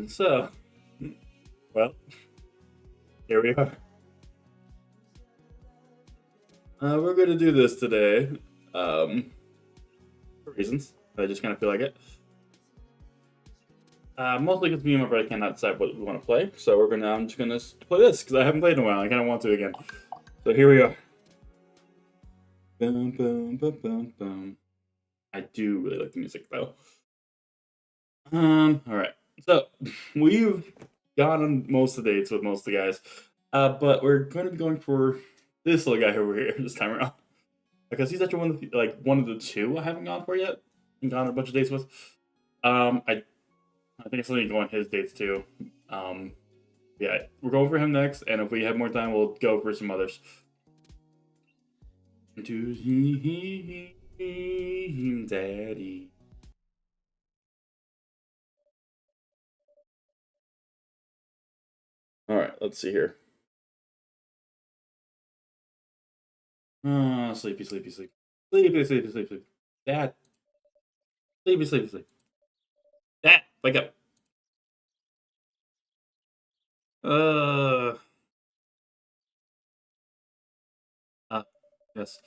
So, well, here we are. We're going to do this today. For reasons. I just kind of feel like it. Mostly because me and my brother cannot decide what we want to play. So I'm just gonna play this because I haven't played in a while. I kind of want to again. So here we are. Boom, boom, boom, boom, boom. I do really like the music though. All right. So we've gone on most of the dates with most of the guys, but we're going to be going for this little guy over here this time around because he's actually one of the two I haven't gone for yet and gone on a bunch of dates with. I think I still need to go on his dates too. Yeah, we're going for him next, and if we have more time, we'll go for some others. Daddy. All right, let's see here. Sleepy, sleepy, sleep. Sleepy, sleepy, sleepy, sleep. Dad. Sleepy, sleepy, sleep. Dad, wake up. Uh, uh yes.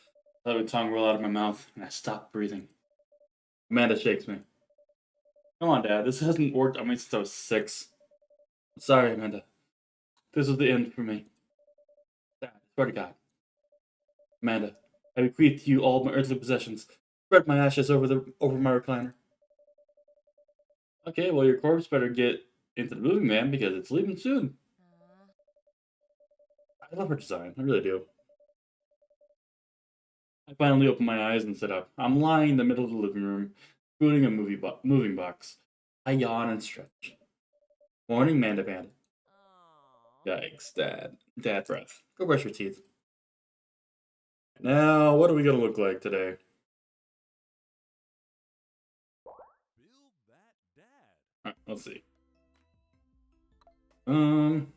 I let my tongue roll out of my mouth, and I stopped breathing. Amanda shakes me. Come on, Dad. This hasn't worked on me since I was 6. Sorry, Amanda. This is the end for me. Dad, I swear to God. Amanda, I bequeath to you all my earthly possessions. Spread my ashes over my recliner. Okay, well, your corpse better get into the moving van because it's leaving soon. I love her design. I really do. I finally opened my eyes and sat up. I'm lying in the middle of the living room, spooning a moving box. I yawn and stretch. Morning, Manda Panda. Yikes, Dad. Dad breath. Go brush your teeth. Now, what are we gonna look like today? Alright, let's see. Um.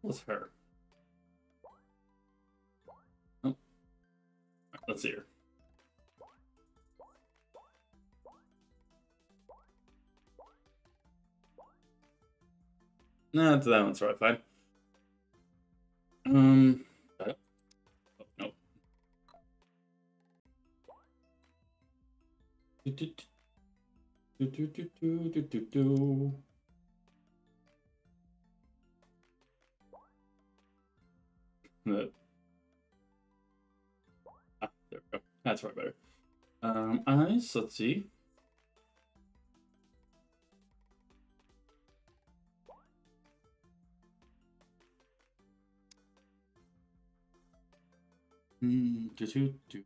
What's her? Oh. Right, let's see her. Nah, that one's probably fine. Oh, nope. Do, do, do, do, do, do, do, do, do. There we go. That's right better. Eyes, let's see. Do, do, do.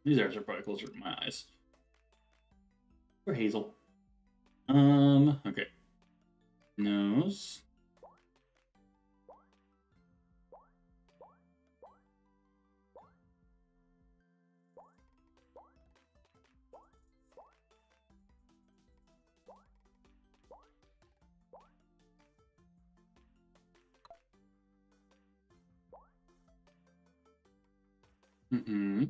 These eyes are probably closer to my eyes. Or Hazel. Okay. Nose. Mm-mm.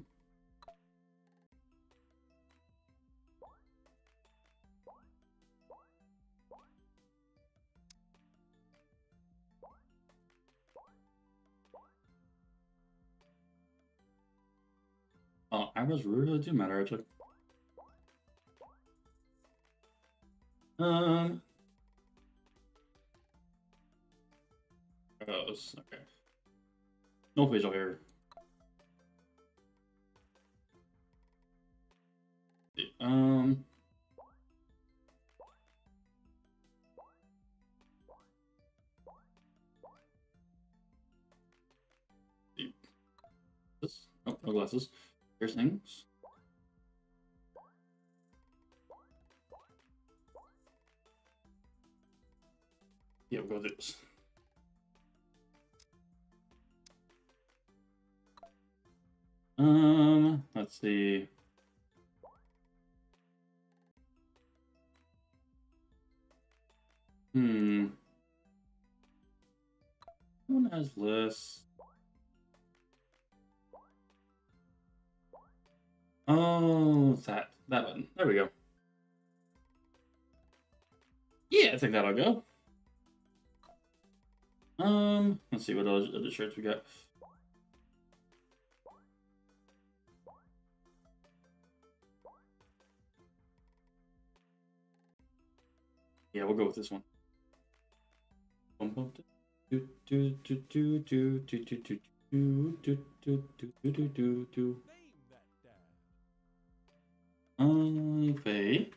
Oh, eyebrows really do matter, actually. Um. Nose. Okay. No facial hair. Um. This. Oh, no glasses. Piercings. Yeah, we'll go this. Let's see. One has less. Oh, that button. There we go. Yeah, I think that'll go. Let's see what other shirts we got. Yeah, we'll go with this one. Okay.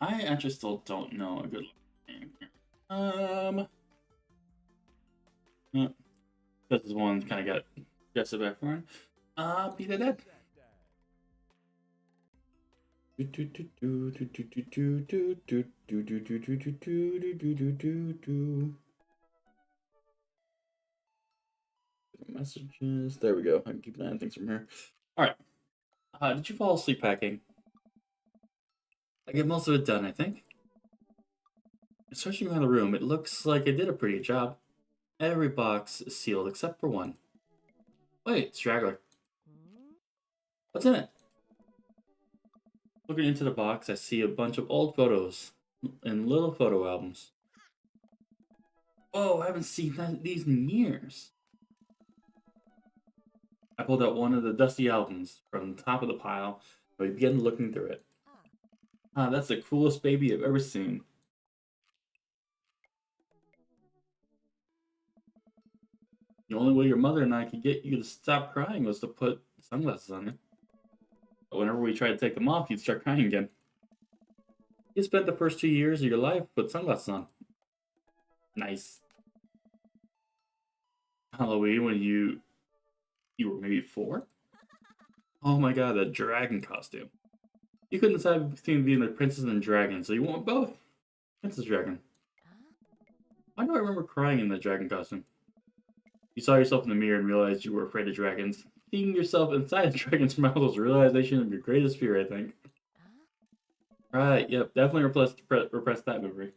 I actually still don't know a good name here. This one kind of got Jessup background. Be the dead. Messages. There we go. I can keep an eye on things from here. All right. Did you fall asleep packing? I get most of it done, I think. Searching around the room, it looks like I did a pretty good job. Every box is sealed except for one. Wait, straggler. What's in it? Looking into the box, I see a bunch of old photos and little photo albums. Whoa, I haven't seen these in years. I pulled out one of the dusty albums from the top of the pile and we began looking through it. Ah, that's the coolest baby I've ever seen. The only way your mother and I could get you to stop crying was to put sunglasses on you. But whenever we tried to take them off, you'd start crying again. You spent the first 2 years of your life with sunglasses on. Nice. Halloween when you were maybe 4? Oh my god, that dragon costume. You couldn't decide between being a princess and a dragon, so you went both. Princess Dragon. Why do I remember crying in the dragon costume? You saw yourself in the mirror and realized you were afraid of dragons. Seeing yourself inside a dragon's mouth was a realization of your greatest fear, I think. Right, yep, definitely repress that memory.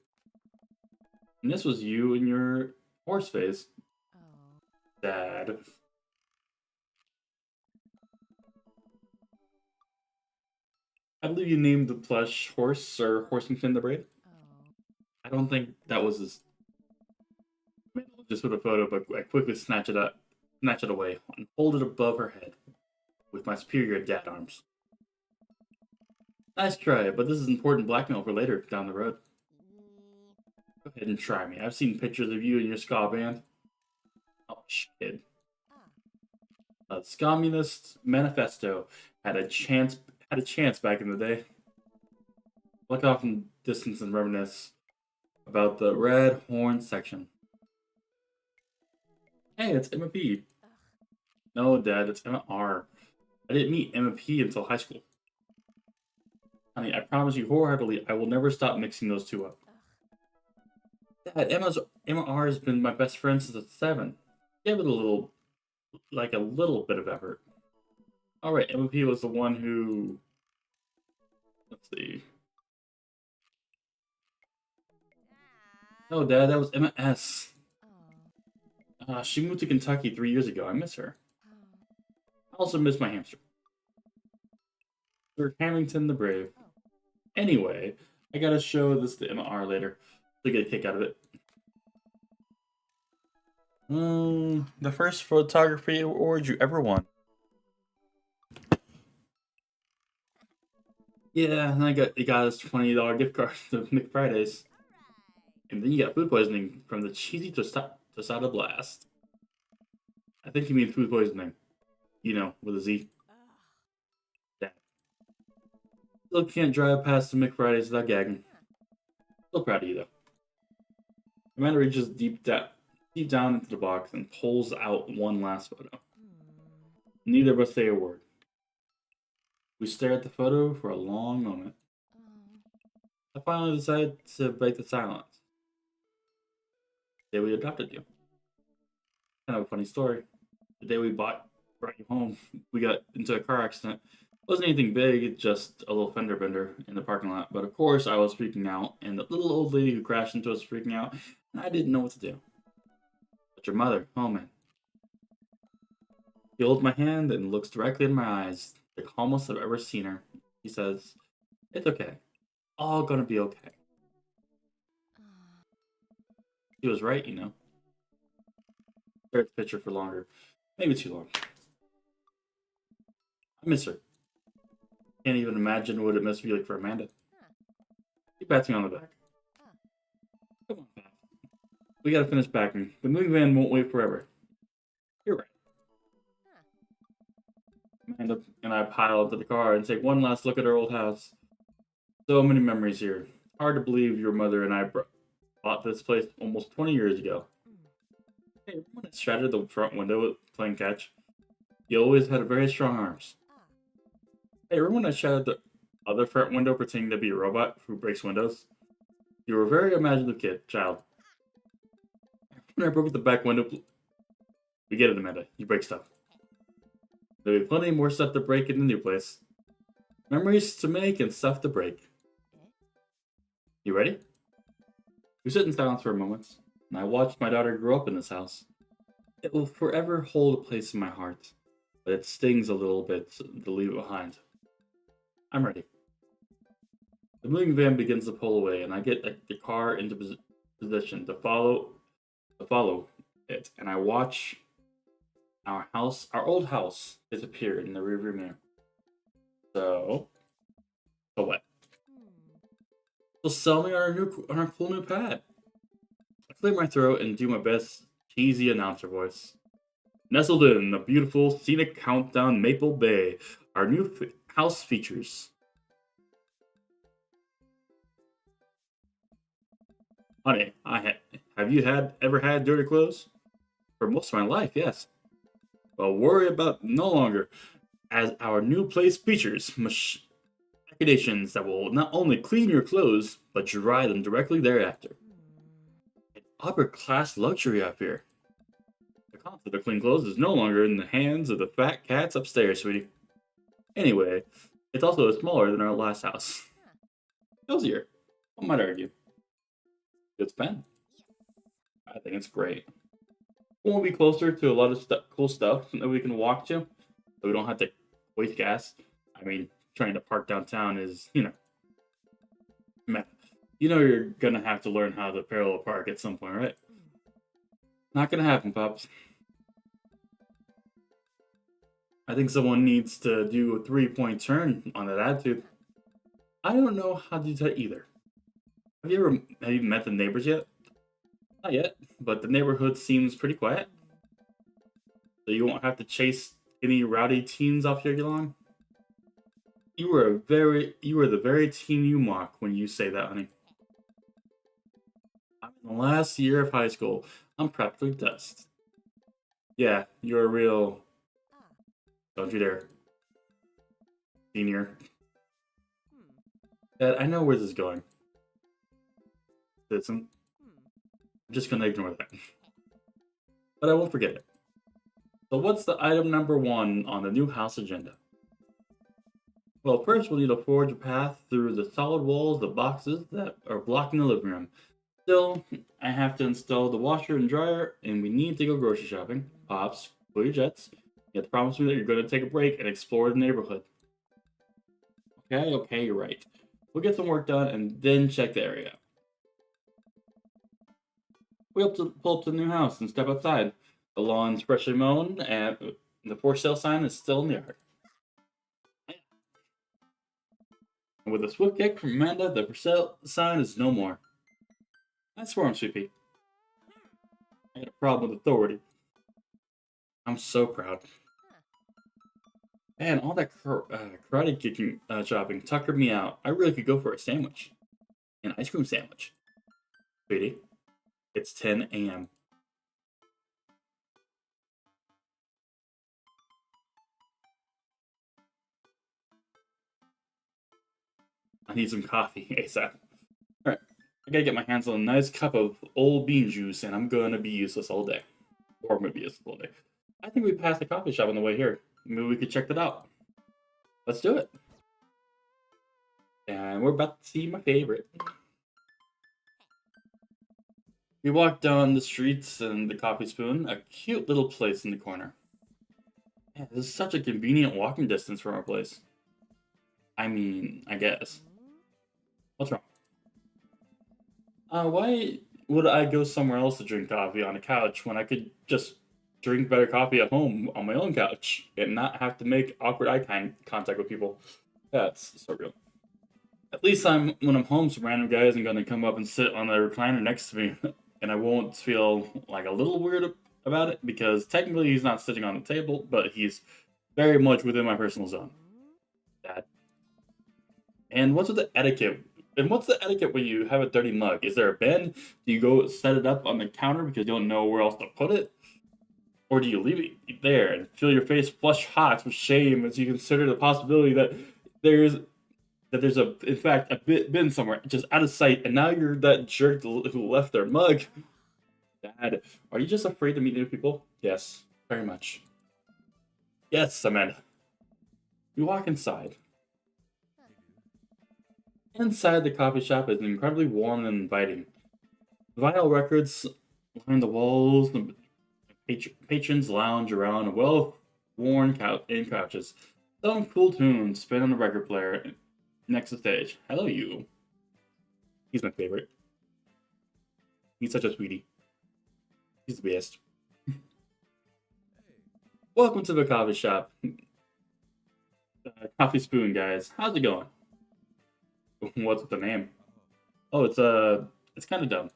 And this was you in your horse phase. Dad. I believe you named the plush horse Sir Horsington the Brave. I don't think that was his. Just with a photo, but I quickly snatch it away, and hold it above her head with my superior dad arms. Nice try, but this is important blackmail for later down the road. Go ahead and try me. I've seen pictures of you and your ska band. Oh, kid. The Communist Manifesto had a chance back in the day. Look off in the distance and reminisce about the Red Horn section. Hey, it's Emma P. No, Dad, it's Emma R. I didn't meet Emma P until high school. Honey, I promise you wholeheartedly, I will never stop mixing those two up. Dad, Emma R has been my best friend since I was 7. Give it a little bit of effort. All right, Emma P was the one who. Let's see. No, Dad, that was Emma S. She moved to Kentucky 3 years ago. I miss her. I also miss my hamster. Sir Hamilton the Brave. Anyway, I gotta show this to Emma R later. She'll get a kick out of it. The first photography award you ever won. Yeah, and you got us $20 gift card to McFridays. And then you got food poisoning from the cheesy tostada blast. I think you mean food poisoning. You know, with a Z. Yeah. Still can't drive past the McFridays without gagging. Still proud of you, though. Amanda reaches deep down into the box and pulls out one last photo. Neither of us say a word. We stare at the photo for a long moment. I finally decide to break the silence. The day we adopted you. Kind of a funny story. The day we brought you home, we got into a car accident. It wasn't anything big, just a little fender bender in the parking lot. But of course, I was freaking out, and the little old lady who crashed into us was freaking out, and I didn't know what to do. But your mother, oh man. He holds my hand and looks directly in my eyes, the calmest I've ever seen her. He says, "It's okay. All gonna be okay." He was right, you know. Stare at the picture for longer. Maybe too long. I miss her. Can't even imagine what it must be like for Amanda. He pats me on the back. Come on, Pat. We gotta finish packing. The moving van won't wait forever. You're right. Amanda and I pile into the car and take one last look at our old house. So many memories here. Hard to believe your mother and I bought this place almost 20 years ago. Hey, remember when I shattered the front window playing catch? You always had very strong arms. Hey, remember when I shattered the other front window pretending to be a robot who breaks windows? You were a very imaginative child. When I broke the back window, we get it, Amanda. You break stuff. There'll be plenty more stuff to break in the new place. Memories to make and stuff to break. You ready? We sit in silence for a moment, and I watch my daughter grow up in this house. It will forever hold a place in my heart, but it stings a little bit to leave it behind. I'm ready. The moving van begins to pull away, and I get the car into position to follow it, and I watch our old house, disappear in the rearview mirror. So what? So sell me on our cool new pad. I clear my throat and do my best cheesy announcer voice. Nestled in the beautiful scenic countdown Maple Bay, our new house features. Honey, have you ever had dirty clothes? For most of my life, yes. Well, worry about no longer, as our new place features machinations that will not only clean your clothes, but dry them directly thereafter. An upper class luxury up here. The concept of clean clothes is no longer in the hands of the fat cats upstairs, sweetie. Anyway, it's also smaller than our last house. Cozier. One might argue. Good spend. I think it's great. We'll be closer to a lot of cool stuff that we can walk to, so we don't have to waste gas. I mean, trying to park downtown is, man, you're gonna have to learn how to parallel park at some point, right? Not gonna happen, Pops. I think someone needs to do a 3-point turn on that attitude. I don't know how to do that either. Have you met the neighbors yet? Not yet, but the neighborhood seems pretty quiet. So you won't have to chase any rowdy teens off your lawn. You are the very teen you mock when you say that, honey. I'm in the last year of high school. I'm practically dust. Yeah, you're a real. Don't you dare. Senior. Dad, I know where this is going. Citizen. I'm just gonna ignore that. But I won't forget it. So what's the item number 1 on the new house agenda? Well, first we'll need to forge a path through the solid walls of boxes that are blocking the living room. Still, I have to install the washer and dryer, and we need to go grocery shopping. Pops, cool your jets. You have to promise me that you're going to take a break and explore the neighborhood. Okay, you're right. We'll get some work done and then check the area. We have to pull up to the new house and step outside. The lawn's freshly mown, and the for sale sign is still in the yard. And with a swift kick from Amanda, the for sale sign is no more. That's where I'm Sweepy. I had a problem with authority. I'm so proud. Man, all that karate kicking shopping tuckered me out. I really could go for a sandwich. An ice cream sandwich. Sweetie, it's 10 a.m. I need some coffee ASAP. Alright, I gotta get my hands on a nice cup of old bean juice, and I'm gonna be useless all day. Or I'm gonna be useless all day. I think we passed a coffee shop on the way here. Maybe we could check that out. Let's do it. And we're about to see my favorite. We walk down the streets and the Coffee Spoon, a cute little place in the corner. Yeah, this is such a convenient walking distance from our place. I mean, I guess. What's wrong? Why would I go somewhere else to drink coffee on a couch when I could just drink better coffee at home on my own couch and not have to make awkward contact with people? That's so real. At least when I'm home, some random guy isn't gonna come up and sit on the recliner next to me, and I won't feel like a little weird about it because technically he's not sitting on the table, but he's very much within my personal zone. Dad. And what's with the etiquette? And what's the etiquette when you have a dirty mug? Is there a bin? Do you go set it up on the counter because you don't know where else to put it? Or do you leave it there and feel your face flush hot with shame as you consider the possibility that there's in fact a bin somewhere just out of sight, and now you're that jerk who left their mug? Dad, are you just afraid to meet new people? Yes, very much. Yes, Amanda. We walk inside. Inside the coffee shop is incredibly warm and inviting. Vinyl records line the walls, the patrons lounge around a well-worn couches. Some cool tunes spin on the record player next to stage. Hello, you. He's my favorite. He's such a sweetie. He's the best. Welcome to the coffee shop. Coffee Spoon, guys. How's it going? What's with the name? Oh, it's kind of dumb.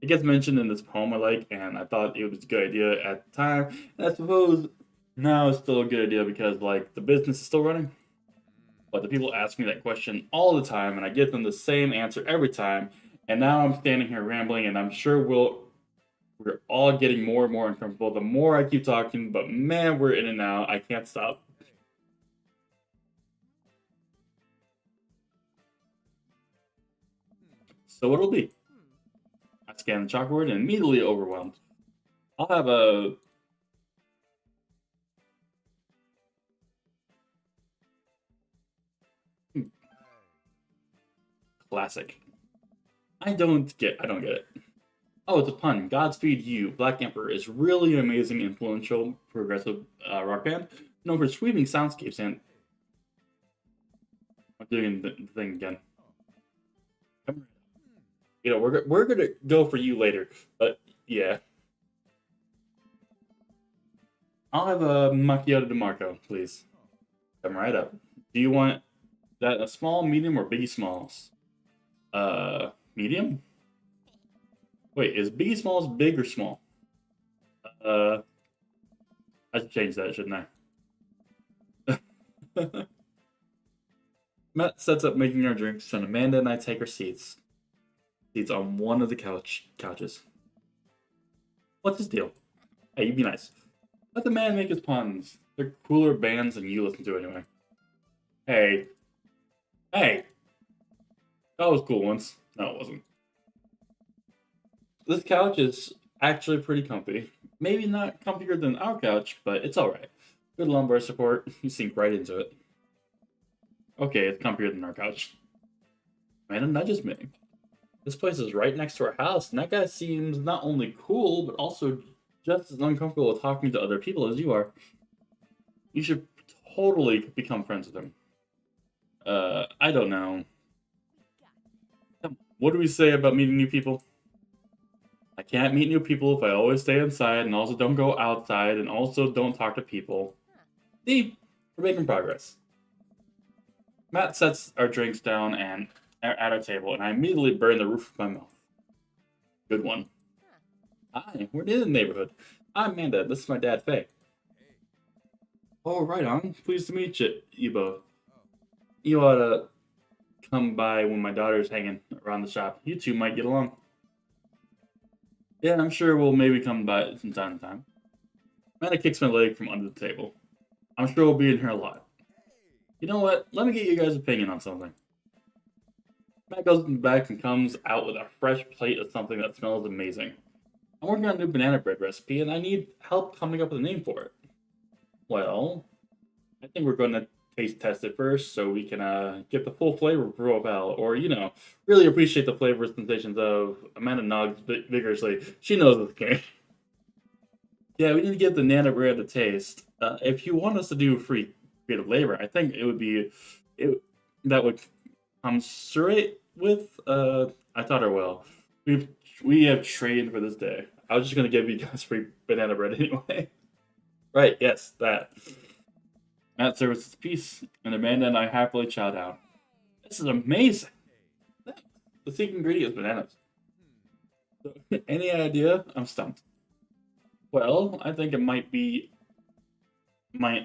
It gets mentioned in this poem I like, and I thought it was a good idea at the time. And I suppose now it's still a good idea because, like, the business is still running. But the people ask me that question all the time, and I give them the same answer every time. And now I'm standing here rambling, and I'm sure we're all getting more and more uncomfortable the more I keep talking. But man, we're in and out. I can't stop. So what'll be? I scan the chalkboard and immediately overwhelmed. I'll have a classic. I don't get it. Oh, it's a pun. Godspeed You, Black Emperor is really an amazing, influential, progressive rock band known for sweeping soundscapes and I'm doing the thing again. You know, we're gonna go for you later, but yeah. I'll have a macchiato DeMarco, please. Come right up. Do you want that a small, medium, or Biggie Smalls? Medium? Wait, is Biggie Smalls big or small? Uh, I should change that, shouldn't I? Matt sets up making our drinks, and Amanda and I take our seats on one of the couches. What's his deal? Hey, you be nice. Let the man make his puns. They're cooler bands than you listen to anyway. Hey. Hey! That was cool once. No, it wasn't. This couch is actually pretty comfy. Maybe not comfier than our couch, but it's alright. Good lumbar support. You sink right into it. Okay, it's comfier than our couch. Man, not just me. This place is right next to our house, and that guy seems not only cool, but also just as uncomfortable with talking to other people as you are. You should totally become friends with him. I don't know. What do we say about meeting new people? I can't meet new people if I always stay inside and also don't go outside and also don't talk to people. See, we're making progress. Matt sets our drinks down and at our table, and I immediately burn the roof of my mouth. Good one. Hi, we're in the neighborhood. I'm Amanda. This is my dad, Faye. Oh, right on. Pleased to meet you both. You ought to come by when my daughter's hanging around the shop. You two might get along. Yeah, I'm sure we'll maybe come by from time to time. Amanda kicks my leg from under the table. I'm sure we'll be in here a lot. You know what? Let me get you guys' opinion on something. Matt goes in the back and comes out with a fresh plate of something that smells amazing. I'm working on a new banana bread recipe, and I need help coming up with a name for it. Well, I think we're going to taste test it first so we can get the full flavor profile, or, you know, really appreciate the flavor sensations of Amanda nods vigorously. She knows this game. Yeah, we need to give the banana bread a taste. If you want us to do free creative labor, I think it would be it that would commensurate with I thought it well. We've we have trained for this day. I was just gonna give you guys free banana bread anyway. Right, yes, that. That serves its peace, and Amanda and I happily chow down. This is amazing. The secret ingredient is bananas. So, any idea? I'm stumped. Well, I think it might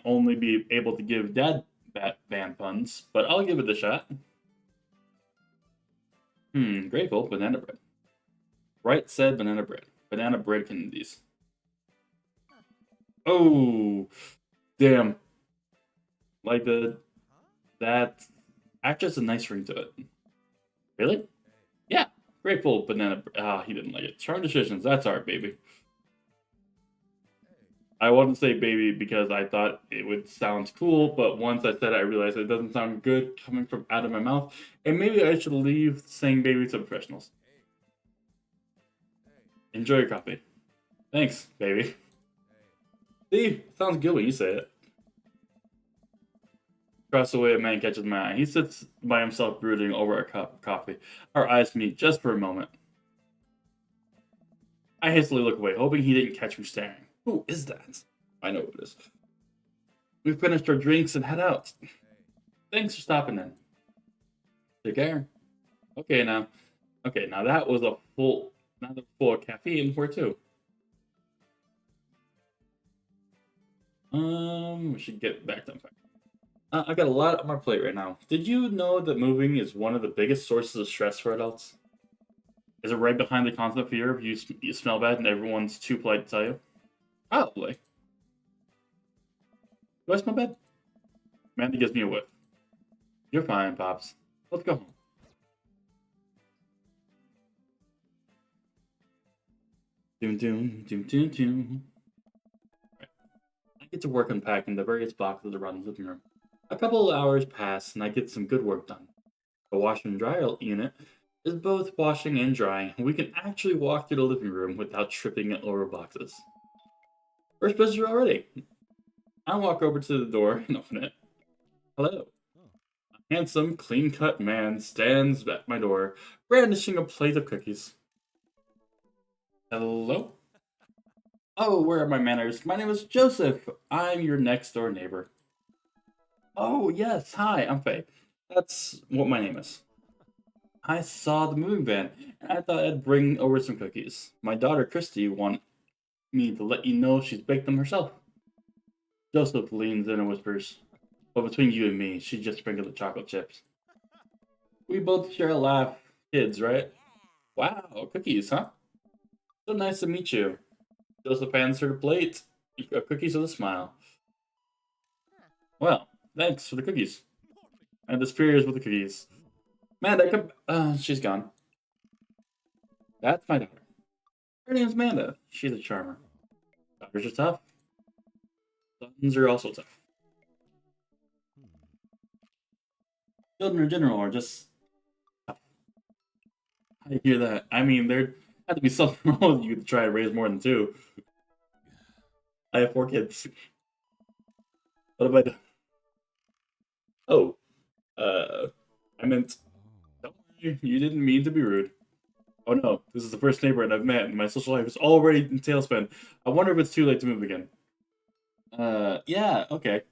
only be able to give dad band puns, but I'll give it a shot. Grateful banana bread. Right said banana bread. Banana bread candies. Oh, damn. Like that actress a nice ring to it. Really? Yeah. Grateful banana. He didn't like it. Strong decisions. That's art, baby. I wanted to say baby because I thought it would sound cool, but once I said it, I realized it doesn't sound good coming from out of my mouth, and maybe I should leave saying baby to professionals. Enjoy your coffee. Thanks, baby. See, sounds good when you say it. Across the way, a man catches my eye. He sits by himself brooding over a cup of coffee. Our eyes meet just for a moment. I hastily look away, hoping he didn't catch me staring. Who is that? I know who it is. We've finished our drinks and head out. Thanks for stopping in. Take care. Okay, now. Okay, now that was another full of caffeine. Where to? We should get back to unpack. I got a lot on my plate right now. Did you know that moving is one of the biggest sources of stress for adults? Is it right behind the constant fear of you smell bad and everyone's too polite to tell you? Probably. Do I smell bad? Amanda gives me a whiff. You're fine, Pops. Let's go home. Doom doom doom doom doom. Right. I get to work unpacking the various boxes around the living room. A couple of hours pass and I get some good work done. The washer and dryer unit is both washing and drying, and we can actually walk through the living room without tripping over boxes. First visitor already. I walk over to the door and open it. Hello. A handsome, clean-cut man stands at my door, brandishing a plate of cookies. Hello? Oh, where are my manners? My name is Joseph. I'm your next door neighbor. Oh, yes. Hi, I'm Faye. That's what my name is. I saw the moving van, and I thought I'd bring over some cookies. My daughter Christy wanted me to let you know she's baked them herself. Joseph leans in and whispers, but between you and me, she just sprinkled the chocolate chips. We both share a laugh. Kids, right? Wow, cookies, huh? So nice to meet you. Joseph hands her the plate of cookies with a smile. Well, thanks for the cookies. And disappears with the cookies. Amanda, come. She's gone. That's my daughter. Her name's Amanda. She's a charmer. Daughters are tough. Sons are also tough. Children in general are just tough. I hear that. I mean, there had to be something wrong with you to try to raise more than two. I have 4 kids. What have I done? Oh, I meant. Don't worry, you didn't mean to be rude. Oh no, this is the first neighborhood I've met, and my social life is already in tailspin. I wonder if it's too late to move again. Yeah, okay.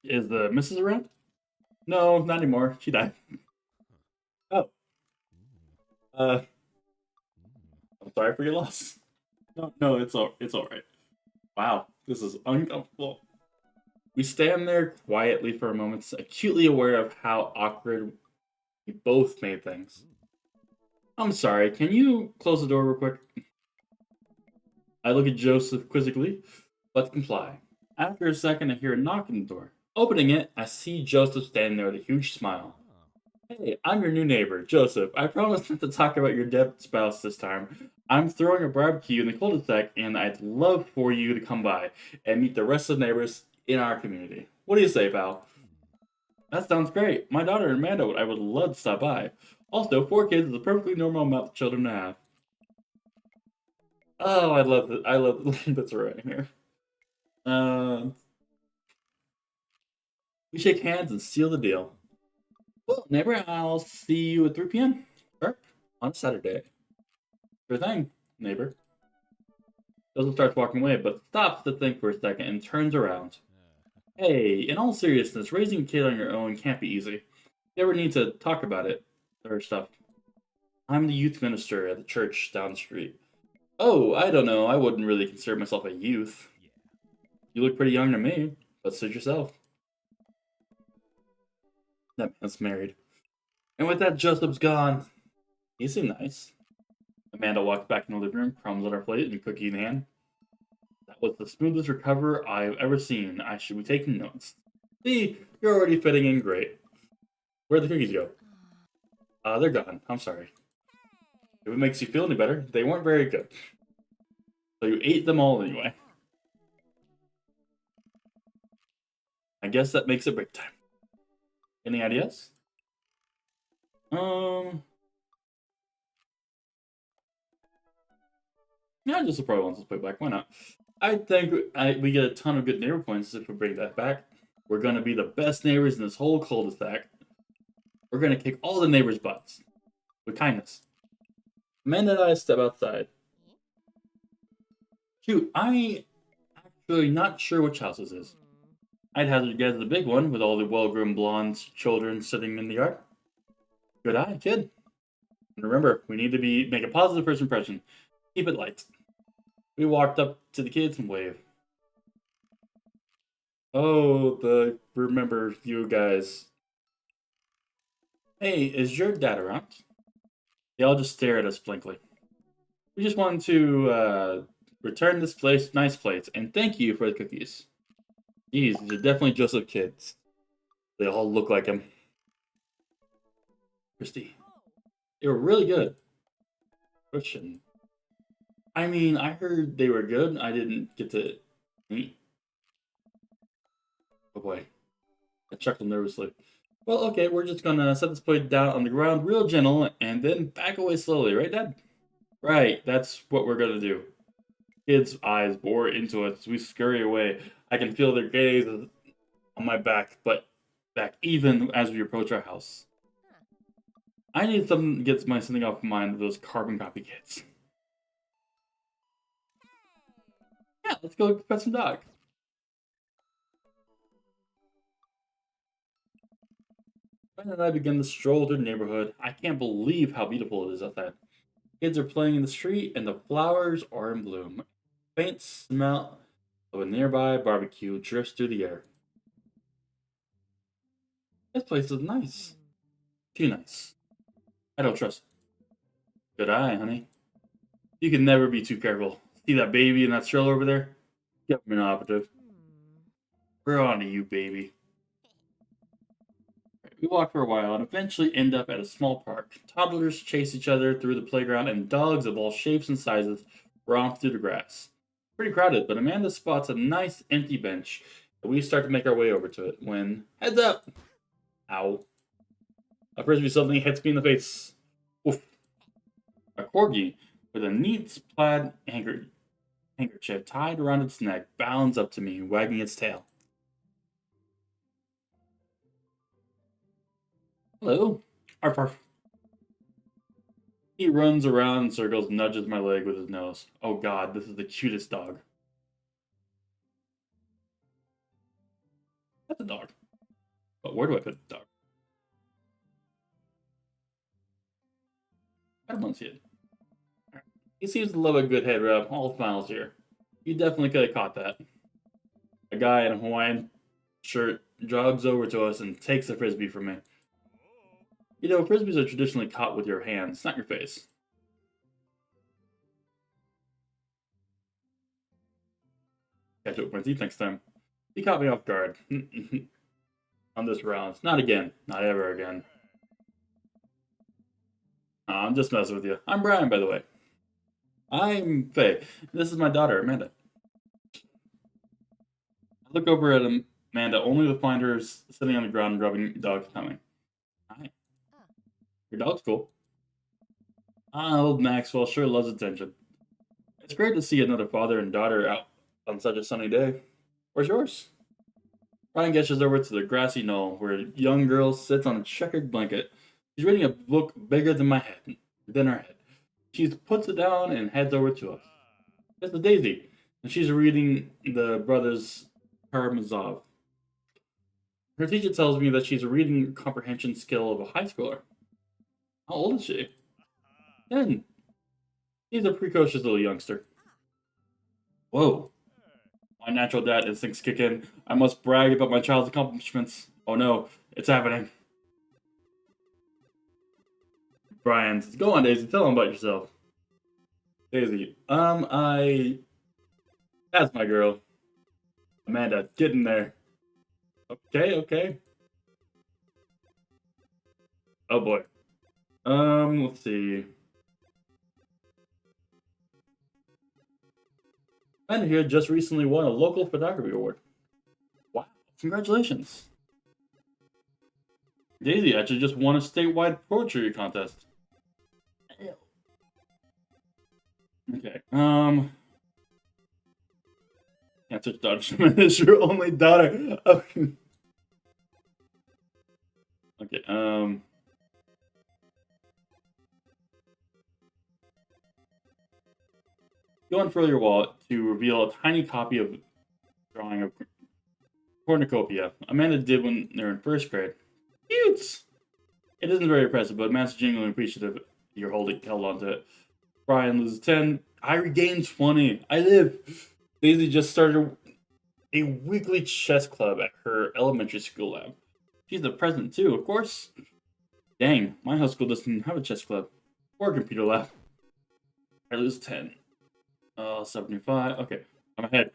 Is the missus around? No, not anymore. She died. Oh, uh, I'm sorry for your loss. No, no, it's all right. Wow, this is uncomfortable. We stand there quietly for a moment, acutely aware of how awkward we both made things. I'm sorry, can you close the door real quick? I look at Joseph quizzically, but comply. After a second, I hear a knock on the door. Opening it, I see Joseph standing there with a huge smile. Hey, I'm your new neighbor, Joseph. I promise not to talk about your dead spouse this time. I'm throwing a barbecue in the cul-de-sac, and I'd love for you to come by and meet the rest of the neighbors in our community. What do you say, pal? That sounds great. My daughter Amanda, I would love to stop by. Also, 4 kids is a perfectly normal amount of children to have. Oh, I love the bits right here. Uh, we shake hands and seal the deal. Well, neighbor, I'll see you at 3 p.m. Sharp on Saturday. Sure thing, neighbor. Doesn't start walking away, but stops to think for a second and turns around. Hey, in all seriousness, raising a kid on your own can't be easy. You ever need to talk about it or stuff? I'm the youth minister at the church down the street. Oh, I don't know. I wouldn't really consider myself a youth. You look pretty young to me, but suit yourself. That man's married. And with that, Joseph's gone. He seemed nice. Amanda walks back in the living room, crumbs on her plate and cookie in hand. That was the smoothest recover I've ever seen. I should be taking notes. See, you're already fitting in great. Where'd the cookies go? They're gone. I'm sorry. If it makes you feel any better, they weren't very good. So you ate them all anyway. I guess that makes it break time. Any ideas? Yeah, just the pro ones. Let's put it back. Why not? I think we get a ton of good neighbor points if we bring that back. We're gonna be the best neighbors in this whole cul-de-sac. We're gonna kick all the neighbors' butts with kindness. Amanda and I step outside. Shoot, I actually not sure which house this is. I'd hazard a guess at the big one with all the well-groomed blonde children sitting in the yard. Good eye, kid. And remember, we need to make a positive first impression. Keep it light. We walked up to the kids and waved. Oh, remember you guys. Hey, is your dad around? They all just stare at us blankly. We just wanted to return this place, nice place, and thank you for the cookies. Geez, these are definitely Joseph kids. They all look like him. Christy. They were really good. Christian. I mean, I heard they were good. I didn't get to eat. Oh boy. I chuckled nervously. Well, okay, we're just gonna set this plate down on the ground real gentle and then back away slowly, right, Dad? Right, that's what we're gonna do. Kids' eyes bore into us as we scurry away. I can feel their gaze on my back even as we approach our house. I need something to get something off my mind of those carbon copy kids. Yeah, let's go pet some dog. Ben and I begin to stroll through the neighborhood. I can't believe how beautiful it is outside. Kids are playing in the street, and the flowers are in bloom. Faint smell of a nearby barbecue drifts through the air. This place is nice. Too nice. I don't trust it. Good eye, honey. You can never be too careful. See that baby in that stroller over there? Government operative. We're on to you, baby. We walk for a while and eventually end up at a small park. Toddlers chase each other through the playground, and dogs of all shapes and sizes romp through the grass. Pretty crowded, but Amanda spots a nice empty bench, and we start to make our way over to it when, heads up! Ow. A frisbee suddenly hits me in the face. Oof. A corgi with a neat plaid handkerchief tied around its neck bounds up to me, wagging its tail. Hello. Arf, arf. He runs around in circles, nudges my leg with his nose. Oh god, this is the cutest dog. That's a dog. But where do I put the dog? I don't see it. Right. He seems to love a good head rub. All smiles here. You definitely could have caught that. A guy in a Hawaiian shirt jogs over to us and takes the frisbee from me. You know, frisbees are traditionally caught with your hands, not your face. Catch it with my teeth next time. He caught me off guard. On this round. Not again. Not ever again. I'm just messing with you. I'm Brian, by the way. I'm Faye. This is my daughter, Amanda. I look over at Amanda only to find her sitting on the ground rubbing the dog's tummy. Hi. Your dog's cool. Old Maxwell sure loves attention. It's great to see another father and daughter out on such a sunny day. Where's yours? Ryan gestures over to the grassy knoll where a young girl sits on a checkered blanket. She's reading a book bigger than than her head. She puts it down and heads over to us. It's a Daisy, and she's reading the brothers Karamazov. Her teacher tells me that she's a reading comprehension skill of a high schooler. How old is she? 10. She's a precocious little youngster. Whoa. My natural dad instincts kick in. I must brag about my child's accomplishments. Oh no, it's happening. Brian says, go on, Daisy, tell him about yourself. Daisy, that's my girl. Amanda, get in there. Okay. Oh boy. Let's see. Amanda here just recently won a local photography award. Wow, congratulations. Daisy actually just won a statewide poetry contest. Okay, can't touch Dodge is your only daughter. Okay, go and throw your wallet to reveal a tiny copy of drawing of cornucopia Amanda did when they were in first grade. Cute! It isn't very impressive, but Amanda's genuinely appreciative you're held on to it. Brian loses 10. I regain 20. I live. Daisy just started a weekly chess club at her elementary school lab. She's the president too, of course. Dang, my high school doesn't have a chess club or a computer lab. I lose 10. 75. Okay, I'm ahead.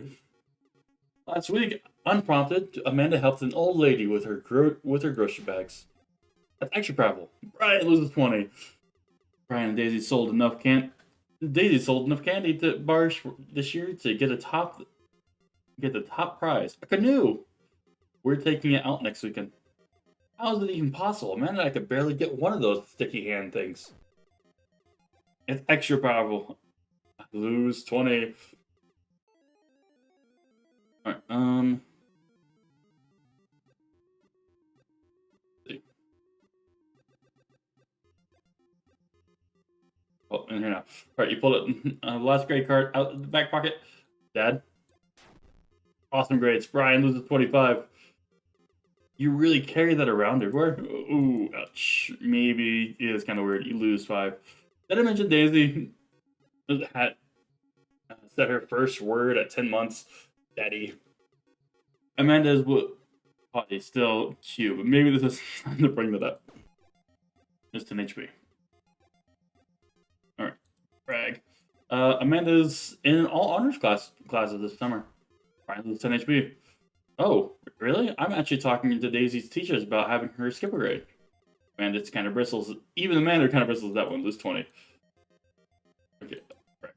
Last week, unprompted, Amanda helped an old lady with her grocery bags. That's extra travel. Brian loses 20. Brian and Daisy sold enough candy to bars this year to get the top prize, a canoe. We're taking it out next weekend. How is it even possible? Amanda and I could barely get one of those sticky hand things. It's extra powerful. I lose 20. Alright, see. Oh, in here now. Alright, you pulled it. Last grade card out of the back pocket. Dad. Awesome grades. Brian loses 25. You really carry that around everywhere? Ooh, ouch. Maybe it is kind of weird. You lose 5. Did I mention Daisy had said her first word at 10 months? Daddy. Amanda is probably still cute, but maybe this is time to bring that up. Just an HP. Alright. Brag. Amanda's in all honors classes this summer. Brian loses 10 HP. Oh, really? I'm actually talking to Daisy's teachers about having her skip a grade. Amanda's kind of bristles. Even Amanda kind of bristles that one. Lose 20. Okay, right.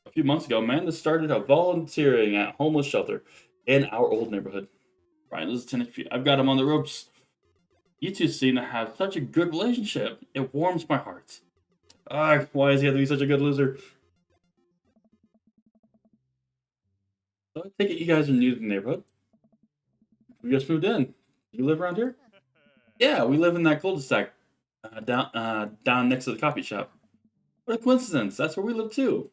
A few months ago, Amanda started volunteering at a homeless shelter in our old neighborhood. Brian loses 10 HP. I've got him on the ropes. You two seem to have such a good relationship. It warms my heart. Why does he have to be such a good loser? So I take it you guys are new to the neighborhood. We just moved in. You live around here? Yeah, we live in that cul-de-sac down next to the coffee shop. What a coincidence. That's where we live too.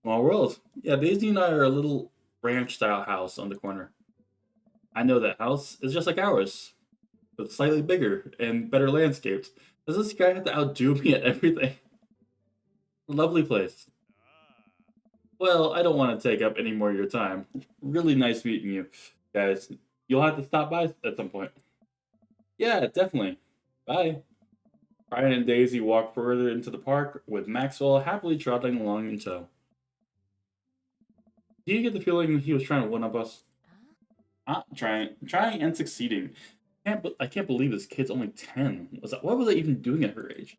Small world. Yeah, Daisy and I are a little ranch-style house on the corner. I know that house is just like ours, but slightly bigger and better landscaped. Does this guy have to outdo me at everything? Lovely place. Well, I don't want to take up any more of your time. Really nice meeting you, guys. You'll have to stop by at some point. Yeah, definitely. Bye. Brian and Daisy walk further into the park with Maxwell happily trotting along in tow. Do you get the feeling he was trying to one-up us? Trying and succeeding. I can't believe this kid's only 10. What was I even doing at her age?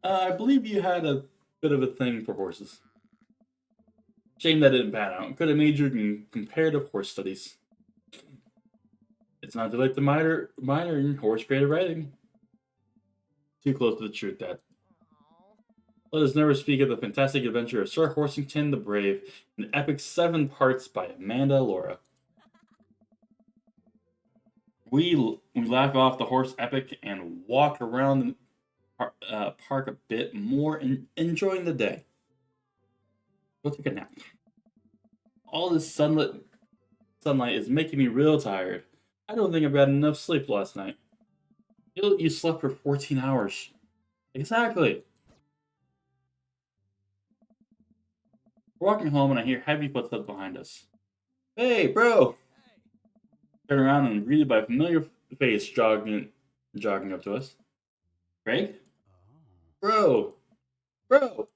I believe you had a bit of a thing for horses. Shame that didn't pan out. Could have majored in comparative horse studies. It's not too late to minor in horse creative writing. Too close to the truth, Dad. Let us never speak of the fantastic adventure of Sir Horsington the Brave, an epic 7 parts by Amanda Laura. We laugh off the horse epic and walk around the park a bit more and enjoying the day. Go take a nap. All this sunlight is making me real tired. I don't think I've got enough sleep last night. You slept for 14 hours. Exactly. We're walking home and I hear heavy footsteps behind us. Hey, bro! Turn around and greeted by a familiar face jogging up to us. Craig? Bro! Bro!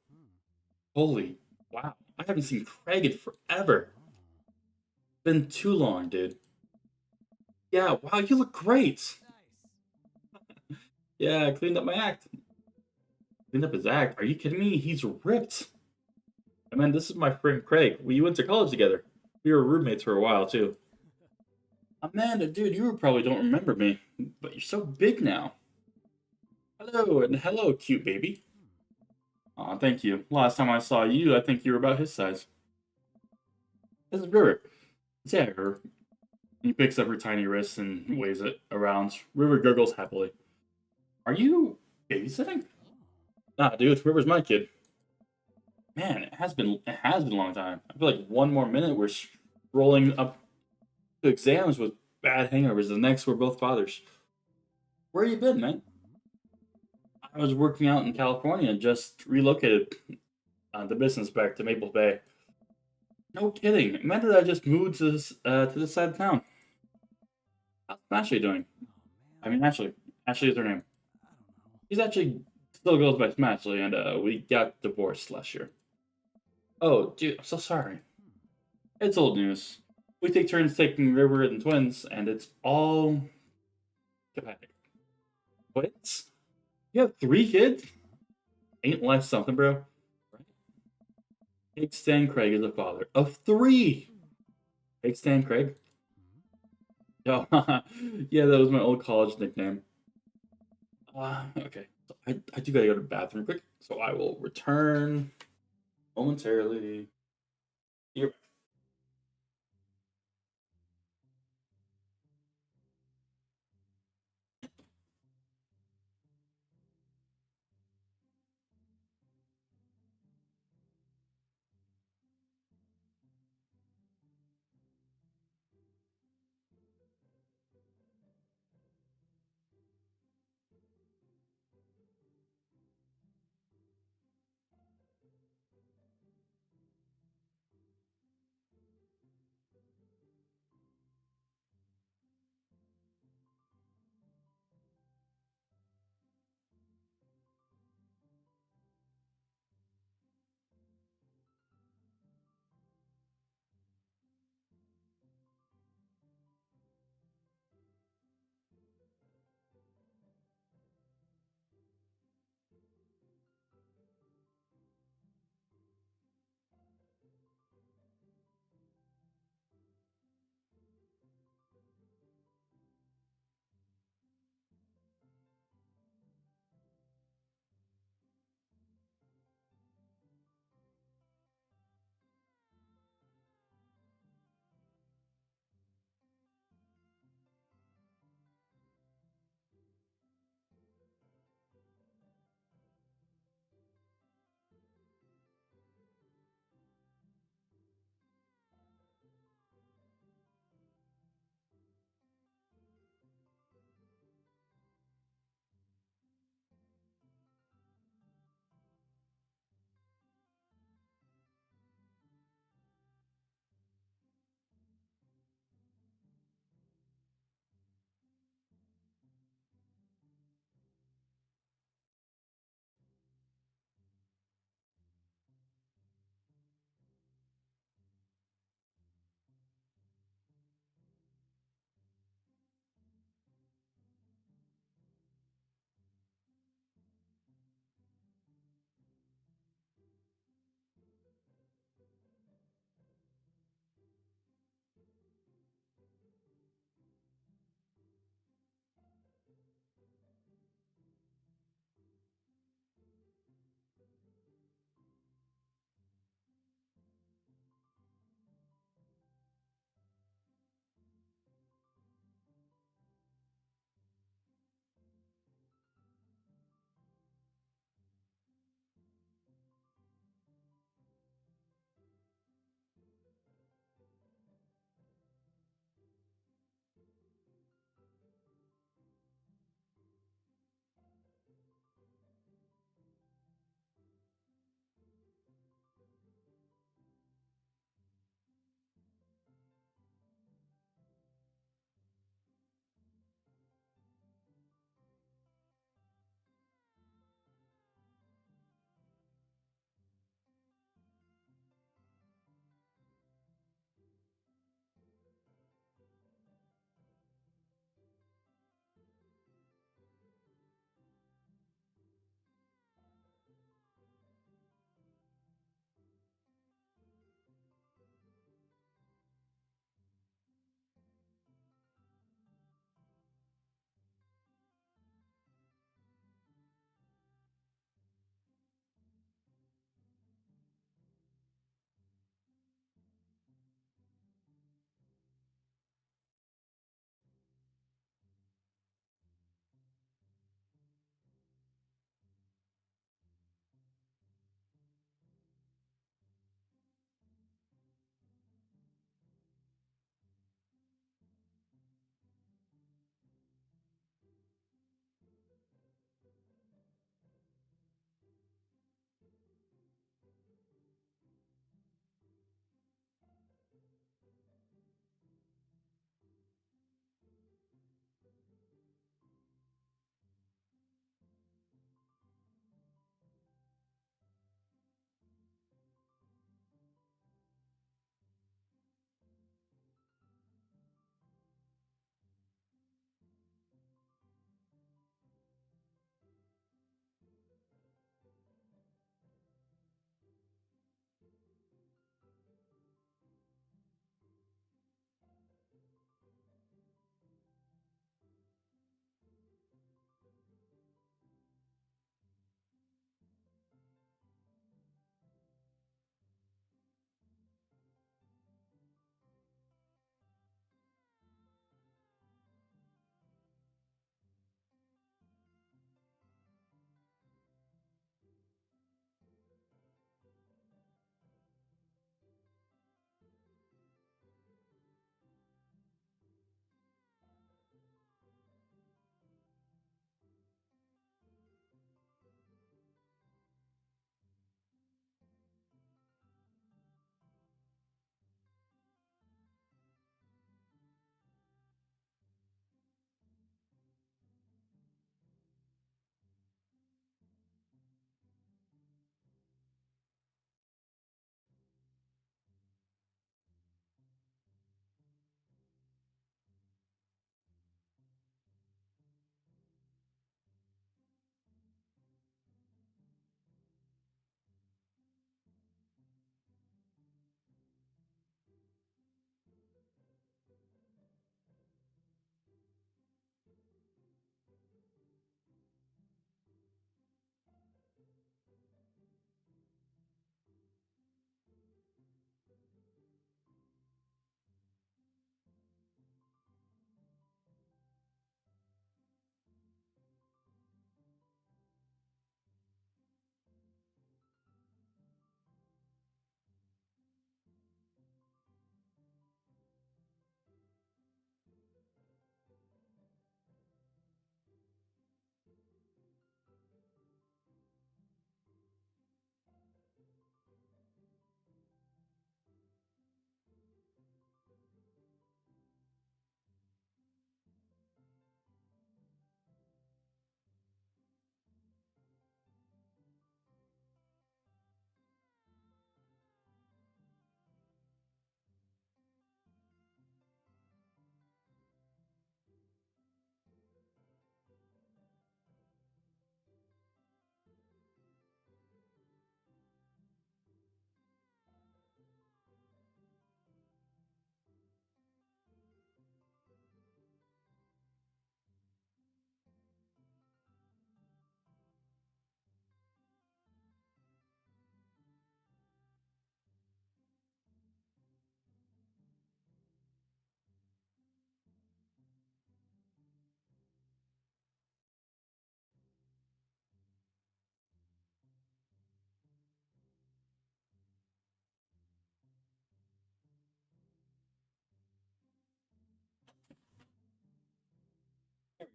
Holy wow. I haven't seen Craig in forever. Been too long, dude. Yeah, wow, you look great. Yeah, I cleaned up my act. Cleaned up his act? Are you kidding me? He's ripped. I mean, this is my friend Craig. We went to college together. We were roommates for a while, too. Amanda, dude, you probably don't remember me, but you're so big now. Hello, and hello, cute baby. Aw, thank you. Last time I saw you, I think you were about his size. This is River. Yeah, River. He picks up her tiny wrist and waves it around. River gurgles happily. Are you babysitting? Nah, dude, River's my kid. Man, it has been a long time. I feel like one more minute we're rolling up to exams with bad hangovers. The next we're both fathers. Where you been, man? I was working out in California and just relocated the business back to Maple Bay. No kidding. Amanda I just moved to this side of town. How's Ashley doing? I mean, Ashley is her name. She's actually still goes by Smashley, and we got divorced last year. Oh, dude, I'm so sorry. It's old news. We take turns taking River and twins, and it's all pathetic. Twins? You have 3 kids? Ain't life something, bro? Big Stan Craig is a father of 3. Big Stan Craig? Oh, yeah, that was my old college nickname. Okay. So I do gotta go to the bathroom quick, so I will return momentarily. Here.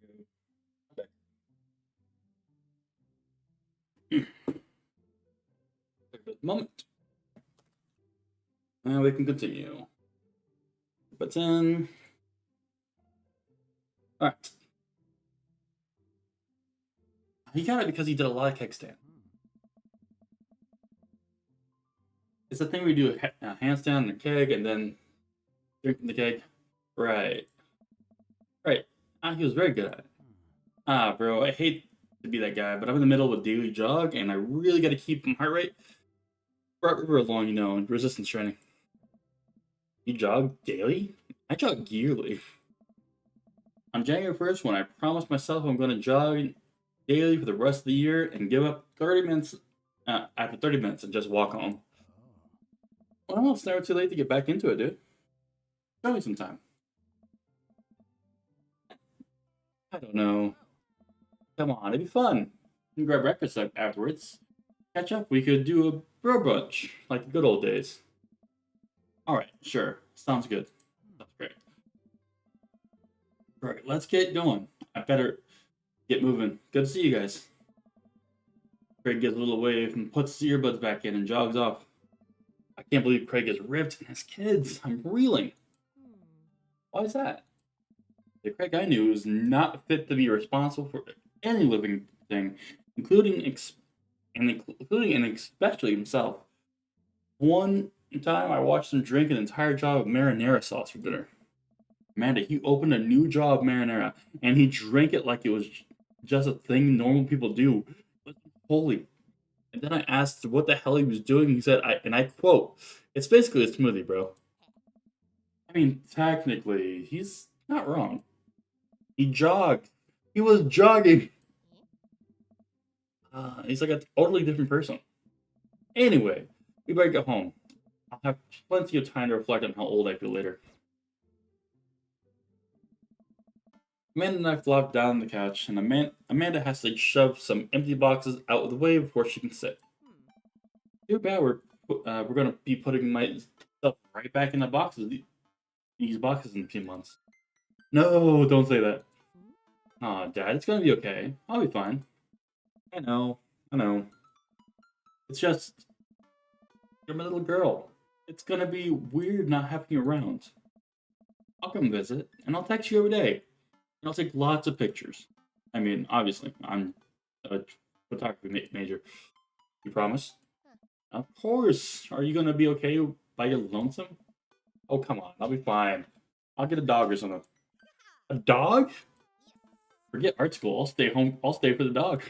There we go. Take a moment. And we can continue. Button. Alright. He got it because he did a lot of kickstand. It's the thing we do a handstand in the keg and then drinking the keg. Right. Right. He was very good at it. Bro, I hate to be that guy, but I'm in the middle of a daily jog and I really got to keep my heart rate. We're along, in resistance training. You jog daily? I jog yearly. On January 1st, when I promised myself I'm going to jog daily for the rest of the year and give up 30 minutes after 30 minutes and just walk home. Well, it's never too late to get back into it, dude. Show me some time. I don't know. Come on, it'd be fun. We can grab breakfast afterwards. Catch up. We could do a bro brunch, like the good old days. Alright, sure. Sounds good. That's great. Alright, let's get going. I better get moving. Good to see you guys. Craig gets a little wave and puts the earbuds back in and jogs off. I can't believe Craig is ripped and has kids. I'm reeling. Why is that? The Craig I knew is not fit to be responsible for any living thing, including and especially himself. One time I watched him drink an entire jar of marinara sauce for dinner. Amanda, he opened a new jar of marinara and he drank it like it was just a thing normal people do. Holy. And then I asked what the hell he was doing. He said, and I quote, "It's basically a smoothie, bro." I mean, technically, he's not wrong. He jogged. He was jogging. He's like a totally different person. Anyway, we better get home. I'll have plenty of time to reflect on how old I feel later. Amanda and I flop down on the couch, and Amanda has to shove some empty boxes out of the way before she can sit. Too bad we're gonna be putting my stuff right back in the boxes. These boxes in a few months. No, don't say that. Aw, Dad, it's gonna be okay. I'll be fine. I know. It's just you're my little girl. It's gonna be weird not having you around. I'll come visit, and I'll text you every day. And I'll take lots of pictures. I mean, obviously, I'm a photography major. You promise? Of course. Are you gonna be okay by your lonesome? Oh, come on. I'll be fine. I'll get a dog or something. A dog? Forget art school. I'll stay home. I'll stay for the dog.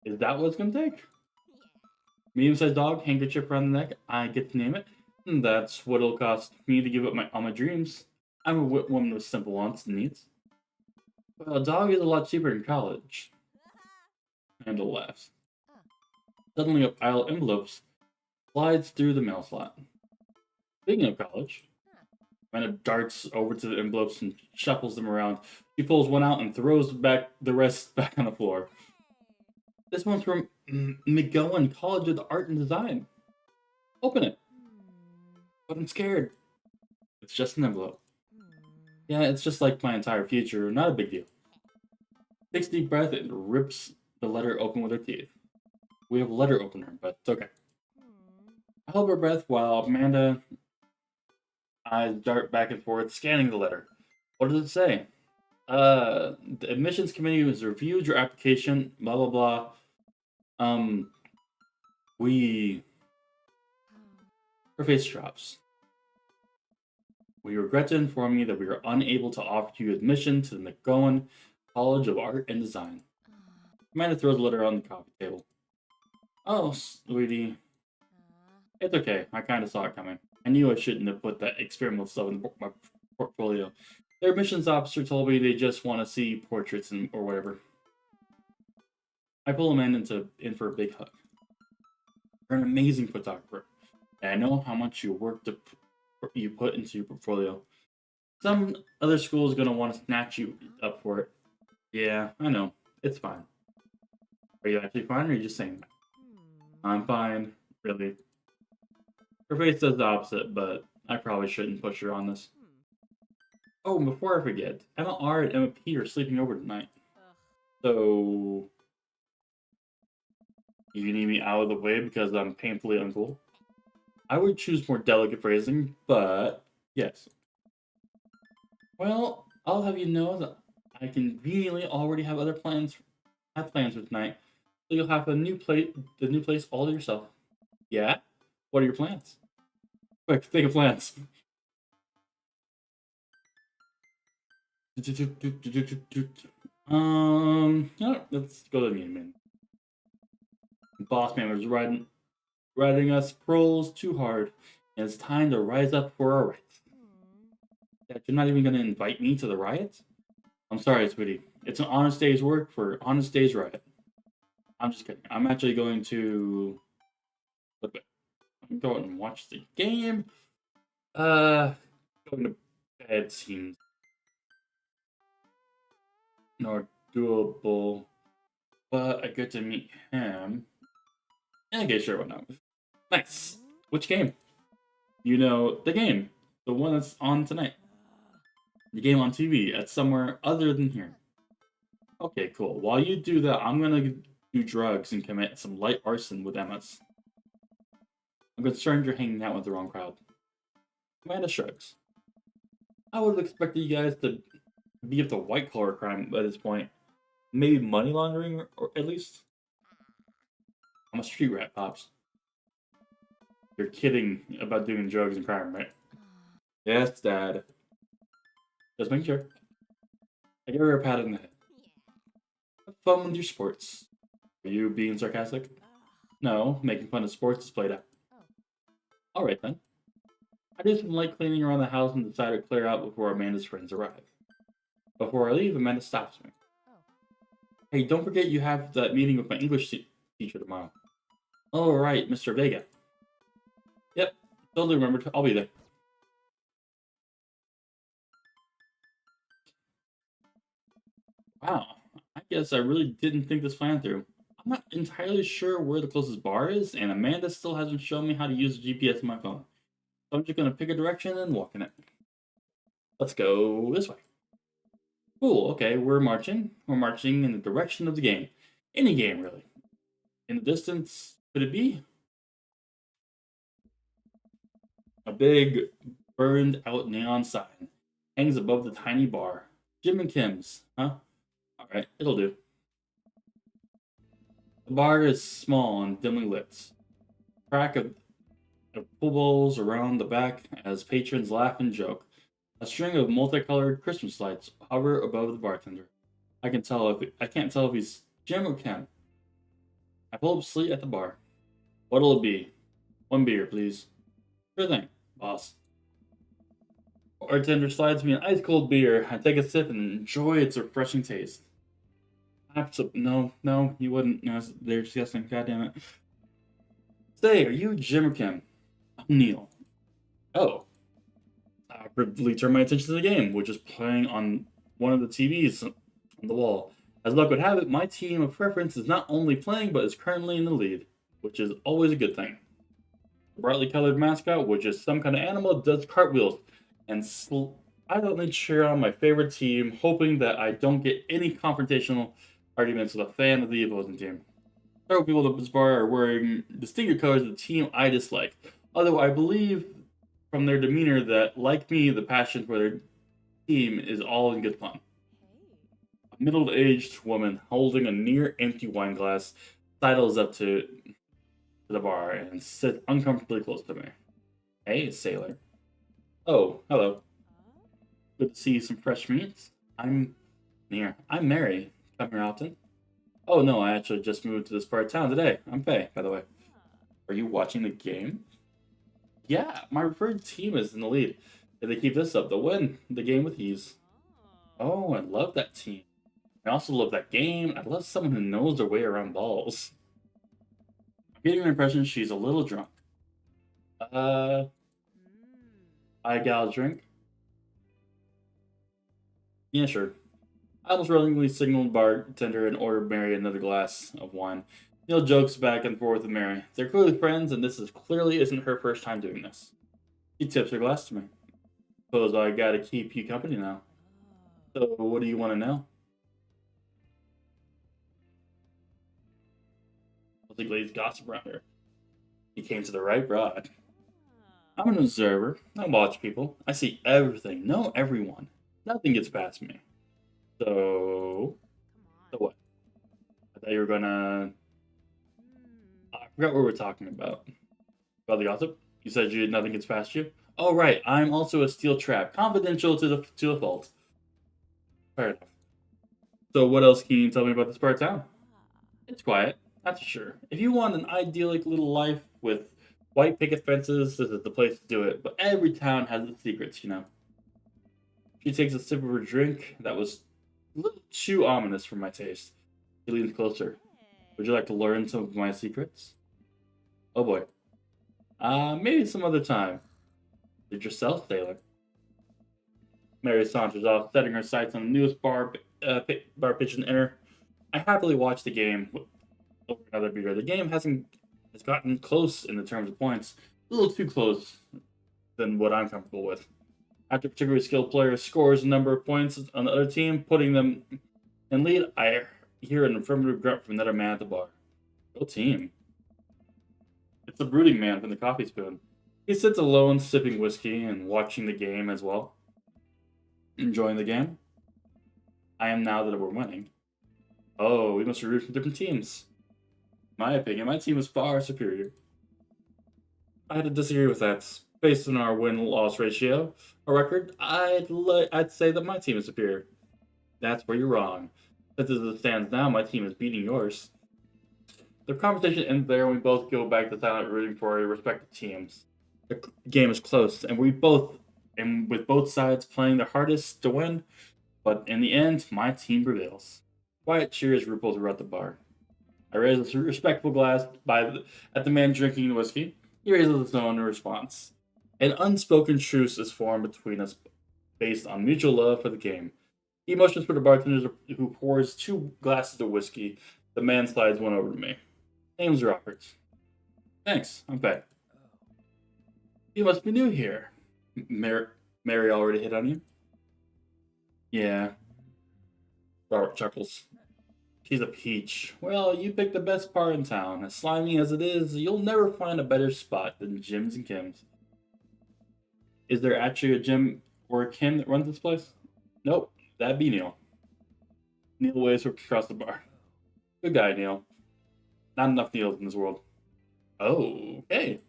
Is that what it's gonna take? Medium-sized dog, handkerchief around the neck. I get to name it. And that's what it'll cost me to give up all my dreams. I'm a woman with simple wants and needs. Well, a dog is a lot cheaper in college. Amanda laughs. Suddenly, a pile of envelopes slides through the mail slot. Speaking of college, Amanda darts over to the envelopes and shuffles them around. She pulls one out and throws the rest back on the floor. This one's from McGowan College of Art and Design. Open it. But I'm scared. It's just an envelope. Yeah, it's just like my entire future. Not a big deal. Takes a deep breath and rips the letter open with her teeth. We have a letter opener, but it's okay. I hold her breath while Amanda eyes dart back and forth, scanning the letter. What does it say? The admissions committee has reviewed your application, blah blah blah. Her face drops. We regret to inform you that we are unable to offer you admission to the McGowan College of Art and Design. Amanda throws the letter on the coffee table. Oh, sweetie. It's okay. I kind of saw it coming. I knew I shouldn't have put that experimental stuff in my portfolio. Their admissions officer told me they just want to see portraits or whatever. I pull him in for a big hug. You're an amazing photographer, and I know how much you put into your portfolio. Some other school is going to want to snatch you up for it. Yeah, I know. It's fine. Are you actually fine, or are you just saying that? I'm fine. Really. Her face does the opposite, but I probably shouldn't push her on this. Oh, and before I forget, Emma R and Emma P are sleeping over tonight. So, you need me out of the way because I'm painfully uncool? I would choose more delicate phrasing, but yes. Well, I'll have you know that I conveniently already have other plans. Have plans for tonight, so you'll have the new place all to yourself. Yeah. What are your plans? Quick, think of plans. Let's go to the meeting, man. Boss man was riding us pros too hard, and it's time to rise up for our rights. That you're not even gonna invite me to the riot? I'm sorry, sweetie. It's an honest day's work for honest day's riot. I'm just kidding. I'm actually going to go out and watch the game. Going to bed seems not doable, but I get to meet him. Yeah, okay, sure, why not? Nice. Which game? You know, the game. The one that's on tonight. The game on TV at somewhere other than here. Okay, cool. While you do that, I'm gonna do drugs and commit some light arson with Emma's. I'm concerned you're hanging out with the wrong crowd. Amanda shrugs. I would have expected you guys to be up to white collar crime at this point. Maybe money laundering, or at least. I'm a street rat, Pops. You're kidding about doing drugs and crime, right? Yes, Dad. Just make sure. I give her a pat on the head. Have fun with your sports. Are you being sarcastic? No, making fun of sports is played out. Alright then. I did some light cleaning around the house and decided to clear out before Amanda's friends arrive. Before I leave, Amanda stops me. Hey, don't forget you have that meeting with my English teacher tomorrow. Oh, right, Mr. Vega. Yep, totally remembered. I'll be there. Wow, I guess I really didn't think this plan through. I'm not entirely sure where the closest bar is, and Amanda still hasn't shown me how to use the GPS on my phone. So I'm just gonna pick a direction and walk in it. Let's go this way. Cool, okay, we're marching. We're marching in the direction of the game. Any game, really. In the distance, could it be? A big, burned out neon sign hangs above the tiny bar. Jim and Kim's, huh? Alright, it'll do. The bar is small and dimly lit. Crack of pool balls around the back as patrons laugh and joke. A string of multicolored Christmas lights hover above the bartender. I can't tell if he's Jim or Kim. I pull up a seat at the bar. What'll it be? One beer, please. Sure thing, boss. Bartender slides me an ice cold beer. I take a sip and enjoy its refreshing taste. No, you wouldn't. No, they're disgusting. God damn it. Say, are you Jim or Kim? I'm Neil. Oh. I rapidly turn my attention to the game, which is playing on one of the TVs on the wall. As luck would have it, my team of preference is not only playing, but is currently in the lead, which is always a good thing. The brightly colored mascot, which is some kind of animal, does cartwheels and silently cheer on my favorite team, hoping that I don't get any confrontational arguments with a fan of the opposing team. Several people at this bar are wearing distinctive colors of the team I dislike, although I believe from their demeanor that, like me, the passion for their team is all in good fun. A middle-aged woman holding a near-empty wine glass sidles up to the bar and sits uncomfortably close to me. Hey, sailor. Oh, hello. Good to see some fresh meats. I'm Mary. Come here often? Oh no, I actually just moved to this part of town today. I'm Faye, by the way. Are you watching the game? Yeah, my preferred team is in the lead. If they keep this up, they'll win the game with ease. Oh, I love that team. I also love that game. I love someone who knows their way around balls. I'm getting the impression she's a little drunk. Uh, I gal a drink? Yeah, sure. I almost willingly signaled bartender and ordered Mary another glass of wine. Neil jokes back and forth with Mary. They're clearly friends, and this is clearly isn't her first time doing this. She tips her glass to me. Suppose I gotta keep you company now. So, what do you want to know? What's the glazed gossip around here? You came to the right broad. I'm an observer. I watch people. I see everything, know everyone. Nothing gets past me. So, so what? I thought you were gonna. I forgot what we were talking about. About the gossip? You said nothing gets past you? Oh, right. I'm also a steel trap. Confidential to the fault. Fair enough. So, what else can you tell me about this part of town? It's quiet, that's for sure. If you want an idyllic little life with white picket fences, this is the place to do it. But every town has its secrets, you know. She takes a sip of her drink that was a little too ominous for my taste. She leans closer. Would you like to learn some of my secrets? Oh boy. Maybe some other time. Did yourself, Taylor. Mary saunters off, setting her sights on the newest bar pitch and enter. I happily watch the game over another beer. The game has gotten close in the terms of points, a little too close than what I'm comfortable with. After a particularly skilled player scores a number of points on the other team, putting them in lead, I hear an affirmative grunt from another man at the bar. Go team. It's the brooding man from the coffee spoon. He sits alone, sipping whiskey and watching the game as well. Enjoying the game? I am now that we're winning. Oh, we must root for different teams. In my opinion, my team is far superior. I had to disagree with that. Based on our win-loss ratio, our record, I'd say that my team is superior. That's where you're wrong. Since as it stands now, my team is beating yours. The conversation ends there, and we both go back to silent rooting for our respective teams. The game is close, and with both sides playing their hardest to win, but in the end, my team prevails. Quiet cheers ripple throughout the bar. I raise a respectful glass at the man drinking the whiskey. He raises his own in response. An unspoken truce is formed between us based on mutual love for the game. He motions for the bartender who pours 2 glasses of whiskey. The man slides one over to me. Name's Robert. Thanks, I'm back. You must be new here. Mary already hit on you? Yeah. Robert chuckles. She's a peach. Well, you picked the best bar in town. As slimy as it is, you'll never find a better spot than Jim's and Kim's. Is there actually a Jim or a Kim that runs this place? Nope, that'd be Neil. Neil waves across the bar. Good guy, Neil. Not enough Neils in this world. Oh, okay.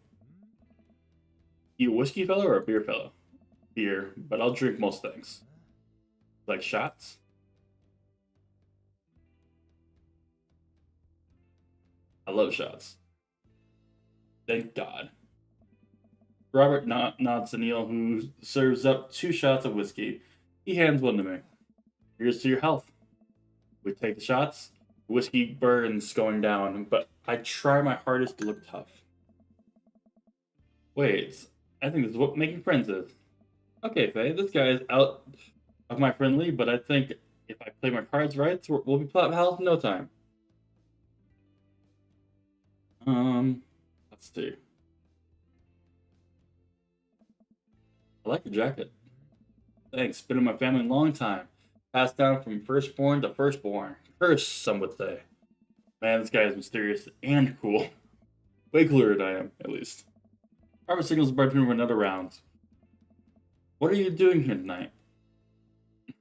You a whiskey fellow or a beer fellow? Beer, but I'll drink most things. Like shots? I love shots. Thank God. Robert nods to Neil, who serves up 2 shots of whiskey. He hands one to me. Here's to your health. We take the shots. Whiskey burns going down, but I try my hardest to look tough. Wait, I think this is what making friends is. Okay, Faye, this guy is out of my friendly, but I think if I play my cards right, we'll be plat pals in no time. Let's see. I like your jacket. Thanks. Been in my family a long time. Passed down from firstborn to firstborn. Cursed, some would say. Man, this guy is mysterious and cool. Way cooler than I am, at least. Robert signals the bartender for another round. What are you doing here tonight?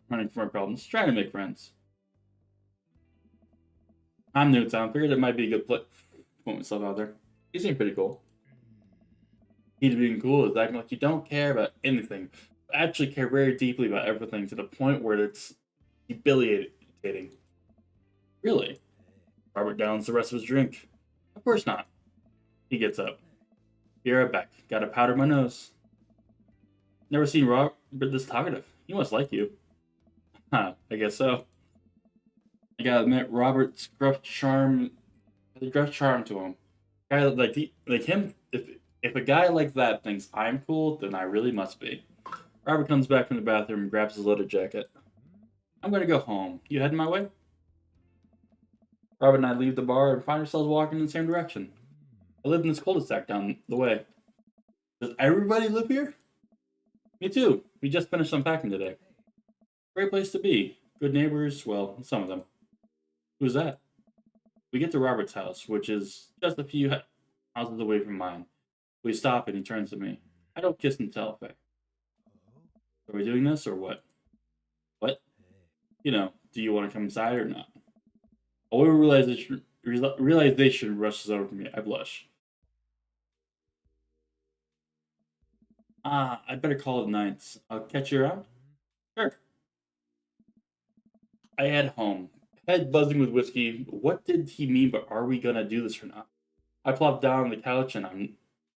Running from my problems. Trying to make friends. I'm new to town. Figured it might be a good place to put myself out there. You seem pretty cool. Key to being cool is acting like you don't care about anything, but actually care very deeply about everything to the point where it's debilitating. Really? Robert downs the rest of his drink. Of course not. He gets up. Be right back. Gotta powder my nose. Never seen Robert this talkative. He must like you. Huh, I guess so. I gotta admit, Robert's gruff charm has a gruff charm to him. Guy like him, if a guy like that thinks I'm cool, then I really must be. Robert comes back from the bathroom and grabs his leather jacket. I'm gonna go home. You heading my way? Robert and I leave the bar and find ourselves walking in the same direction. I live in this cul-de-sac down the way. Does everybody live here? Me too. We just finished unpacking today. Great place to be. Good neighbors, well, some of them. Who's that? We get to Robert's house, which is just a few houses away from mine. We stop and he turns to me. I don't kiss and tell, Faye. Are we doing this or what? What? You know, do you want to come inside or not? A wave of realization rushes over me. I blush. Ah, I better call it nights. I'll catch you around? Sure. I head home, head buzzing with whiskey. What did he mean, but are we gonna do this or not? I plop down on the couch and I'm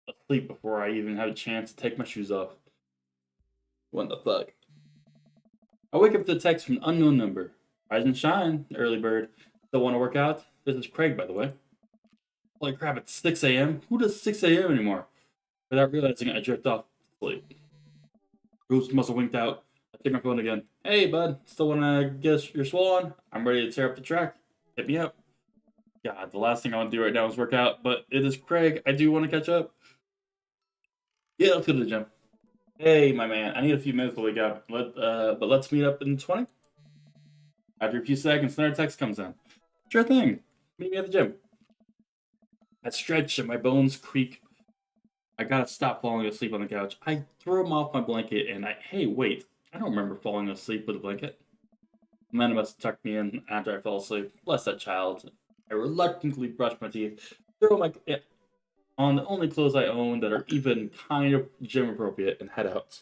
asleep before I even have a chance to take my shoes off. What the fuck? I wake up to a text from an unknown number. Rise and shine, early bird. Still want to work out? This is Craig, by the way. Holy crap, it's 6 a.m.? Who does 6 a.m. anymore? Without realizing, I drift off to sleep. Bruce must have winked out. I take my phone again. Hey, bud, still want to get your swole on? I'm ready to tear up the track. Hit me up. God, the last thing I want to do right now is work out, but it is Craig. I do want to catch up. Yeah, let's go to the gym. Hey, my man, I need a few minutes to wake up. But let's meet up in 20. After a few seconds, another text comes in. Sure thing. Meet me at the gym. I stretch and my bones creak. I gotta stop falling asleep on the couch. I throw him off my blanket and hey, wait. I don't remember falling asleep with a blanket. Amanda must have tucked me in after I fell asleep. Bless that child. I reluctantly brush my teeth, throw my on the only clothes I own that are even kind of gym appropriate, and head out.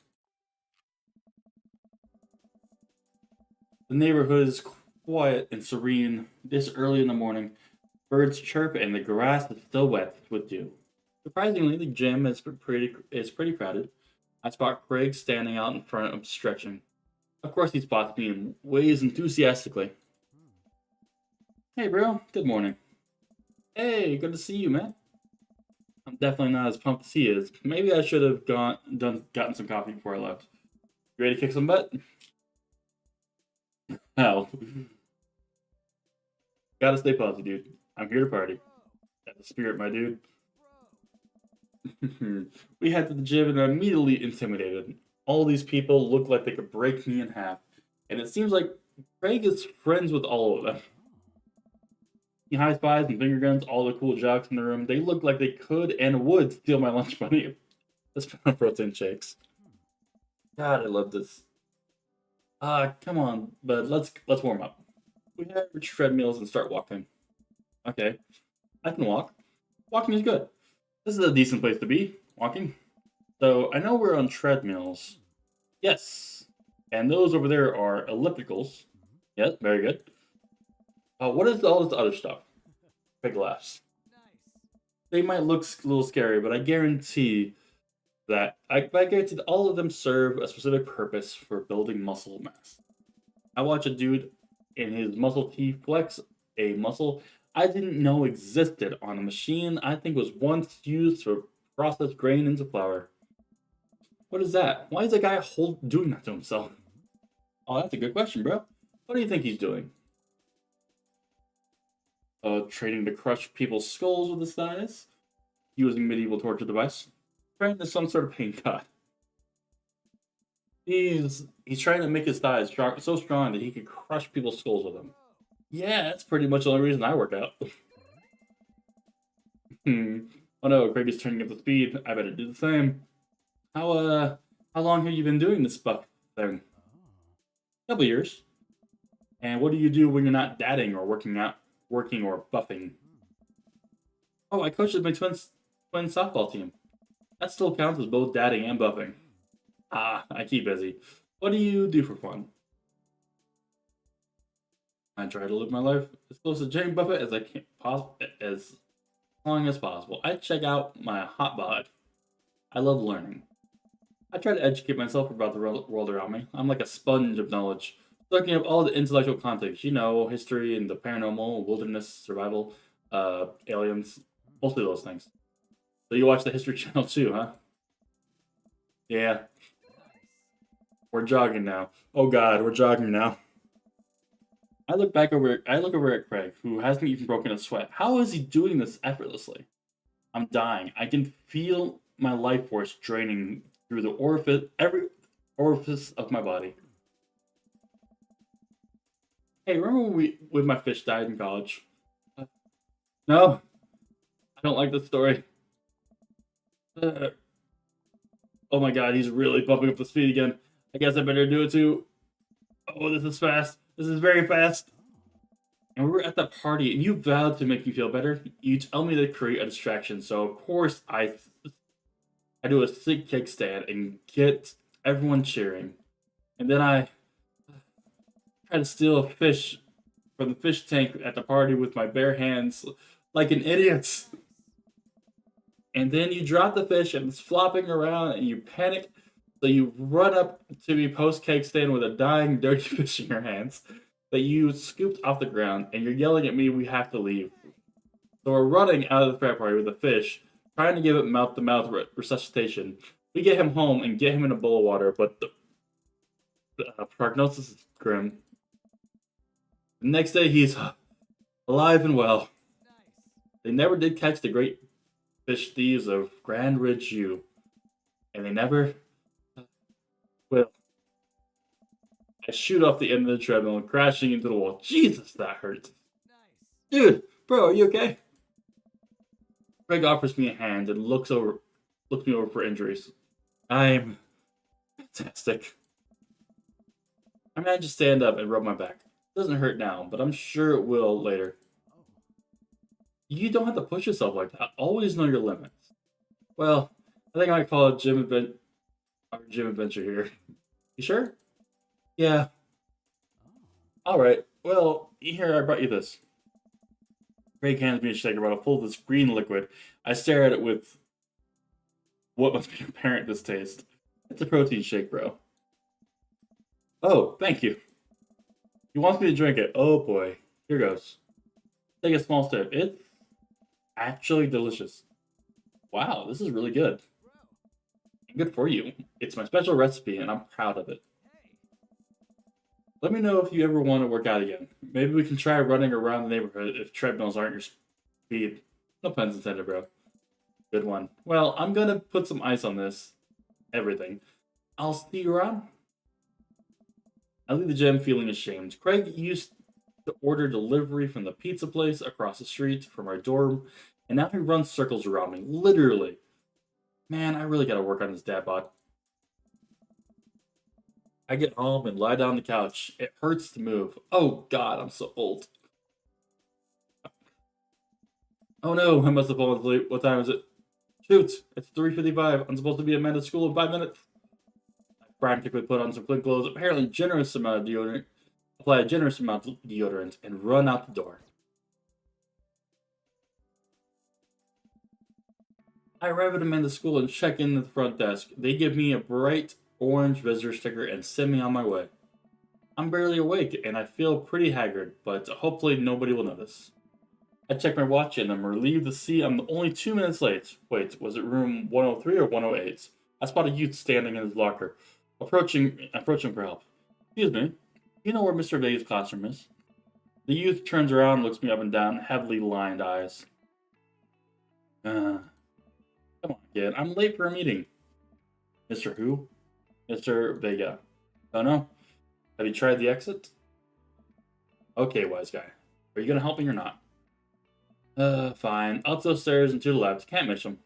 The neighborhood is quiet and serene this early in the morning. Birds chirp and the grass is still wet with dew. Surprisingly, the gym is pretty crowded. I spot Craig standing out in front of stretching. Of course, he spots me and waves enthusiastically. Hey, bro. Good morning. Hey, good to see you, man. I'm definitely not as pumped as he is. Maybe I should have gotten some coffee before I left. You ready to kick some butt? Hell, gotta stay positive, dude. I'm here to party. That's the spirit, my dude. We head to the gym and are immediately intimidated. All these people look like they could break me in half, and it seems like Craig is friends with all of them. He high spies and finger guns all the cool jocks in the room. They look like they could and would steal my lunch money. Let's on protein shakes. God, I love this. Come on, but let's warm up. We have treadmills and start walking. Okay, I can walk. Walking is good. This is a decent place to be. Walking. So I know we're on treadmills. Yes. And those over there are ellipticals. Yes, very good. What is all this other stuff? Big laughs. They might look a little scary, but I guarantee I guarantee that all of them serve a specific purpose for building muscle mass. I watch a dude in his muscle T flex a muscle I didn't know existed on a machine I think was once used to process grain into flour. What is that? Why is a guy doing that to himself? Oh, that's a good question, bro. What do you think he's doing? Training to crush people's skulls with his thighs? Using medieval torture device? Training to some sort of pain god. He's trying to make his thighs so strong that he can crush people's skulls with them. Yeah, that's pretty much the only reason I work out. Oh no, Craig is turning up the speed. I better do the same. How long have you been doing this buff thing? Couple years. And what do you do when you're not dadding or working or buffing? Oh, I coached my twin softball team. That still counts as both dadding and buffing. I keep busy. What do you do for fun? I try to live my life as close to Jane Buffett as I can, as long as possible. I check out my hot bod. I love learning. I try to educate myself about the world around me. I'm like a sponge of knowledge, soaking up all the intellectual context. You know, history and the paranormal, wilderness, survival, aliens, mostly those things. So you watch the History Channel too, huh? Yeah. We're jogging now. Oh God, we're jogging now. I look over at Craig, who hasn't even broken a sweat. How is he doing this effortlessly? I'm dying. I can feel my life force draining through the orifice of my body. Hey, remember when my fish died in college? No, I don't like this story. Uh, oh my god, he's really bumping up the speed again. I guess I better do it too. Oh, this is fast. This is very fast. And we were at that party, and you vowed to make me feel better. You tell me to create a distraction, so of course I do a sick kickstand and get everyone cheering. And then I try to steal a fish from the fish tank at the party with my bare hands, like an idiot. And then you drop the fish and it's flopping around, and you panic. So you run up to me post cake stand with a dying, dirty fish in your hands that you scooped off the ground, and you're yelling at me, "We have to leave." So we're running out of the frat party with the fish, trying to give it mouth to mouth resuscitation. We get him home and get him in a bowl of water, but the prognosis is grim. The next day, he's alive and well. They never did catch the great fish thieves of Grand Ridge U, and they never will. I shoot off the end of the treadmill, crashing into the wall. Jesus, that hurt. Dude, bro, are you okay? Greg offers me a hand and looks me over for injuries. I'm fantastic. I manage to stand up and rub my back. It doesn't hurt now, but I'm sure it will later. You don't have to push yourself like that. Always know your limits. Well, I think I might call it gym adventure here. You sure? Yeah. Alright. Well, here, I brought you this. Greg hands me a shaker bottle full of this green liquid. I stare at it with what must be apparent distaste. It's a protein shake, bro. Oh, thank you. He wants me to drink it. Oh boy. Here goes. Take a small sip. It's actually delicious. Wow, this is really good. Good for you. It's my special recipe, and I'm proud of it. Let me know if you ever want to work out again. Maybe we can try running around the neighborhood if treadmills aren't your speed. No puns intended, bro. Good one. Well, I'm gonna put some ice on this. Everything. I'll see you around. I leave the gym feeling ashamed. Craig used to order delivery from the pizza place across the street from our dorm, and now he runs circles around me. Literally. Man, I really gotta work on this dad bod. I get home and lie down on the couch. It hurts to move. Oh god, I'm so old. Oh no, I must have fallen asleep. What time is it? Shoot, it's 3:55. I'm supposed to be at Amanda's school in 5 minutes. I frantically put on some clean clothes, apparently generous amount of deodorant, apply a generous amount of deodorant, and run out the door. I arrive at Amanda's school and check in at the front desk. They give me a bright orange visitor sticker and send me on my way. I'm barely awake and I feel pretty haggard, but hopefully nobody will notice. I check my watch and I'm relieved to see I'm only 2 minutes late. Wait, was it room 103 or 108? I spot a youth standing in his locker, approaching for help. Excuse me, do you know where Mr. Vega's classroom is? The youth turns around and looks me up and down, heavily lined eyes. Come on, kid, I'm late for a meeting. Mr. Who? Mr. Vega. Oh no? Have you tried the exit? Okay, wise guy. Are you gonna help me or not? Fine. Up those stairs and to the left. Can't miss them.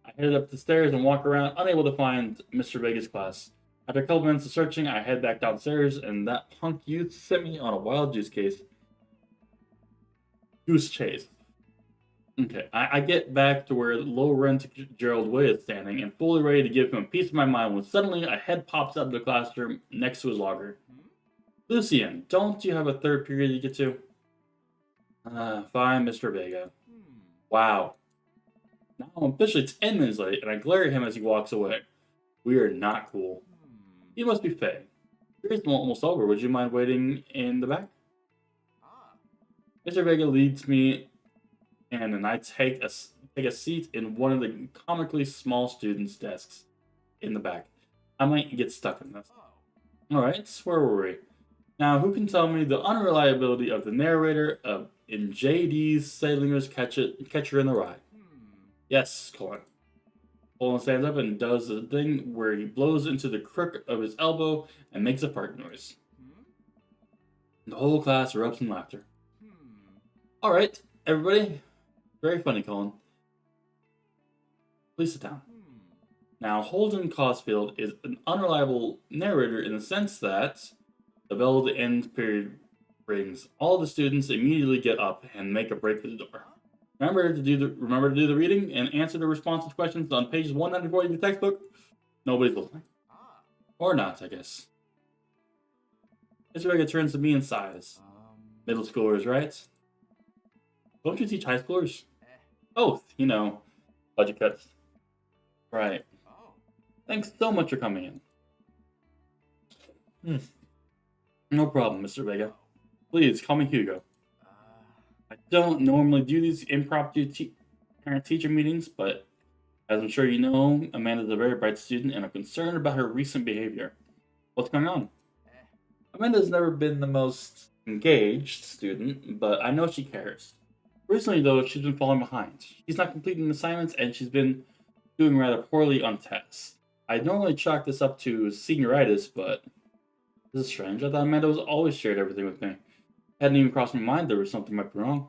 I headed up the stairs and walk around, unable to find Mr. Vega's class. After a couple minutes of searching, I head back downstairs, and that punk youth sent me on a wild goose chase. Okay, I get back to where low-rent Gerald Way is standing and fully ready to give him a piece of my mind when suddenly a head pops out of the classroom next to his locker. Lucien, don't you have a third period to get to? Fine, Mr. Vega. Wow. Now I'm officially 10 minutes late, and I glare at him as he walks away. We are not cool. He must be Faye. Here's almost over. Would you mind waiting in the back? Mr. Vega leads me and I take a seat in one of the comically small students' desks in the back. I might get stuck in this. Alright, where were we? Now, who can tell me the unreliability of the narrator in J.D. Salinger's Catcher in the Rye? Yes, Colin. Olin stands up and does the thing where he blows into the crook of his elbow and makes a fart noise. The whole class erupts in laughter. Alright, everybody. Very funny, Colin. Please sit down. Now, Holden Caulfield is an unreliable narrator in the sense that the bell of the end period rings. All the students immediately get up and make a break for the door. Remember to do the reading and answer the responsive questions on pages 140 of the textbook. Nobody's listening. Or not, I guess. Mr. Vega turns to me and sighs. Middle schoolers, right? Don't you teach high schoolers? Oh, you know, budget cuts. Right. Thanks so much for coming in. No problem, Mr. Vega. Please, call me Hugo. I don't normally do these impromptu parent-teacher meetings, but as I'm sure you know, Amanda's a very bright student, and I'm concerned about her recent behavior. What's going on? Amanda's never been the most engaged student, but I know she cares. Recently, though, she's been falling behind. She's not completing assignments, and she's been doing rather poorly on tests. I'd normally chalk this up to senioritis, but this is strange. I thought Amanda was always shared everything with me. Hadn't even crossed my mind there was something might be wrong.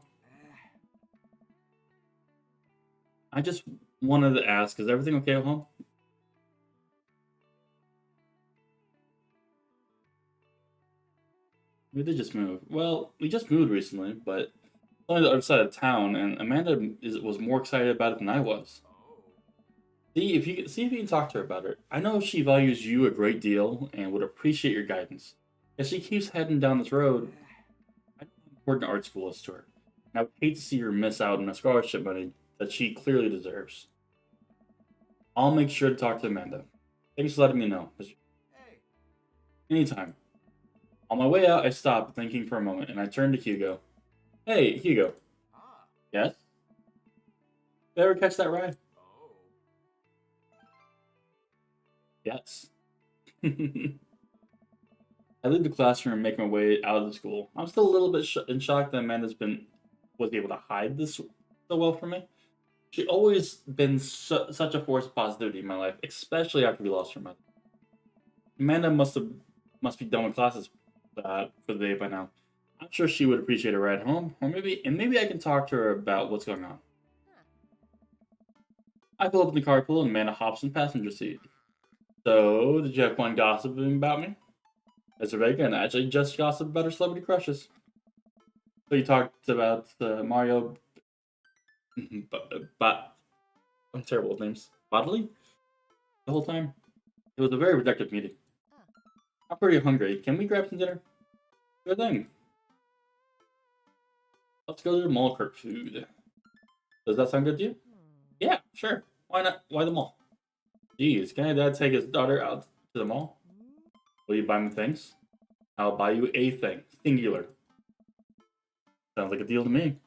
I just wanted to ask, is everything okay at home? We did just move. Well, we just moved recently, but only the other side of town, and Amanda was more excited about it than I was. See if you can talk to her about it. I know she values you a great deal and would appreciate your guidance. If she keeps heading down this road, I know how important art school is to her. And I would hate to see her miss out on the scholarship money that she clearly deserves. I'll make sure to talk to Amanda. Thanks for letting me know. Anytime. On my way out, I stopped, thinking for a moment, and I turned to Hugo. Hey, Hugo. Yes? Did I ever catch that ride? Yes. I leave the classroom and make my way out of the school. I'm still a little bit in shock that Amanda's was able to hide this so well from me. She's always been such a force of positivity in my life, especially after we lost her mother. Amanda must be done with classes for the day by now. I'm sure she would appreciate a ride home, or maybe I can talk to her about what's going on. I pull up in the carpool and Amanda hops in the passenger seat. So, did you have fun gossiping about me? Mr. Vega and actually just gossiped about her celebrity crushes. So you talked about Mario, but I'm terrible with names. Bodley? The whole time? It was a very productive meeting. I'm pretty hungry. Can we grab some dinner? Good thing. Let's go to the mall for food. Does that sound good to you? Yeah, sure. Why not? Why the mall? Geez, can Dad take his daughter out to the mall? Will you buy me things? I'll buy you a thing. Singular. Sounds like a deal to me.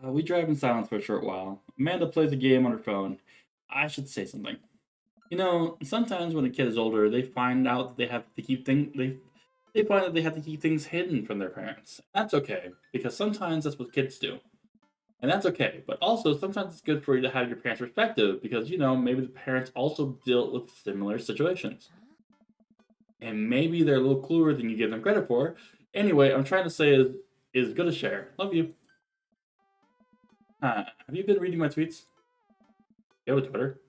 We drive in silence for a short while. Amanda plays a game on her phone. I should say something. You know, sometimes when a kid is older, they find out that they have to keep they find that they have to keep things hidden from their parents. That's okay, because sometimes that's what kids do. And that's okay, but also sometimes it's good for you to have your parents' perspective because, you know, maybe the parents also deal with similar situations. And maybe they're a little cooler than you give them credit for. Anyway, I'm trying to say is good to share. Love you. Have you been reading my tweets? You have a Twitter?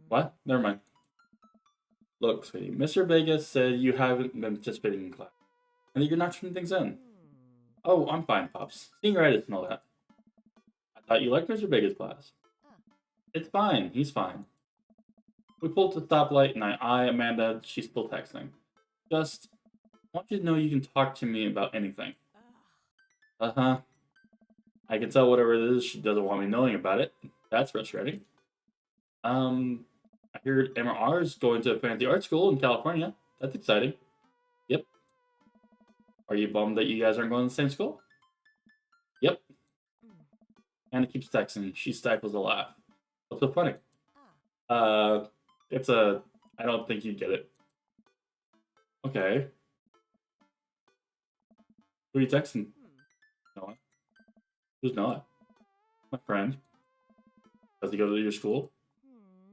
What? Never mind. Look, sweetie, Mr. Vegas said you haven't been participating in class. And that you're not turning things in. Oh, I'm fine, Pops. Senioritis and all that. I thought you liked Mr. Vegas' class. It's fine. He's fine. We pulled to the stoplight and I eye Amanda. She's still texting. Just, I want you to know you can talk to me about anything. Uh-huh. I can tell whatever it is, she doesn't want me knowing about it. That's frustrating. I heard MR is going to a fancy art school in California. That's exciting. Yep. Are you bummed that you guys aren't going to the same school? Yep. Anna keeps texting. She stifles a laugh. What's so funny? It's a... I don't think you'd get it. Okay. Who are you texting? Noah. Who's Noah? My friend. Does he go to your school?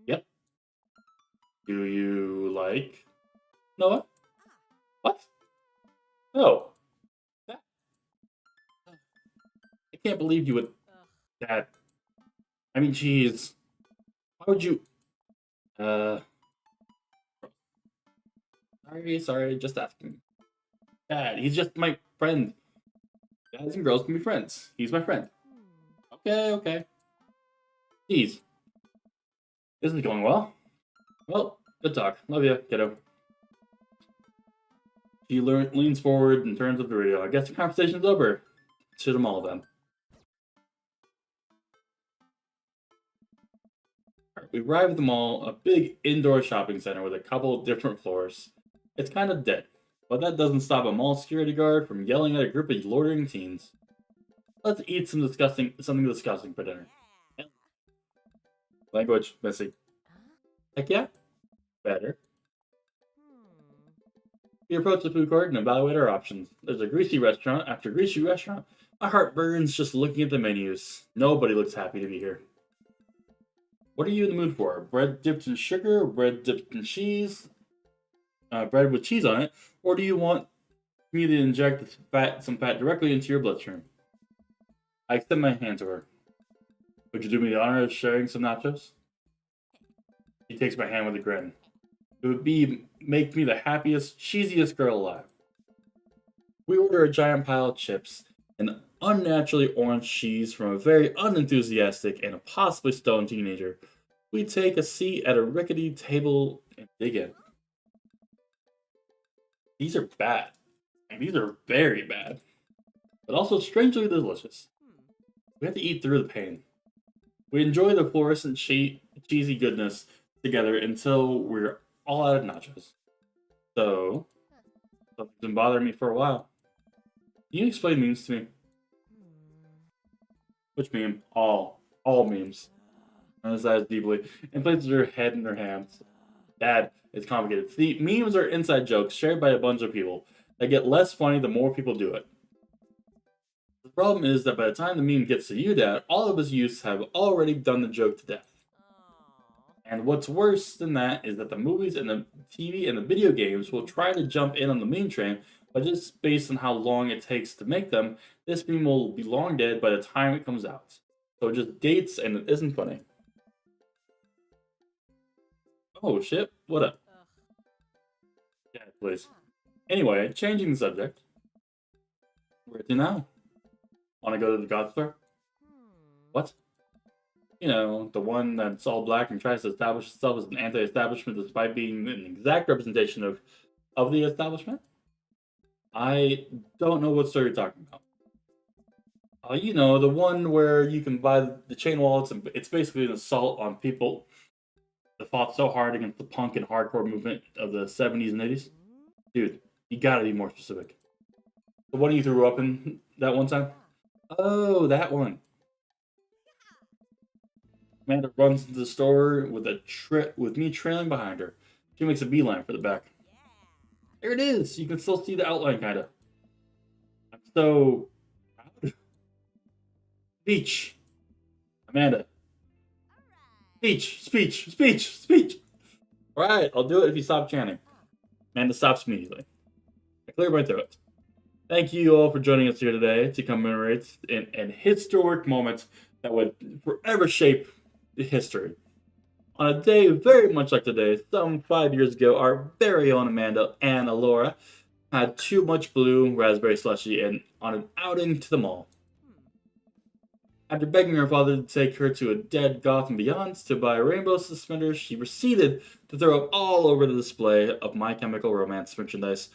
Yep. Do you like Noah? What? No. That- I can't believe you would. Dad. I mean, jeez. Why would you? Uh, sorry, just asking. Dad, he's just my friend. Guys and girls can be friends. He's my friend. Okay, okay. Jeez. This is going well. Well, good talk. Love you, kiddo. She leans forward and turns up the radio. I guess the conversation's over. To them all, then. We arrive at the mall, a big indoor shopping center with a couple different floors. It's kind of dead, but that doesn't stop a mall security guard from yelling at a group of loitering teens. Let's eat something disgusting for dinner. Language, Missy. Heck yeah? Better. We approach the food court and evaluate our options. There's a greasy restaurant after greasy restaurant. My heart burns just looking at the menus. Nobody looks happy to be here. What are you in the mood for? Bread dipped in sugar, bread dipped in cheese, bread with cheese on it, or do you want me to inject some fat directly into your bloodstream? I extend my hand to her. Would you do me the honor of sharing some nachos? She takes my hand with a grin. It would make me the happiest, cheesiest girl alive. We order a giant pile of chips, an unnaturally orange cheese from a very unenthusiastic and possibly stoned teenager. We take a seat at a rickety table and dig in. These are bad. And these are very bad. But also strangely delicious. We have to eat through the pain. We enjoy the fluorescent cheesy goodness together until we're all out of nachos. So, something's been bothering me for a while. Can you explain memes to me? Which meme? All. All memes. Anna sighs deeply and places her head in her hands. Dad, it's complicated. See, memes are inside jokes shared by a bunch of people that get less funny the more people do it. The problem is that by the time the meme gets to you, Dad, all of us youths have already done the joke to death. And what's worse than that is that the movies and the TV and the video games will try to jump in on the meme train, but just based on how long it takes to make them, this meme will be long dead by the time it comes out. So it just dates and it isn't funny. Oh shit, what up? Yeah, please. Anyway, changing the subject. Where to now? Wanna go to the God store? What? You know, the one that's all black and tries to establish itself as an anti-establishment despite being an exact representation of the establishment? I don't know what store you're talking about. You know, the one where you can buy the chain wallets, and it's basically an assault on people that fought so hard against the punk and hardcore movement of the 70s and 80s. Dude, you gotta be more specific. The one you threw up in that one time? Oh, that one. Amanda runs into the store with me trailing behind her. She makes a beeline for the back. There it is. You can still see the outline, kinda. I'm so proud. Speech, Amanda. Speech. All right, I'll do it if you stop chanting. Amanda stops immediately. I clear my throat. Thank you all for joining us here today to commemorate an historic moment that would forever shape history. On a day very much like today, some 5 years ago, our very own Amanda and Alora had too much blue raspberry slushy and on an outing to the mall. After begging her father to take her to a dead Goth and Beyond to buy rainbow suspenders, she proceeded to throw up all over the display of My Chemical Romance merchandise.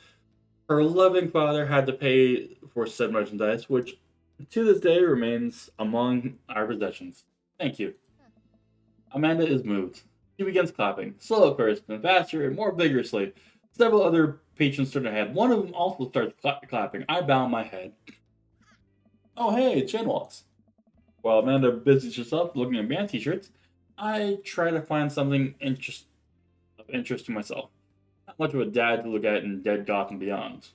Her loving father had to pay for said merchandise, which to this day remains among our possessions. Thank you. Amanda is moved. She begins clapping, slow at first, then faster and more vigorously. Several other patrons turn ahead. One of them also starts clapping. I bow my head. Oh hey, chain walls. While Amanda busies herself looking at band t-shirts, I try to find something of interest to myself. Not much of a dad to look at in Dead Goth and Beyond.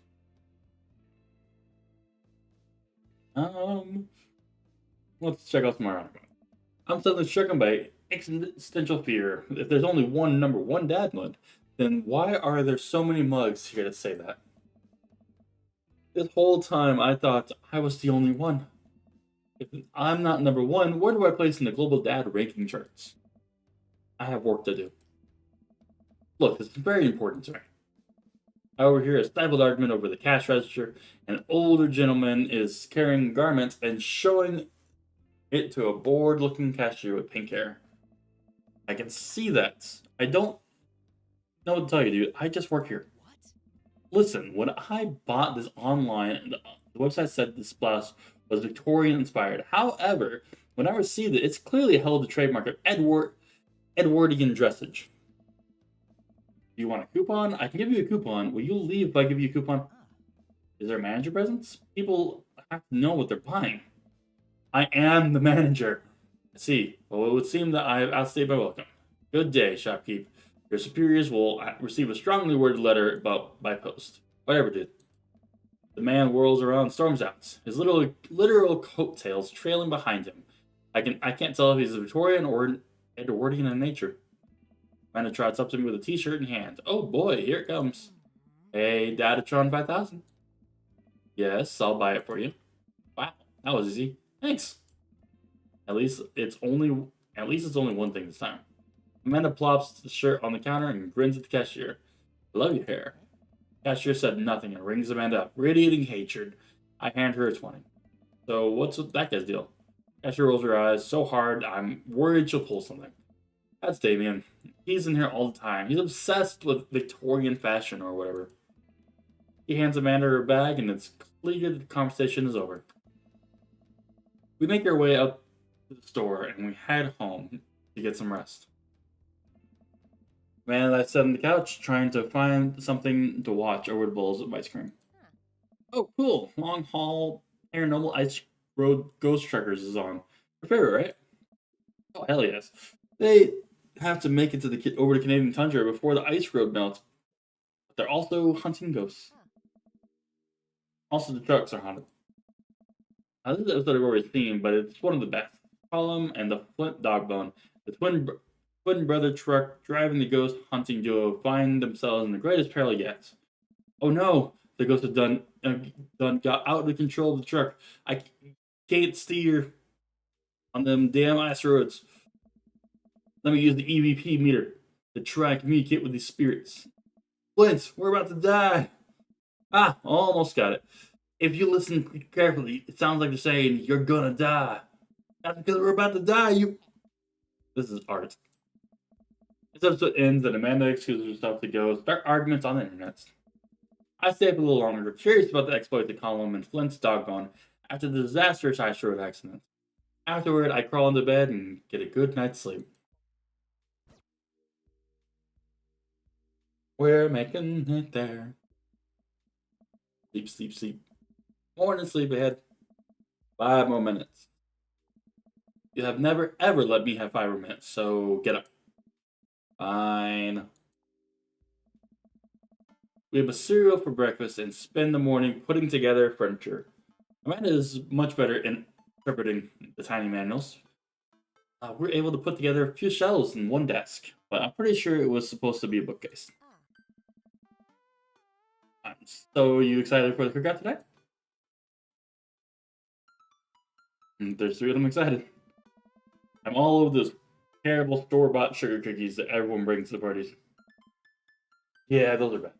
Let's check out some more. I'm suddenly stricken by existential fear. If there's only one number one dad mug, then why are there so many mugs here to say that? This whole time I thought I was the only one. If I'm not number one, where do I place in the global dad ranking charts? I have work to do. Look, this is very important to me. I overhear a stifled argument over the cash register. An older gentleman is carrying garments and showing it to a bored looking cashier with pink hair. I can see that. I don't know what to tell you, dude. I just work here. Listen, when I bought this online, the website said this blouse was Victorian inspired. However, when I received it, it's clearly held the trademark of Edwardian dressage. Do you want a coupon? I can give you a coupon. Will you leave if I give you a coupon? Is there a manager presence? People have to know what they're buying. I am the manager. I see. Well, it would seem that I have outstayed my welcome. Good day, shopkeep. Your superiors will receive a strongly worded letter about by post. Whatever, dude. The man whirls around and storms out, his literal coattails trailing behind him. I can't tell if he's a Victorian or Edwardian in nature. Amanda trots up to me with a t-shirt in hand. Oh boy, here it comes. Hey, Datatron 5000. Yes, I'll buy it for you. Wow, that was easy. Thanks. At least it's only one thing this time. Amanda plops the shirt on the counter and grins at the cashier. I love your hair. Cashier said nothing and rings Amanda up, radiating hatred. I hand her a 20. So what's with that guy's deal? Cashier rolls her eyes so hard I'm worried she'll pull something. That's Damien. He's in here all the time. He's obsessed with Victorian fashion or whatever. He hands Amanda her bag and it's clear the conversation is over. We make our way out to the store and we head home to get some rest. Man, I sat on the couch trying to find something to watch over the bowls of ice cream. Oh, cool. Long Haul Paranormal Ice Road Ghost Truckers is on. Your favorite, right? Oh, hell yes. They have to make it to over the Canadian tundra before the ice road melts. But they're also hunting ghosts. Also, the trucks are haunted. Now, this is an episode I've already seen, but it's one of the best. Column and the Flint Dogbone, the twin brother truck driving the ghost hunting duo, find themselves in the greatest peril yet. Oh no! The ghost has got out of control of the truck. I can't steer on them damn ice roads. Let me use the EVP meter to try and communicate with these spirits. Flint, we're about to die. Ah, almost got it. If you listen carefully, it sounds like they're saying, you're gonna die. That's because we're about to die, you... This is art. This episode ends and Amanda excuses herself to go start arguments on the internet. I stay up a little longer, curious about the exploits of Column and Flint's Dogbone after the disastrous ice road accident. Afterward, I crawl into bed and get a good night's sleep. We're making it there. Sleep, sleep, sleep. Morning sleep ahead. 5 more minutes. You have never ever let me have 5 more minutes, so get up. Fine. We have a cereal for breakfast and spend the morning putting together furniture. Amanda is much better in interpreting the tiny manuals. We're able to put together a few shelves in one desk, but I'm pretty sure it was supposed to be a bookcase. So, you excited for the cookout today? There's 3 of them excited. I'm all over those terrible store-bought sugar cookies that everyone brings to the parties. Yeah, those are bad.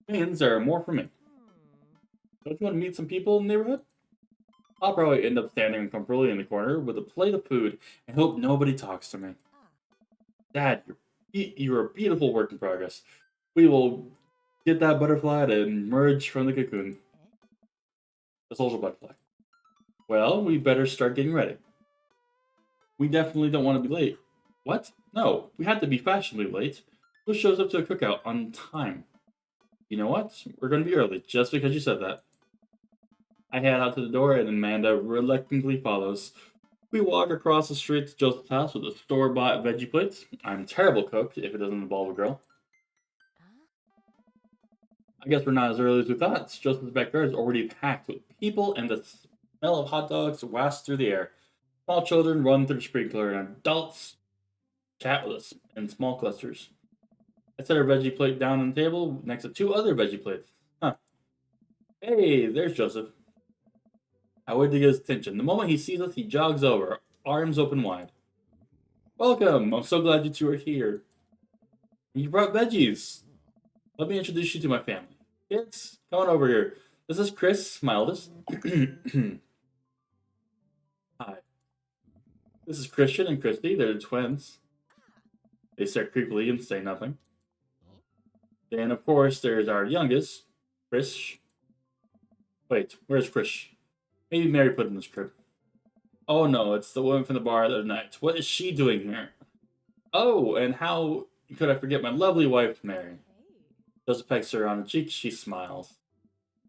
Means there are more for me. Don't you want to meet some people in the neighborhood? I'll probably end up standing uncomfortably in the corner with a plate of food and hope nobody talks to me. Dad, you're a beautiful work in progress. We will get that butterfly to emerge from the cocoon. The social butterfly. Well, we better start getting ready. We definitely don't want to be late. What? No, we had to be fashionably late. Who shows up to a cookout on time? You know what? We're going to be early, just because you said that. I head out to the door and Amanda reluctantly follows. We walk across the street to Joseph's house with a store-bought veggie plate. I'm a terrible cook if it doesn't involve a girl. I guess we're not as early as we thought. Joseph's backyard is already packed with people and the smell of hot dogs wafts through the air. Small children run through the sprinkler, and adults chat with us in small clusters. I set a veggie plate down on the table next to two other veggie plates. Huh. Hey, there's Joseph. I wait to get his attention. The moment he sees us, he jogs over, arms open wide. Welcome! I'm so glad you two are here. You brought veggies. Let me introduce you to my family. Kids, come on over here. This is Chris, my eldest. Hi. This is Christian and Christy. They're the twins. They stare creepily and say nothing. Then, of course, there's our youngest, Chris. Wait, where's Chris? Maybe Mary put him in this crib. Oh no, it's the woman from the bar the other night. What is she doing here? Oh, and how could I forget my lovely wife, Mary? Joseph pecks her on the cheek. She smiles.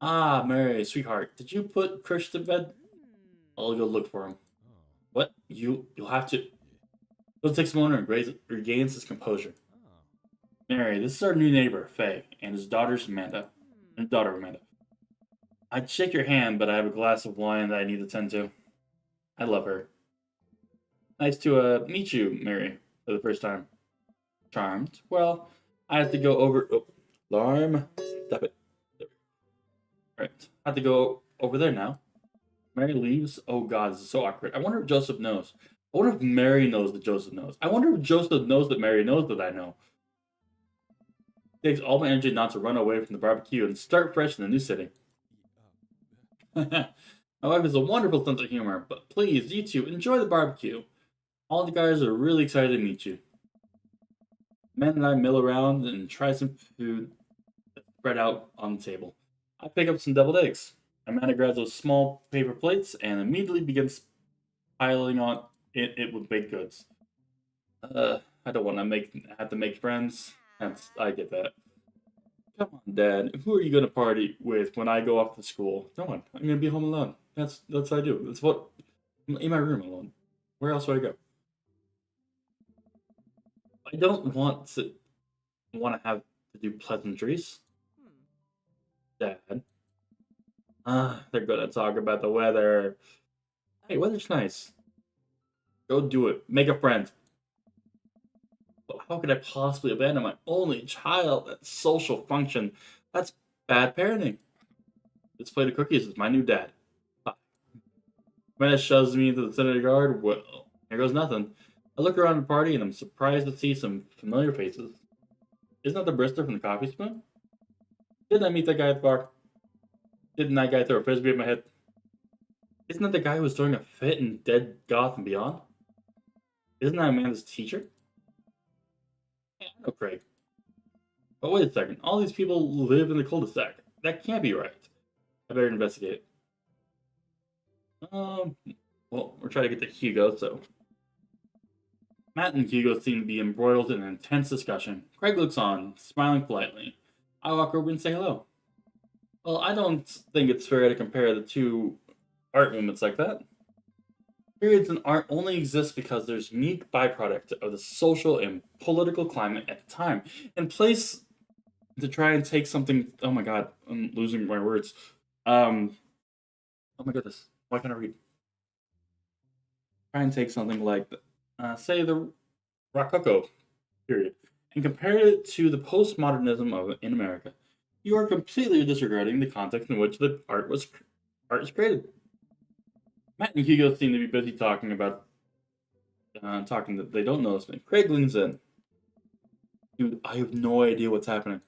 Ah, Mary, sweetheart, did you put Chris to bed? I'll go look for him. What? You'll have to. It takes a moment and regains his composure. Mary, this is our new neighbor, Faye, and his daughter, Amanda. I'd shake your hand, but I have a glass of wine that I need to tend to. I love her. Nice to meet you, Mary, for the first time. Charmed. Well, I have to go over. Oh, alarm. Stop it. Alright. I have to go over there now. Mary leaves. Oh god, this is so awkward. I wonder if Joseph knows. I wonder if Mary knows that Joseph knows. I wonder if Joseph knows that Mary knows that I know. It takes all my energy not to run away from the barbecue and start fresh in the new city. My wife has a wonderful sense of humor, but please, you two, enjoy the barbecue. All the guys are really excited to meet you. Men and I mill around and try some food spread out on the table. I pick up some deviled eggs. Amanda grabs those small paper plates and immediately begins piling on it with baked goods. I don't want to have to make friends. I get that. Come on, Dad. Who are you gonna party with when I go off to school? No one. I'm gonna be home alone. That's what I do. That's what in my room alone. Where else do I go? I don't want to have to do pleasantries. Dad. They're gonna talk about the weather. Hey, weather's nice. Go do it. Make a friend. But how could I possibly abandon my only child at social function? That's bad parenting. This plate of cookies is my new dad. Bye. Amanda shoves me into the center of the yard. Well, here goes nothing. I look around the party and I'm surprised to see some familiar faces. Isn't that the Brister from the Coffee Spoon? Didn't I meet that guy at the bar? Didn't that guy throw a frisbee at my head? Isn't that the guy who was throwing a fit in Dead Goth and Beyond? Isn't that Amanda's teacher? Yeah, I know Craig. But wait a second, all these people live in the cul-de-sac. That can't be right. I better investigate. Well, we're trying to get to Hugo, so... Matt and Hugo seem to be embroiled in an intense discussion. Craig looks on, smiling politely. I walk over and say hello. Well, I don't think it's fair to compare the two art movements like that. Periods in art only exist because there's unique byproduct of the social and political climate at the time and place to try and take something. Oh my god, I'm losing my words. Oh my goodness, why can't I read? Try and take something like, say, the Rococo period and compare it to the postmodernism in America. You are completely disregarding the context in which the art was created. Matt and Hugo seem to be busy talking that they don't notice me. Craig leans in. Dude, I have no idea what's happening.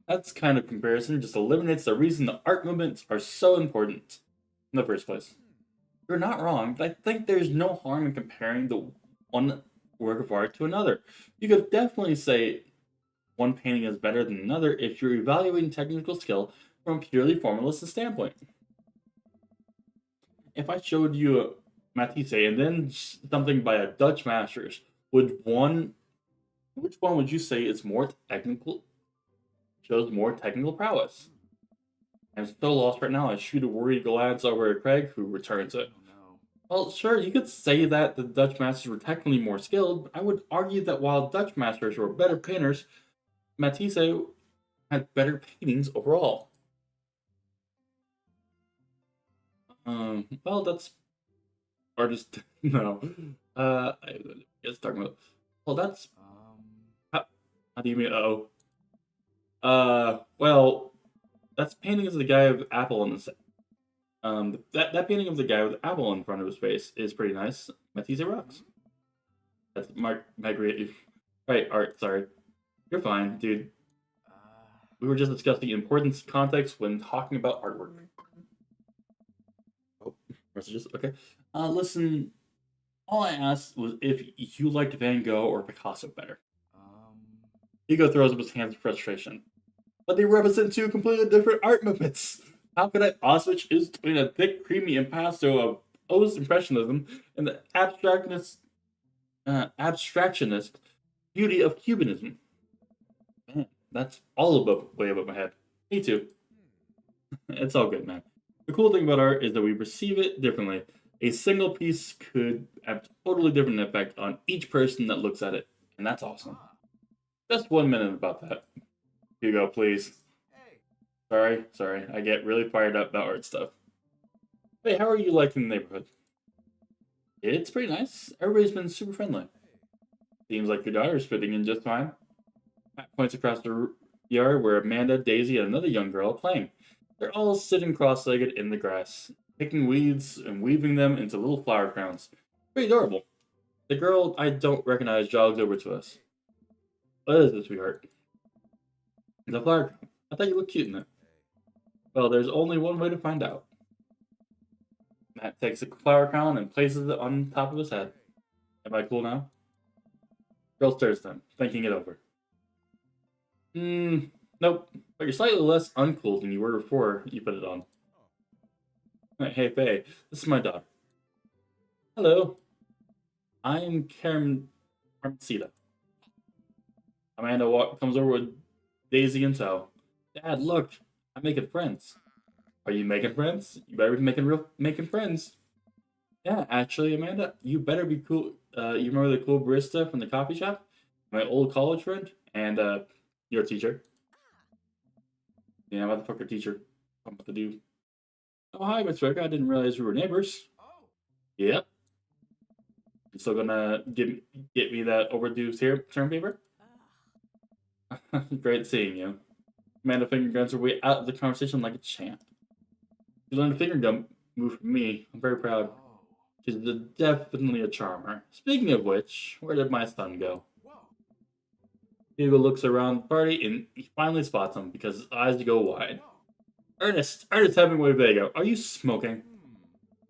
That's kind of comparison just eliminates the reason the art movements are so important in the first place. You're not wrong, but I think there's no harm in comparing the one work of art to another. You could definitely say one painting is better than another if you're evaluating technical skill from a purely formalistic standpoint. If I showed you a Matisse and then something by a Dutch masters, which one would you say is more technical? Shows more technical prowess. I'm so lost right now. I shoot a worried glance over at Craig, who returns it. Well, sure, you could say that the Dutch masters were technically more skilled, but I would argue that while Dutch masters were better painters, Matisse had better paintings overall. Well, that's artist. No. I guess talking about. Well, that's how, how do you mean? Oh, well, that's painting of the guy with apple on the that painting of the guy with apple in front of his face is pretty nice. Matisse rocks. That's Marguerite. Right, Art. Sorry, you're fine, dude. We were just discussing importance context when talking about artwork. Oh, messages. Okay. Listen. All I asked was if you liked Van Gogh or Picasso better. Hugo throws up his hands in frustration. But they represent two completely different art movements. How could I possibly choose between a thick, creamy impasto of Poe's Impressionism and the abstractionist beauty of Cubanism? Man, that's all way above my head. Me too. It's all good, man. The cool thing about art is that we perceive it differently. A single piece could have a totally different effect on each person that looks at it, and that's awesome. Just 1 minute about that. Hugo, please. Sorry. I get really fired up about art stuff. Hey, how are you liking the neighborhood? It's pretty nice. Everybody's been super friendly. Seems like your daughter's fitting in just fine. Pat points across the yard where Amanda, Daisy, and another young girl are playing. They're all sitting cross-legged in the grass, picking weeds and weaving them into little flower crowns. Pretty adorable. The girl I don't recognize jogs over to us. What is it, sweetheart? It's a flower crown. I thought you looked cute in it. Well, there's only one way to find out. Matt takes a flower crown and places it on top of his head. Am I cool now? Girl stares at him, thinking it over. Nope. But you're slightly less uncool than you were before you put it on. Hey, Faye, this is my daughter. Hello. I'm Carmencita. Amanda comes over with Daisy and tow. Dad, look, I'm making friends. Are you making friends? You better be making friends. Yeah, actually, Amanda, you better be cool. You remember the cool barista from the coffee shop? My old college friend? And, your teacher. Yeah, motherfucker teacher. I'm about to do. Oh, hi, Miss Rick. I didn't realize we were neighbors. Yep. You still gonna get me that overdue term paper? Great seeing you. Amanda finger guns her way out of the conversation like a champ. You learned a finger gun move from me. I'm very proud. She's definitely a charmer. Speaking of which, where did my son go? Hugo looks around the party and he finally spots him because his eyes go wide. Ernest Hemingway Vega, are you smoking?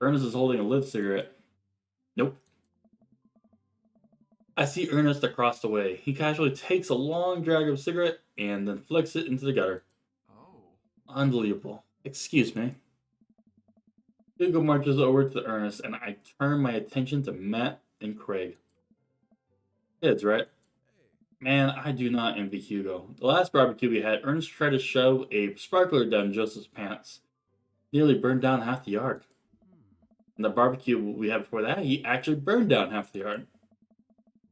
Ernest is holding a lit cigarette. Nope. I see Ernest across the way. He casually takes a long drag of a cigarette and then flicks it into the gutter. Unbelievable. Excuse me. Hugo marches over to Ernest and I turn my attention to Matt and Craig. Kids, right? Man, I do not envy Hugo. The last barbecue we had, Ernest tried to shove a sparkler down Joseph's pants. Nearly burned down half the yard. And the barbecue we had before that, he actually burned down half the yard.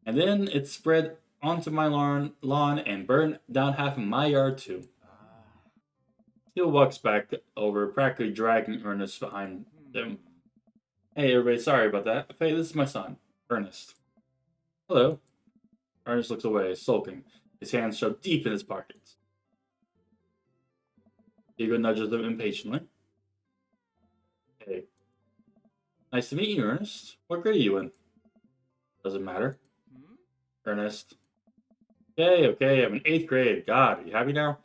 And then it spread onto my lawn and burned down half of my yard too. Steele walks back over, practically dragging Ernest behind him. Hey everybody, sorry about that. Hey, this is my son, Ernest. Hello. Ernest looks away, sulking, his hands shoved deep in his pockets. Hugo nudges him impatiently. Hey. Nice to meet you, Ernest. What grade are you in? Doesn't matter. Ernest. Okay, I'm in 8th grade. God, are you happy now?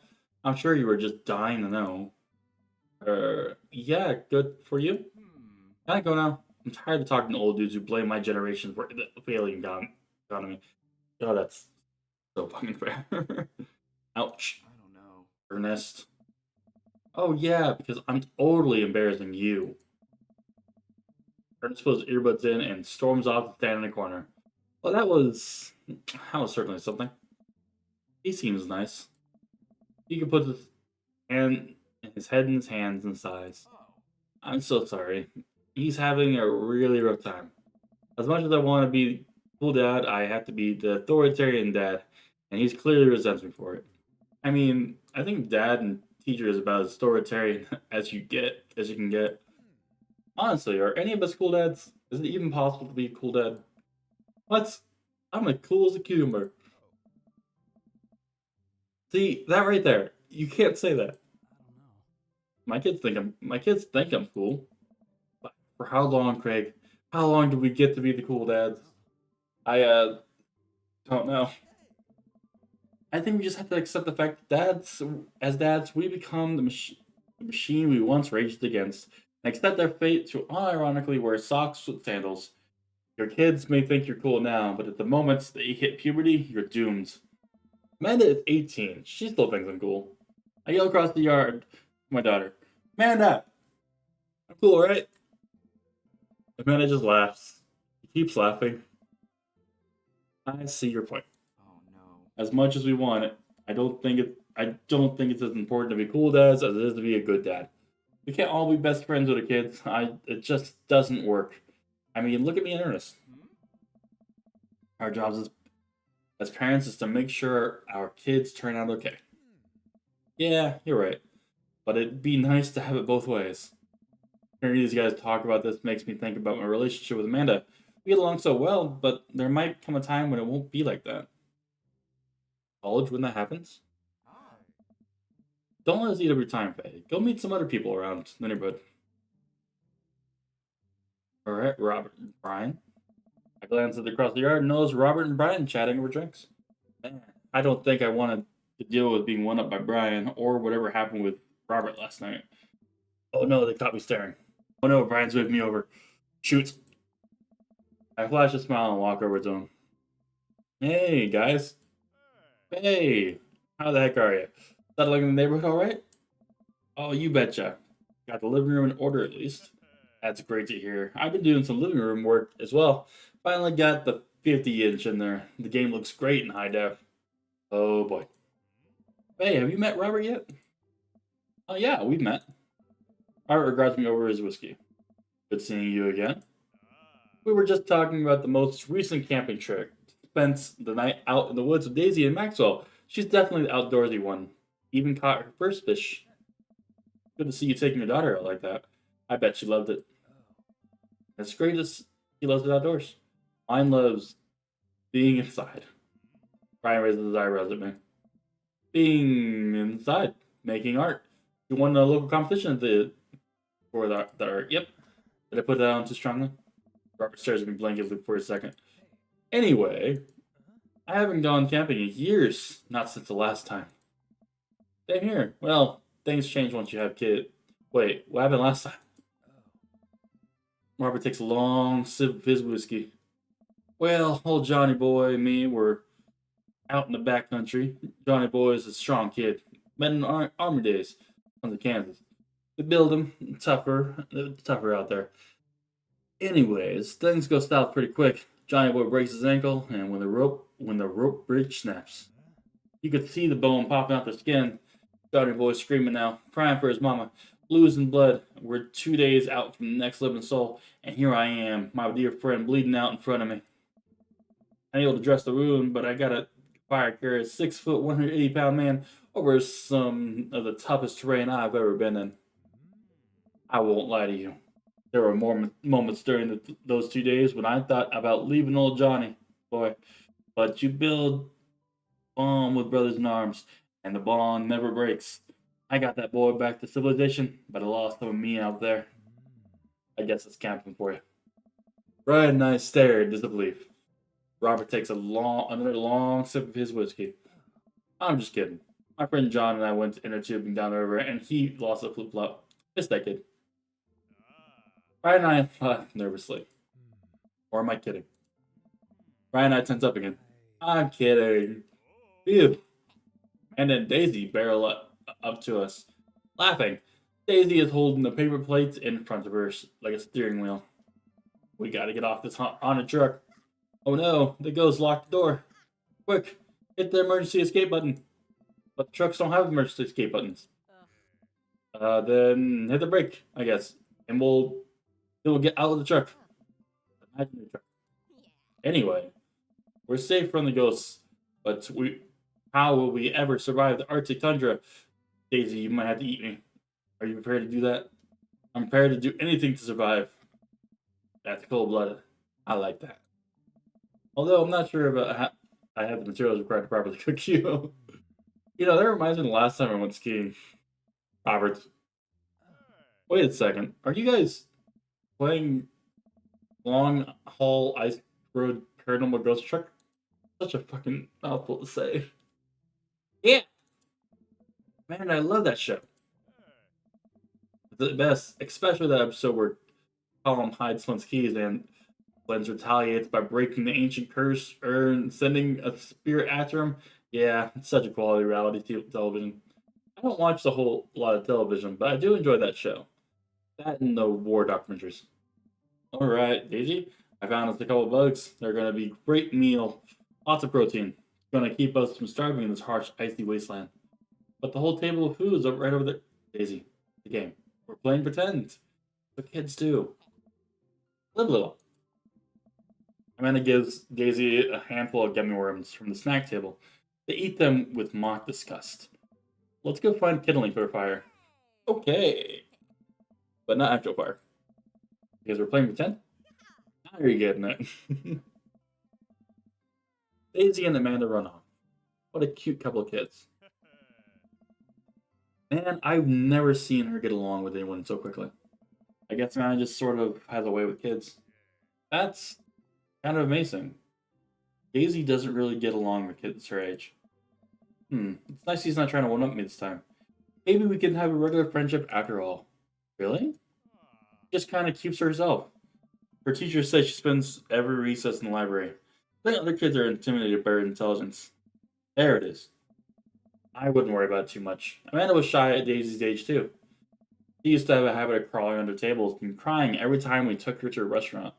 I'm sure you were just dying to know. Yeah, good for you. Can I go now? I'm tired of talking to old dudes who blame my generation for the failing economy. Oh, that's so fucking fair. Ouch. Ernest. Oh yeah, because I'm totally embarrassing you. Ernest puts earbuds in and storms off to stand in the corner. Well, that was certainly something. He seems nice. He can put his head in his hands and sighs. I'm so sorry. He's having a really rough time. As much as I want to be cool dad, I have to be the authoritarian dad, and he's clearly resents me for it. I mean, I think dad and teacher is about as authoritarian as you can get. Honestly, are any of us cool dads? Is it even possible to be a cool dad? What? I'm as cool as a cucumber. See, that right there. You can't say that. My kids think I'm cool. But for how long, Craig? How long do we get to be the cool dads? I don't know. I think we just have to accept the fact that as dads, we become the machine we once raged against, and accept their fate to unironically wear socks with sandals. Your kids may think you're cool now, but at the moment they hit puberty, you're doomed. Amanda is 18. She still thinks I'm cool. I yell across the yard to my daughter, Amanda, I'm cool, right? Amanda just laughs. She keeps laughing. I see your point. Oh no. As much as we want it, I don't think it's as important to be cool dads as it is to be a good dad. We can't all be best friends with the kids. It just doesn't work. I mean, look at me and Ernest. Hmm? Our jobs as parents is to make sure our kids turn out okay. Yeah, you're right. But it'd be nice to have it both ways. Hearing these guys talk about this makes me think about my relationship with Amanda. We get along so well, but there might come a time when it won't be like that. College when that happens? Hi. Don't let us eat up your time, Faye. Go meet some other people around the neighborhood. Alright, Robert and Brian. I glance at across the yard and notice Robert and Brian chatting over drinks. Man, I don't think I wanted to deal with being one up by Brian or whatever happened with Robert last night. Oh no, they caught me staring. Oh no, Brian's waving me over. Shoot. I flash a smile and walk over to him. Hey, guys. Hey, how the heck are you? Settling in the neighborhood all right? Oh, you betcha. Got the living room in order at least. That's great to hear. I've been doing some living room work as well. Finally got the 50-inch in there. The game looks great in high def. Oh boy. Hey, have you met Robert yet? Oh yeah, we've met. Robert regards me over his whiskey. Good seeing you again. We were just talking about the most recent camping trip. Spent the night out in the woods with Daisy and Maxwell. She's definitely the outdoorsy one. Even caught her first fish. Good to see you taking your daughter out like that. I bet she loved it. It's great to see she loves the outdoors. Mine loves being inside. Brian raises his eyebrows at me. Being inside, making art. You won a local competition for the art. Yep. Did I put that on too strongly? Robert stares at me blankly for a second. Anyway, I haven't gone camping in years. Not since the last time. Same here. Well, things change once you have kids. Wait, what happened last time? Robert takes a long sip of his whiskey. Well, old Johnny Boy and me were out in the backcountry. Johnny Boy is a strong kid. Met in army days on the Kansas. We build him tougher out there. Anyways, things go south pretty quick. Johnny Boy breaks his ankle, and when the rope bridge snaps, you could see the bone popping out the skin. Johnny Boy screaming now, crying for his mama, losing blood. We're 2 days out from the next living soul, and here I am, my dear friend, bleeding out in front of me. I'm able to dress the wound, but I gotta fire carry a 6 foot, 180-pound man over some of the toughest terrain I've ever been in. I won't lie to you. There were more moments during those 2 days when I thought about leaving old Johnny, boy. But you build bond with brothers in arms, and the bond never breaks. I got that boy back to civilization, but I lost some of me out there. I guess it's camping for you. Brian and I stare in disbelief. Robert takes another long sip of his whiskey. I'm just kidding. My friend John and I went inner tubing down the river, and he lost a flip flop. It's that kid. Brian and I laughed nervously. Or am I kidding? Brian and I tense up again. I'm kidding. Phew. And then Daisy barrel up to us, laughing. Daisy is holding the paper plates in front of her like a steering wheel. We gotta get off this haunted truck. Oh no, the ghost locked the door. Quick, hit the emergency escape button. But the trucks don't have emergency escape buttons. Then hit the brake, I guess, and we'll get out of the truck. Imagine the truck. Anyway, we're safe from the ghosts, but how will we ever survive the Arctic tundra? Daisy, you might have to eat me. Are you prepared to do that? I'm prepared to do anything to survive. That's cold-blooded. I like that. Although I'm not sure about how I have the materials required to properly cook you. That reminds me of the last time I went skiing. Robert, wait a second. Are you guys playing Long Haul Ice Road Paranormal Ghost Truck? Such a fucking mouthful to say. Yeah, man, I love that show. The best, especially that episode where Colum hides Flint's keys and Flint retaliates by breaking the ancient curse and sending a spirit after him. Yeah, it's such a quality reality television. I don't watch the whole lot of television, but I do enjoy that show. That and the war documentaries. All right, Daisy, I found us a couple of bugs. They're going to be great meal, lots of protein. Going to keep us from starving in this harsh, icy wasteland. But the whole table of food is up right over there. Daisy, the game. We're playing pretend. The kids do. Live a little. Amanda gives Daisy a handful of gummy worms from the snack table. They eat them with mock disgust. Let's go find kindling for a fire. Okay. But not actual fire. Because we're playing pretend? Now you're getting it. Daisy and Amanda run off. What a cute couple of kids. Man, I've never seen her get along with anyone so quickly. I guess Amanda just sort of has a way with kids. That's kind of amazing. Daisy doesn't really get along with kids her age. It's nice he's not trying to one-up me this time. Maybe we can have a regular friendship after all. Really? Just kind of keeps to herself. Her teacher says she spends every recess in the library. The other kids are intimidated by her intelligence. There it is. I wouldn't worry about it too much. Amanda was shy at Daisy's age too. She used to have a habit of crawling under tables and crying every time we took her to a restaurant.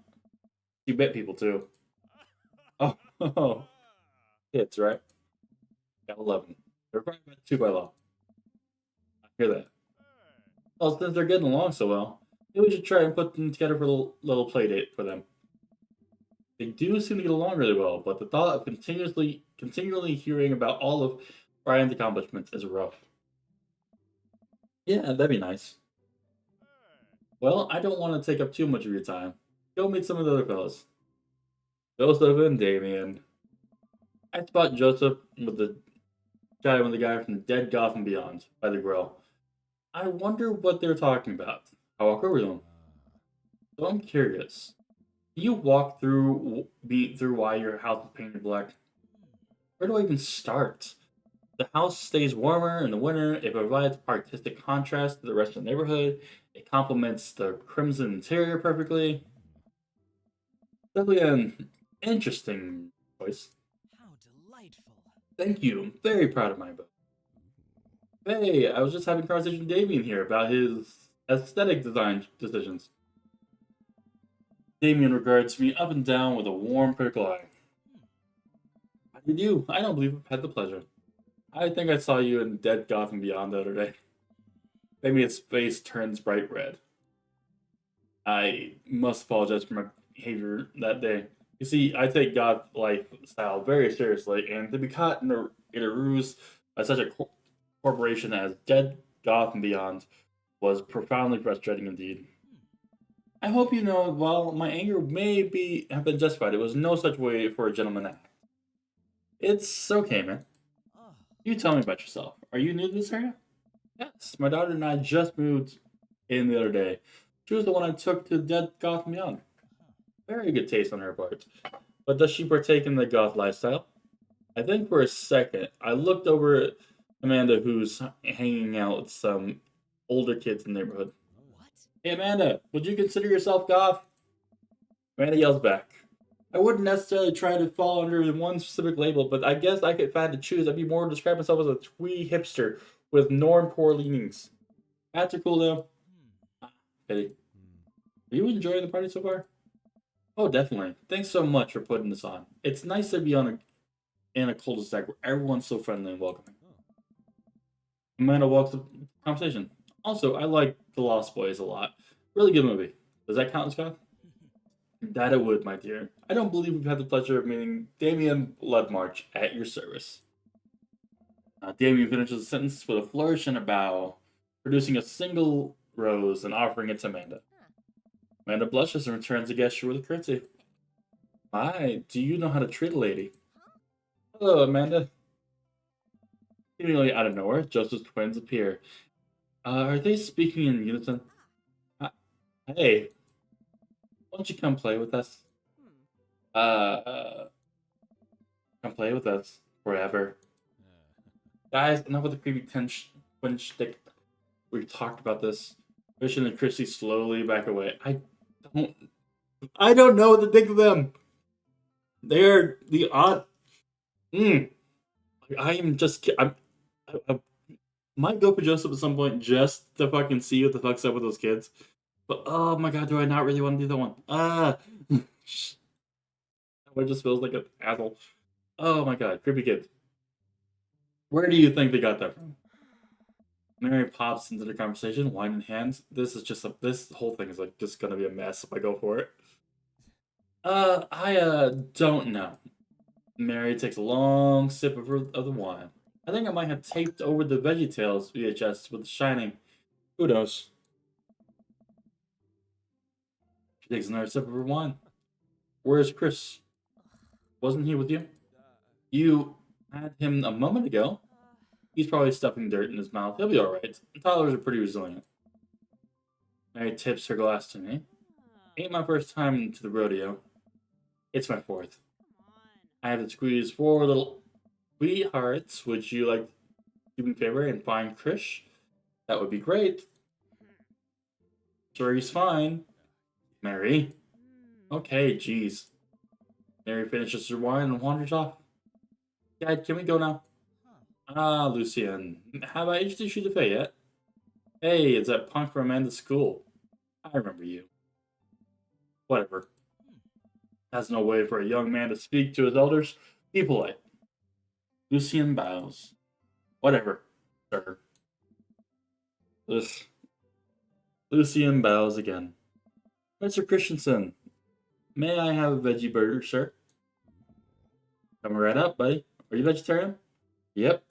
She bit people too. Oh, kids, right? Gotta love them. They're probably about 2 by law. I hear that. Well, since they're getting along so well, maybe we should try and put them together for a little play date for them. They do seem to get along really well, but the thought of continually hearing about all of Brian's accomplishments is rough. Yeah, that'd be nice. Well, I don't want to take up too much of your time. Go meet some of the other fellas. Joseph and Damien. I spot Joseph with the guy from Dead Gotham Beyond by the grill. I wonder what they're talking about. I'll walk over to them. So I'm curious. Can you walk through why your house is painted black? Where do I even start? The house stays warmer in the winter. It provides artistic contrast to the rest of the neighborhood. It complements the crimson interior perfectly. Definitely an interesting choice. How delightful. Thank you. I'm very proud of my book. Hey, I was just having a conversation with Damien here about his aesthetic design decisions. Damien regards me up and down with a warm, critical eye. How did you? I don't believe I've had the pleasure. I think I saw you in Dead Gotham Beyond the other day. Damien's face turns bright red. I must apologize for my behavior that day. You see, I take God's lifestyle very seriously, and to be caught in a ruse by such a corporation as Dead Gotham Beyond was profoundly frustrating indeed. I hope you know, while my anger may have been justified, it was no such way for a gentleman to act. It's okay, man. Oh, You tell me about yourself. Are you new to this area? Yes, my daughter and I just moved in the other day. She was the one I took to Dead Gotham Beyond. Very good taste on her part. But does she partake in the goth lifestyle? I think for a second, I looked over at Amanda, who's hanging out with some older kids in the neighborhood. what? Hey, Amanda, would you consider yourself goth? Amanda yells back. I wouldn't necessarily try to fall under one specific label, but I guess I could if I had to choose. I'd be more describe myself as a twee hipster with normcore leanings. Hats are cool though. Pity. Are you enjoying the party so far? Oh, definitely. Thanks so much for putting this on. It's nice to be in a cul-de-sac where everyone's so friendly and welcoming. Amanda walks the conversation. Also, I like The Lost Boys a lot. Really good movie. Does that count, Scott? That it would, my dear. I don't believe we've had the pleasure of meeting Damien Bloodmarch at your service. Damien finishes the sentence with a flourish and a bow, producing a single rose and offering it to Amanda. Amanda blushes and returns the gesture with a curtsy. My, do you know how to treat a lady? Hello, Amanda. Seemingly out of nowhere, Joseph's twins appear. Are they speaking in unison? Uh, hey, won't you come play with us? Uh, come play with us forever. Guys, enough with the creepy twin shtick. We talked about this. Christian and Christy slowly back away. don't I don't know what to think of them. They're the odd. I am just. I might go for Joseph at some point just to fucking see what the fuck's up with those kids. But oh my god, do I not really want to do that one? It just feels like an asshole. Oh my god, creepy kids. Where do you think they got that from? Mary pops into the conversation, wine in hand. This whole thing is like just gonna be a mess if I go for it. I don't know. Mary takes a long sip of the wine. I think I might have taped over the VeggieTales VHS with The Shining. Who knows? She takes another sip of her wine. Where's Chris? Wasn't he with you? You had him a moment ago. He's probably stuffing dirt in his mouth. He'll be alright. Toddlers are pretty resilient. Mary tips her glass to me. Ain't my first time to the rodeo. It's my fourth. I have to squeeze 4 little sweethearts. Would you like to do me a favor and find Krish? That would be great. Sure, he's fine. Mary. Okay, jeez. Mary finishes her wine and wanders off. Dad, can we go now? Ah, Lucien. Have I introduced you to Faye yet? Hey, it's that punk from Amanda's school. I remember you. Whatever. That's no way for a young man to speak to his elders. Be polite. Lucien bows. Whatever, sir. Lucien bows again. Mr. Christensen, may I have a veggie burger, sir? Coming right up, buddy. Are you vegetarian? Yep.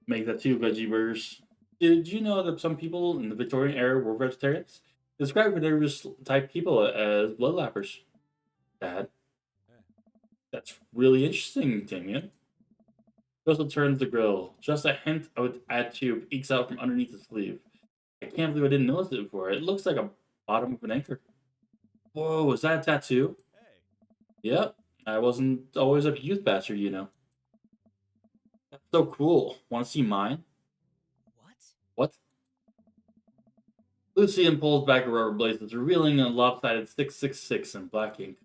Make that 2 veggie burgers. Did you know that some people in the Victorian era were vegetarians? Describe carnivorous type people as bloodlappers. Dad. That's really interesting, Damien. Joseph turns the grill. Just a hint of a tattoo ekes out from underneath the sleeve. I can't believe I didn't notice it before. It looks like a bottom of an anchor. Whoa, is that a tattoo? Yep. I wasn't always a youth bastard, you know. That's so cool. Want to see mine? What? Lucien pulls back a rubber bracelet, revealing a lopsided 666 in black ink.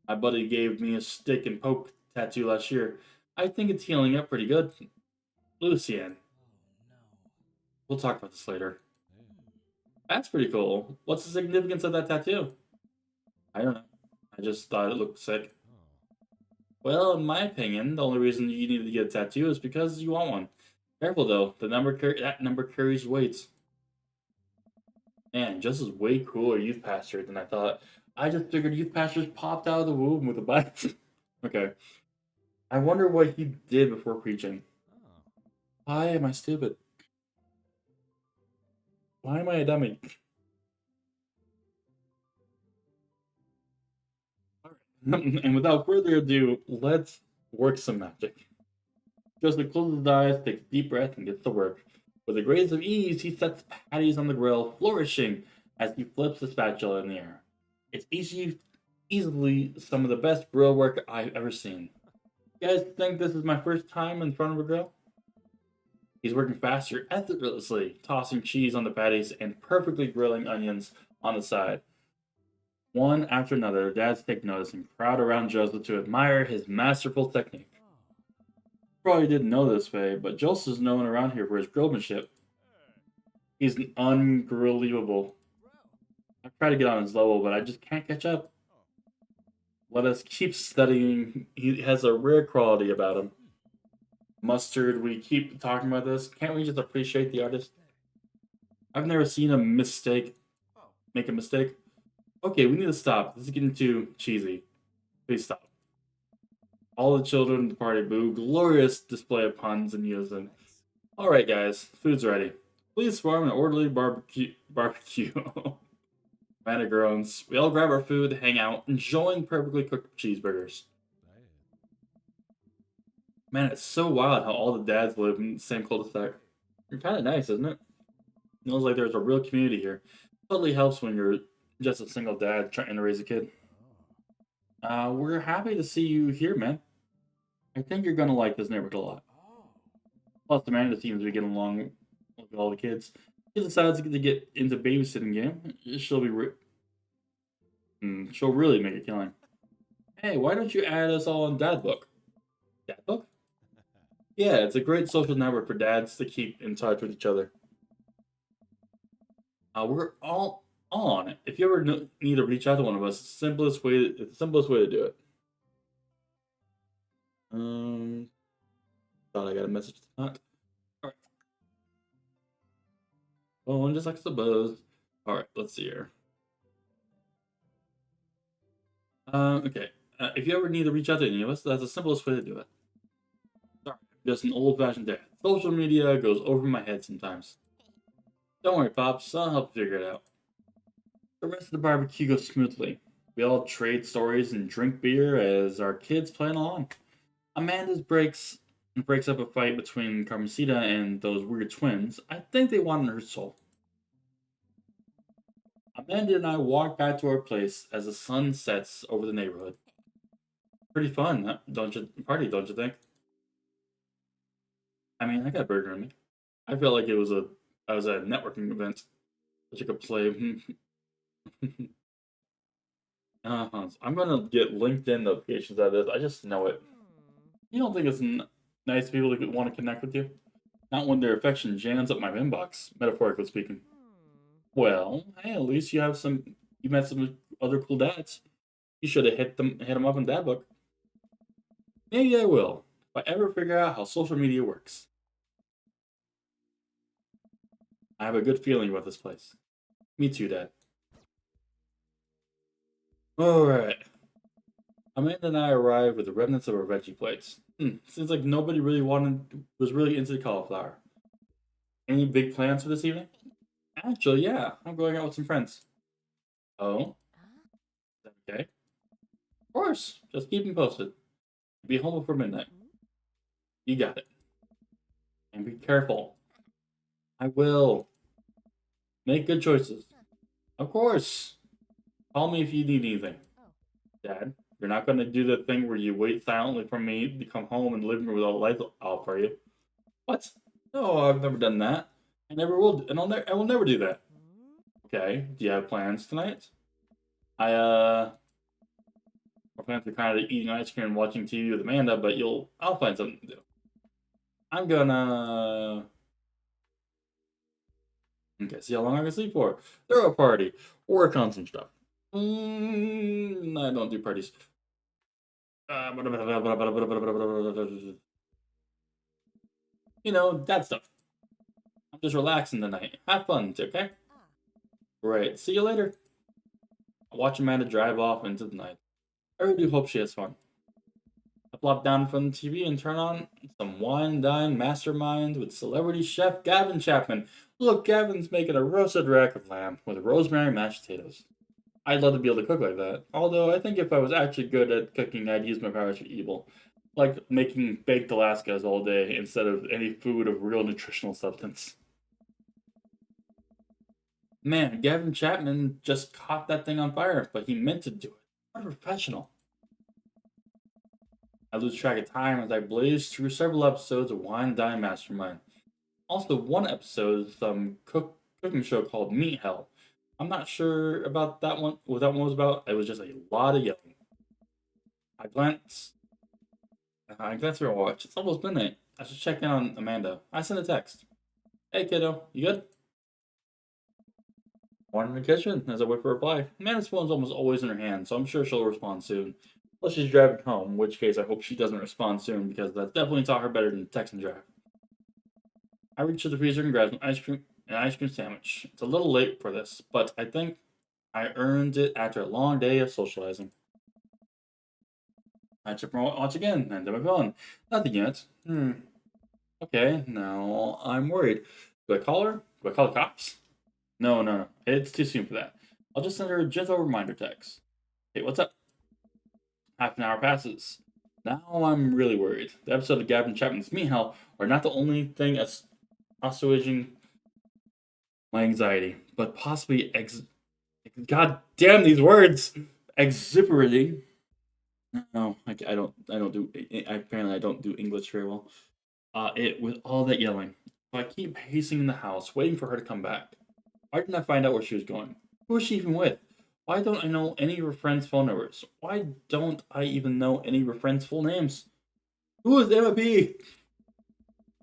My buddy gave me a stick and poke tattoo last year. I think it's healing up pretty good. Lucien. We'll talk about this later. That's pretty cool. What's the significance of that tattoo? I don't know. I just thought it looked sick. Well, in my opinion, the only reason you need to get a tattoo is because you want one. Careful though, that number carries weight. Man, Just is way cooler youth pastor than I thought. I just figured youth pastors popped out of the womb with a bite. Okay. I wonder what he did before preaching. Why am I stupid? Why am I a dummy? And without further ado, let's work some magic. Joseph closes his eyes, takes a deep breath, and gets to work. With a grace of ease, he sets patties on the grill, flourishing as he flips the spatula in the air. It's easily some of the best grill work I've ever seen. You guys think this is my first time in front of a grill? He's working faster, effortlessly, tossing cheese on the patties and perfectly grilling onions on the side. One after another, dads take notice and crowd around Joseph to admire his masterful technique. Probably didn't know this, Faye, but Joseph's known around here for his grillmanship. He's unbelievable. I've tried to get on his level, but I just can't catch up. Let us keep studying. He has a rare quality about him. Mustard, we keep talking about this. Can't we just appreciate the artist? I've never seen a make a mistake. Okay, we need to stop. This is getting too cheesy. Please stop. All the children at the party boo. Glorious display of puns and unison. Alright, guys. Food's ready. Please form an orderly barbecue. Amanda groans. We all grab our food, hang out, enjoying perfectly cooked cheeseburgers. Man, it's so wild how all the dads live in the same cul-de-sac. Kind of nice, isn't it? Feels like there's a real community here. Totally helps when you're just a single dad trying to raise a kid. We're happy to see you here, man. I think you're gonna like this neighborhood a lot. Plus, Amanda seems to be getting along with all the kids. She decides to get into babysitting game. She'll really make a killing. Hey, why don't you add us all on Dad Book? Dad Book? Yeah, it's a great social network for dads to keep in touch with each other. We're all on it. If you ever need to reach out to one of us, it's the simplest way to do it. Um, Thought I got a message to that. All right. Phone just like suppose. All right, let's see here. Okay. If you ever need to reach out to any of us, that's the simplest way to do it. Sorry, I'm just an old-fashioned dad. Social media goes over my head sometimes. Don't worry, Pops. I'll help you figure it out. The rest of the barbecue goes smoothly. We all trade stories and drink beer as our kids plan along. Amanda's breaks up a fight between Carmencita and those weird twins. I think they wanted her soul. Amanda and I walk back to our place as the sun sets over the neighborhood. Pretty fun, huh? Don't you think? I mean, I got a burger in me. I felt like I was at a networking event that you could play. I'm gonna get LinkedIn notifications out of this. I just know it. You don't think it's nice people to want to connect with you? Not when their affection jams up my inbox, metaphorically speaking. Well, hey, at least you met some other cool dads. You should have hit them up in Dad Book. Maybe I will, if I ever figure out how social media works. I have a good feeling about this place. Me too, Dad. Alright. Amanda and I arrived with the remnants of our veggie plates. Seems like nobody was really into the cauliflower. Any big plans for this evening? Actually, yeah, I'm going out with some friends. Oh, is that okay? Of course, just keep me posted. Be home before midnight. You got it. And be careful. I will. Make good choices. Of course. Call me if you need anything. Dad, you're not going to do the thing where you wait silently for me to come home and live with all the lights off, are you? What? No, I've never done that. I never will, and I will never do that. Okay, do you have plans tonight? My plans are kind of eating ice cream and watching TV with Amanda, but I'll find something to do. I'm gonna. Okay, see how long I can sleep for. Throw a party. Work on some stuff. I don't do parties. You know, that stuff. I'm just relaxing tonight. Have fun, okay? Right, see you later. I'll watch Amanda drive off into the night. I really do hope she has fun. I plop down from the TV and turn on some Wine Dine Mastermind with celebrity chef Gavin Chapman. Look, Gavin's making a roasted rack of lamb with rosemary mashed potatoes. I'd love to be able to cook like that. Although I think if I was actually good at cooking, I'd use my powers for evil. Like making baked Alaskas all day instead of any food of real nutritional substance. Man, Gavin Chapman just caught that thing on fire, but he meant to do it. What a professional. I lose track of time as I blaze through several episodes of Wine Dine Mastermind. Also, one episode is some cooking show called Meat Hell. I'm not sure about that one. What that one was about? It was just a lot of yelling. I glance. I glance through my watch. It's almost midnight. I should check in on Amanda. I sent a text. Hey, kiddo, you good? One in the kitchen as I wait for a reply. Amanda's phone's almost always in her hand, so I'm sure she'll respond soon. Unless she's driving home, in which case I hope she doesn't respond soon because that's definitely taught her better than text and drive. I reach to the freezer and grab an ice cream sandwich. It's a little late for this, but I think I earned it after a long day of socializing. I check my watch again and then my phone. Nothing yet. Okay, now I'm worried. Do I call her? Do I call the cops? No, no, no. It's too soon for that. I'll just send her a gentle reminder text. Hey, what's up? Half an hour passes. Now I'm really worried. The episode of Gavin Chapman's Meow are not the only thing assuaging my anxiety, but possibly God damn these words! Exhilarating. No, apparently I don't do English very well. It with all that yelling. So I keep pacing in the house, waiting for her to come back. Why didn't I find out where she was going? Who is she even with? Why don't I know any of her friends' phone numbers? Why don't I even know any of her friends' full names? Who is Emma P?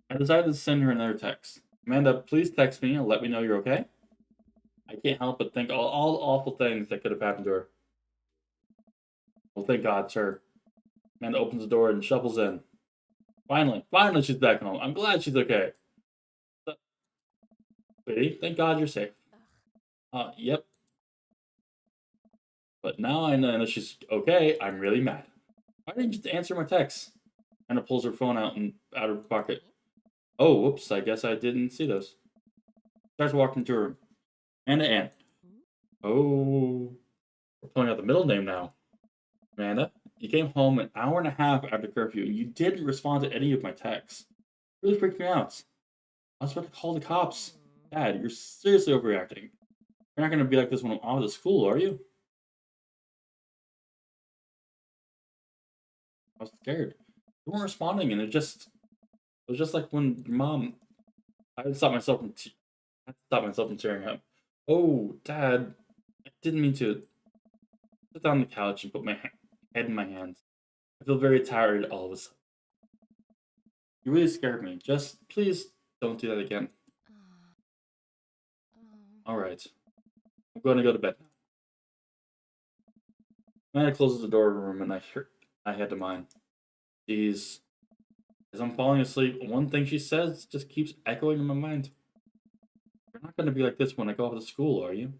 I decided to send her another text. Amanda, please text me and let me know you're okay. I can't help but think all the awful things that could have happened to her. Well, thank God, sir. Amanda opens the door and shuffles in. Finally, she's back home. I'm glad she's okay. Sweetie, thank God you're safe. Yep. But now I know that she's okay, I'm really mad. Why didn't you just answer my text? Anna pulls her phone out of her pocket. Oh, whoops, I guess I didn't see those. Starts walking to her room. Ann. Oh, we're pulling out the middle name now. Amanda, you came home an hour and a half after curfew and you didn't respond to any of my texts. It really freaked me out. I was about to call the cops. Dad, you're seriously overreacting. You're not going to be like this when I'm out of school, are you? I was scared. You weren't responding, and it was just like when your mom. I had to stop myself from tearing up. Oh, Dad, I didn't mean to. Sit down on the couch and put my head in my hands. I feel very tired all of a sudden. You really scared me. Just please don't do that again. All right, I'm going to go to bed now. Amanda closes the door of her room, and I head to mine. Jeez. As I'm falling asleep, one thing she says just keeps echoing in my mind. You're not going to be like this when I go off to school, are you?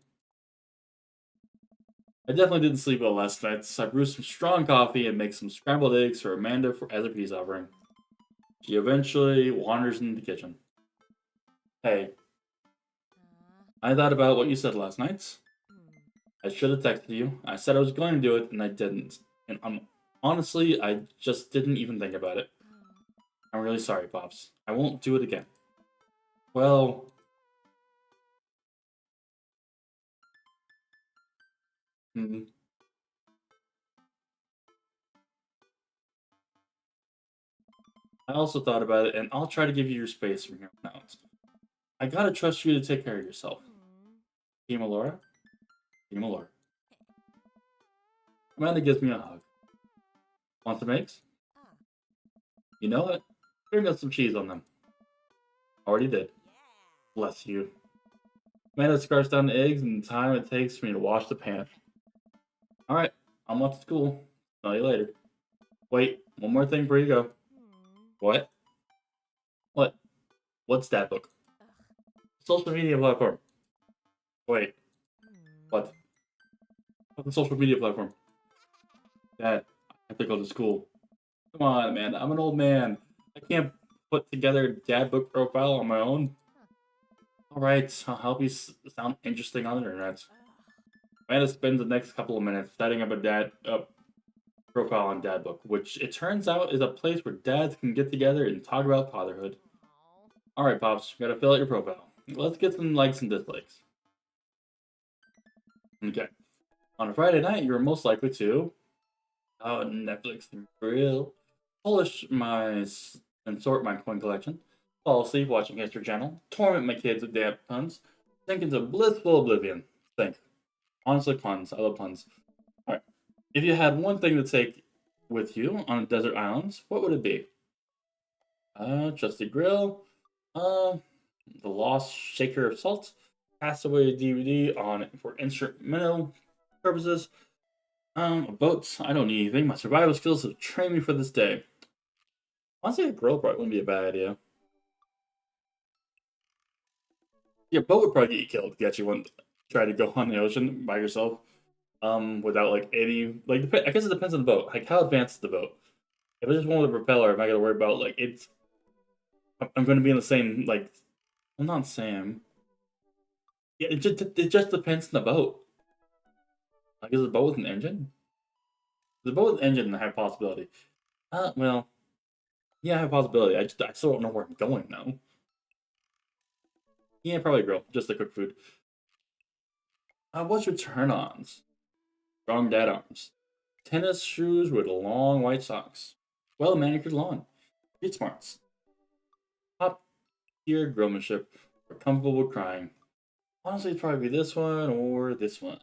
I definitely didn't sleep well last night, so I brewed some strong coffee and make some scrambled eggs for Amanda as a peace offering. She eventually wanders into the kitchen. Hey, I thought about what you said last night. I should have texted you. I said I was going to do it, and I didn't. And honestly, I just didn't even think about it. I'm really sorry, Pops. I won't do it again. Well... Hmm. I also thought about it, and I'll try to give you your space from here on out. I gotta trust you to take care of yourself. Team Alora? Team Alora. Amanda gives me a hug. Want some eggs? You know what? Bring us some cheese on them. Already did. Bless you. Amanda scarfs down the eggs and the time it takes for me to wash the pan. Alright, I'm off to school. See you later. Wait, one more thing before you go. What? What? What's that book? Social media platform. Wait. What? What's the social media platform? Dad, I have to go to school. Come on, man. I'm an old man. I can't put together a dad book profile on my own. Alright, I'll help you sound interesting on the internet. Amanda spends the next couple of minutes setting up a dad profile on Dadbook, which it turns out is a place where dads can get together and talk about fatherhood. Alright, Pops, gotta fill out your profile. Let's get some likes and dislikes. Okay. On a Friday night, you're most likely to Netflix and grill, polish and sort my coin collection, fall asleep watching History Channel, torment my kids with damn puns, sink into blissful oblivion. Think. Honestly, puns. I love puns. Alright. If you had one thing to take with you on a desert island, what would it be? Trusty grill, the lost shaker of salt, Castaway DVD on for instrumental purposes, a boat. I don't need anything. My survival skills have trained me for this day. Honestly, a grill probably wouldn't be a bad idea. Yeah, boat would probably get you killed if you actually went try to go on the ocean by yourself. Without like any like I guess it depends on the boat. Like how advanced is the boat? If it's just one with a propeller, am I gotta worry about like I'm gonna be in the same like I'm not Sam. Yeah, it just depends on the boat. Like, is it a boat with an engine? The boat with an engine, I have possibility. Well, yeah, I have possibility. I still don't know where I'm going though. Yeah, probably grill, just to cook food. What's your turn-ons? Strong dad arms. Tennis shoes with long white socks. Well manicured lawn. Street smarts. Top tier grillmanship. Or comfortable crying. Honestly, it'd probably be this one or this one.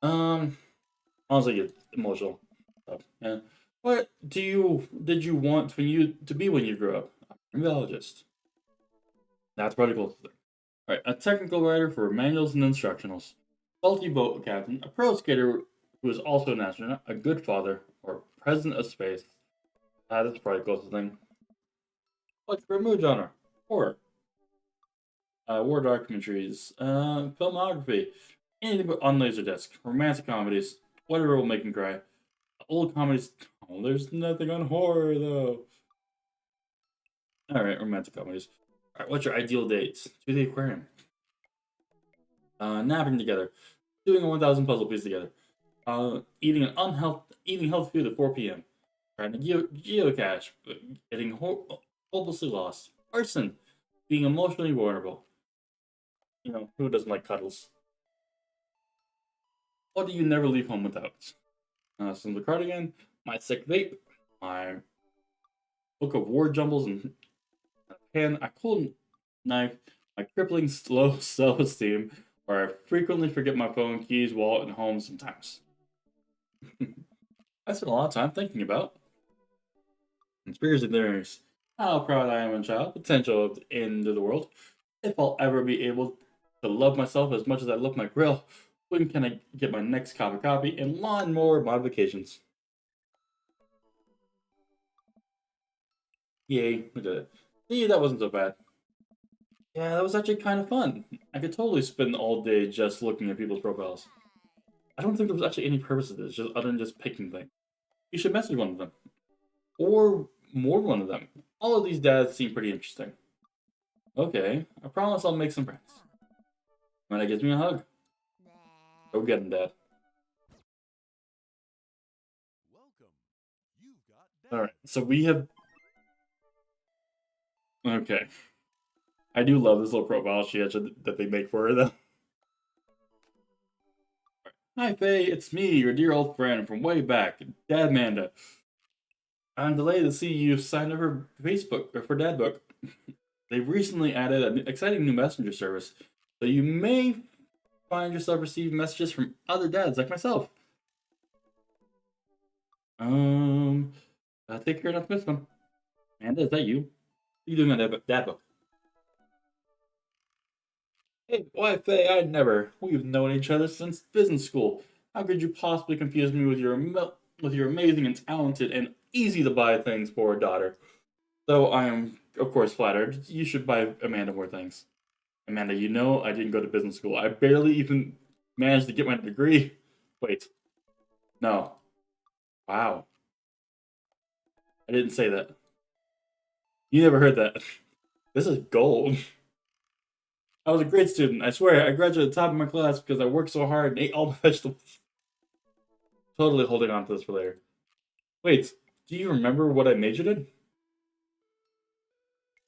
Um, honestly, get emotional. Yeah. What did you want to be when you grew up? A biologist. That's pretty close. Alright, a technical writer for manuals and instructionals. Salty boat captain, a pro skater who is also an astronaut, a good father, or president of space. That's probably the closest thing. What's your mood genre? Horror. War documentaries. Filmography. Anything but on Laserdisc. Romantic comedies. Whatever will make him cry. Old comedies. Oh, there's nothing on horror, though. Alright, romantic comedies. Alright, what's your ideal dates? To the aquarium. Napping together. Doing a 1,000 puzzle piece together. Eating healthy food at 4 p.m. Trying to geocache, but getting hopelessly lost. Arson, being emotionally vulnerable. You know, who doesn't like cuddles? What do you never leave home without? Some of the cardigan, my sick vape, my book of war jumbles and pen, a cold knife, my crippling slow self-esteem, where I frequently forget my phone, keys, wallet, and home sometimes. I spent a lot of time thinking about conspiracy theories. How proud I am of a child, potential of the end of the world. If I'll ever be able to love myself as much as I love my grill, when can I get my next copy, and lawnmower modifications? Yay, we did it. See, that wasn't so bad. Yeah, that was actually kind of fun. I could totally spend all day just looking at people's profiles. I don't think there was actually any purpose to this, just other than just picking things. You should message one of them. Or more one of them. All of these dads seem pretty interesting. Okay, I promise I'll make some friends. When that gives me a hug. Go get him, Dad. Welcome. You've got Alright, so we have... Okay. I do love this little profile she actually that they make for her, though. Hi, Faye, it's me, your dear old friend from way back, Dad Manda. I'm delighted to see you signed up for Facebook, or for Dadbook. They've recently added an exciting new messenger service, so you may find yourself receiving messages from other dads like myself. Take care not to miss them. Amanda, is that you? What are you doing on Dadbook? Hey, why, Faye, I never. We've known each other since business school. How could you possibly confuse me with with your amazing and talented and easy to buy things for a daughter? Though I am, of course, flattered. You should buy Amanda more things. Amanda, you know I didn't go to business school. I barely even managed to get my degree. Wait. No. Wow. I didn't say that. You never heard that. This is gold. I was a great student. I swear, I graduated at the top of my class because I worked so hard and ate all my vegetables. Totally holding on to this for later. Wait, do you remember what I majored in?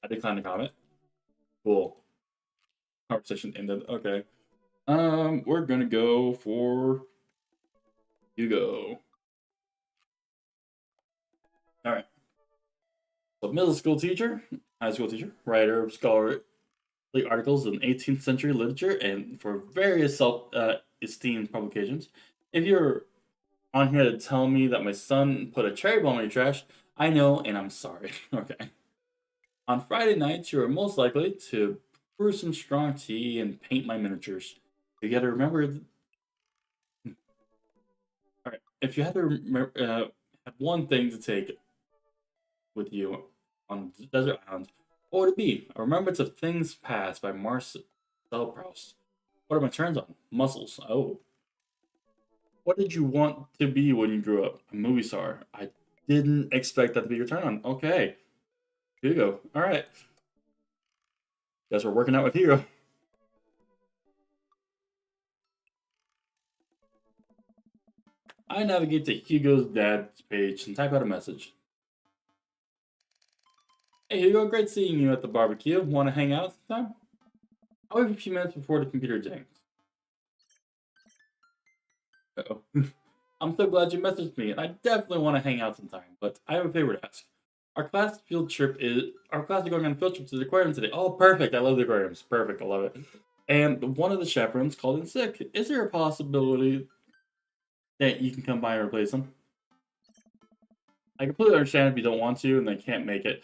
I declined to comment. Cool. Conversation ended. Okay. We're gonna go for Hugo. Alright. So middle school teacher, high school teacher, writer, scholarly articles in 18th century literature and for various esteemed publications. If you're on here to tell me that my son put a cherry bomb in your trash, I know and I'm sorry. Okay. On Friday nights, you are most likely to brew some strong tea and paint my miniatures. You gotta remember. Alright, if you had to have one thing to take with you on Desert Island, what would it be? A remembrance of things past by Marcel Proust. What are my turns on? Muscles. Oh. What did you want to be when you grew up? A movie star. I didn't expect that to be your turn on. Okay. Here you go. Alright. Guess we're working out with Hero. I navigate to Hugo's dad's page and type out a message. Hey Hugo, great seeing you at the barbecue. Want to hang out sometime? I'll wait a few minutes before the computer jams. Uh-oh. I'm so glad you messaged me, and I definitely want to hang out sometime, but I have a favor to ask. Our class is going on a field trip to the aquarium today. Oh, perfect. I love the aquariums. Perfect. I love it. And one of the chaperones called in sick. Is there a possibility that you can come by and replace him? I completely understand if you don't want to and they can't make it.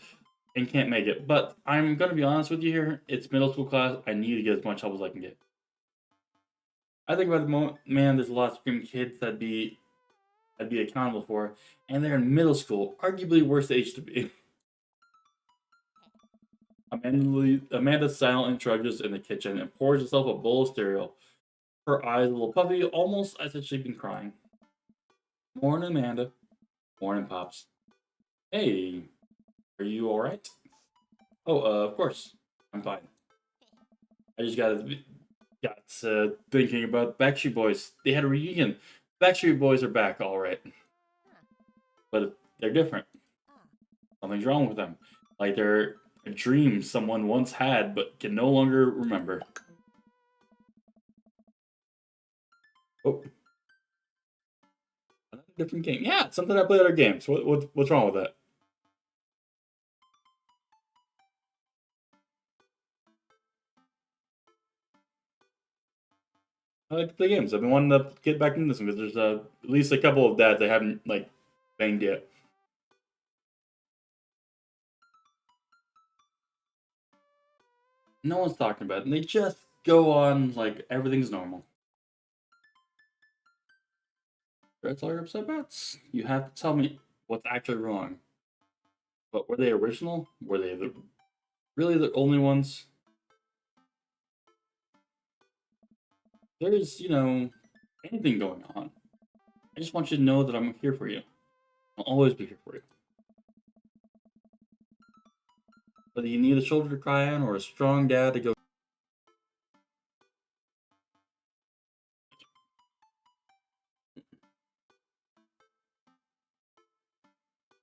But I'm gonna be honest with you here. It's middle school class. I need to get as much help as I can get. I think about the moment, man. There's a lot of screaming kids I'd be accountable for, and they're in middle school, arguably worst age to be. Amanda silently trudges in the kitchen and pours herself a bowl of cereal. Her eyes a little puffy, almost as if she'd been crying. Morning, Amanda. Morning, Pops. Hey, are you alright? Oh, of course. I'm fine. I just got thinking about Backstreet Boys. They had a reunion. Backstreet Boys are back, alright. But they're different. Something's wrong with them. Like they're a dream someone once had but can no longer remember. Oh. Another different game. Yeah, it's something I play other games. What's wrong with that? I like to play games. I've been wanting to get back into this one because there's at least a couple of that I haven't like banged yet. No one's talking about it, and they just go on like everything's normal. That's all you're upset about? You have to tell me what's actually wrong. But were they original? Were they really the only ones? There's, anything going on. I just want you to know that I'm here for you. I'll always be here for you. Whether you need a shoulder to cry on or a strong dad to go.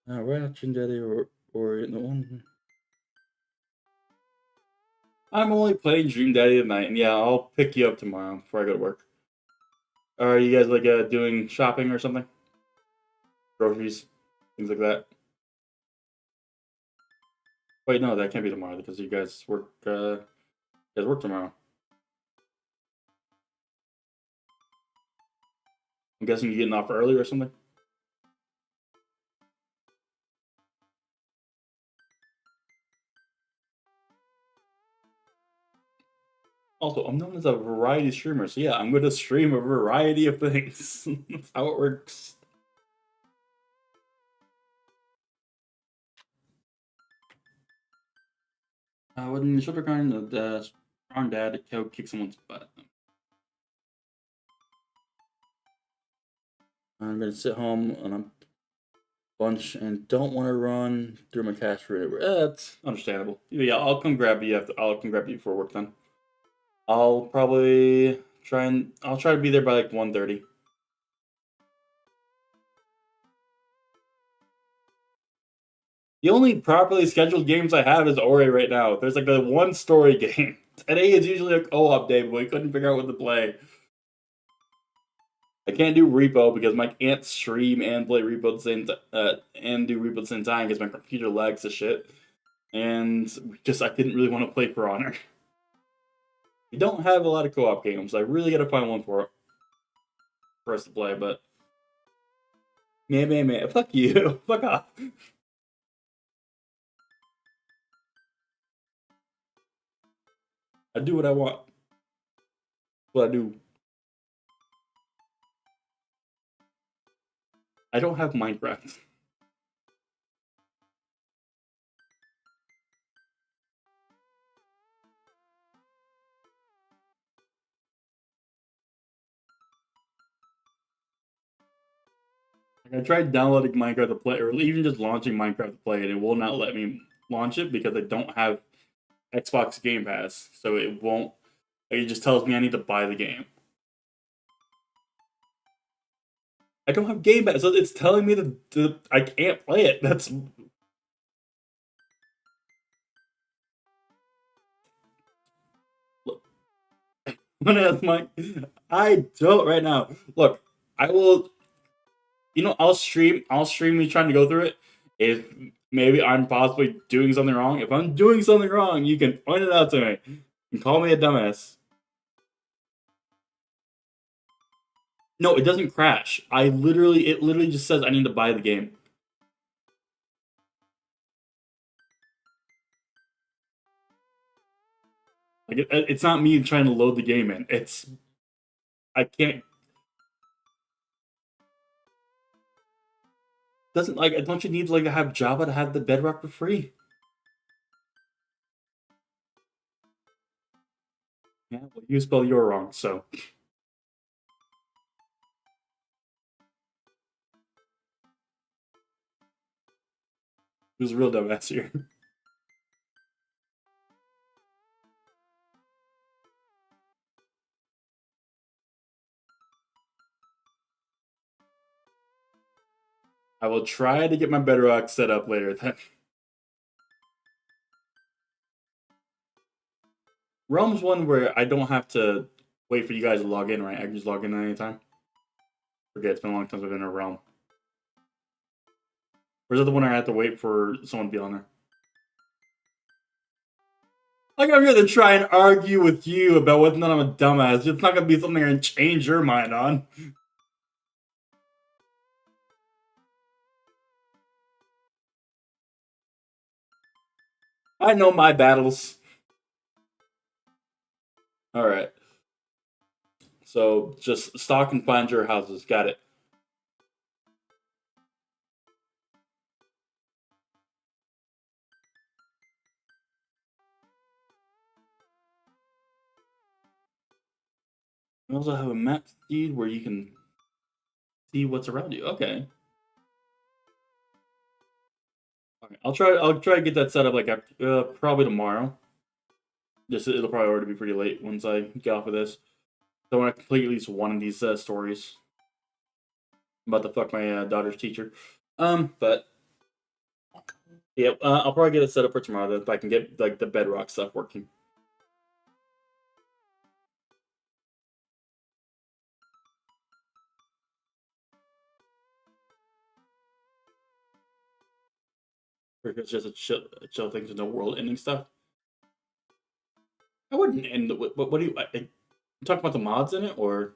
Ratchet Daddy or in the one. I'm only playing Dream Daddy tonight, and yeah, I'll pick you up tomorrow before I go to work. Are you guys like doing shopping or something? Groceries, things like that. Wait, no, that can't be tomorrow because you guys work. You guys work tomorrow. I'm guessing you're getting off early or something. Also, I'm known as a variety streamer, so yeah, I'm going to stream a variety of things. That's how it works. When the shoulder grind, the strong dad kick someone's butt. I'm gonna sit home on a bunch and don't want to run through my cash for it. That's understandable. Yeah, I'll come grab you I'll come grab you before work then. I'll probably try to be there by like 1:30. The only properly scheduled games I have is Ori right now. There's like the one story game. Today is usually a co-op day, but we couldn't figure out what to play. I can't do Repo because my can't stream and play Repo at the same and do Repo at the same time because my computer lags to shit. And I didn't really want to play For Honor. We don't have a lot of co-op games. I really gotta find one for us to play, but man, fuck you, fuck off. I do what I want. What I do. I don't have Minecraft. I tried downloading Minecraft to play, or even just launching Minecraft to play, and it will not let me launch it because I don't have Xbox Game Pass, so it won't. It just tells me I need to buy the game. I don't have Game Pass, so it's telling me that I can't play it. That's when I my. I don't right now. Look, I will. I'll stream. I'll stream me trying to go through it. If maybe I'm possibly doing something wrong. If I'm doing something wrong, you can point it out to me and call me a dumbass. No, it doesn't crash. It literally just says I need to buy the game. Like it's not me trying to load the game in. I can't. Doesn't like don't you need like to have Java to have the Bedrock for free? Yeah, well, you spell you're wrong. So who's a real dumbass here? I will try to get my Bedrock set up later. Then Realm's one where I don't have to wait for you guys to log in, right? I can just log in at any time. Forget it's been a long time since I've been in a Realm. Or is it the one I have to wait for someone to be on there? Like I'm here to try and argue with you about whether or not I'm a dumbass. It's not gonna be something I'm gonna change your mind on. I know my battles. Alright. So just stock and find your houses. Got it. We also have a map feed where you can see what's around you. Okay. Okay. I'll try to get that set up like probably tomorrow. Just it'll probably already be pretty late once I get off of this. So I want to complete at least one of these stories. I'm about to fuck my daughter's teacher. But yeah, I'll probably get it set up for tomorrow if I can get like the Bedrock stuff working. Or if it's just a chill thing to no world ending stuff. I wouldn't end the. What do you talk about the mods in it or?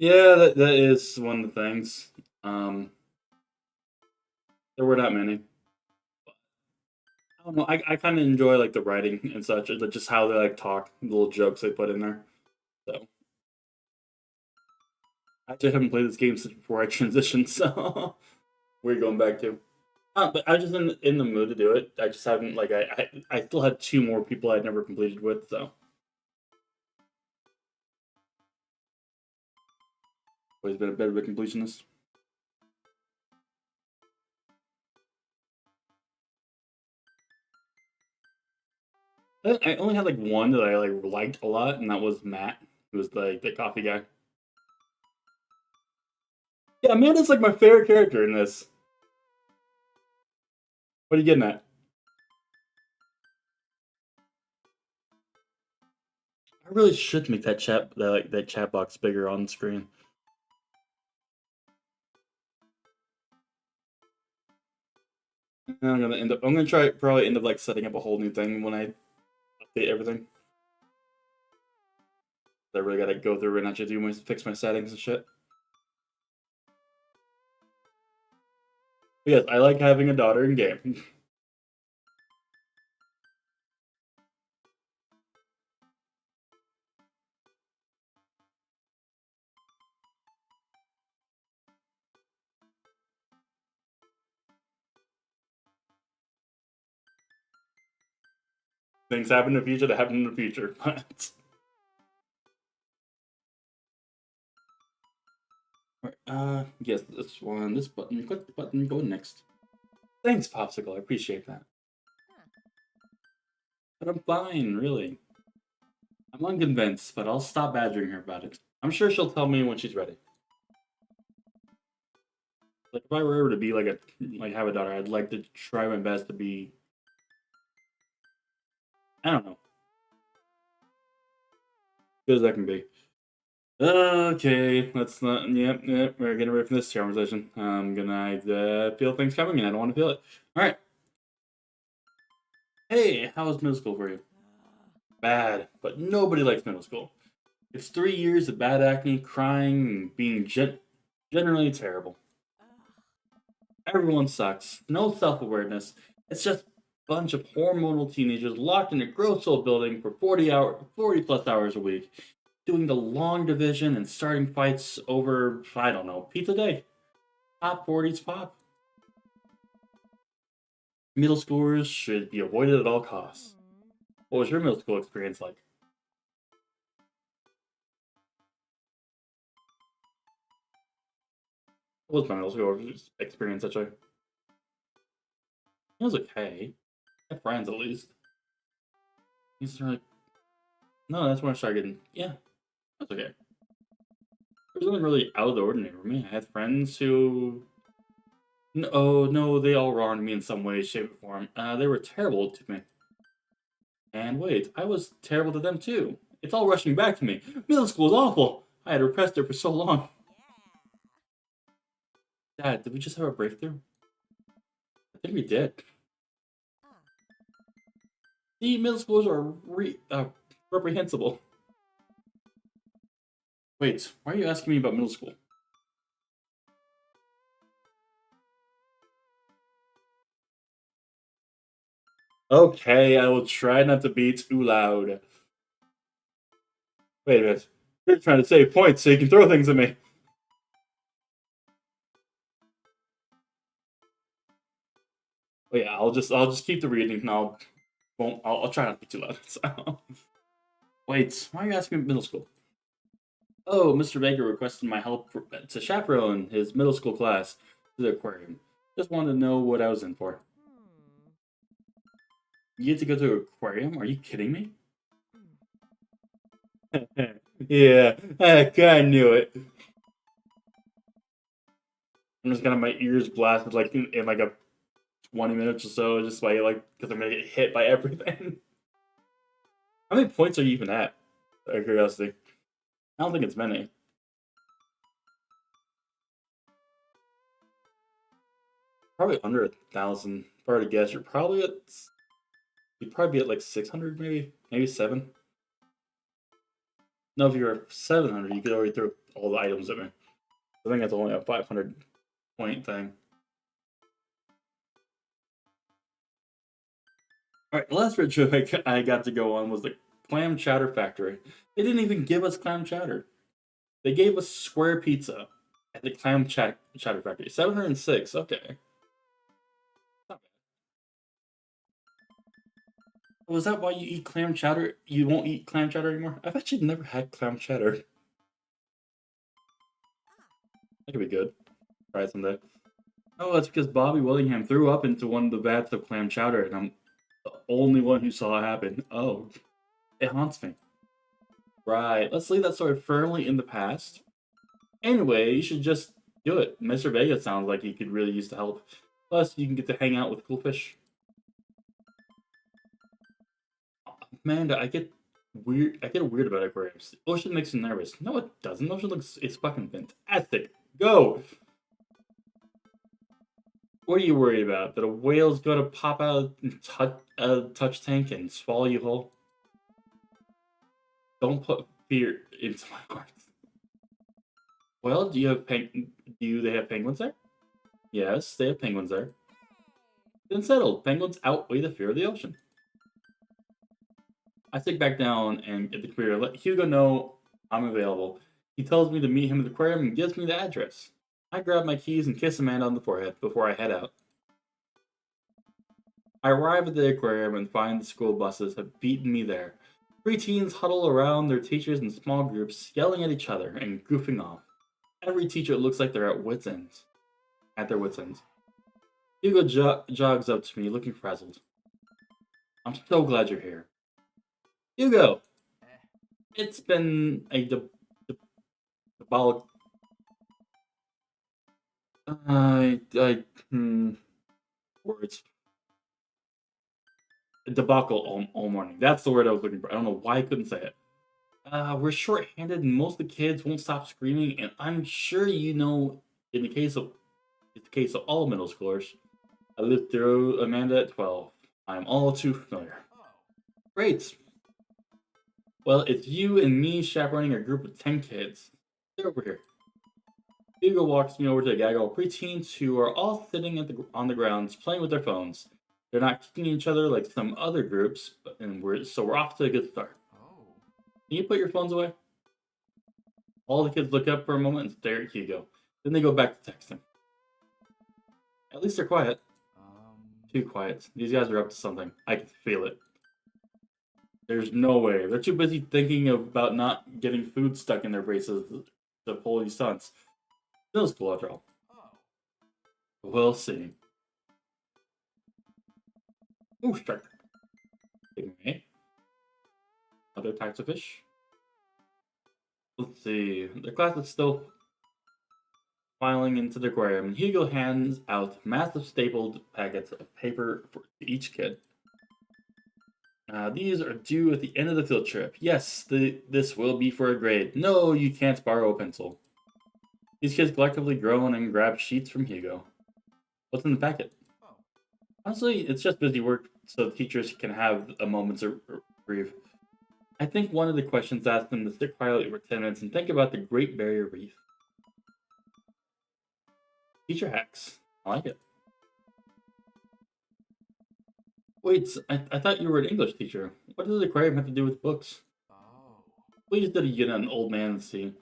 Yeah, that is one of the things. There were not many. I don't know. I kind of enjoy like the writing and such, just how they like talk, the little jokes they put in there. So I actually haven't played this game since before I transitioned. So we're going back to. But I was just in the mood to do it. I just haven't like I still had two more people I'd never completed with. So always been a bit of a completionist. I only had like one that I like liked a lot, and that was Matt, who was the coffee guy. Yeah, Amanda's like my favorite character in this. What are you getting at? I really should make that chat box bigger on screen. I'm gonna try probably end up like setting up a whole new thing when I update everything. I really gotta go through and actually fix my settings and shit. But yes, I like having a daughter in game. things happen in the future that happen in the future. But yes, this one, this button, click the button, go next. Thanks, Popsicle, I appreciate that. But I'm fine, really. I'm unconvinced, but I'll stop badgering her about it. I'm sure she'll tell me when she's ready. Like, if I were ever to be have a daughter, I'd like to try my best to be, I don't know, good as I can be. Okay, let's not. Yep, we're getting away from this conversation. I'm gonna feel things coming, and I don't want to feel it. All right. Hey, how was middle school for you? Bad, but nobody likes middle school. It's 3 years of bad acne, crying, and being generally terrible. Everyone sucks. No self-awareness. It's just a bunch of hormonal teenagers locked in a gross old building for 40 plus hours a week, doing the long division and starting fights over, I don't know, pizza day. Top 40s pop. Middle schoolers should be avoided at all costs. What was your middle school experience like? What was my middle school experience actually? It was okay. I had friends at least. These are like, no, that's when I started getting, yeah, that's okay. There was nothing really out of the ordinary for me. I had friends who, no, they all wronged me in some way, shape, or form. They were terrible to me. And wait, I was terrible to them too. It's all rushing back to me. Middle school was awful. I had repressed it for so long. Dad, did we just have a breakthrough? I think we did. The middle schools are reprehensible. Wait, why are you asking me about middle school? Okay, I will try not to be too loud. Wait a minute. You're trying to save points so you can throw things at me. Oh yeah, I'll just keep the reading and I'll try not to be too loud. So. Wait, why are you asking me middle school? Oh, Mr. Baker requested my help to chaperone his middle school class to the aquarium. Just wanted to know what I was in for. You get to go to an aquarium? Are you kidding me? Yeah, I kinda knew it. I'm just gonna have my ears blasted like in like a 20 minutes or so, just by because I'm gonna get hit by everything. How many points are you even at? Out of curiosity. I don't think it's many. Probably under 1,000. If I were to guess, you'd probably be at like 600 maybe 7. No, if you were at 700, you could already throw all the items at me. I think that's only a 500 point thing. Alright, the last road trip I got to go on was the Clam Chowder Factory. They didn't even give us clam chowder. They gave us square pizza at the Chowder Factory. 706, okay. Not bad. Was that why you eat clam chowder? You won't eat clam chowder anymore? I've actually never had clam chowder. That could be good. Try it someday. Oh, that's because Bobby Willingham threw up into one of the vats of clam chowder, and I'm the only one who saw it happen. Oh, it haunts me. Right, let's leave that story firmly in the past. Anyway, you should just do it. Mr. Vega sounds like he could really use the help. Plus, you can get to hang out with cool fish. Amanda, I get weird about aquariums. Ocean makes me nervous. No, it doesn't. Ocean it's fucking fantastic. Go! What are you worried about? That a whale's gonna pop out and touch tank and swallow you whole? Don't put fear into my heart. Well, do they have penguins there? Yes, they have penguins there. Then settled. Penguins outweigh the fear of the ocean. I sit back down and get the computer. Let Hugo know I'm available. He tells me to meet him at the aquarium and gives me the address. I grab my keys and kiss Amanda on the forehead before I head out. I arrive at the aquarium and find the school buses have beaten me there. Preteens huddle around their teachers in small groups, yelling at each other and goofing off. Every teacher looks like they're at their wits' ends. Hugo jogs up to me, looking frazzled. I'm so glad you're here. Hugo! It's been a debacle. Words. A debacle all morning. That's the word I was looking for. I don't know why I couldn't say it. We're short-handed and most of the kids won't stop screaming, and I'm sure you know in the case of all middle schoolers. I lived through Amanda at 12. I'm all too familiar. Great. Well, it's you and me chaperoning a group of 10 kids. They're over here. Hugo walks me over to a gaggle of preteens who are all sitting on the grounds playing with their phones. They're not kicking each other like some other groups, so we're off to a good start. Can you put your phones away? All the kids look up for a moment and stare at Hugo. Then they go back to texting. At least they're quiet. Too quiet. These guys are up to something. I can feel it. There's no way. They're too busy thinking about not getting food stuck in their braces to pull these stunts. Middle school, after all. We'll see. Ooh, shark. Anyway. Other types of fish. Let's see. The class is still filing into the aquarium, and Hugo hands out massive stapled packets of paper for each kid. These are due at the end of the field trip. Yes, this will be for a grade. No, you can't borrow a pencil. These kids collectively groan and grab sheets from Hugo. What's in the packet? Honestly, it's just busy work so the teachers can have a moment's reprieve. I think one of the questions asked them to sit quietly for 10 minutes and think about the Great Barrier Reef. Teacher hacks. I like it. Wait, I thought you were an English teacher. What does the aquarium have to do with books? Please did you get an old man to see?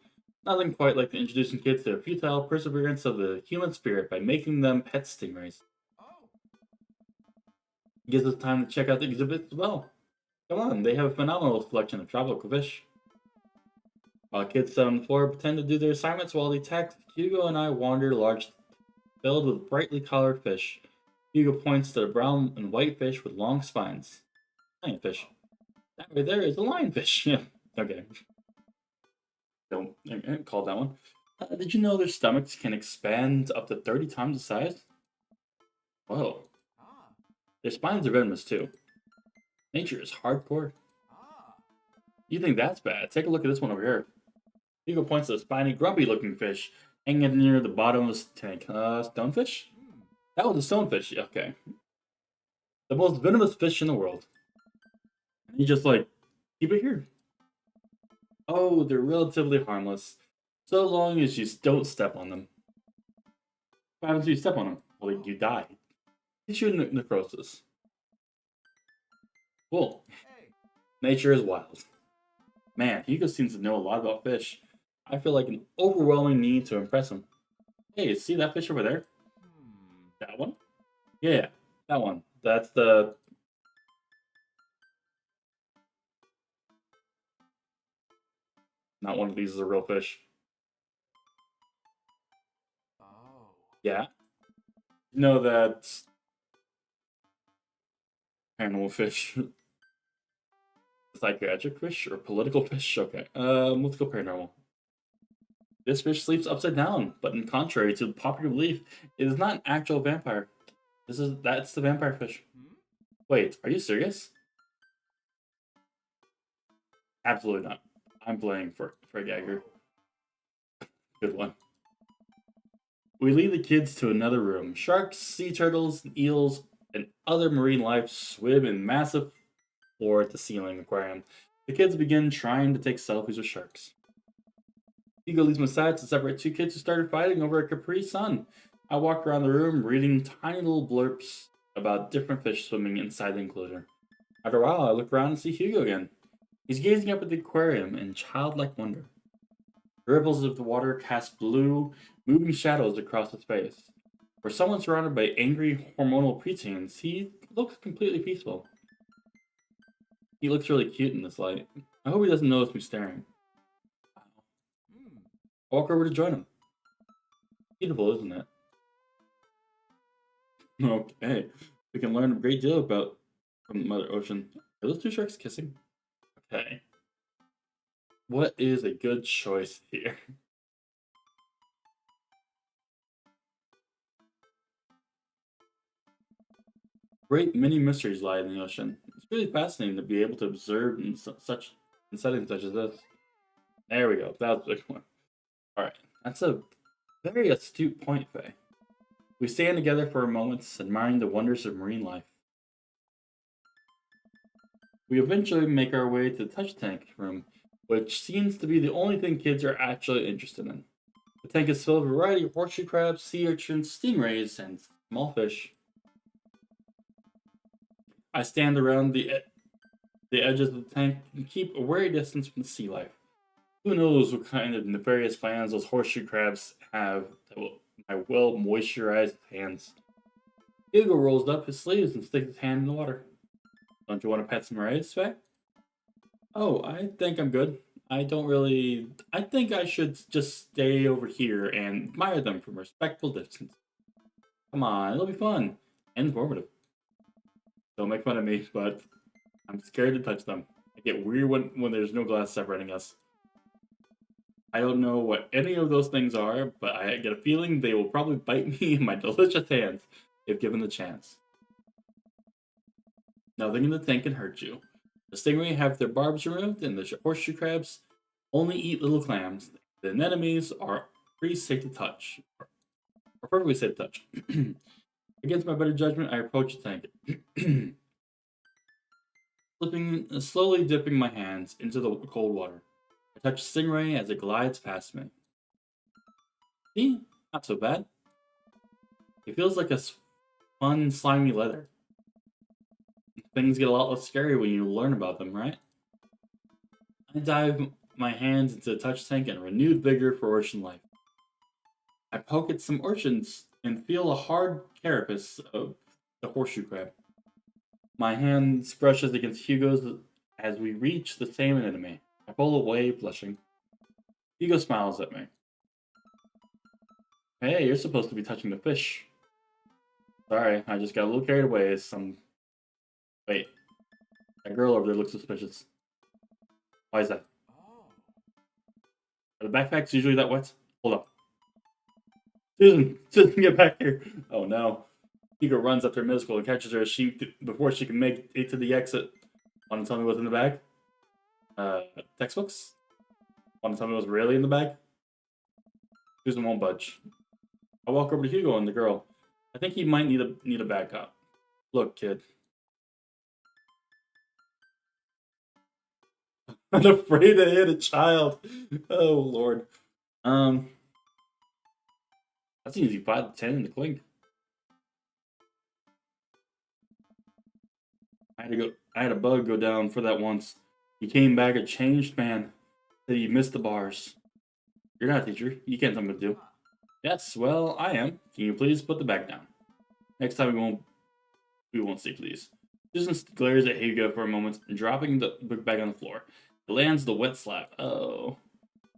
Nothing quite like introducing kids to the futile perseverance of the human spirit by making them pet stingrays. It gives us time to check out the exhibits as well. Come on, they have a phenomenal selection of tropical fish. While kids sit on the floor pretend to do their assignments while they text, Hugo and I wander large filled with brightly colored fish. Hugo points to the brown and white fish with long spines. Lionfish. That right there is a lionfish. Yeah. Okay. Don't call that one. Did you know their stomachs can expand up to 30 times the size? Whoa. Their spines are venomous too. Nature is hardcore. You think that's bad? Take a look at this one over here. Hugo points to a spiny, grumpy-looking fish hanging near the bottom of this tank. Stonefish? That was a stonefish. Okay. The most venomous fish in the world. And you just like, keep it here. Oh, they're relatively harmless. So long as you don't step on them. What happens if you step on them? Well, you die. Tissue necrosis. Cool. Nature is wild. Man, Hugo seems to know a lot about fish. I feel like an overwhelming need to impress him. Hey, see that fish over there? That one? Yeah, that one. That's the... Not one of these is a real fish. Yeah. No, that's... Animal fish. Psychiatric fish or political fish? Okay. Let's go paranormal. This fish sleeps upside down, but in contrary to popular belief, it is not an actual vampire. That's the vampire fish. Wait, are you serious? Absolutely not. I'm playing for a gagger. Good one. We lead the kids to another room. Sharks, sea turtles, eels, and other marine life swim in massive floor-to-ceiling aquarium. The kids begin trying to take selfies with sharks. Hugo leads me aside to separate two kids who started fighting over a Capri Sun. I walk around the room reading tiny little blurbs about different fish swimming inside the enclosure. After a while, I look around and see Hugo again. He's gazing up at the aquarium in childlike wonder. The ripples of the water cast blue, moving shadows across his face. For someone surrounded by angry, hormonal preteens, he looks completely peaceful. He looks really cute in this light. I hope he doesn't notice me staring. Hmm. I walk over to join him. Beautiful, isn't it? Okay. We can learn a great deal about from Mother Ocean. Are those two sharks kissing? Okay. What is a good choice here? Great many mysteries lie in the ocean. It's really fascinating to be able to observe in settings such as this. There we go. That was a big one. All right, that's a very astute point, Faye. We stand together for a moment, admiring the wonders of marine life. We eventually make our way to the touch tank room, which seems to be the only thing kids are actually interested in. The tank is filled with a variety of horseshoe crabs, sea urchins, stingrays, and small fish. I stand around the edges of the tank and keep a wary distance from the sea life. Who knows what kind of nefarious plans those horseshoe crabs have that will my well moisturized hands. Hugo rolls up his sleeves and sticks his hand in the water. Don't you want to pet some rays, Faye? Oh, I think I'm good. I don't really. I think I should just stay over here and admire them from a respectful distance. Come on, it'll be fun and informative. Don't make fun of me, but I'm scared to touch them. I get weird when there's no glass separating us. I don't know what any of those things are, but I get a feeling they will probably bite me in my delicious hands if given the chance. Nothing in the tank can hurt you. The stingray have their barbs removed, and the horseshoe crabs only eat little clams. The anemones are pretty safe to touch, or perfectly safe to touch. Against my better judgment, I approach the tank, slowly dipping my hands into the cold water. I touch stingray as it glides past me. See, not so bad. It feels like fun, slimy leather. Things get a lot less scary when you learn about them, right? I dive my hands into the touch tank and renewed vigor for ocean life. I poke at some urchins and feel a hard carapace of the horseshoe crab. My hand brushes against Hugo's as we reach the same enemy. I pull away, blushing. Hugo smiles at me. Hey, you're supposed to be touching the fish. Sorry, I just got a little carried away. Wait, that girl over there looks suspicious. Why is that? Oh. Are the backpacks usually that wet? Hold up. Susan, get back here. Oh no. Hugo runs up to her middle school and catches her before she can make it to the exit. Want to tell me what's in the bag? Textbooks? Want to tell me what's really in the bag? Susan won't budge. I walk over to Hugo and the girl. I think he might need a backup. Look, kid. I'm afraid to hit a child. Oh lord. Um, that's an easy 5 to 10 in the clink. I had a bug go down for that once. He came back a changed man. Said he missed the bars. You're not a teacher. You can't tell me what to do. Yes, well, I am. Can you please put the bag down? Next time we won't say please. Susan glares at Hugo for a moment, dropping the book bag on the floor. It lands the wet slab. Oh.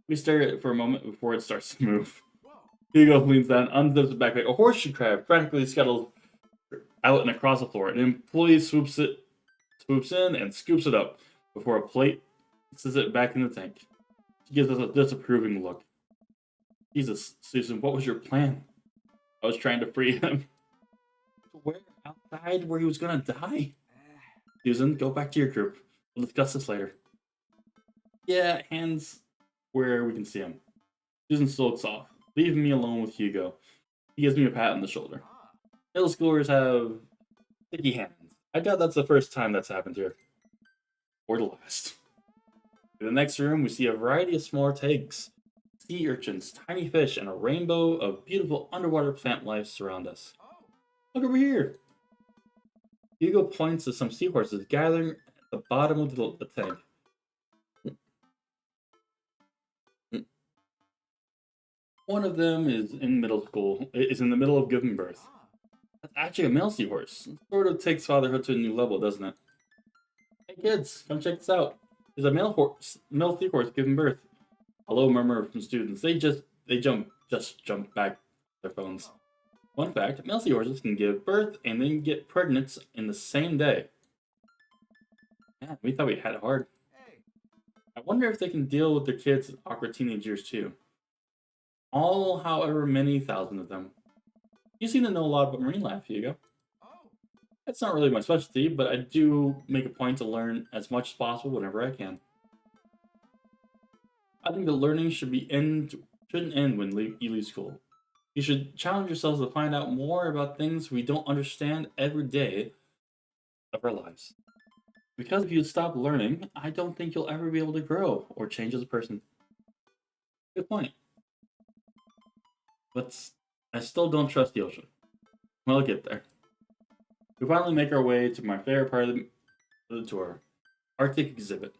We stare at it for a moment before it starts to move. Whoa. Hugo leans down, unzips the backpack. A horseshoe crab frantically scuttles out and across the floor. An employee swoops in and scoops it up before a plate places it back in the tank. She gives us a disapproving look. Jesus, Susan, what was your plan? I was trying to free him. Where? Outside where he was gonna die? Susan, go back to your group. We'll discuss this later. Yeah, hands where we can see him. Susan sulks off, leaving me alone with Hugo. He gives me a pat on the shoulder. Middle schoolers have sticky hands. I doubt that's the first time that's happened here. Or the last. In the next room, we see a variety of smaller tanks, sea urchins, tiny fish, and a rainbow of beautiful underwater plant life surround us. Look over here! Hugo points to some seahorses gathering at the bottom of the tank. One of them is in middle school. Is in the middle of giving birth. That's actually a male seahorse. It sort of takes fatherhood to a new level, doesn't it? Hey kids, come check this out. There's a male seahorse giving birth. A low murmur from students. Just jump back to their phones. Fun fact, male seahorses can give birth and then get pregnant in the same day. Man, we thought we had it hard. I wonder if they can deal with their kids' awkward teenage years too. All, however many thousand of them. You seem to know a lot about marine life, Hugo. It's not really my specialty, but I do make a point to learn as much as possible whenever I can. I think the learning shouldn't end when you leave school. You should challenge yourselves to find out more about things we don't understand every day of our lives. Because if you stop learning, I don't think you'll ever be able to grow or change as a person. Good point. But I still don't trust the ocean. We'll get there. We finally make our way to my favorite part of the tour, Arctic exhibit.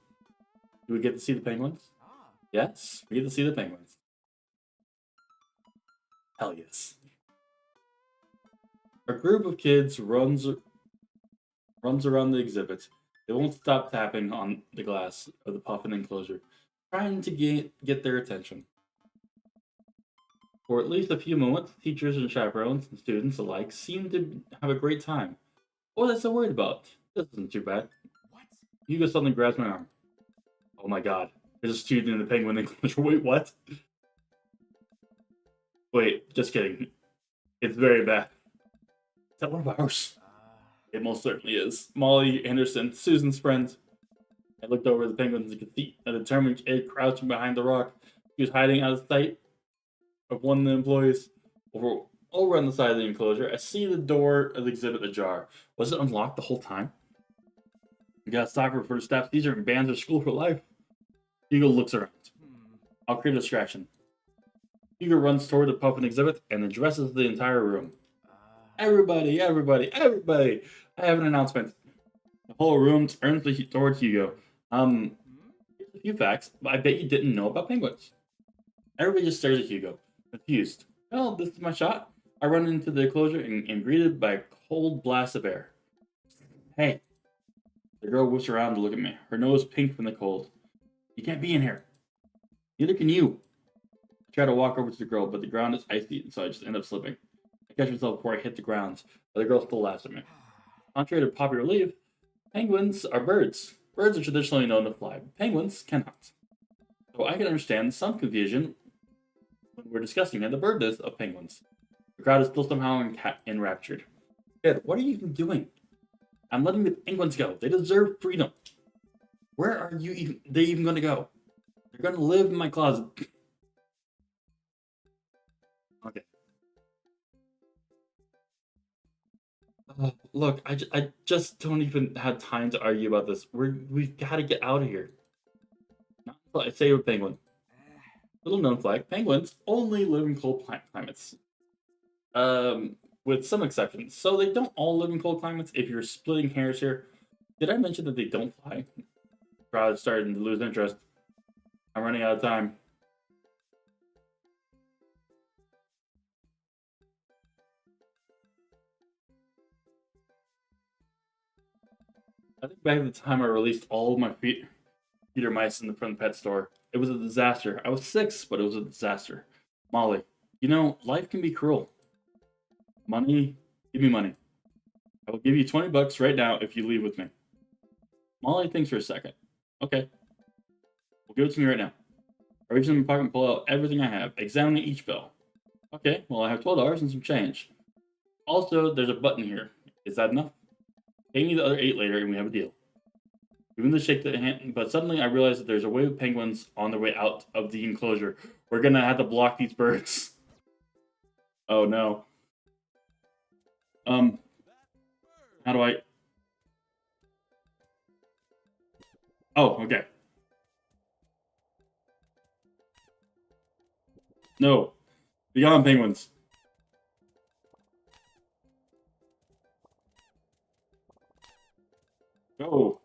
Do we get to see the penguins? Yes, we get to see the penguins. Hell yes. A group of kids runs around the exhibit. They won't stop tapping on the glass of the puffin enclosure, trying to get their attention. For at least a few moments, teachers and chaperones and students alike seem to have a great time. What are they so worried about? This isn't too bad. Hugo suddenly grabs my arm. Oh my god. There's a student in the penguin enclosure. Wait, what? Wait, just kidding. It's very bad. Is that one of ours? It most certainly is. Molly Anderson, Susan's friend. I looked over at the penguins and could see a determined kid crouching behind the rock. He was hiding out of sight of one of the employees. Over on the side of the enclosure, I see the door of the exhibit ajar. Was it unlocked the whole time? We got soccer for the staff teacher and bans are school for life. Hugo looks around. I'll create a distraction. Hugo runs toward the puffin exhibit and addresses the entire room. Everybody, everybody, everybody! I have an announcement. The whole room turns toward Hugo. Here's a few facts, but I bet you didn't know about penguins. Everybody just stares at Hugo, confused. Well, this is my shot. I run into the enclosure and greeted by a cold blast of air. Hey. The girl whips around to look at me, her nose pink from the cold. You can't be in here. Neither can you. I try to walk over to the girl, but the ground is icy, so I just end up slipping. I catch myself before I hit the ground, but the girl still laughs at me. Contrary to popular belief, penguins are birds. Birds are traditionally known to fly, but penguins cannot. So I can understand some confusion when we're discussing the birdness of penguins. The crowd is still somehow enraptured. Kid, what are you even doing? I'm letting the penguins go. They deserve freedom. Where are they even going to go? They're going to live in my closet. Okay. Look, I just don't even have time to argue about this. We've got to get out of here. Not until I save a penguin. Little known fact: penguins only live in cold climates. With some exceptions. So they don't all live in cold climates. If you're splitting hairs here, did I mention that they don't fly? Crowd is starting to lose interest. I'm running out of time. I think back at the time I released all of my feeder mice in the front pet store. It was a disaster. I was 6, but it was a disaster. Molly, you know, life can be cruel. Money? Give me money. I will give you 20 bucks right now if you leave with me. Molly thinks for a second. Okay. Well, give it to me right now. I reach in my pocket and pull out everything I have, examining each bill. Okay, well, I have $12 and some change. Also, there's a button here. Is that enough? Pay me the other 8 later and we have a deal. Even to shake the hand, but suddenly I realize that there's a wave of penguins on their way out of the enclosure. We're gonna have to block these birds. Oh no. How do I... Oh, okay. No. Beyond penguins. Go.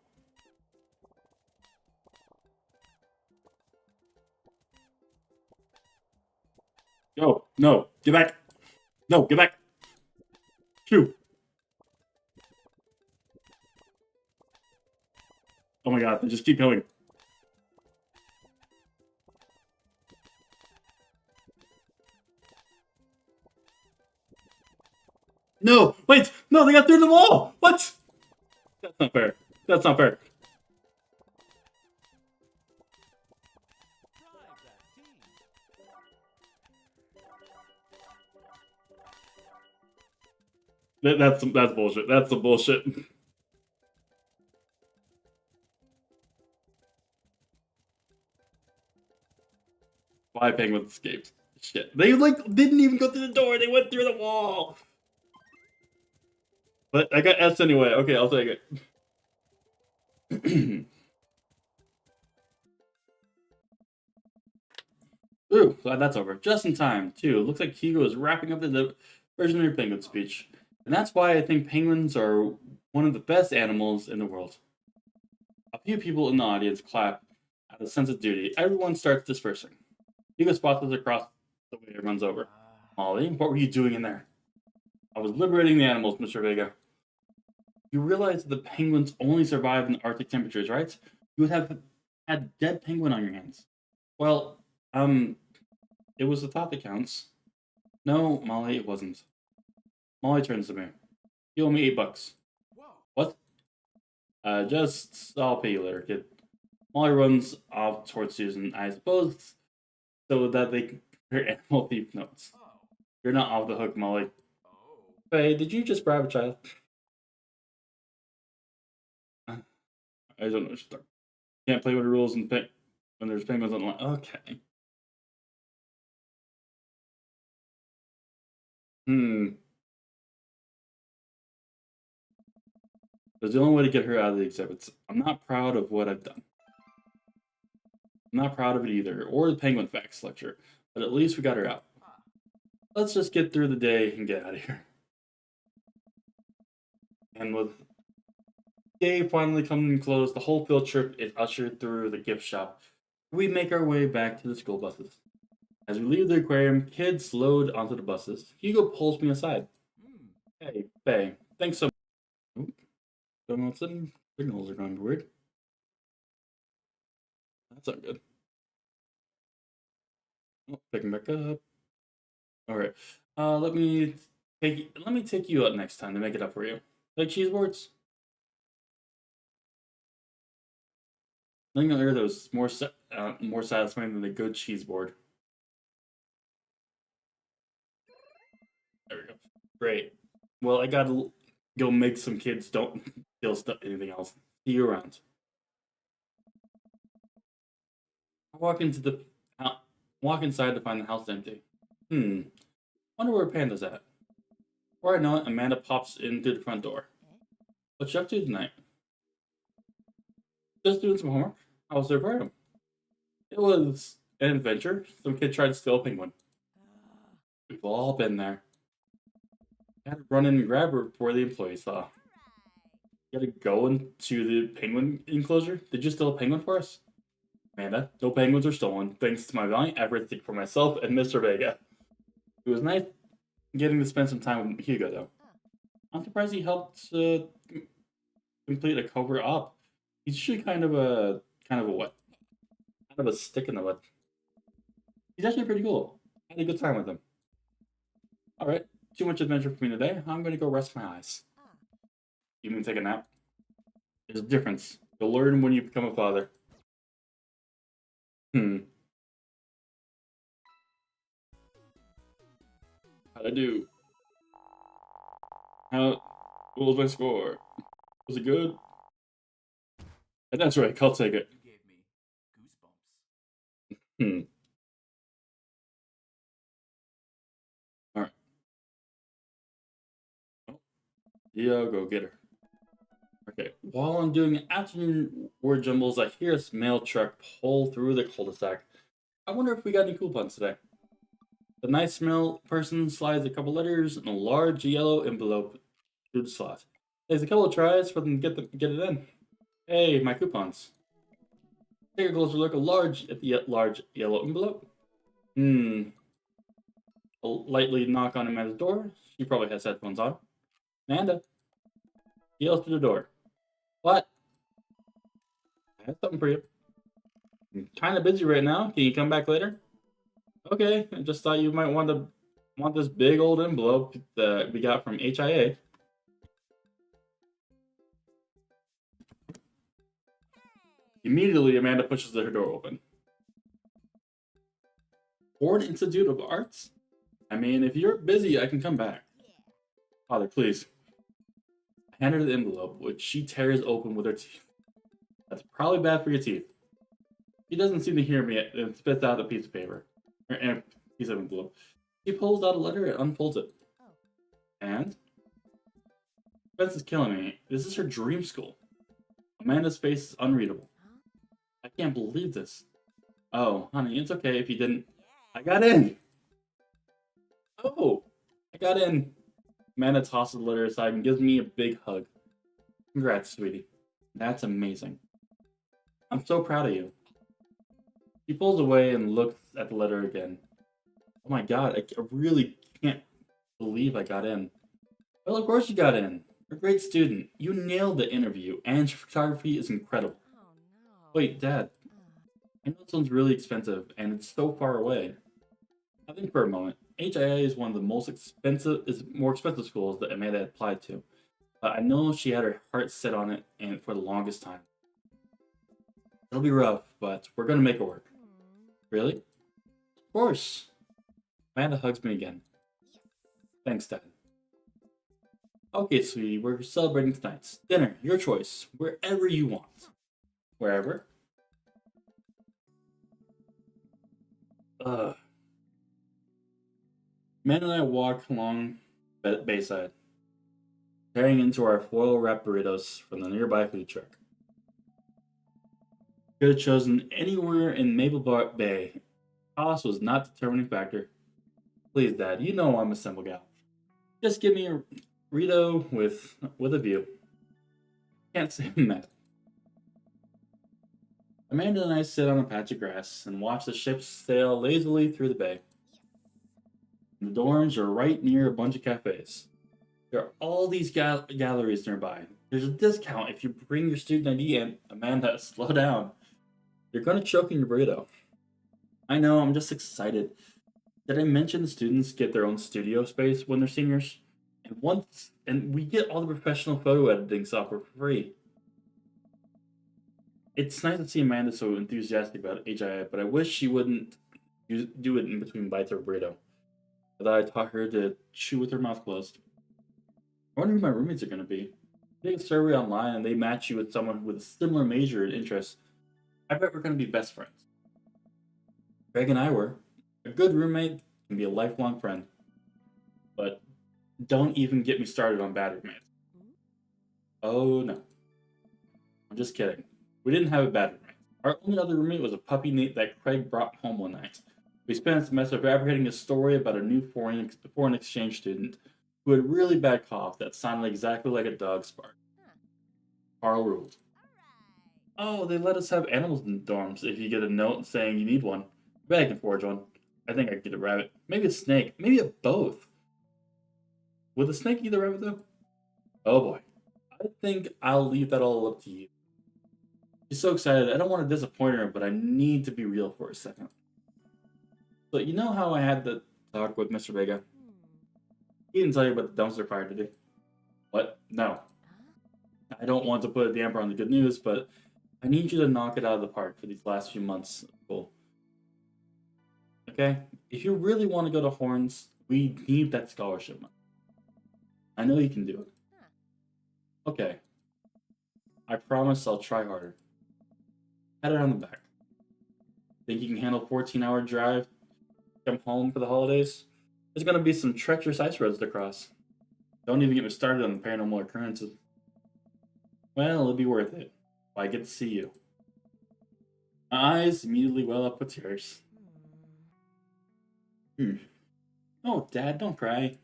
Go. No. Get back. No, get back. Shoot! Oh my god, they just keep going. No! Wait! No, they got through the wall! What? That's not fair. That's not fair. That's bullshit. That's some bullshit. Why penguins escaped? Shit. They like didn't even go through the door, they went through the wall. But I got S anyway. Okay, I'll take it. Ooh, glad that's over. Just in time, too. Looks like Hugo is wrapping up the version of your penguin speech. And that's why I think penguins are one of the best animals in the world. A few people in the audience clap out of sense of duty. Everyone starts dispersing. Hugo spots us across the way and runs over. Molly, what were you doing in there? I was liberating the animals, Mr. Vega. You realize that the penguins only survive in Arctic temperatures, right? You would have had a dead penguin on your hands. Well, it was the thought that counts. No, Molly, it wasn't. Molly turns to me. You owe me $8. What? I'll pay you later, kid. Molly runs off towards Susan, I suppose, so that they can compare animal thief notes. You're not off the hook, Molly. Hey, did you just bribe a child? I don't know what she's talking. Can't play with the rules when there's penguins on the line. Okay. That's the only way to get her out of the exhibits. I'm not proud of what I've done. I'm not proud of it either, or the penguin facts lecture, but at least we got her out. Let's just get through the day and get out of here. And with day finally coming close, the whole field trip is ushered through the gift shop. We make our way back to the school buses. As we leave the aquarium, kids load onto the buses. Hugo pulls me aside. Hey, Faye, thanks so much. Don't know what's in. Signals are going weird. That's not good. Oh, picking back up. All right. Let me take you out next time to make it up for you. Like cheese boards. Nothing on earth that was more satisfying than a good cheese board. There we go. Great. Well, I gotta go make some kids don't steal stuff. Anything else? See you around. I walk inside to find the house empty. Wonder where Panda's at. Before I know it, Amanda pops in through the front door. What you up to tonight? Just doing some homework. How was their aquarium? It was an adventure. Some kid tried to steal a penguin. We've all been there. I had to run in and grab her before the employees saw. You gotta go into the penguin enclosure? Did you steal a penguin for us? Amanda, no penguins were stolen, thanks to my valiant efforts for myself and Mr. Vega. It was nice getting to spend some time with Hugo, though. I'm surprised he helped complete a cover up. He's usually kind of a what? Kind of a stick in the mud. He's actually pretty cool. I had a good time with him. Alright, too much adventure for me today. I'm gonna go rest my eyes. You mean take a nap? There's a difference. You'll learn when you become a father. How'd I do? What was my score? Was it good? And that's right, I'll take it. You gave me goosebumps. Alright. Oh, yeah, I'll go get her. Okay, while I'm doing afternoon word jumbles, I hear a mail truck pull through the cul-de-sac. I wonder if we got any coupons today. The nice mail person slides a couple letters in a large yellow envelope through the slot. There's a couple of tries for them to get it in. Hey, my coupons. Take a closer look. At the large yellow envelope. A lightly knock on Amanda's door. She probably has headphones on. Amanda, he yells through the door. What? I have something for you. I'm kind of busy right now. Can you come back later? Okay, I just thought you might want this big old envelope that we got from HIA. Immediately, Amanda pushes her door open. Ford Institute of Arts? I mean, if you're busy, I can come back. Father, please. I hand her the envelope, which she tears open with her teeth. That's probably bad for your teeth. She doesn't seem to hear me and spits out a piece of paper. And a piece of envelope. She pulls out a letter and unfolds it. And? Spence is killing me. This is her dream school. Amanda's face is unreadable. I can't believe this. Oh, honey, it's okay if you didn't. I got in! Oh! I got in. Amanda tosses the letter aside and gives me a big hug. Congrats, sweetie. That's amazing. I'm so proud of you. She pulls away and looks at the letter again. Oh my god, I really can't believe I got in. Well, of course you got in. You're a great student. You nailed the interview, and your photography is incredible. Oh no. Wait, Dad. I know it sounds really expensive, and it's so far away. I think for a moment, HIA is one of the more expensive schools that Amanda had applied to. But I know she had her heart set on it, and for the longest time. It'll be rough, but we're gonna make it work. Really? Of course. Amanda hugs me again. Thanks, Dad. Okay, sweetie, we're celebrating tonight. Dinner, your choice. Wherever you want. Wherever? Man and I walk along Bayside, tearing into our foil wrapped burritos from the nearby food truck. Could have chosen anywhere in Maple Bay. Cost was not the determining factor. Please, Dad, you know I'm a simple gal. Just give me a burrito with a view. Can't say I'm mad. Amanda and I sit on a patch of grass and watch the ships sail lazily through the bay. The dorms are right near a bunch of cafes. There are all these galleries nearby. There's a discount if you bring your student ID in. Amanda, slow down. You're gonna choke in your burrito. I know, I'm just excited. Did I mention the students get their own studio space when they're seniors? And we get all the professional photo editing software for free. It's nice to see Amanda so enthusiastic about HIA, but I wish she wouldn't do it in between bites of a burrito. I thought I taught her to chew with her mouth closed. I wonder who my roommates are going to be. Take a survey online and they match you with someone with a similar major and interests. I bet we're going to be best friends. Greg and I were. A good roommate can be a lifelong friend. But don't even get me started on bad roommates. Oh no. I'm just kidding. We didn't have a bad roommate. Our only other roommate was a puppy that Craig brought home one night. We spent a semester fabricating a story about a new foreign exchange student who had a really bad cough that sounded exactly like a dog's bark. Carl ruled. Oh, they let us have animals in the dorms if you get a note saying you need one. I bet I can forge one. I think I could get a rabbit. Maybe a snake. Maybe a both. Would the snake eat the rabbit though? Oh boy. I think I'll leave that all up to you. She's so excited. I don't want to disappoint her, but I need to be real for a second. So you know how I had the talk with Mr. Vega? He didn't tell you about the dumpster fire, did he? What? No. I don't want to put a damper on the good news, but I need you to knock it out of the park for these last few months of school. Okay? If you really want to go to Horns, we need that scholarship money. I know you can do it. Okay. I promise I'll try harder. Pat her on the back. Think you can handle a 14-hour drive? Come home for the holidays? There's gonna be some treacherous ice roads to cross. Don't even get me started on the paranormal occurrences. Well, it'll be worth it. I get to see you. My eyes immediately well up with tears. Oh, Dad, don't cry.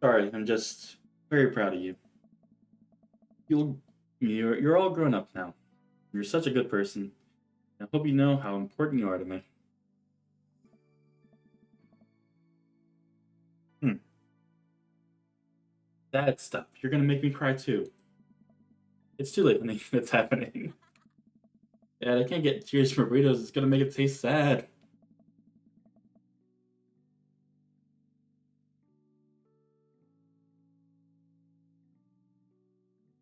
Sorry, I'm just very proud of you. You're all grown up now. You're such a good person. I hope you know how important you are to me. sad stuff. You're gonna make me cry too. It's too late when it's happening. Dad, I can't get tears from burritos. It's gonna make it taste sad.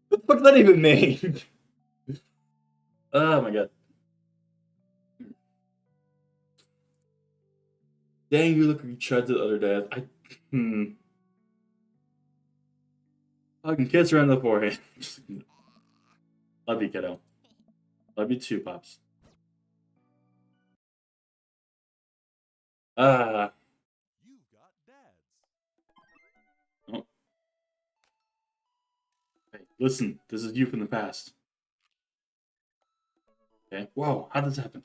What the fuck does that even mean? Oh my god. Dang, you look like you tried the other dad. Fucking kiss around the forehead. Love you, kiddo. Love you too, Pops. Ah. You've got dads. Oh. Hey, listen, this is you from the past. Okay. Whoa, how did this happen?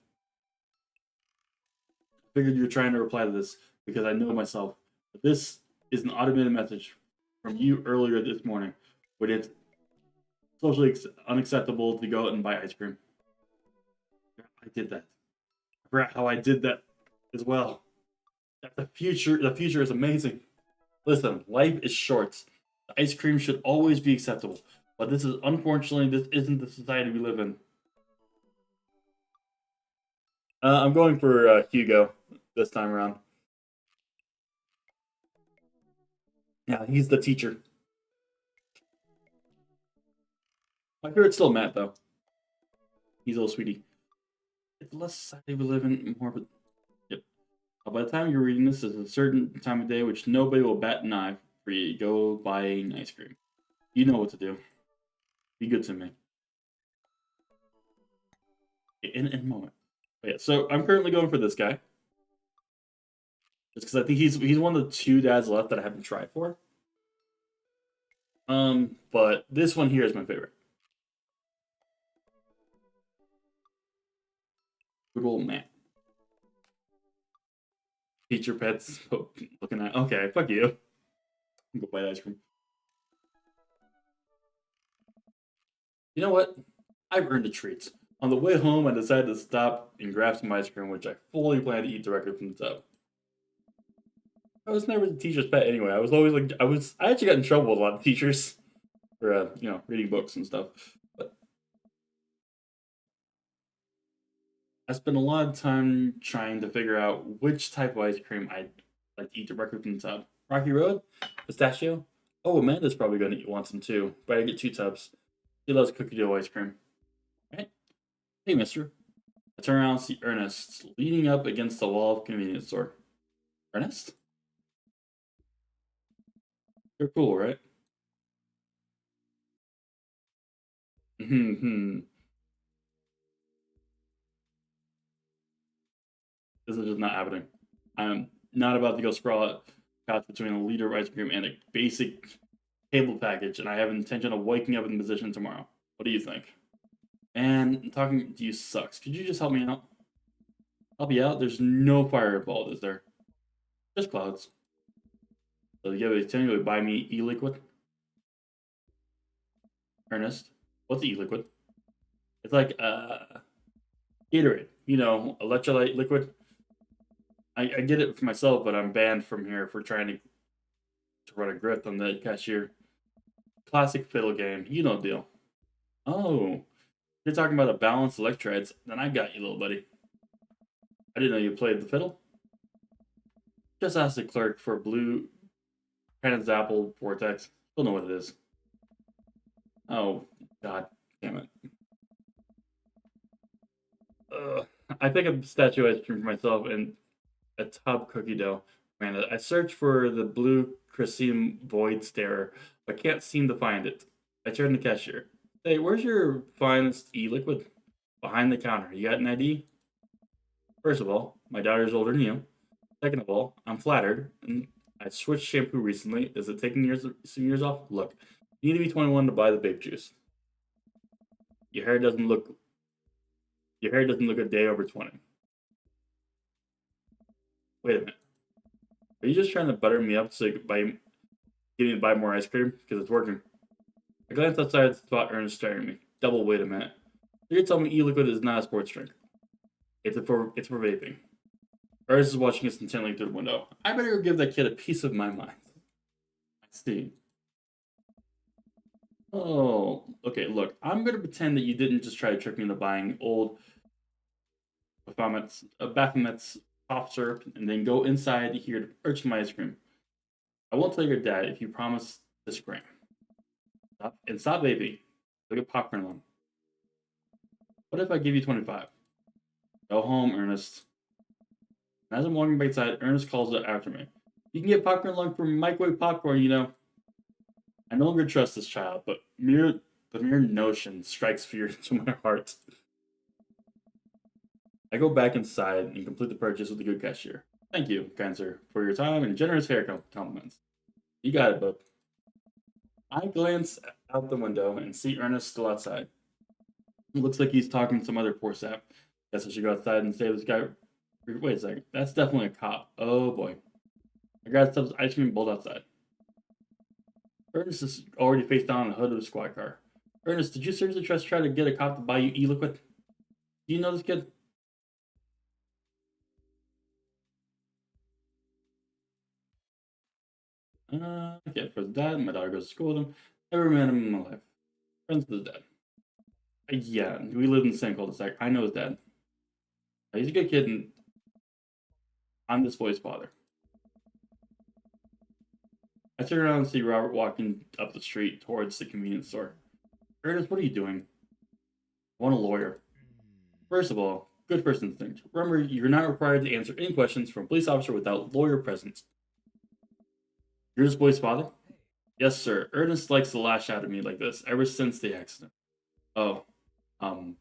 I figured you were trying to reply to this because I know myself. But this is an automated message from you earlier this morning when it's socially unacceptable to go out and buy ice cream. I did that. I forgot how I did that as well. The future is amazing. Listen, life is short. The ice cream should always be acceptable. But this isn't the society we live in. I'm going for Hugo this time around. Yeah, he's the teacher. My favorite's still Matt, though. He's a little sweetie. It's less society we live in, more but yep. By the time you're reading this, there's a certain time of day which nobody will bat an eye for you to go buying ice cream. You know what to do. Be good to me. In a moment. But yeah, so I'm currently going for this guy. Just because I think he's one of the two dads left that I haven't tried for. But this one here is my favorite. Good old man. Teacher pets looking at. Okay, fuck you. Go buy ice cream. You know what? I've earned a treat. On the way home, I decided to stop and grab some ice cream, which I fully plan to eat directly from the tub. I was never the teacher's pet anyway. I was always like, I actually got in trouble with a lot of teachers for, reading books and stuff. But I spent a lot of time trying to figure out which type of ice cream I'd like to eat directly from the tub. Rocky Road? Pistachio? Oh, Amanda's probably going to want some too, but I get 2 tubs. She loves cookie dough ice cream. Right? Hey, mister. I turn around and see Ernest leaning up against the wall of the convenience store. Ernest? You're cool, right? Hmm. This is just not happening. I'm not about to go sprawl out couch between a liter of ice cream and a basic cable package, and I have an intention of waking up in the position tomorrow. What do you think? And talking to you sucks. Could you just help me out? Help you out? There's no fire involved, is there? Just clouds. So you have to buy me e-liquid? Ernest, what's e-liquid? It's like Gatorade, electrolyte liquid. I get it for myself, but I'm banned from here for trying to run a grift on the cashier. Classic fiddle game, deal. Oh, you're talking about a balanced electrolytes, then I got you, little buddy. I didn't know you played the fiddle. Just ask the clerk for a blue Apple Vortex. Don't know what it is. Oh, god damn it. I pick up statue ice cream for myself and a tub cookie dough. Man, I searched for the blue Christine Void Starer, but can't seem to find it. I turn to the cashier. Hey, where's your finest e-liquid? Behind the counter. You got an ID? First of all, my daughter's older than you. Second of all, I'm flattered, and I switched shampoo recently. Is it taking some years off? Look, you need to be 21 to buy the babe juice. Your hair doesn't look a day over 20. Wait a minute. Are you just trying to butter me up so getting me to buy more ice cream? Because it's working. I glanced outside and spot Ernest staring at me. Double, wait a minute. You're telling me e-liquid is not a sports drink. It's for vaping. Ernest is watching us intently through the window. I better go give that kid a piece of my mind. I see. Oh, okay. Look, I'm gonna pretend that you didn't just try to trick me into buying old Baphomet's pop syrup and then go inside here to purchase my ice cream. I won't tell your dad if you promise this gram. Stop, baby. Look at popcorn lung. What if I give you 25? Go home, Ernest. As I'm walking back inside, Ernest calls out after me. You can get popcorn lung from microwave popcorn, you know. I no longer trust this child, but the mere notion strikes fear into my heart. I go back inside and complete the purchase with the good cashier. Thank you, kind sir, for your time and generous hair compliments. You got it, bub. I glance out the window and see Ernest still outside. It looks like he's talking to some other poor sap. Guess I should go outside and save this guy. Wait a second. That's definitely a cop. Oh boy. I grabbed Stubbs' ice cream and bowled outside. Ernest is already face down on the hood of the squad car. Ernest, did you seriously just try to get a cop to buy you e-liquid? Do you know this kid? I can't for his dad. My daughter goes to school with him. Never met him in my life. Friends with his dad. Yeah, we live in the same cul-de-sac. I know his dad. He's a good kid, and I'm this boy's father. I turn around and see Robert walking up the street towards the convenience store. Ernest, what are you doing? I want a lawyer. First of all, good first instinct. Remember, you're not required to answer any questions from a police officer without lawyer presence. You're this boy's father? Yes, sir. Ernest likes to lash out at me like this ever since the accident. Oh, um,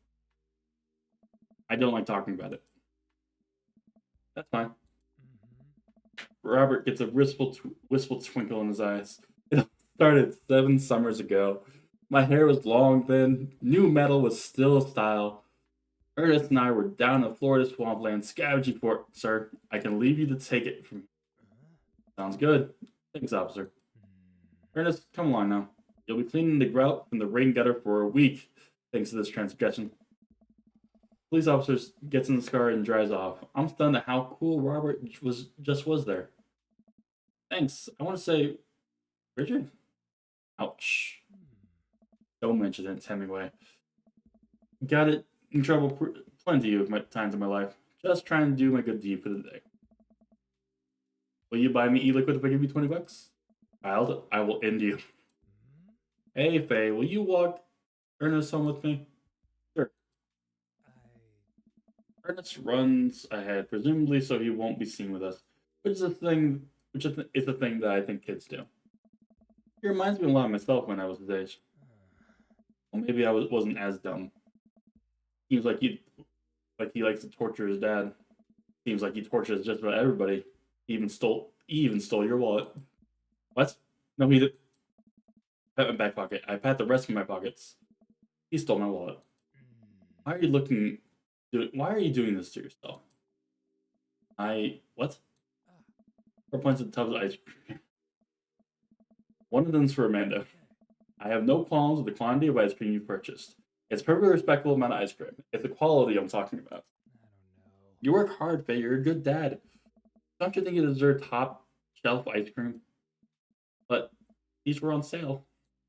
I don't like talking about it. That's fine. Robert gets a wistful twinkle in his eyes. It started 7 summers ago. My hair was long then. New metal was still a style. Ernest and I were down in Florida swampland scavenging for it, sir. I can leave you to take it from here. Sounds good. Thanks, officer. Ernest, come along now. You'll be cleaning the grout from the rain gutter for a week, thanks to this transgression. Police officer gets in the car and drives off. I'm stunned at how cool Robert was there. Thanks. I want to say, Richard? Ouch. Don't mention it, Hemingway. Got it in trouble plenty of times in my life. Just trying to do my good deed for the day. Will you buy me e-liquid if I give you $20? Child, I will end you. Hey, Faye, will you walk Ernest home with me? Sure. Ernest runs ahead, presumably so he won't be seen with us, which is a thing that I think kids do. He reminds me a lot of myself when I was his age. Well, maybe I wasn't as dumb. Seems like he likes to torture his dad. Seems like he tortures just about everybody. He even stole your wallet. What? No, he did. Pat my back pocket. I pat the rest of my pockets. He stole my wallet. Why are you doing this to yourself? What? Or points at the tubs of ice cream. One of them's for Amanda. I have no qualms with the quantity of ice cream you purchased. It's a perfectly respectable amount of ice cream. It's the quality I'm talking about. You work hard, Faye. You're a good dad. Don't you think you deserve top shelf ice cream? But these were on sale.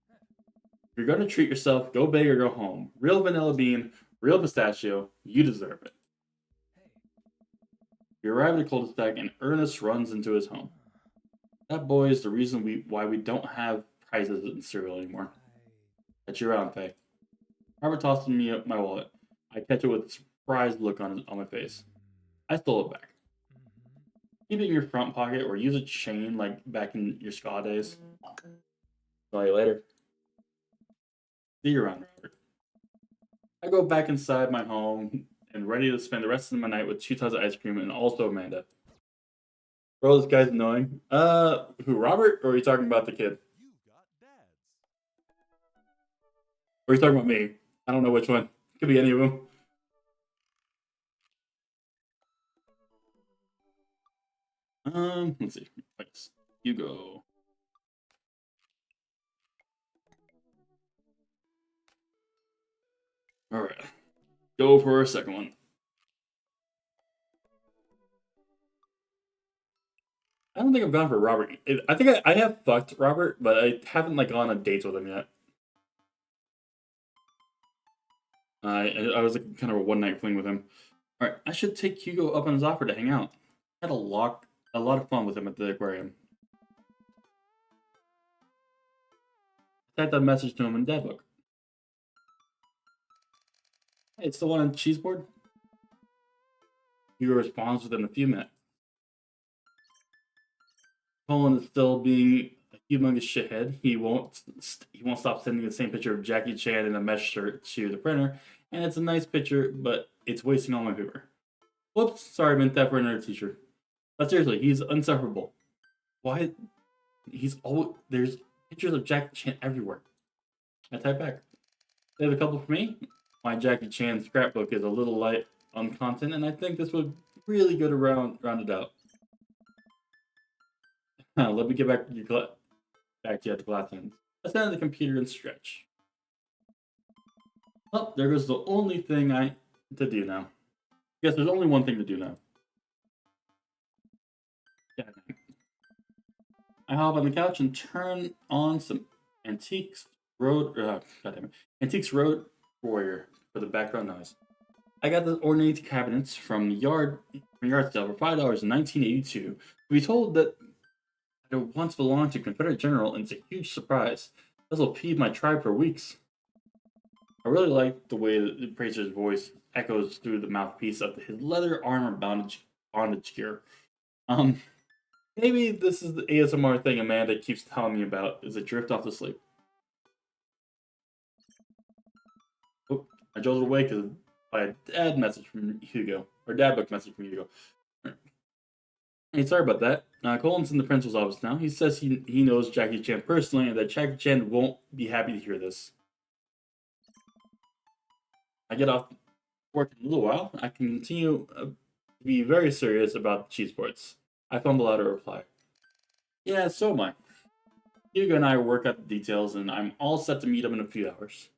If you're gonna treat yourself, go big or go home. Real vanilla bean, real pistachio. You deserve it. We arrive at the cul-de-sac and Ernest runs into his home. That boy is the reason why we don't have prizes in cereal anymore. Catch you around, Faye. Robert tosses me my wallet. I catch it with a surprised look on my face. I stole it back. Keep it in your front pocket or use a chain like back in your ska days. Tell you later. See you around, Robert. I go back inside my home and ready to spend the rest of my night with 2 tons of ice cream and also Amanda. Bro, this guy's annoying. Who, Robert? Or are you talking about the kid? You've got dads. Or are you talking about me? I don't know which one. Could be any of them. Let's see. Thanks. You go. Alright. Go for a second one. I don't think I've gone for Robert. I think I have fucked Robert, but I haven't like gone on dates with him yet. I was like kind of a one night fling with him. All right, I should take Hugo up on his offer to hang out. I had a lot of fun with him at the aquarium. I typed that message to him in Dad Book. Hey, it's the one on Cheeseboard. Hugo responds within a few minutes. Colin is still being a humongous shithead. He won't stop sending the same picture of Jackie Chan in a mesh shirt to the printer, and it's a nice picture, but it's wasting all my humor. Whoops, sorry, I meant that for another teacher. But seriously, he's insufferable. Why? He's always there's pictures of Jackie Chan everywhere. I type back. They have a couple for me. My Jackie Chan scrapbook is a little light on content, and I think this would really go to round it out. Let me get back to you at the class ends. I stand at the computer and stretch. Oh, there goes the only thing to do now. Yes, there's only one thing to do now. Yeah. I hop on the couch and turn on some Antiques Road. Antiques Road Warrior for the background noise. I got the ornate cabinets from yard sale for $5 in 1982. To be told that it once belonged to Confederate General, and it's a huge surprise. This will feed my tribe for weeks. I really like the way that the Praetor's voice echoes through the mouthpiece of his leather armor bondage gear. Maybe this is the ASMR thing Amanda keeps telling me about as I drift off to sleep. Oh, I jolted awake by a dad message from Hugo, or dad book message from Hugo. Hey, sorry about that. Colin's in the principal's office now. He says he knows Jackie Chan personally and that Jackie Chan won't be happy to hear this. I get off work in a little while. I can continue to be very serious about cheese boards. I fumble out a reply. Yeah, so am I. Hugo and I work out the details, and I'm all set to meet him in a few hours.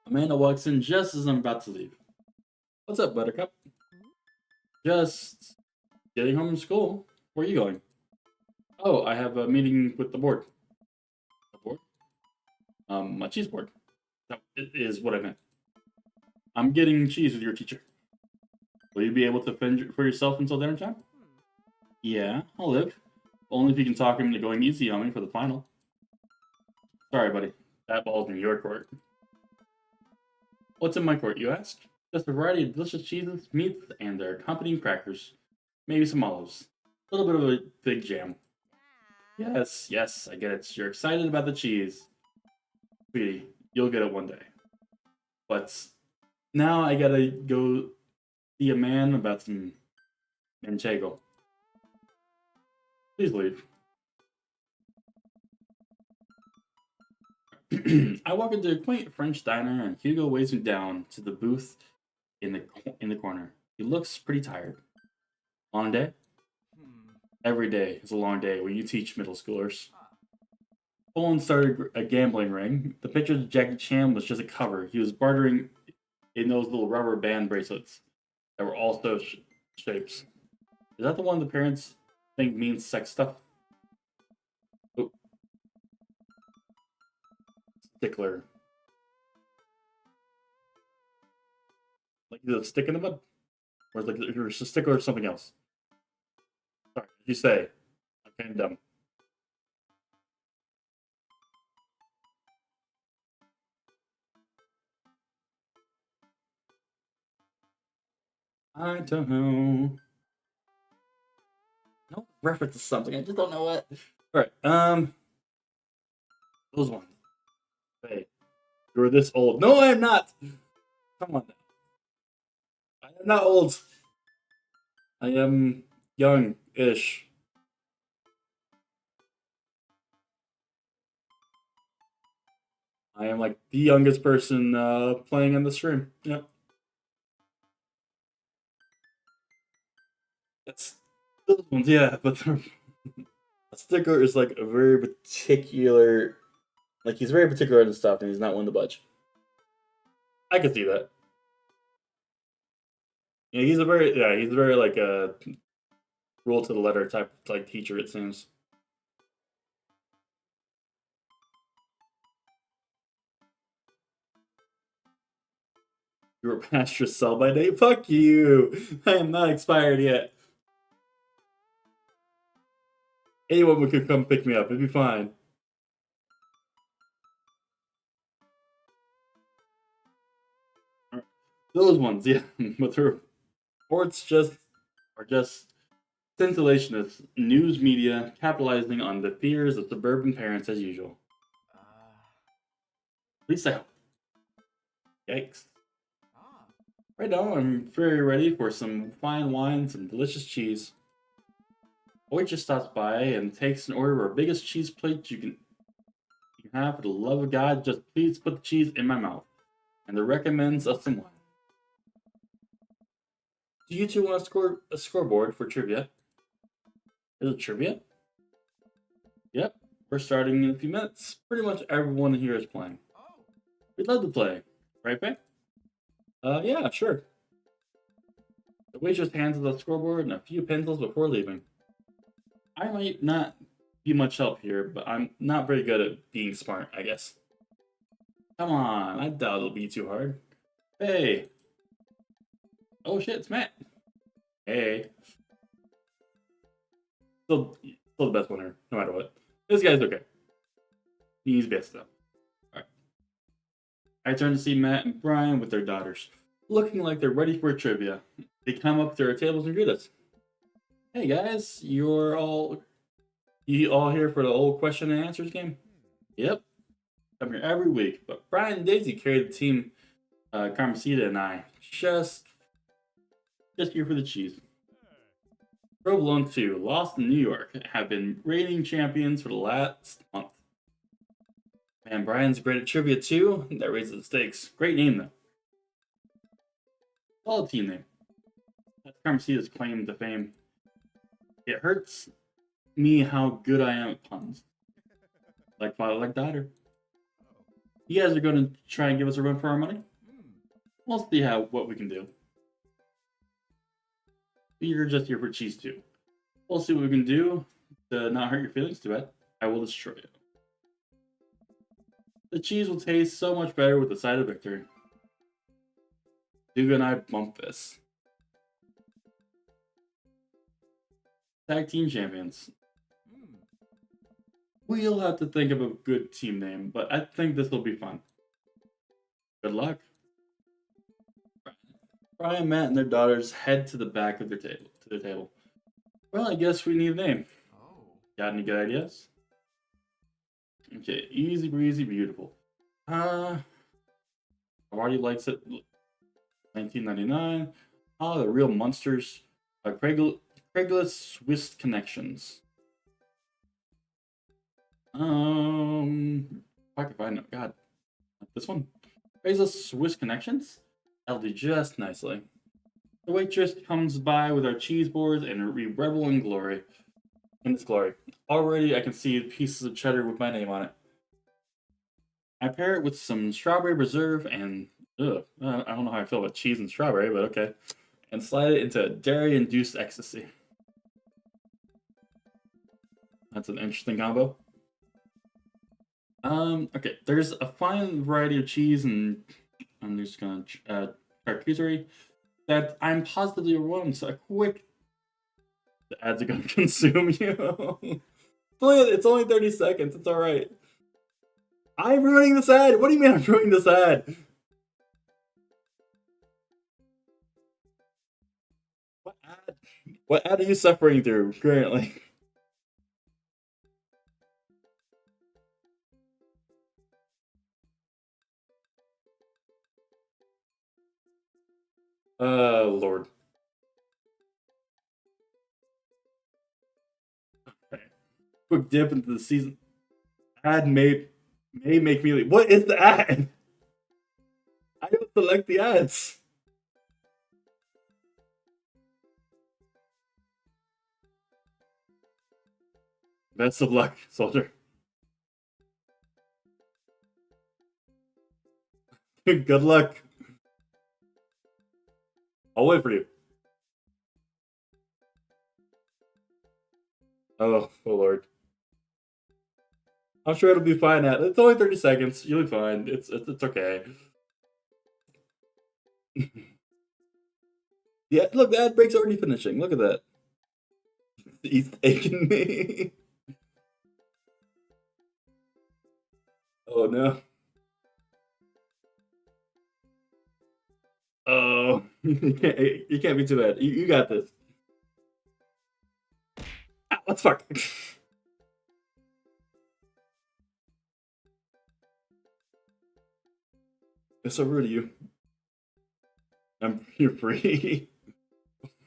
Amanda walks in just as I'm about to leave. What's up, Buttercup? Just getting home from school. Where are you going? Oh, I have a meeting with the board. The board? My cheese board. That is what I meant. I'm getting cheese with your teacher. Will you be able to fend for yourself until dinner time? Yeah, I'll live. Only if you can talk him into going easy on me for the final. Sorry, buddy. That ball's in your court. What's in my court, you ask? Just a variety of delicious cheeses, meats, and their accompanying crackers. Maybe some olives. A little bit of a fig jam. Yes, I get it. You're excited about the cheese. Sweetie, you'll get it one day. But now I gotta go see a man about some manchego. Please leave. I walk into a quaint French diner, and Hugo waves me down to the booth in the corner. He looks pretty tired. Long day? Every day is a long day when you teach middle schoolers. Colin started a gambling ring. The picture of Jackie Chan was just a cover. He was bartering in those little rubber band bracelets that were also shapes. Is that the one the parents think means sex stuff? Oh. Stickler. Like the stick in the mud? Or is it like a stickler or something else? Sorry, what did you say? I'm kind of dumb. I don't know. No reference to something. I just don't know what. All right. Those ones. Hey, you're this old. No, I am not. Come on. I am not old. I am young-ish. I am like the youngest person playing on the stream. Yep. That's those ones, yeah, but a sticker is like a very particular, like he's very particular on his stuff, and he's not one to budge. I can see that. Yeah, he's very like a rule to the letter type like teacher. It seems. You were past your sell by date? Fuck you! I am not expired yet. Anyone could come pick me up. It'd be fine. Those ones, yeah. But the reports are just scintillationist news media capitalizing on the fears of suburban parents as usual. At least I hope. Yikes. Ah. Right now, I'm very ready for some fine wine, some delicious cheese. Waitress stops by and takes an order of our biggest cheese plate you can have. For the love of God, just please put the cheese in my mouth. And the recommends us some wine. Do you two want to score a scoreboard for trivia? Is it trivia? Yep, we're starting in a few minutes. Pretty much everyone here is playing. Oh. We'd love to play. Right, Faye? Yeah, sure. The waitress hands us a scoreboard and a few pencils before leaving. I might not be much help here, but I'm not very good at being smart, I guess. Come on, I doubt it'll be too hard. Hey. Oh shit, it's Matt. Hey. Still the best winner, no matter what. This guy's okay. He's best though. Alright. I turn to see Matt and Brian with their daughters, looking like they're ready for trivia. They come up to our tables and greet us. Hey guys, you all here for the old question and answers game? Yep. I'm here every week, but Brian and Daisy carry the team. Carmencita and I just here for the cheese. Provolone 2, Lost in New York, have been reigning champions for the last month. Man, Brian's great at trivia too. That raises the stakes. Great name though. Solid team name. That's Carmencita's claim to fame. It hurts me how good I am at puns. Like father, like daughter. You guys are going to try and give us a run for our money? We'll see what we can do. You're just here for cheese too. We'll see what we can do to not hurt your feelings too bad. I will destroy you. The cheese will taste so much better with the side of victory. Duga and I bump this. Tag team champions. We'll have to think of a good team name, but I think this will be fun. Good luck. Brian, Matt, and their daughters head to the back of their table. Well, I guess we need a name. Oh. Got any good ideas? Okay, easy breezy, beautiful. Already likes it. 1999. Oh, the real monsters. Craigslist Swiss connections. If I can find it. God, this one. Craigslist Swiss connections. That'll do just nicely. The waitress comes by with our cheese boards and we revel in glory. In its glory. Already I can see pieces of cheddar with my name on it. I pair it with some strawberry preserve and I don't know how I feel about cheese and strawberry, but okay. And slide it into dairy-induced ecstasy. That's an interesting combo. Okay, there's a fine variety of cheese and I'm just gonna charcuterie that I'm positively overwhelmed. So the ads are gonna consume you. It's only 30 seconds. It's all right. I'm ruining this ad. What do you mean I'm ruining this ad? What ad? What ad are you suffering through currently? Lord. Okay. Quick dip into the season. Ad may make me leave. What is the ad? I don't select the ads. Best of luck, soldier. Good luck. I'll wait for you. Oh Lord. I'm sure it'll be fine. It's only 30 seconds. You'll be fine. It's okay. Yeah, look, the ad break's already finishing. Look at that. He's taking me. Oh no. Oh, you can't be too bad. You got this. Ah, what the fuck? It's so rude of you. You're free.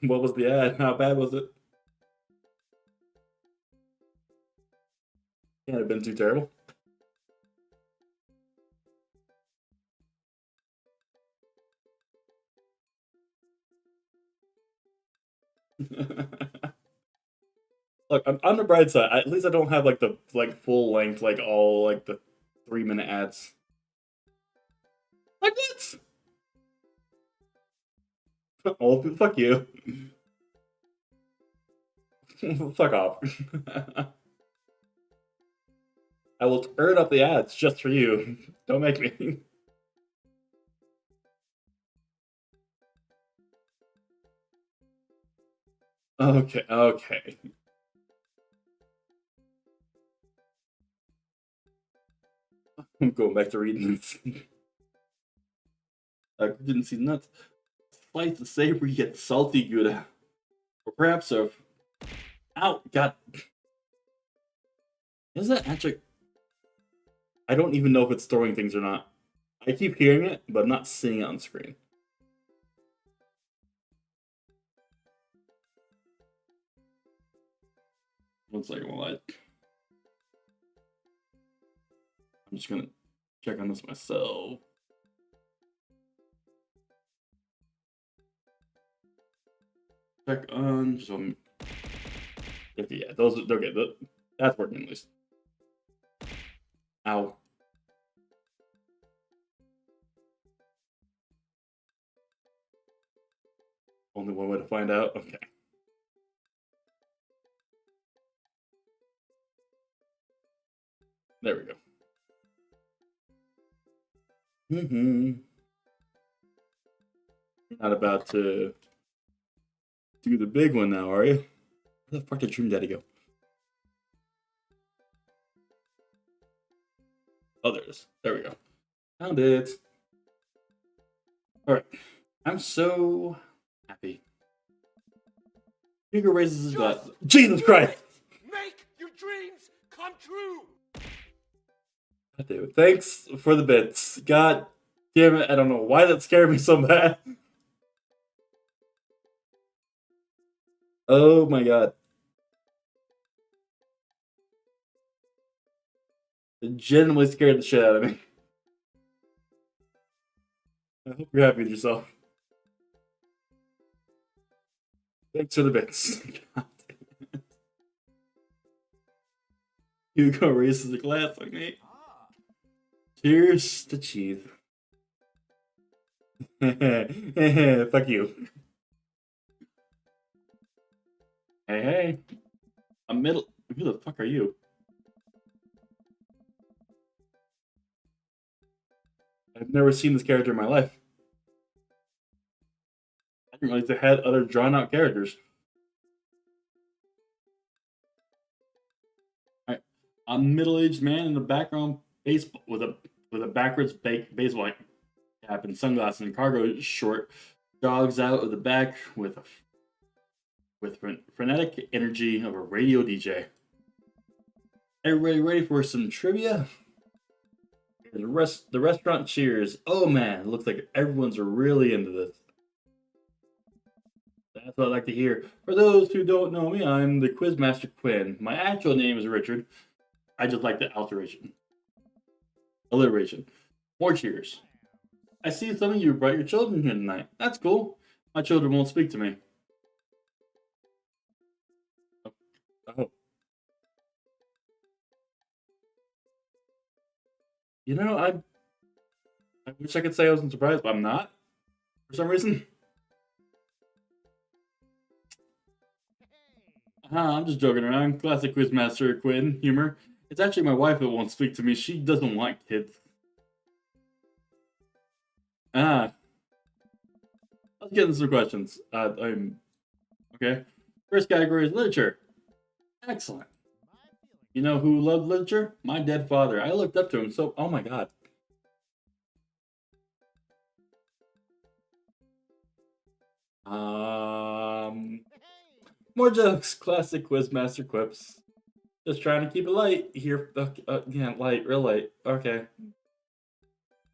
What was the ad? How bad was it? Can't have been too terrible. Look, on the bright side, at least I don't have like the full length, like all like the 3-minute ads. Like what? Oh, fuck you. Fuck off. I will turn up the ads just for you. Don't make me. Okay, okay. I'm going back to reading this. I didn't see nuts. Slice the savory yet salty Gouda. Or perhaps a... Ow, God. Is that actually... I don't even know if it's throwing things or not. I keep hearing it, but I'm not seeing it on screen. One second while I'm just gonna check on this myself. Check on some. Yeah, those are okay. That's working at least. Ow. Only one way to find out. Okay. There we go. You're not about to do the big one now, are you? Where the fuck did Dream Daddy go? Oh, there it is. There we go. Found it. Alright. I'm so happy. Hugo raises his glass. Jesus Christ! Make your dreams come true! God damn it. Thanks for the bits. God damn it. I don't know why that scared me so bad. Oh my god. It genuinely scared the shit out of me. I hope you're happy with yourself. Thanks for the bits. God damn it. Hugo raises a glass like me. Cheers to cheese. Fuck you. Hey, hey. I'm middle. Who the fuck are you? I've never seen this character in my life. I didn't realize they had other drawn-out characters. Alright. A middle-aged man in the background baseball with a backwards baseball cap and sunglasses and cargo short jogs out of the back with frenetic energy of a radio DJ. Everybody ready for some trivia? The restaurant cheers. Oh man, it looks like everyone's really into this. That's what I like to hear. For those who don't know me, I'm the Quizmaster Quinn. My actual name is Richard. I just like the alliteration. More cheers. I see some of you brought your children here tonight. That's cool. My children won't speak to me. Oh. You know, I wish I could say I wasn't surprised, but I'm not. For some reason. I'm just joking around. Classic Quizmaster Quinn humor. It's actually my wife that won't speak to me. She doesn't want kids. Let's get into some questions. Okay. First category is literature. Excellent. You know who loved literature? My dead father. I looked up to him, so oh my god. More jokes. Classic Quizmaster quips. Just trying to keep it light here. Yeah, light, real light. Okay.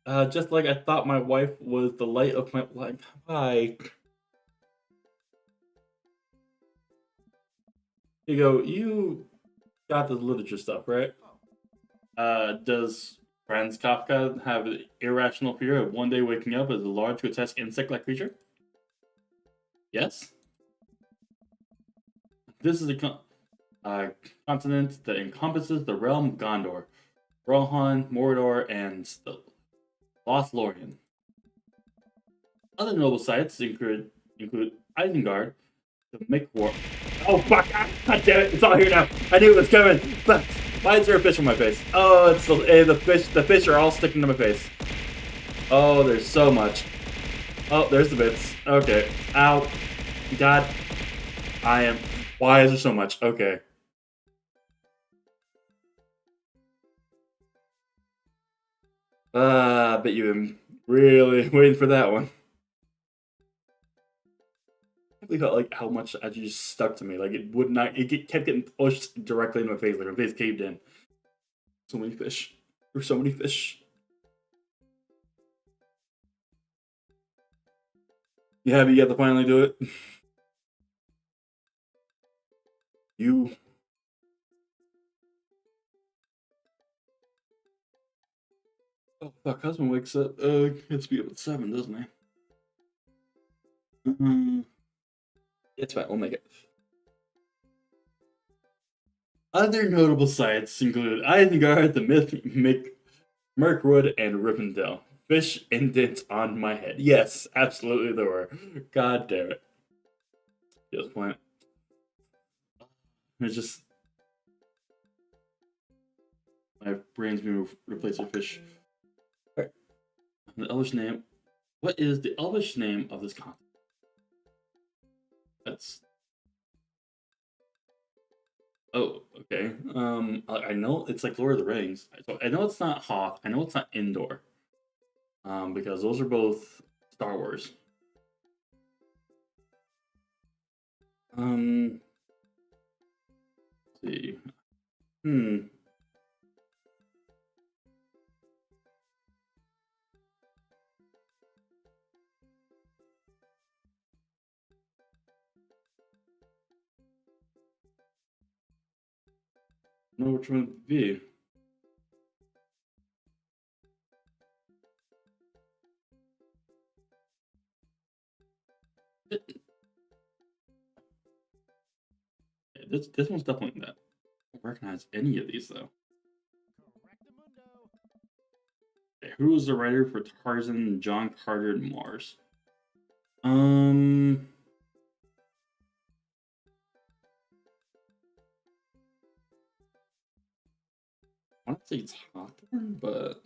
Just like I thought my wife was the light of my life. Hi. You go. You got the literature stuff, right? Does Franz Kafka have an irrational fear of one day waking up as a large, grotesque insect-like creature? Yes. This is a continent that encompasses the realm of Gondor, Rohan, Mordor, and the Lothlorien. Other notable sites include Isengard, the Mickwar. Oh fuck! God damn it! It's all here now. I knew it was coming. But why is there a fish on my face? Oh, it's the fish. The fish are all sticking to my face. Oh, there's so much. Oh, there's the bits. Okay. Ow. God. I am. Why is there so much? Okay. I bet you've been really waiting for that one. I think like how much actually just stuck to me. Like it would not. Kept getting pushed directly in my face. Like my face caved in. So many fish. There's so many fish. Yeah, but you have to finally do it. You. Oh fuck! Husband wakes up. Gets to be up at 7, doesn't he? It's fine. We'll make it. Other notable sites include Isengard, the Mirkwood, and Rivendell. Fish indents on my head. Yes, absolutely there were. God damn it. Just plant. It's just my brain's being replaced with fish. All right. The Elvish name. What is the Elvish name of this continent? That's. Oh, okay. I know it's like Lord of the Rings. So I know it's not Hoth. I know it's not Endor. Because those are both Star Wars. Let's see. Know which one it would be. This one's definitely that. I don't recognize any of these though. Okay, who was the writer for Tarzan, John Carter, and Mars? I want to say it's Hawthorne, but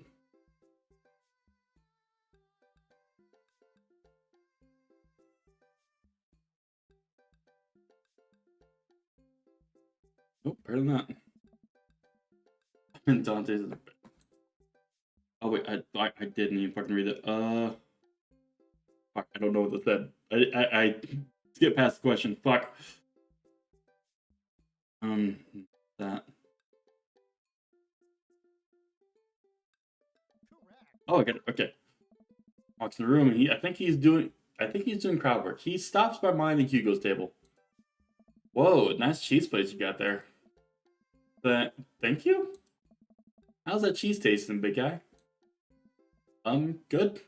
nope, better than that. And Dante's. Oh wait, I didn't even fucking read it. Fuck, I don't know what that said. I skipped past the question. Fuck. That. Oh, I get it. Okay. Walks in the room, and I think he's doing crowd work. He stops by mine and Hugo's table. Whoa, nice cheese plates you got there. Thank you. How's that cheese tasting, big guy? Good.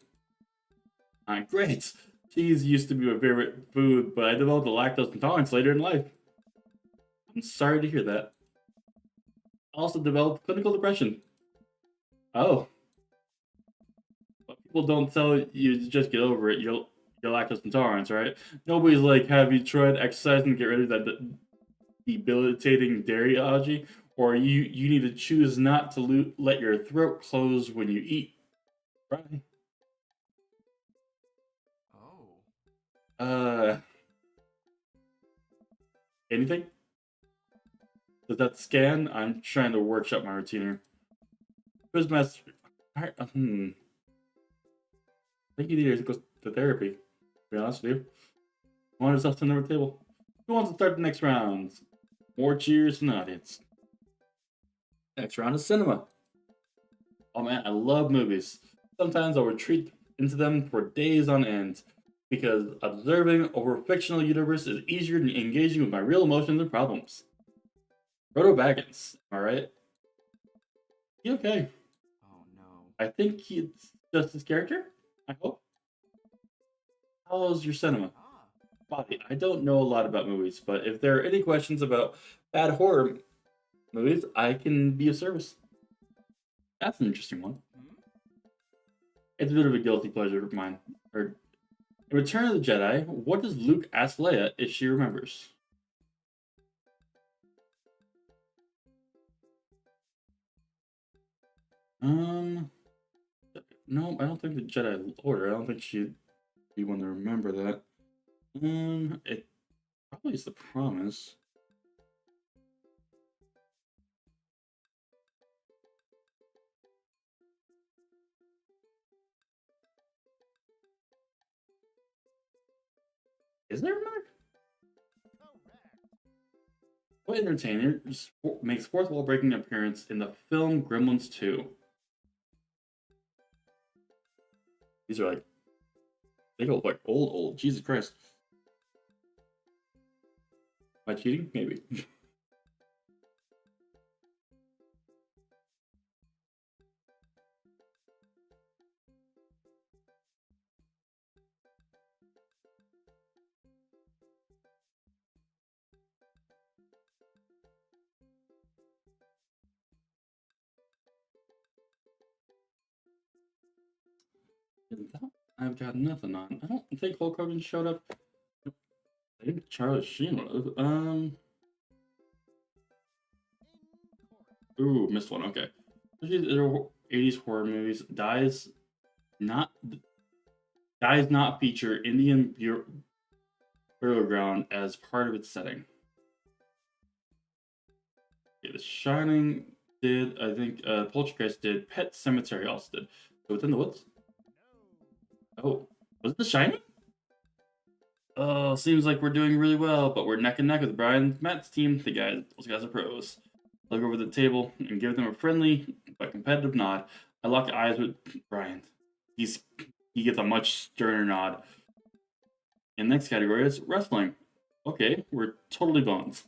Great. Cheese used to be my favorite food, but I developed a lactose intolerance later in life. I'm sorry to hear that. I also developed clinical depression. Oh. But people don't tell you to just get over it. You're lactose intolerance, right? Nobody's like, have you tried exercising to get rid of that debilitating dairy allergy? Or you need to choose not to let your throat close when you eat. Right? Oh. Uh, anything? Does that scan? I'm trying to workshop my routine here. Quizmaster. Alright, I think you need to go to therapy, to be honest with you. Want yourself to the table. Who wants to start the next round? More cheers from the audience. Next round is cinema. Oh man, I love movies. Sometimes I'll retreat into them for days on end because observing over a fictional universe is easier than engaging with my real emotions and problems. Frodo Baggins, am I right? He okay. Oh no. I think he's just his character. I hope. How's your cinema? Ah. Bobby, I don't know a lot about movies, but if there are any questions about bad horror movies, I can be of service. That's an interesting one. Hmm? It's a bit of a guilty pleasure of mine. Or, in Return of the Jedi, what does Luke ask Leia if she remembers? No, I don't think the Jedi Order. I don't think she'd be one to remember that. It probably is the promise. Is there another? What entertainer makes fourth wall breaking appearance in the film Gremlins 2? These are like, they go like old. Jesus Christ. Am I cheating? Maybe. That I've got nothing on. I don't think Hulk Hogan showed up. I think Charlie Sheen was. Ooh, missed one. Okay. 80s horror movies. Not not feature Indian burial ground as part of its setting. Okay, The Shining did. I think Poltergeist did. Pet Cemetery also did. So Within the Woods. Oh, was it The Shining? Oh, seems like we're doing really well, but we're neck and neck with Brian Matt's team. Those guys are pros. Look over the table and give them a friendly but competitive nod. I lock eyes with Brian. He gets a much sterner nod. And next category is wrestling. Okay, we're totally bones.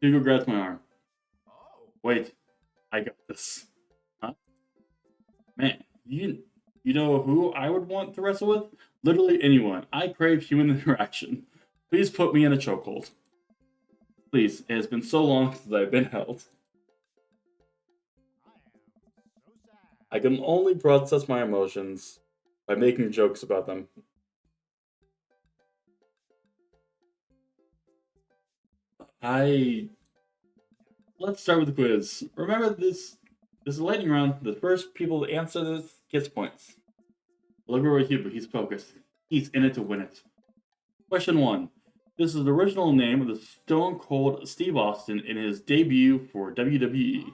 Hugo grabs my arm. Oh. Wait, I got this. Huh? Man, you know who I would want to wrestle with? Literally anyone. I crave human interaction. Please put me in a chokehold. Please, it has been so long since I've been held. I can only process my emotions by making jokes about them. Let's start with the quiz. Remember this is a lightning round. The first people to answer this gets points. Look over here, but he's focused. He's in it to win it. Question 1. This is the original name of the Stone Cold Steve Austin in his debut for WWE.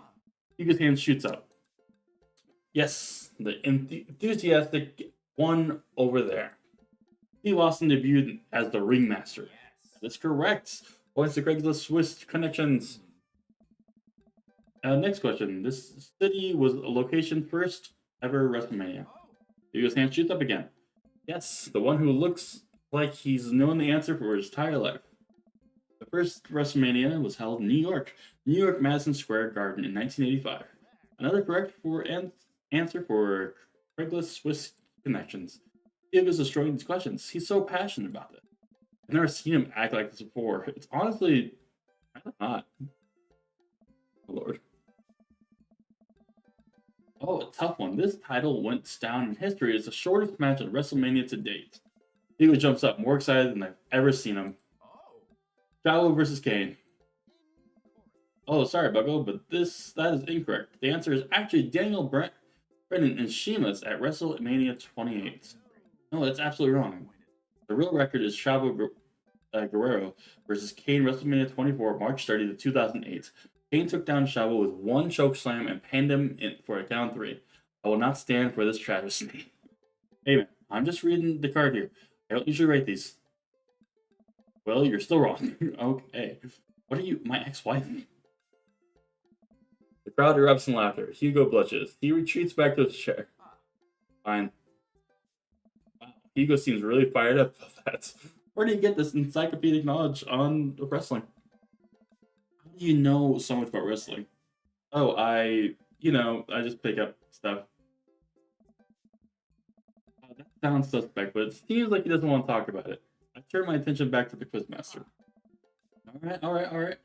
Hugo's hand shoots up. Yes, the enthusiastic one over there. Steve Austin debuted as the Ringmaster. That's correct. Points to Craigslist Swiss connections. Next question. This city was a location first ever WrestleMania. Hugo's hand shoots up again. Yes, the one who looks like he's known the answer for his entire life. The first WrestleMania was held in New York Madison Square Garden in 1985. Another correct answer for Craigslist Swiss connections. Hugo's destroying these questions. He's so passionate about it. I've never seen him act like this before. It's honestly kind of hot. Oh, Lord. Oh, a tough one. This title went down in history as the shortest match at WrestleMania to date. Hugo jumps up, more excited than I've ever seen him. Chavo versus Kane. Oh, sorry, Buggo, but that is incorrect. The answer is actually Daniel Brennan and Sheamus at WrestleMania 28. No, that's absolutely wrong. The real record is Chavo Guerrero versus Kane WrestleMania 24, March 30th, 2008. Kane took down Chavo with one choke slam and pinned him in for a count 3. I will not stand for this travesty. Hey man, I'm just reading the card here. I don't usually rate these. Well, you're still wrong. Okay. What are you, my ex-wife? The crowd erupts in laughter. Hugo blushes. He retreats back to his chair. Fine. Wow. Hugo seems really fired up about that. Where do you get this encyclopedic knowledge on wrestling? How do you know so much about wrestling? Oh, I just pick up stuff. Oh, that sounds suspect, but it seems like he doesn't want to talk about it. I turn my attention back to the Quizmaster. All right.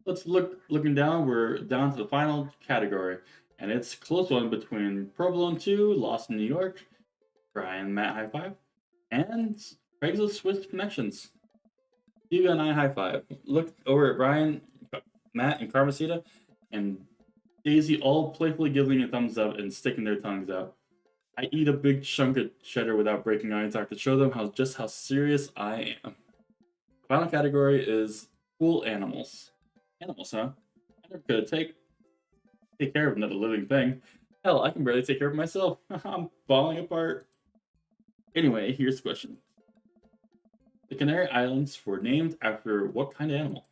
Let's looking down. We're down to the final category, and it's a close one between Provolone 2, Lost in New York, Brian, Matt, high five, and Craigslist Swiss Connections. Hugo and I high five. Look over at Brian, Matt, and Carmesita, and Daisy all playfully giving a thumbs up and sticking their tongues out. I eat a big chunk of cheddar without breaking eye contact to show them how serious I am. Final category is cool animals. Animals, huh? I never could take care of another living thing. Hell, I can barely take care of myself. I'm falling apart. Anyway, here's the question. The Canary Islands were named after what kind of animal?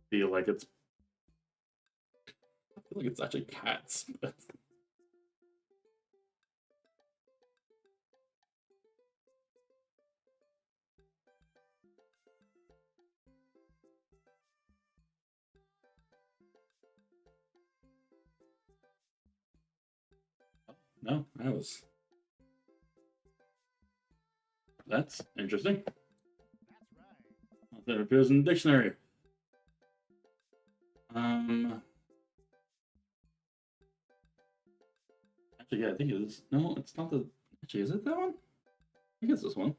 I feel like it's actually cats, but no, that's interesting. That appears in the dictionary. Actually, yeah, I think it is. No, it's not the. Actually, is it that one? I think it's this one.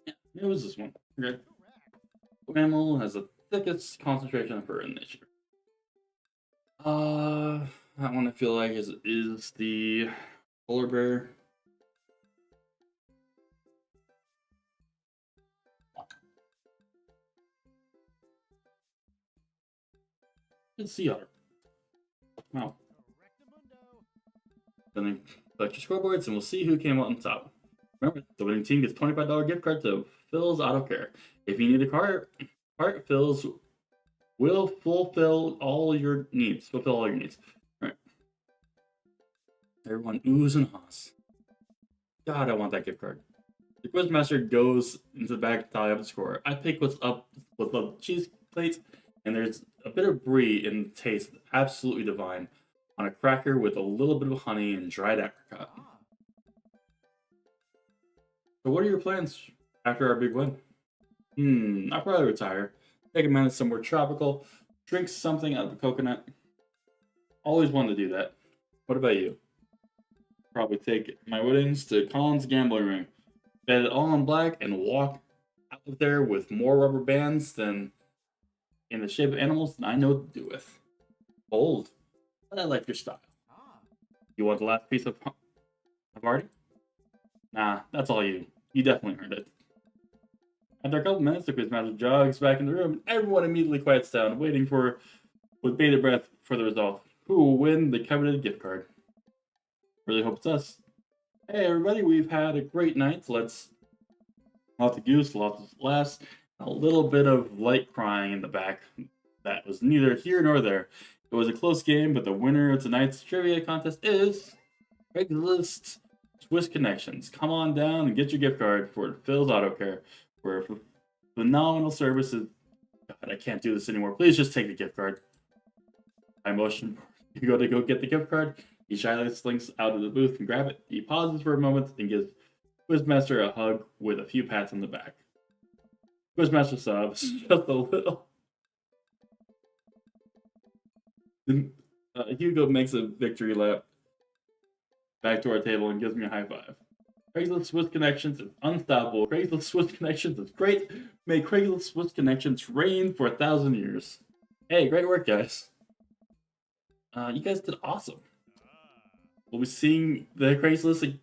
Yeah, it was this one. Okay. Mammal has the thickest concentration of fur in nature. That one I feel like is the polar bear. It's sea otter. Wow. Then they collect your scoreboards and we'll see who came out on top. Remember, the winning team gets $25 gift card to Phil's Auto Care. If you need a car, Phil's will fulfill all your needs. All right. Everyone oohs and ahs. God, I want that gift card. The Quizmaster goes into the bag to tally up the score. I pick what's up with the cheese plates, and there's a bit of brie in the taste, absolutely divine, on a cracker with a little bit of honey and dried apricot. So what are your plans after our big win? I'll probably retire. Take a minute somewhere tropical. Drink something out of a coconut. Always wanted to do that. What about you? Probably take my winnings to Colin's gambling ring. Bet it all on black and walk out of there with more rubber bands than in the shape of animals than I know what to do with. Bold. But I like your style. You want the last piece of party? Nah, that's all you. You definitely earned it. After a couple minutes, the Quizmaster jogs back in the room, and everyone immediately quiets down, waiting with bated breath for the result. Who will win the coveted gift card? Really hope it's us. Hey everybody, we've had a great night. Lots of goose, lots of laughs, a little bit of light crying in the back. That was neither here nor there. It was a close game, but the winner of tonight's trivia contest is Craigslist Swiss Connections. Come on down and get your gift card for Phil's Auto Care, where phenomenal services. God, I can't do this anymore. Please just take the gift card. I motion you go get the gift card. He shyly slinks out of the booth and grab it. He pauses for a moment and gives Quizmaster a hug with a few pats on the back. Quizmaster sobs just a little. Hugo makes a victory lap back to our table and gives me a high five. Craigslist Swiss Connections is unstoppable. Craigslist Swiss Connections is great. May Craigslist Swiss Connections reign for 1,000 years. Hey, great work, guys. You guys did awesome. We'll be seeing the Craigslist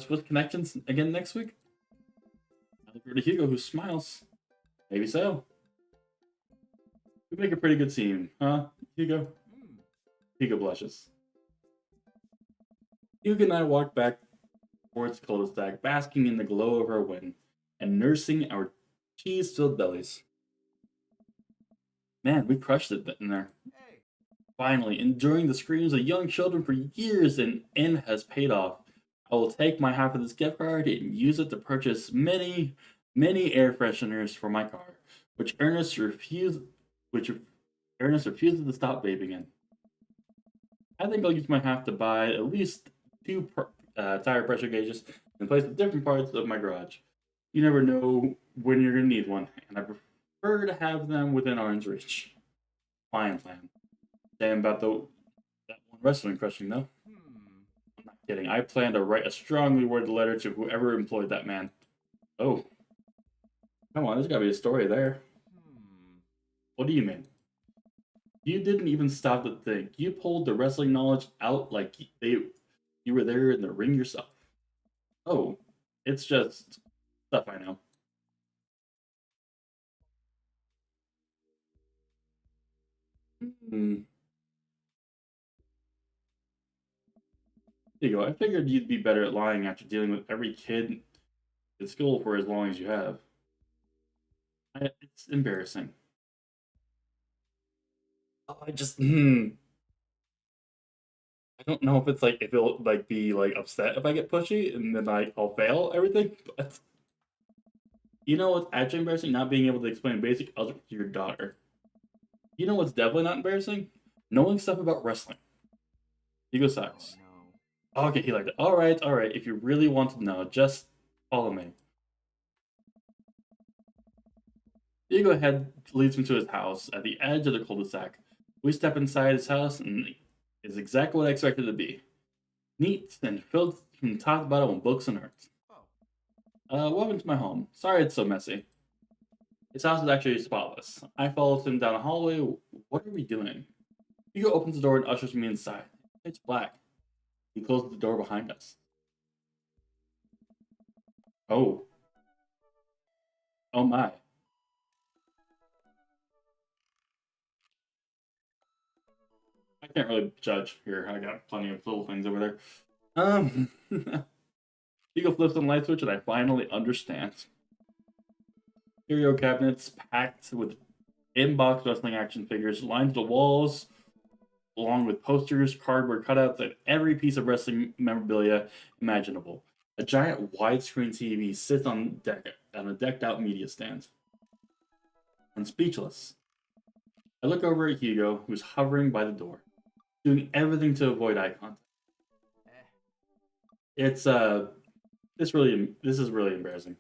Swiss Connections again next week. I look over to Hugo, who smiles. Maybe so. We make a pretty good team, huh, Hugo? Hmm. Hugo blushes. Hugo and I walk back towards the cul-de-sac, basking in the glow of our win and nursing our cheese-filled bellies. Man, we crushed it in there. Hey. Finally, enduring the screams of young children for years and end has paid off. I will take my half of this gift card and use it to purchase many, many air fresheners for my car, which which Ernest refuses to stop vaping in. I think I'll use my half to buy at least two tire pressure gauges and place in different parts of my garage. You never know when you're gonna need one, and I prefer to have them within arm's reach. Fine plan. Damn about that one wrestling crushing though. I'm not kidding. I plan to write a strongly worded letter to whoever employed that man. Oh. Come on, there's gotta be a story there. What do you mean? You didn't even stop to think. You pulled the wrestling knowledge out like you were there in the ring yourself. Oh, it's just stuff I know. Hmm. There you go. I figured you'd be better at lying after dealing with every kid at school for as long as you have. It's embarrassing. Oh, I don't know if it's like if it'll like be like upset if I get pushy and then I'll fail everything. But you know what's actually embarrassing? Not being able to explain basic algebra to your daughter. You know what's definitely not embarrassing? Knowing stuff about wrestling. Ego Oh sucks. no. Okay, he liked it. Alright, alright. If you really want to know, just follow me. Ego head leads me to his house at the edge of the cul-de-sac. We step inside his house and it's exactly what I expected it to be. Neat and filled from top to bottom with books and art. Oh. Welcome to my home. Sorry it's so messy. His house is actually spotless. I followed him down the hallway. What are we doing? Hugo opens the door and ushers me inside. It's black. He closes the door behind us. Oh. Oh my. I can't really judge here. I got plenty of little things over there. Hugo flips on the light switch and I finally understand. Curio cabinets packed with in-box wrestling action figures lined the walls, along with posters, cardboard cutouts, and every piece of wrestling memorabilia imaginable. A giant widescreen TV sits on a decked-out media stand. I'm speechless. I look over at Hugo, who's hovering by the door, doing everything to avoid eye contact. Eh. It's this is really embarrassing.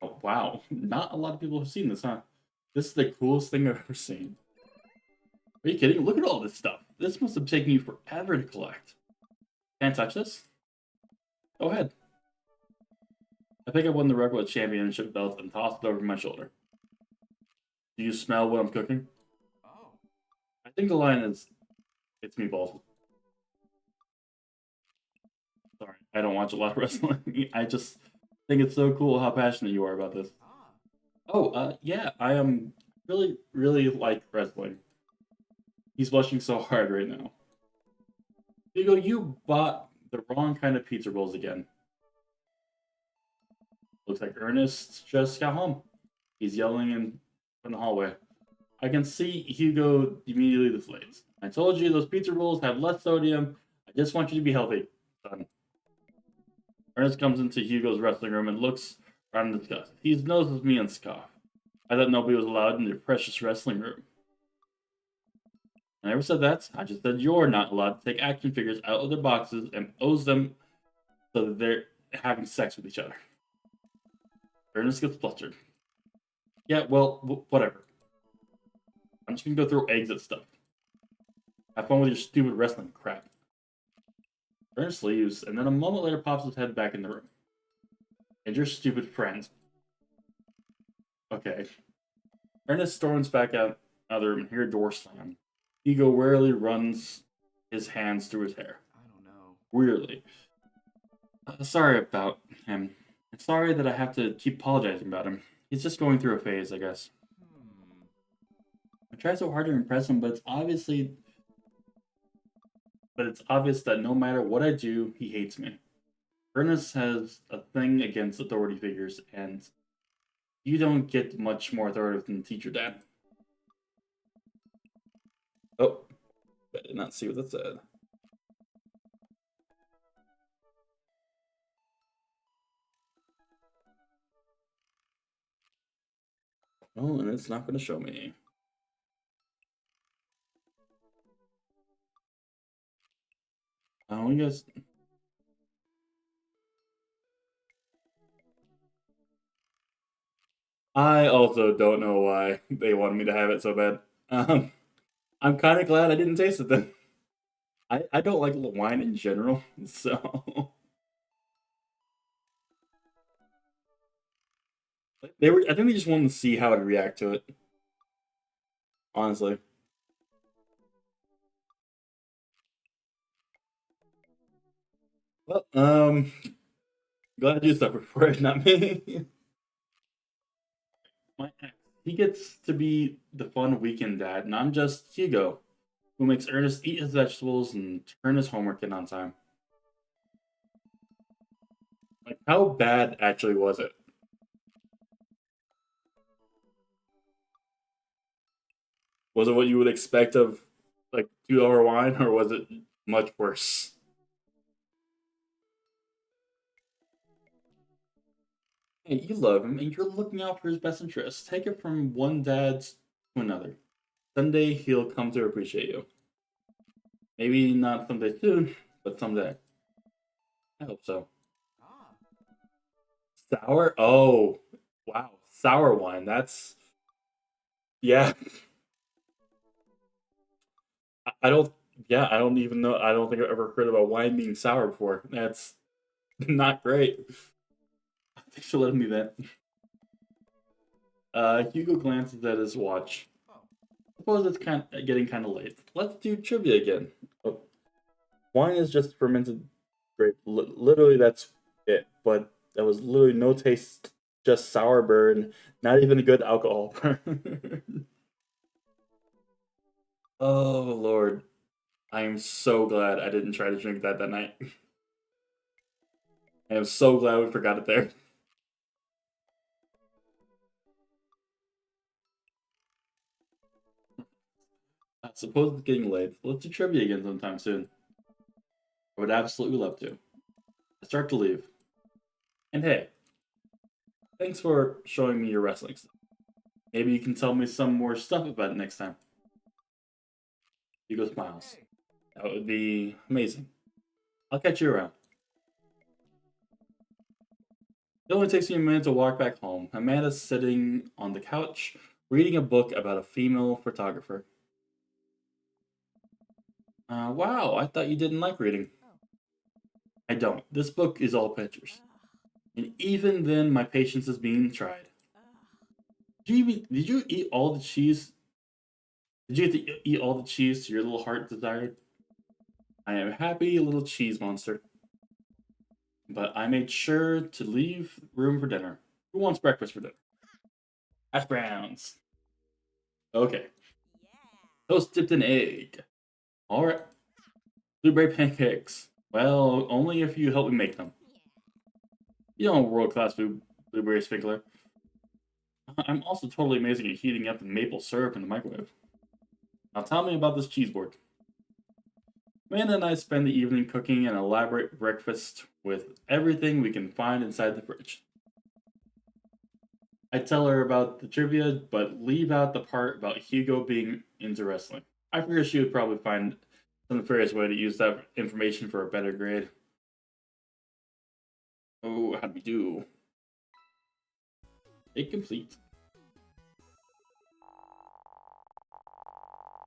Oh wow, not a lot of people have seen this, huh? This is the coolest thing I've ever seen. Are you kidding? Look at all this stuff. This must have taken you forever to collect. Can't touch this? Go ahead. I pick up one of the Record Championship belts and toss it over my shoulder. Do you smell what I'm cooking? Oh. I think the line is, it's meatballs. Sorry, I don't watch a lot of wrestling. I just think it's so cool how passionate you are about this. Ah. Oh, yeah, I am really, really like wrestling. He's blushing so hard right now. Hugo, you bought the wrong kind of pizza rolls again. Looks like Ernest just got home. He's yelling in from the hallway. I can see Hugo immediately deflates. I told you those pizza rolls have less sodium. I just want you to be healthy, son. Ernest comes into Hugo's wrestling room and looks around in disgust. He notices me and scoff. I thought nobody was allowed in their precious wrestling room. I never said that. I just said you're not allowed to take action figures out of their boxes and pose them so that they're having sex with each other. Ernest gets flustered. Yeah, well, whatever. I'm just gonna go throw eggs at stuff. Have fun with your stupid wrestling crap. Ernest leaves, and then a moment later pops his head back in the room. And your stupid friend. Okay. Ernest storms back out of the room and hear a door slam. Hugo warily runs his hands through his hair. I don't know. Weirdly. Sorry about him. I'm sorry that I have to keep apologizing about him. He's just going through a phase, I guess. I try so hard to impress him, but it's obvious that no matter what I do, he hates me. Ernest has a thing against authority figures, and you don't get much more authoritative than teacher dad. Oh, I did not see what that said. Oh, and it's not going to show me. Oh, you guys. I also don't know why they wanted me to have it so bad. I'm kind of glad I didn't taste it then. I don't like wine in general, so they were. I think they just wanted to see how I'd react to it. Honestly. Well, glad you suffered for it, not me. My ex, he gets to be the fun weekend dad, and I'm just Hugo, who makes Ernest eat his vegetables and turn his homework in on time. Like, how bad actually was it? Was it what you would expect of like 2 hour wine, or was it much worse? Hey, you love him, and you're looking out for his best interests. Take it from one dad to another. Someday he'll come to appreciate you. Maybe not someday soon, but someday. I hope so. Ah. Sour? Oh, wow. Sour wine. That's. Yeah. I don't. Yeah, I don't even know. I don't think I've ever heard about wine being sour before. That's not great. Thanks for letting me vent. Hugo glances at his watch. Oh. Suppose it's getting kind of late. Let's do trivia again. Oh, wine is just fermented grape. Literally, that's it. But there was literally no taste, just sour burn. Not even a good alcohol burn. Oh Lord, I am so glad I didn't try to drink that night. I am so glad we forgot it there. I suppose it's getting late. Let's do trivia again sometime soon. I would absolutely love to. I start to leave. And hey, thanks for showing me your wrestling stuff. Maybe you can tell me some more stuff about it next time. Hugo smiles. Hey. That would be amazing. I'll catch you around. It only takes me a minute to walk back home. Amanda's sitting on the couch, reading a book about a female photographer. Wow, I thought you didn't like reading. I don't. This book is all pictures. And even then, my patience is being tried. Did you eat all the cheese? Did you get to eat all the cheese your little heart desired? I am happy, little cheese monster. But I made sure to leave room for dinner. Who wants breakfast for dinner? Hash browns. Okay. Toast dipped in egg. Alright. Blueberry pancakes. Well, only if you help me make them. You know, world-class blueberry sprinkler. I'm also totally amazing at heating up the maple syrup in the microwave. Now tell me about this cheese board. Amanda and I spend the evening cooking an elaborate breakfast with everything we can find inside the fridge. I tell her about the trivia, but leave out the part about Hugo being into wrestling. I figure she would probably find some nefarious way to use that information for a better grade. Oh, how'd we do? Incomplete.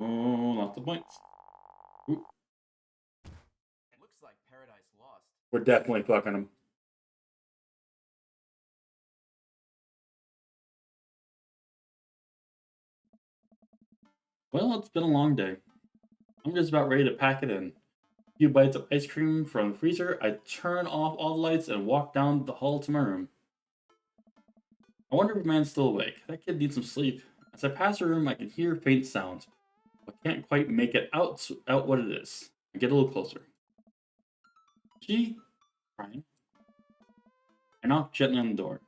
Oh, lots of points. Ooh. looks like Paradise Lost. We're definitely fucking him. Well, it's been a long day. I'm just about ready to pack it in. A few bites of ice cream from the freezer, I turn off all the lights and walk down the hall to my room. I wonder if Man's still awake. That kid needs some sleep. As I pass her room, I can hear faint sounds, but can't quite make it out what it is. I get a little closer. She crying. I knock gently on the door.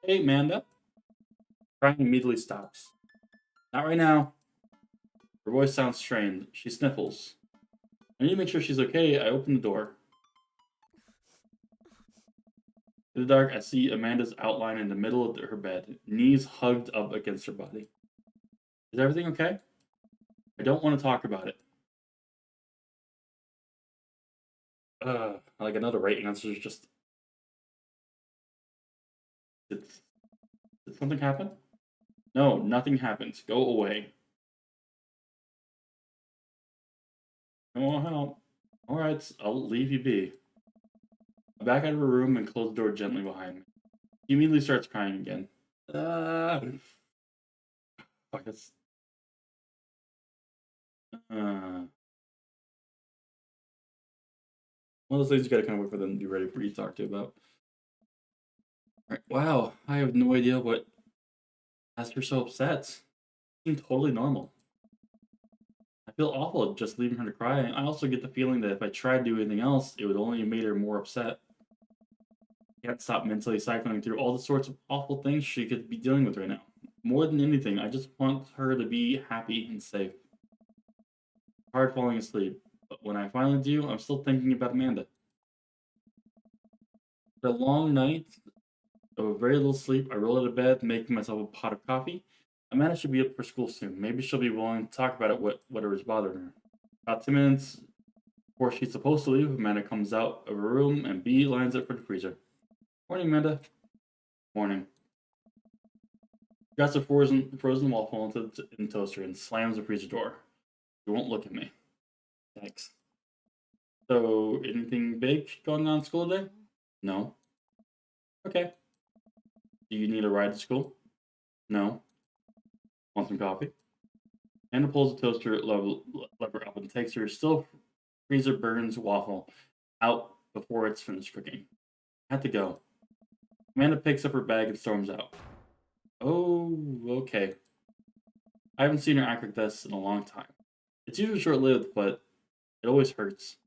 Hey, Amanda. Crying immediately stops. Not right now. Her voice sounds strained. She sniffles. I need to make sure she's okay. I open the door. In the dark, I see Amanda's outline in the middle of her bed, knees hugged up against her body. Is everything okay? I don't want to talk about it. Like another right answer is just... Did something happen? No, nothing happened. Go away. I won't help. Alright, I'll leave you be. I back out of her room and close the door gently behind me. She immediately starts crying again. Fuck, that's... One of those things you gotta kind of wait for them to be ready for you to talk to about. Alright, wow, I have no idea what has her so upset. It seemed totally normal. I feel awful just leaving her to cry. I also get the feeling that if I tried to do anything else, it would only have made her more upset. I can't stop mentally cycling through all the sorts of awful things she could be dealing with right now. More than anything, I just want her to be happy and safe. It's hard falling asleep, but when I finally do, I'm still thinking about Amanda. The long night of very little sleep, I roll out of bed, making myself a pot of coffee. Amanda should be up for school soon. Maybe she'll be willing to talk about it, whatever's bothering her. About 2 minutes before she's supposed to leave, Amanda comes out of her room and beelines it for the freezer. Morning, Amanda. Morning. Drops a frozen waffle into the toaster and slams the freezer door. She won't look at me. Thanks. So, anything big going on in school today? No. Okay. Do you need a ride to school? No. Want some coffee? Anna pulls the toaster lever up and takes her still freezer burns waffle out before it's finished cooking. I had to go. Amanda picks up her bag and storms out. Oh, okay. I haven't seen her act like this in a long time. It's usually short-lived, but it always hurts.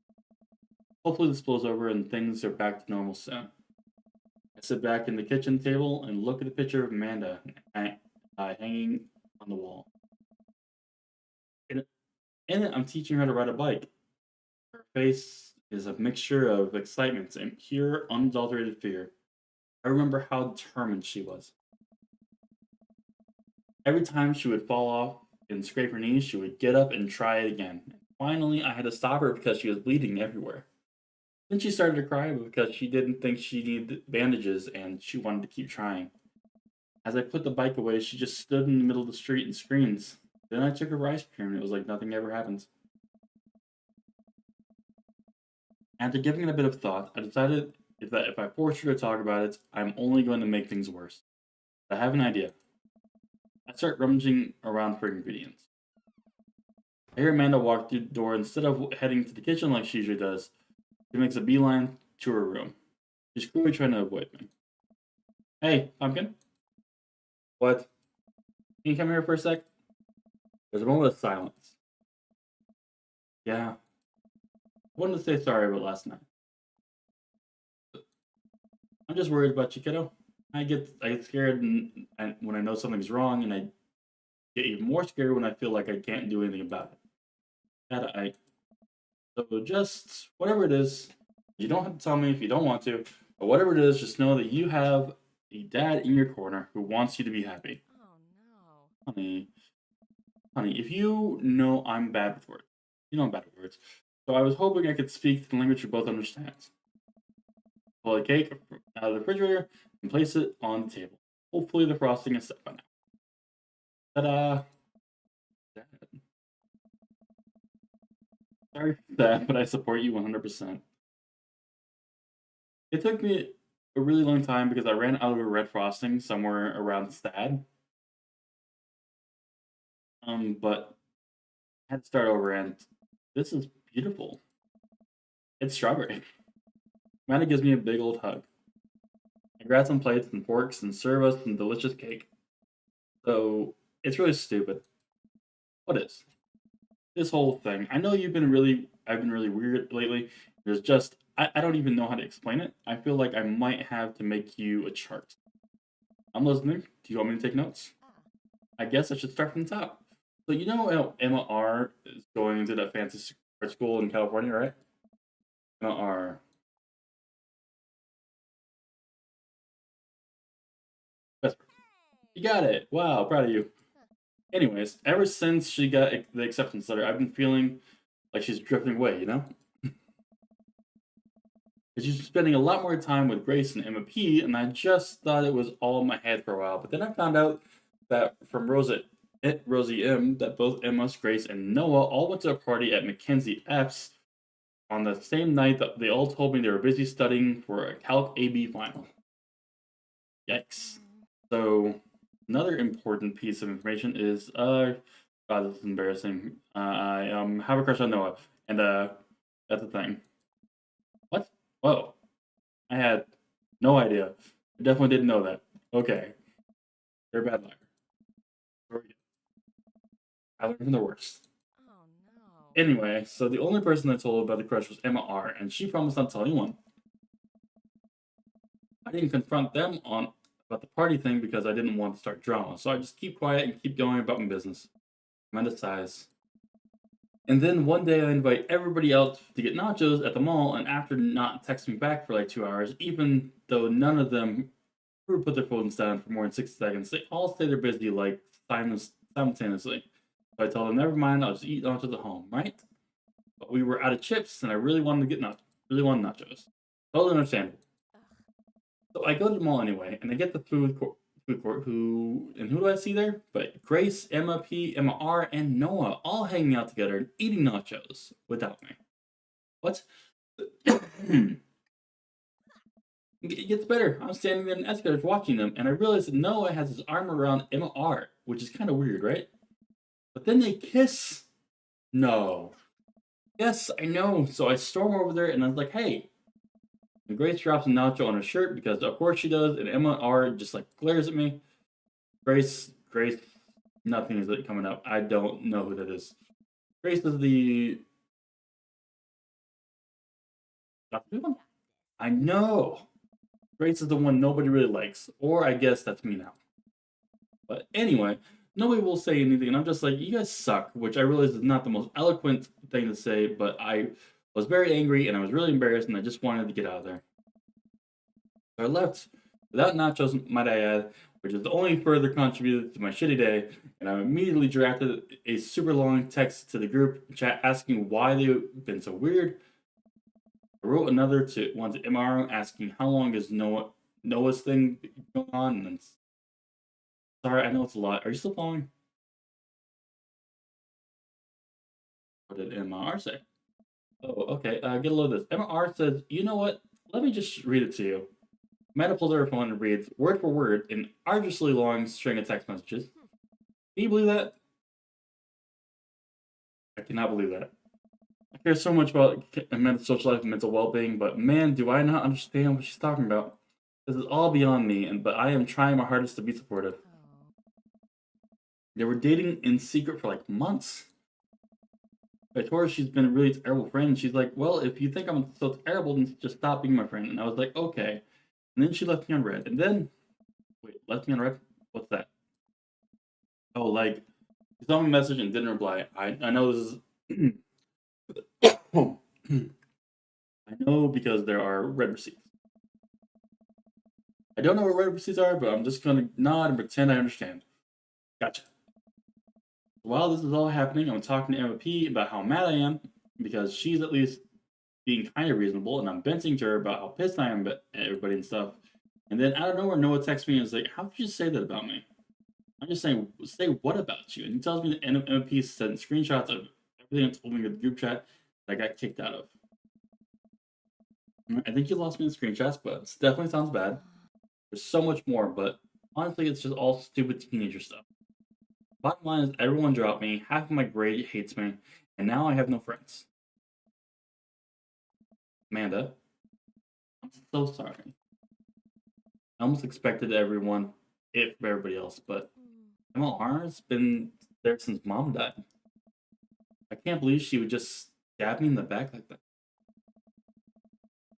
Hopefully this blows over and things are back to normal soon. I sit back in the kitchen table and look at the picture of Amanda hanging on the wall. In it, I'm teaching her how to ride a bike. Her face is a mixture of excitement and pure, unadulterated fear. I remember how determined she was. Every time she would fall off and scrape her knees, she would get up and try it again. Finally, I had to stop her because she was bleeding everywhere. Then she started to cry because she didn't think she needed bandages and she wanted to keep trying. As I put the bike away, she just stood in the middle of the street and screamed. Then I took her for ice cream and it was like nothing ever happened. After giving it a bit of thought, I decided that if I force her to talk about it, I'm only going to make things worse. I have an idea. I start rummaging around for ingredients. I hear Amanda walk through the door. Instead of heading to the kitchen like she usually does, she makes a beeline to her room. She's clearly trying to avoid me. Hey, Pumpkin? What? Can you come here for a sec? There's a moment of silence. Yeah. I wanted to say sorry about last night. I'm just worried about you, kiddo. I get scared when I know something's wrong, and I get even more scared when I feel like I can't do anything about it. So just whatever it is, you don't have to tell me if you don't want to, but whatever it is, just know that you have a dad in your corner who wants you to be happy. Oh no. Honey, if you know I'm bad with words, you know I'm bad with words. So I was hoping I could speak the language you both understand. Pull a cake out of the refrigerator and place it on the table. Hopefully the frosting is set by now. Ta-da! Dad. Sorry for that, but I support you 100%. It took me a really long time because I ran out of a red frosting somewhere around Stad. But I had to start over, and this is beautiful. It's strawberry. Amanda gives me a big old hug. I grab some plates and forks and serve us some delicious cake. So it's really stupid. What is this whole thing? I know I've been really weird lately. There's just I don't even know how to explain it. I feel like I might have to make you a chart. I'm listening. Do you want me to take notes? I guess I should start from the top. So you know how Emma R is going to that fancy art school in California, right? Emma R. That's You got it. Wow, proud of you. Anyways, ever since she got the acceptance letter, I've been feeling like she's drifting away, you know? She's spending a lot more time with Grace and Emma P, and I just thought it was all in my head for a while. But then I found out that from Rosie M, that both Emma, Grace, and Noah all went to a party at Mackenzie F's on the same night that they all told me they were busy studying for a Calc AB final. Yikes. So, another important piece of information is, God, this is embarrassing. I have a crush on Noah, and that's the thing. What? Whoa. I had no idea. I definitely didn't know that. Okay. You're a bad liar. Very good. I learned from the worst. Oh no. Anyway, so the only person I told about the crush was Emma R, and she promised not to tell anyone. I didn't confront them about the party thing because I didn't want to start drama, so I just keep quiet and keep going about my business. Amanda sighs. And then one day I invite everybody else to get nachos at the mall, and after not texting me back for like 2 hours, even though none of them ever put their phones down for more than 60 seconds, they all say they're busy like simultaneously. So I told them, never mind, I'll just eat nachos at home, right? But we were out of chips, and I really wanted to get nachos. Totally understandable. So I go to the mall anyway, and I get the food court. Who do I see there? But Grace, Emma P, Emma R, and Noah all hanging out together and eating nachos without me. What? It gets better. I'm standing there in the escalators watching them, and I realize that Noah has his arm around Emma R, which is kind of weird, right? But then they kiss. No. Yes, I know. So I storm over there, and I was like, hey. And Grace drops a nacho on her shirt because of course she does, and Emma R just like glares at me. Grace, nothing is coming up. I don't know who that is. Grace is the one. I know. Grace is the one nobody really likes, or I guess that's me now. But anyway, nobody will say anything, and I'm just like, you guys suck, which I realize is not the most eloquent thing to say, but I was very angry and I was really embarrassed, and I just wanted to get out of there. So I left without nachos, might I add, which is the only further contributed to my shitty day, and I immediately drafted a super long text to the group chat asking why they've been so weird. I wrote another one to MR asking how long is Noah's thing going on, and then sorry, I know it's a lot. Are you still following? What did MR say? Oh, okay. Get a load of this. MR says, you know what? Let me just read it to you. Amanda pulls out her phone and reads, word for word, an arduously long string of text messages. Can you believe that? I cannot believe that. I care so much about Amanda's social life and mental well-being, but man, do I not understand what she's talking about. This is all beyond me, but I am trying my hardest to be supportive. They were dating in secret for like months. I told her she's been a really terrible friend. She's like, well, if you think I'm so terrible, then just stop being my friend. And I was like, okay. And then she left me on red. And then, wait, left me on red? What's that? Oh, like, she saw my message and didn't reply. I know this is... I know because there are red receipts. I don't know what red receipts are, but I'm just going to nod and pretend I understand. Gotcha. While this is all happening, I'm talking to Emma P about how mad I am, because she's at least being kind of reasonable, and I'm venting to her about how pissed I am at everybody and stuff. And then out of nowhere, Noah texts me and is like, how could you say that about me? I'm just saying, say what about you? And he tells me that Emma P sent screenshots of everything I told me in the group chat that I got kicked out of. I think you lost me in screenshots, but it definitely sounds bad. There's so much more, but honestly, it's just all stupid teenager stuff. Bottom line is, everyone dropped me, half of my grade hates me, and now I have no friends. Amanda, I'm so sorry. I almost expected everyone, it for everybody else, but MLR's been there since mom died. I can't believe she would just stab me in the back like that.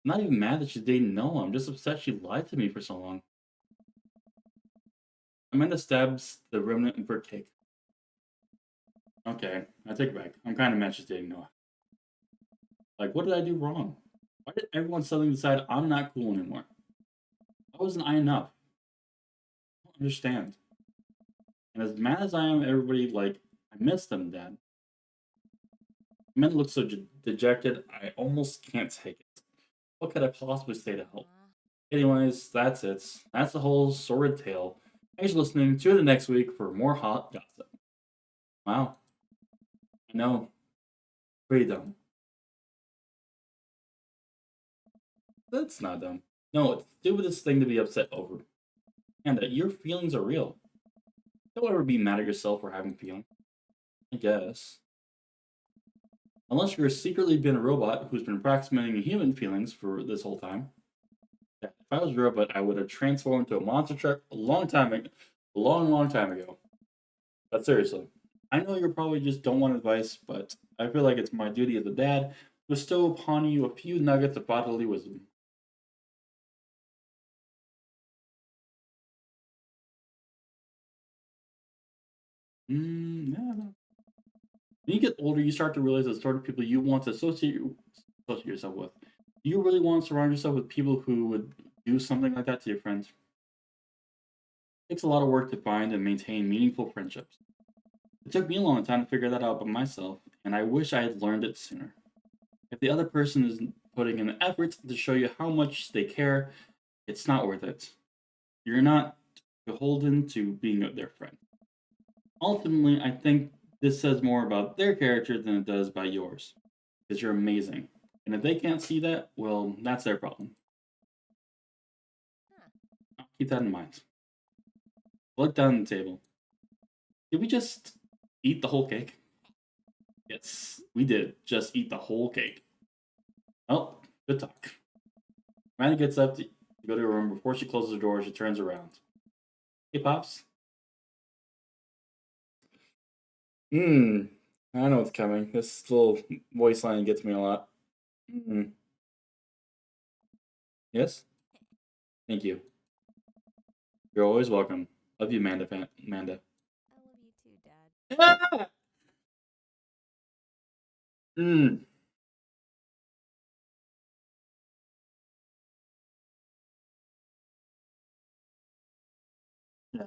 I'm not even mad that she didn't know. I'm just upset she lied to me for so long. Amanda stabs the remnant of her cake. Okay, I take it back. I'm kind of mad she didn't know. Like, what did I do wrong? Why did everyone suddenly decide I'm not cool anymore? Why wasn't I enough? I don't understand. And as mad as I am, everybody, like, I miss them, Dad. Amanda looks so dejected, I almost can't take it. What could I possibly say to help? Anyways, that's it. That's the whole sordid tale. Thanks for listening. Tune in next week for more hot gossip. Wow. I know. Pretty dumb. That's not dumb. No, it's the stupidest thing to be upset over. And that your feelings are real. Don't ever be mad at yourself for having feelings. I guess. Unless you're secretly been a robot who's been approximating human feelings for this whole time. Yeah, if I was a robot, I would have transformed into a monster truck a long time ago. A long time ago. But seriously, I know you probably just don't want advice, but I feel like it's my duty as a dad to bestow upon you a few nuggets of bodily wisdom. Yeah. When you get older, you start to realize the sort of people you want to associate yourself with. Do you really want to surround yourself with people who would do something like that to your friends? It takes a lot of work to find and maintain meaningful friendships. It took me a long time to figure that out by myself, and I wish I had learned it sooner. If the other person isn't putting in the effort to show you how much they care, it's not worth it. You're not beholden to being their friend. Ultimately, I think this says more about their character than it does about yours. Because you're amazing. And if they can't see that, well, that's their problem. Keep that in mind. Look down the table. Did we just eat the whole cake? Yes, we did. Just eat the whole cake. Oh, good talk. Amanda gets up to go to her room. Before she closes the door, she turns around. Hey, Pops. I know what's coming. This little voice line gets me a lot. Yes? Thank you. You're always welcome. Love you, Amanda. Amanda. I love you too, Dad. Yeah.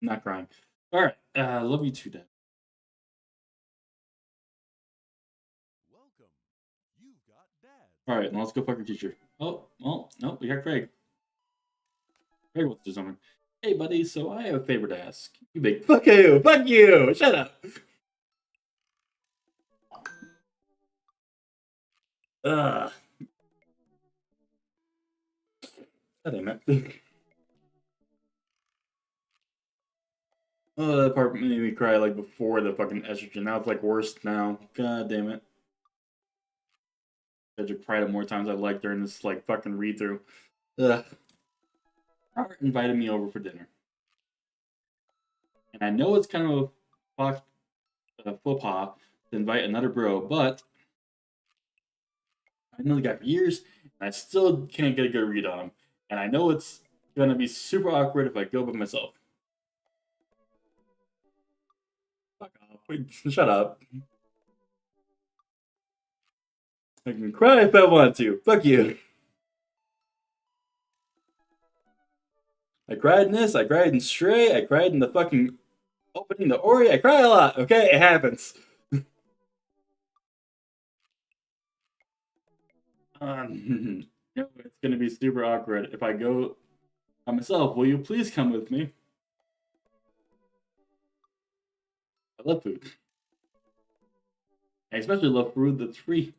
Not crying. All right. Love you too, Dad. Welcome. You've got Dad. All right, now let's go fuck your teacher. Oh, well, no, we got Craig. Craig wants to do something. Hey, buddy, so I have a favor to ask. You big fuck you! Fuck you! Shut up! Ugh. God damn it. Oh, that part made me cry like before the fucking estrogen. Now it's like worse now. God damn it. I just cried more times I like during this like fucking read through. Ugh. Robert invited me over for dinner. And I know it's kind of a faux pas to invite another bro, but I know the guy for years, and I still can't get a good read on him. And I know it's gonna be super awkward if I go by myself. Fuck off. Wait, shut up. I can cry if I want to. Fuck you. I cried in this, I cried in Stray, I cried in the fucking opening the Ori. I cry a lot, okay? It happens. It's gonna be super awkward if I go by myself. Will you please come with me? I love food. I especially love food that's free.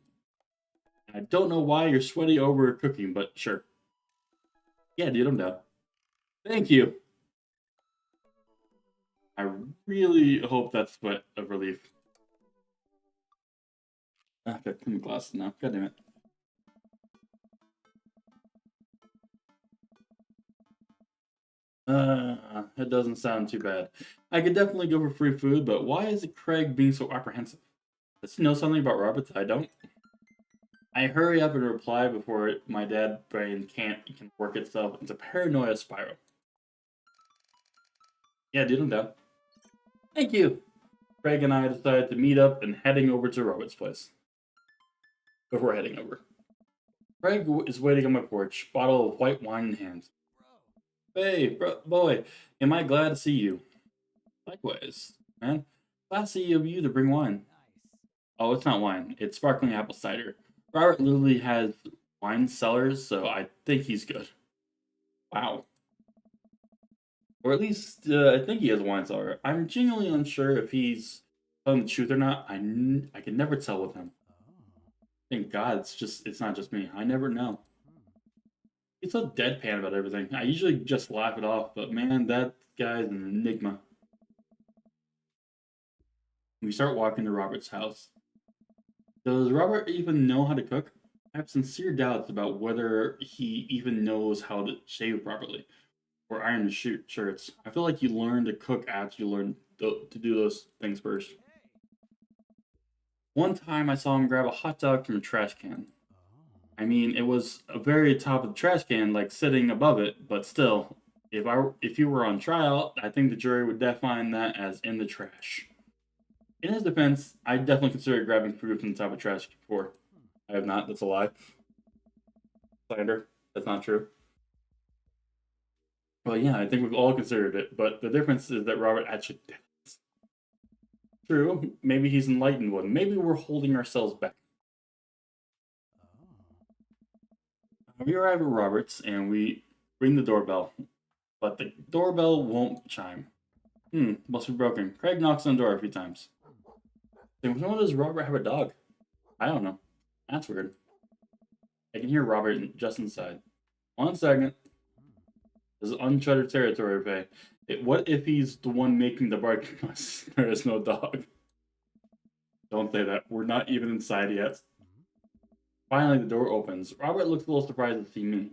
I don't know why you're sweaty over cooking, but sure. Yeah, dude, I'm down. Thank you. I really hope that's sweat of relief. I have to clean my glasses now. God damn it. It doesn't sound too bad. I could definitely go for free food, but why is Craig being so apprehensive? Does he know something about Roberts I don't? I hurry up and reply before my dad brain can work itself into paranoia spiral. Yeah, dude, I'm down. Thank you. Craig and I decided to meet up and heading over to Robert's place. Before heading over, Craig is waiting on my porch, bottle of white wine in hand. Hey, boy, am I glad to see you. Likewise, man. Classy of you to bring wine. Oh, it's not wine. It's sparkling apple cider. Robert literally has wine cellars, so I think he's good. Wow. Or at least, I think he has a wine cellar. I'm genuinely unsure if he's telling the truth or not. I can never tell with him. Thank God, it's not just me. I never know. He's so deadpan about everything. I usually just laugh it off, but man, that guy's an enigma. We start walking to Robert's house. Does Robert even know how to cook? I have sincere doubts about whether he even knows how to shave properly or iron his shirts. I feel like you learn to cook after you learn to do those things first. One time I saw him grab a hot dog from a trash can. I mean, it was a very top of the trash can, like sitting above it, but still, if you were on trial, I think the jury would define that as in the trash. In his defense, I definitely considered grabbing food from the top of trash before. I have not. That's a lie. Slander. That's not true. Well, yeah, I think we've all considered it, but the difference is that Robert actually did. True. Maybe he's enlightened one. Maybe we're holding ourselves back. We arrive at Robert's and we ring the doorbell, but the doorbell won't chime. Must be broken. Craig knocks on the door a few times. When does Robert have a dog? I don't know. That's weird. I can hear Robert just inside. 1 second. This is uncharted territory, Faye. What if he's the one making the barking noise? There is no dog. Don't say that. We're not even inside yet. Finally, the door opens. Robert looks a little surprised to see me.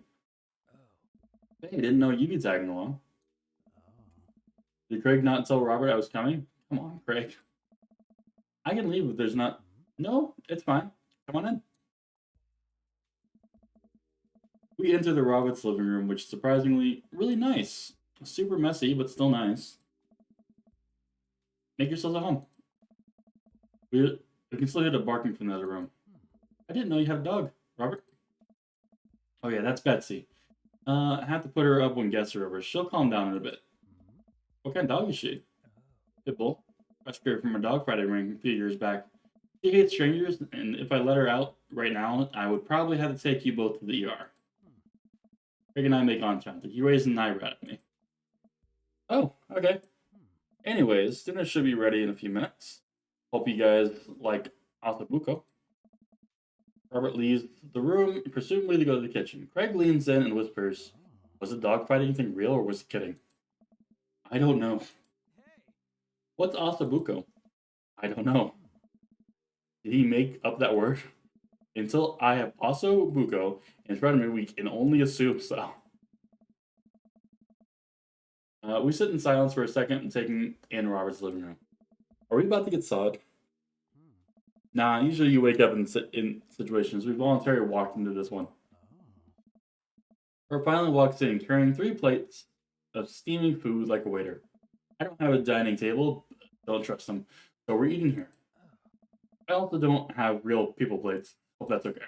Hey, didn't know you'd be tagging along. Did Craig not tell Robert I was coming? Come on, Craig. I can leave if there's not... No, it's fine. Come on in. We enter the Roberts' living room, which is surprisingly really nice. Super messy, but still nice. Make yourselves at home. We can still hear the barking from the other room. I didn't know you had a dog, Robert. Oh yeah, that's Betsy. I have to put her up when guests are over. She'll calm down in a bit. What kind of dog is she? Pitbull. Rescued her from a dog fighting ring a few years back. She hates strangers, and if I let her out right now, I would probably have to take you both to the ER. Craig and I make eye contact. He raised an eyebrow at me. Oh, okay. Anyways, dinner should be ready in a few minutes. Hope you guys like ossobuco. Robert leaves the room, presumably to go to the kitchen. Craig leans in and whispers, was the dog fight anything real or was he kidding? I don't know. What's ossobuco? I don't know. Did he make up that word? Until I have ossobuco in front of me, we can only assume so. We sit in silence for a second, taking in Robert's living room. Are we about to get sawed? Nah, usually you wake up in situations. We voluntarily walked into this one. Or finally walks in, carrying 3 plates of steaming food like a waiter. I don't have a dining table. Don't trust them. So we're eating here. I also don't have real people plates. Hope that's okay.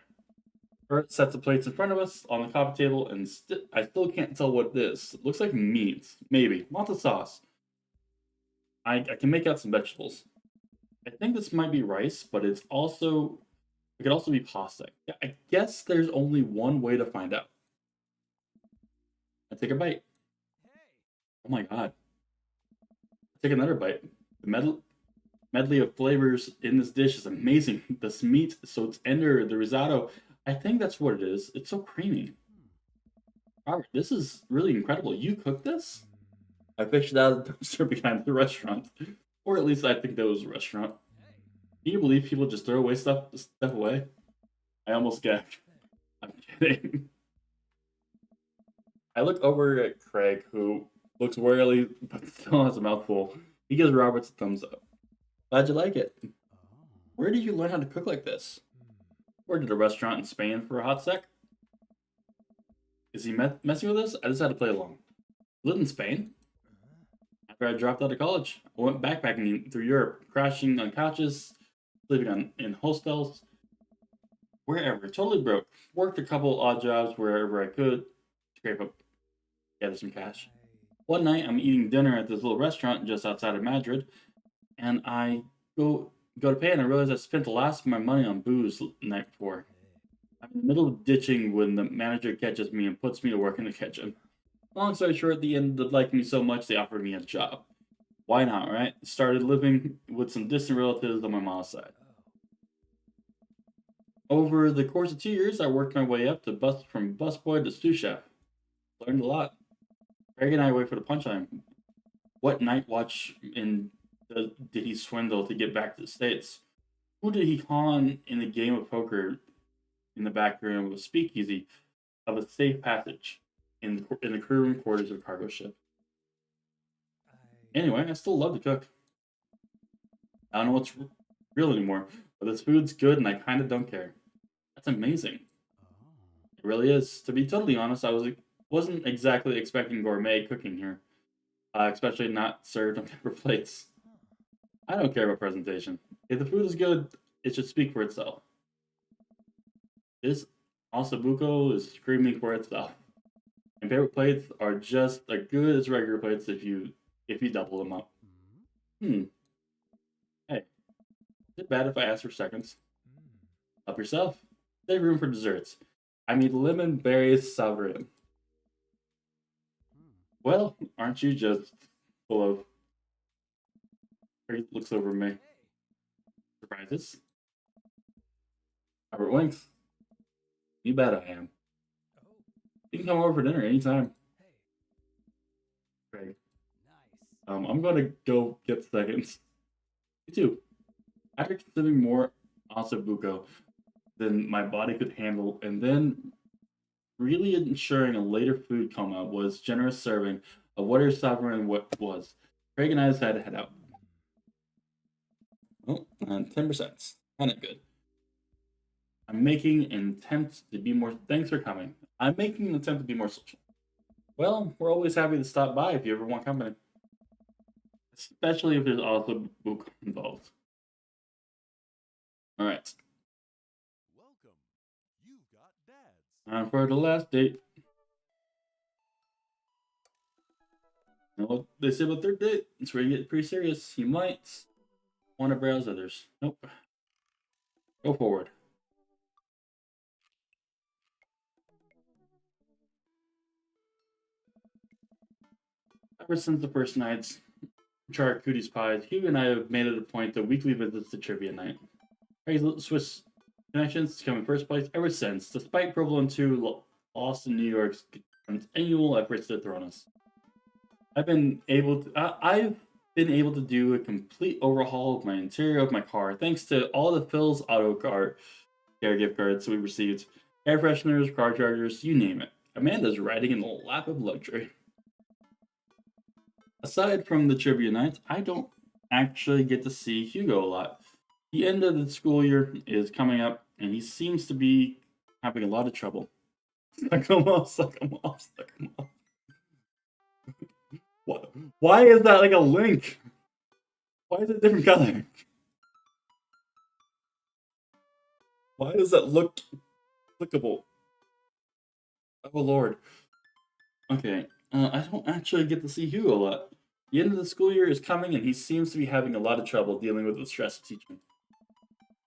Bert sets the plates in front of us on the coffee table, and I still can't tell what it is. It looks like meat. Maybe. Lots of sauce. I can make out some vegetables. I think this might be rice, but it could also be pasta. Yeah, I guess there's only one way to find out. I take a bite. Oh my god. I take another bite. The medley of flavors in this dish is amazing. This meat is so tender, the risotto, I think that's what it is. It's so creamy. Robert, this is really incredible. You cooked this? I fished it out of the dumpster behind the restaurant. Or at least I think that was a restaurant. Can you believe people just throw away stuff away? I almost gagged. I'm kidding. I look over at Craig, who looks warily but still has a mouthful. He gives Roberts a thumbs up. Glad you like it. Where did you learn how to cook like this? Worked at a restaurant in Spain for a hot sec. Is he messing with us? I just had to play along. Lived in Spain? After I dropped out of college, I went backpacking through Europe, crashing on couches, sleeping in hostels, wherever. Totally broke. Worked a couple odd jobs wherever I could, scrape up, gather some cash. One night, I'm eating dinner at this little restaurant just outside of Madrid, and I go to pay, and I realize I spent the last of my money on booze the night before. I'm in the middle of ditching when the manager catches me and puts me to work in the kitchen. Long story short, at the end, they liked me so much they offered me a job. Why not, right? Started living with some distant relatives on my mom's side. Over the course of 2 years, I worked my way up from busboy to sous chef. Learned a lot. Craig and I wait for the punchline. What night watch did he swindle to get back to the States? Who did he con in a game of poker in the back room of a speakeasy of a safe passage in the crew room quarters of a cargo ship? Anyway, I still love to cook. I don't know what's real anymore, but this food's good and I kind of don't care. That's amazing. It really is. To be totally honest, I wasn't exactly expecting gourmet cooking here, especially not served on paper plates. I don't care about presentation. If the food is good, it should speak for itself. This ossobuco is screaming for itself. And paper plates are just as good as regular plates if you double them up. Hey, is it bad if I ask for seconds? Help yourself. Save room for desserts. I need lemon berry sovereign. Well, aren't you just full of... He looks over at me. Surprises? Robert winks. You bet I am. You can come over for dinner anytime. Great. I'm gonna go get seconds. You too. After consuming more ossobuco than my body could handle, and then really ensuring a later food coma was generous serving of what her sovereign was, Craig and I decided to head out. Oh, 10%. Kind of good. I'm making an attempt to be more... Thanks for coming. I'm making an attempt to be more social. Well, we're always happy to stop by if you ever want company. Especially if there's also book involved. Alright. Welcome. You've got dads. Time for the last date. You know what they say about third date? It's where you get pretty serious. You might want to browse others. Nope. Go forward. Ever since the first night's charcuterie pies, Hugh and I have made it a point to weekly visits to trivia night. Craig's little Swiss connections come in first place ever since, despite Provolone 2 lost in New York's annual efforts to dethrone us. I've been able to do a complete overhaul of my interior of my car thanks to all the Phil's Auto Car care gift cards we received. Air fresheners, car chargers, you name it. Amanda's riding in the lap of luxury. Aside from the trivia nights, I don't actually get to see Hugo a lot. The end of the school year is coming up, and he seems to be having a lot of trouble. Suck him off, suck him off, suck him off. What? Why is that like a link? Why is it a different color? Why does that look clickable? Oh lord. Okay, I don't actually get to see Hugo a lot. The end of the school year is coming, and he seems to be having a lot of trouble dealing with the stress of teaching.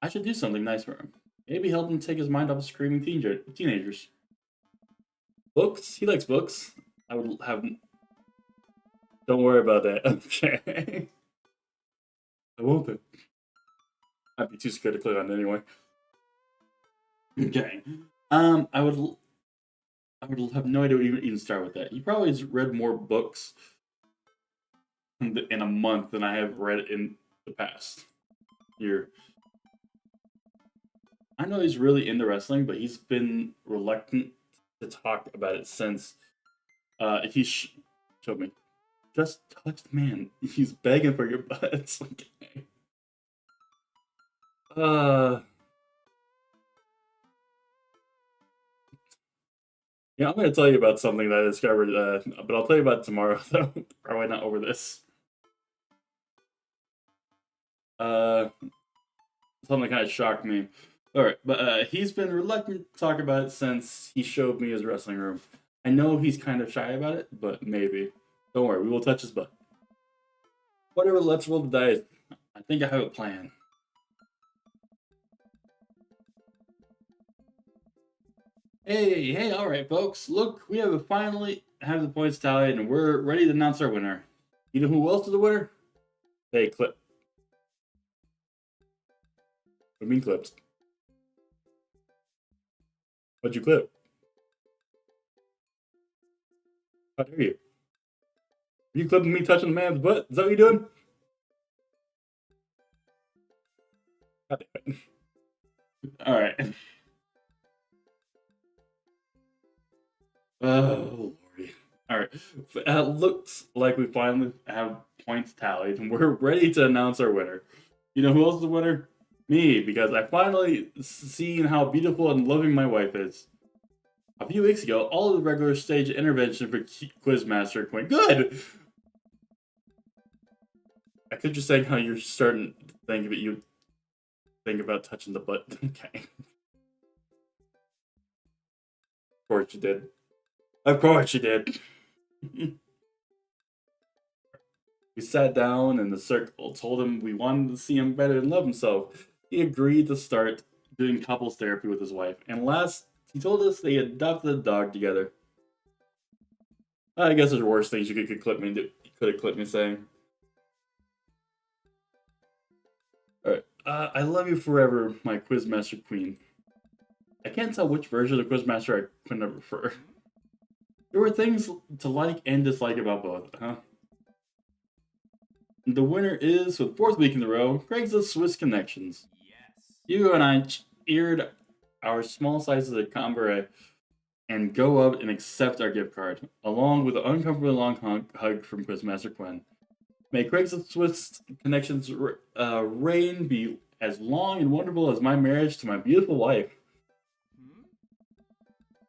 I should do something nice for him. Maybe help him take his mind off of screaming teenagers. Books? He likes books. I would have... Don't worry about that. Okay. I won't then. I'd be too scared to click on it anyway. Okay. I would have no idea where to even start with that. He probably has read more books in a month than I have read in the past year. I know he's really into wrestling, but he's been reluctant to talk about it since he showed me. Just touch the man. He's begging for your butt. It's like, yeah, I'm going to tell you about something that I discovered, but I'll tell you about it tomorrow, though. Probably not over this. Something kind of shocked me. Alright, but he's been reluctant to talk about it since he showed me his wrestling room. I know he's kind of shy about it, but maybe. Don't worry, we will touch his butt. Whatever, let's roll the dice. I think I have a plan. Hey, alright folks. Look, we have finally have the points tallied and we're ready to announce our winner. You know who else is the winner? Hey, Clip. What do you mean clipped? What'd you clip? How dare you? Are you clipping me touching the man's butt? Is that what you're doing? God damn it. Alright. Oh, lordy. Alright. Looks like we finally have points tallied and we're ready to announce our winner. You know who else is the winner? Me, because I finally seen how beautiful and loving my wife is. A few weeks ago, all of the regular stage intervention for Quizmaster went good! I could just say how you're starting to think of it, you think about touching the butt. Okay. Of course you did. Of course you did. We sat down in the circle, told him we wanted to see him better and love himself. He agreed to start doing couples therapy with his wife, and last, he told us they adopted a dog together. I guess there's worse things you could have clipped me saying. Alright, I love you forever, my Quizmaster Queen. I can't tell which version of Quizmaster I couldn't prefer. There were things to like and dislike about both, huh? The winner is, for the fourth week in a row, Craigslist Swiss Connections. Yes. Hugo and I eared our small sizes of Cambrai and go up and accept our gift card, along with an uncomfortably long hug from Quizmaster Quinn. May Craigslist Swiss Connections reign be as long and wonderful as my marriage to my beautiful wife.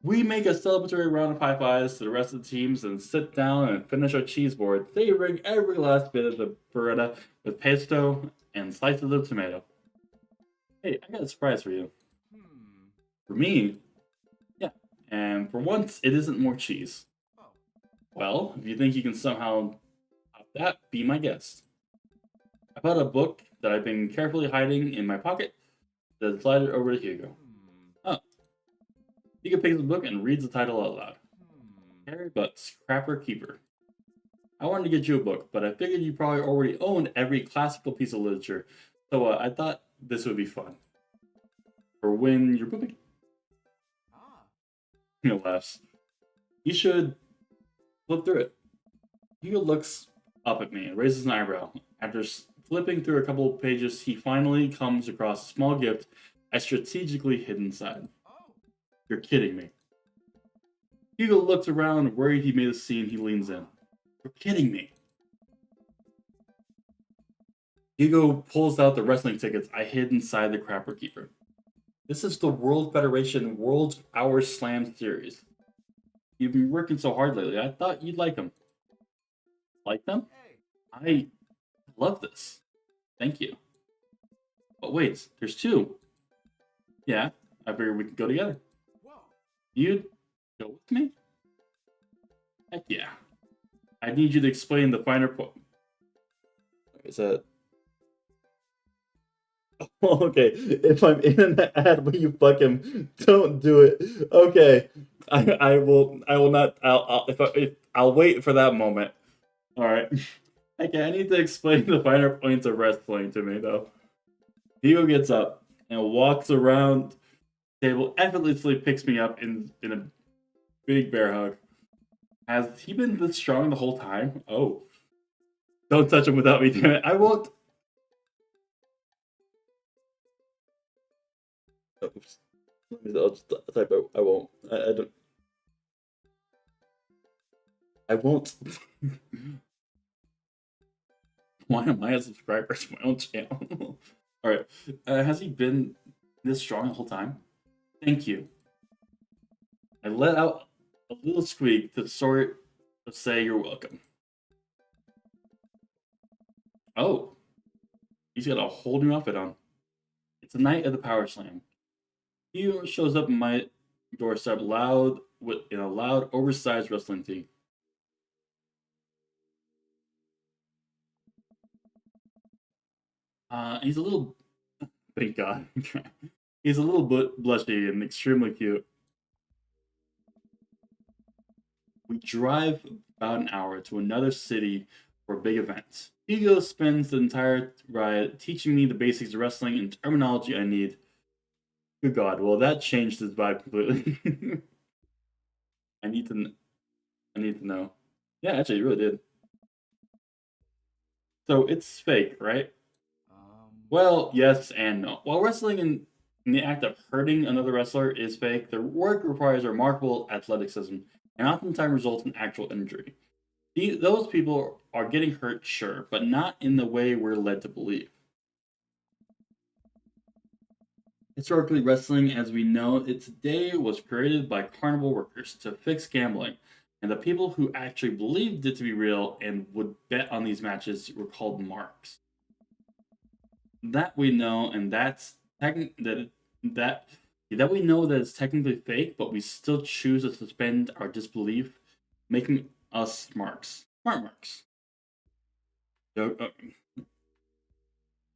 We make a celebratory round of high fives to the rest of the teams and sit down and finish our cheese board, savoring every last bit of the burrata with pesto and slices of tomato. Hey, I got a surprise for you. For me, yeah, and for once, it isn't more cheese. Oh. Well, if you think you can somehow top that, be my guest. I bought a book that I've been carefully hiding in my pocket, then slide it over to Hugo. Oh. Hugo picks the book and reads the title out loud. Harry Butt's Crapper Keeper. I wanted to get you a book, but I figured you probably already owned every classical piece of literature, so I thought this would be fun. For when you're pooping. He laughs. You should flip through it. Hugo looks up at me and raises an eyebrow. After flipping through a couple of pages, he finally comes across a small gift I strategically hid inside. You're kidding me. Hugo looks around, worried he made a scene. He leans in. You're kidding me. Hugo pulls out the wrestling tickets I hid inside the Crapper Keeper. This is the World Federation World Hour Slam Series. You've been working so hard lately. I thought you'd like them. Like them? I love this. Thank you. But wait, there's two. Yeah, I figured we could go together. You'd go with me? Heck yeah. I need you to explain the finer point. Is that... Oh, okay, if I'm in an ad, will you fuck him? Don't do it. Okay, I will not. I'll wait for that moment. All right. Okay, I need to explain the finer points of wrestling to me, though. Hugo gets up and walks around the table, effortlessly picks me up in a big bear hug. Has he been this strong the whole time? Oh. Don't touch him without me, damn it. I won't. Oops. I'll just type out. I won't. I don't. I won't. Why am I a subscriber to my own channel? Alright. Has he been this strong the whole time? Thank you. I let out a little squeak to sort of say you're welcome. Oh. He's got a whole new outfit on. It's the night of the Power Slam. He shows up in my doorstep in a loud, oversized wrestling tee. He's a little. Thank God. He's a little bit blushy and extremely cute. We drive about an hour to another city for a big event. Hugo spends the entire ride teaching me the basics of wrestling and terminology I need. Good God, well that changed his vibe completely. I need to know. Yeah, actually, it really did. So it's fake, right? Well, yes and no. While wrestling in the act of hurting another wrestler is fake, their work requires remarkable athleticism and oftentimes results in actual injury. Those people are getting hurt, sure, but not in the way we're led to believe. Historically, wrestling as we know it today was created by carnival workers to fix gambling, and the people who actually believed it to be real and would bet on these matches were called marks. That we know, and that we know that it's technically fake, but we still choose to suspend our disbelief, making us marks, smart marks.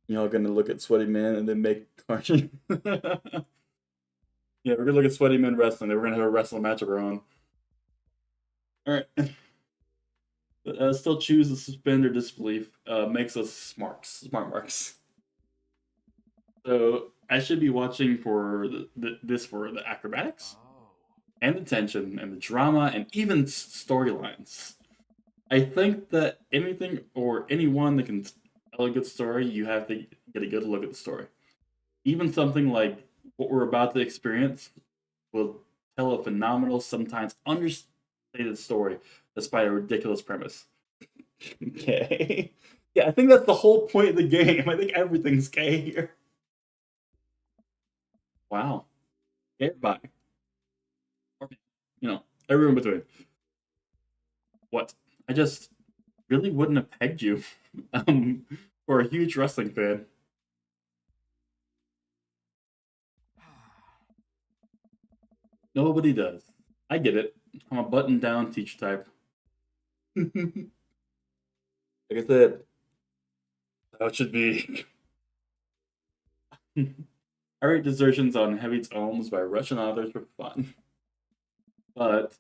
You're gonna look at Sweaty Man and then make Carson. Yeah, we're gonna look at Sweaty Man wrestling. Then we're gonna have a wrestling match of our own. All right. But still choose to suspend our disbelief. Makes us smart marks. So I should be watching for this for the acrobatics and the tension and the drama and even storylines. I think that anything or anyone that can tell a good story, you have to get a good look at the story. Even something like what we're about to experience will tell a phenomenal, sometimes understated story despite a ridiculous premise. Okay. Yeah, I think that's the whole point of the game. I think everything's gay here. Wow. Everybody. Or, everyone between. What? I just really wouldn't have pegged you for a huge wrestling fan. Nobody does. I get it. I'm a button-down teacher type. Like I said, how it should be. I rate desertions on Heavy's Ohms by Russian authors for fun. But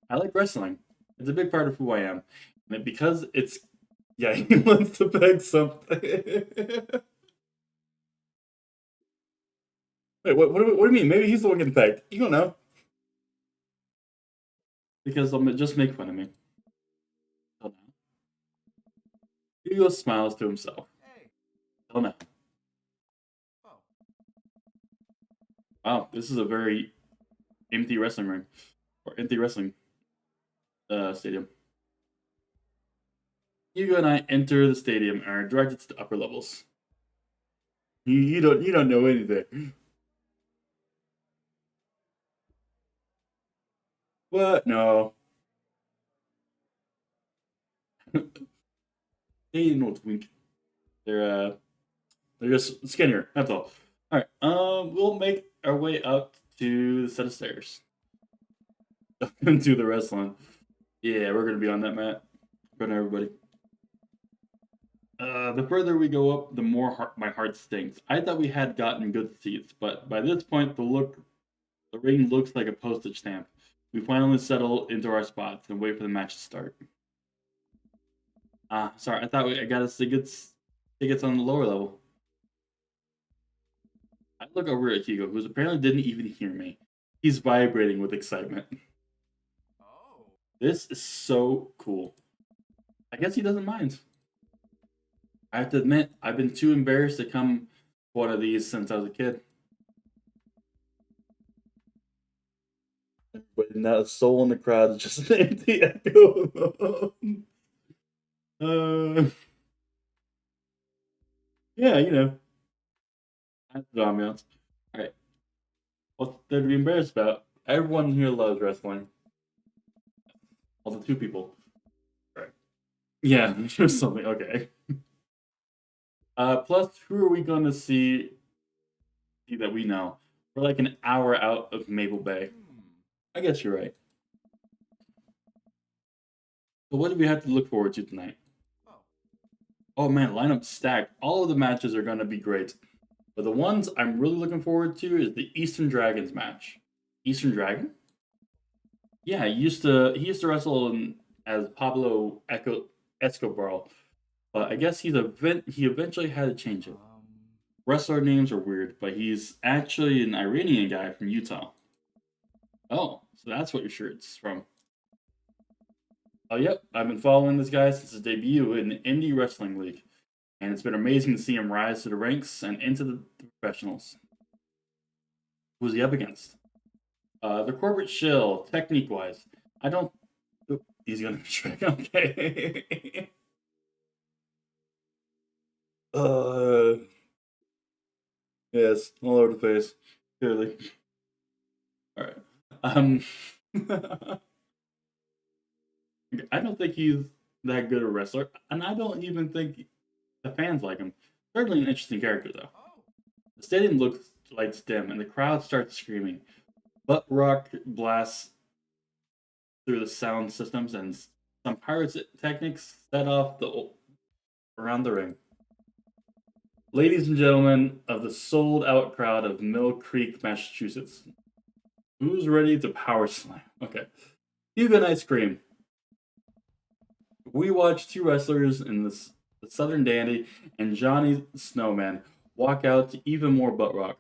I like wrestling. It's a big part of who I am. And because it's... Yeah, he wants to peg something. Wait, what do you mean? Maybe he's the one getting pegged. You don't know. Because they'll just make fun of me. Till now. Hugo smiles to himself. Till now. Wow, this is a very empty wrestling ring. Or empty wrestling stadium. Hugo and I enter the stadium and are directed to the upper levels. You don't know anything. What? No. They don't wink. They're just skinnier. That's all. All right. We'll make our way up to the set of stairs. Into the wrestling. Yeah, we're gonna be on that mat. Good night, everybody. The further we go up, the more my heart stinks. I thought we had gotten good seats, but by this point, the ring looks like a postage stamp. We finally settle into our spots and wait for the match to start. Sorry, I thought I got us tickets on the lower level. I look over at Hugo, who apparently didn't even hear me. He's vibrating with excitement. Oh. This is so cool. I guess he doesn't mind. I have to admit, I've been too embarrassed to come to one of these since I was a kid. But not a soul in the crowd, just an empty echo. Yeah, you know. That's the ambiance. Alright. What's there to be embarrassed about? Everyone here loves wrestling. All the two people. Right. Yeah, there's something. Okay. Plus, who are we going to see that we know? We're like an hour out of Maple Bay. I guess you're right. So what do we have to look forward to tonight? Oh man, lineup stacked. All of the matches are going to be great. But the ones I'm really looking forward to is the Eastern Dragons match. Eastern Dragon? Yeah, he used to wrestle as Pablo Escobar, but I guess he eventually had to change it. Wrestler names are weird, but he's actually an Iranian guy from Utah. Oh, so that's what your shirt's from. Oh, yep, I've been following this guy since his debut in the Indie Wrestling League, and it's been amazing to see him rise to the ranks and into the professionals. Who's he up against? The corporate shill, technique-wise. I don't... Oh, he's gonna trick, okay. Yes, all over the place, clearly. Alright. I don't think he's that good a wrestler, and I don't even think the fans like him. Certainly an interesting character, though. The stadium looks lights dim, and the crowd starts screaming. Butt rock blasts through the sound systems, and some pirates techniques set off around the ring. Ladies and gentlemen of the sold-out crowd of Mill Creek, Massachusetts, who's ready to power slam? Okay, Hugo and Ice Cream. We watch two wrestlers in the Southern Dandy and Johnny Snowman walk out to even more butt rock.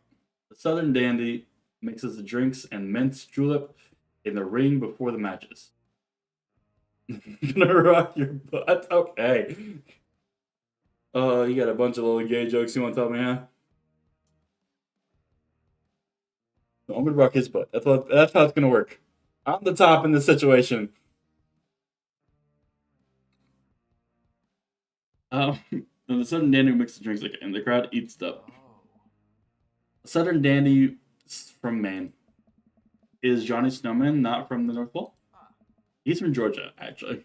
The Southern Dandy mixes the drinks and mints julep in the ring before the matches. Gonna rock your butt? Okay. Oh, you got a bunch of little gay jokes you want to tell me, huh? No, I'm gonna rock his butt. That's how it's gonna work. I'm the top in this situation. And the Southern Dandy mixes the drinks, and the crowd eats up. Southern Dandy from Maine. Is Johnny Snowman not from the North Pole? He's from Georgia, actually.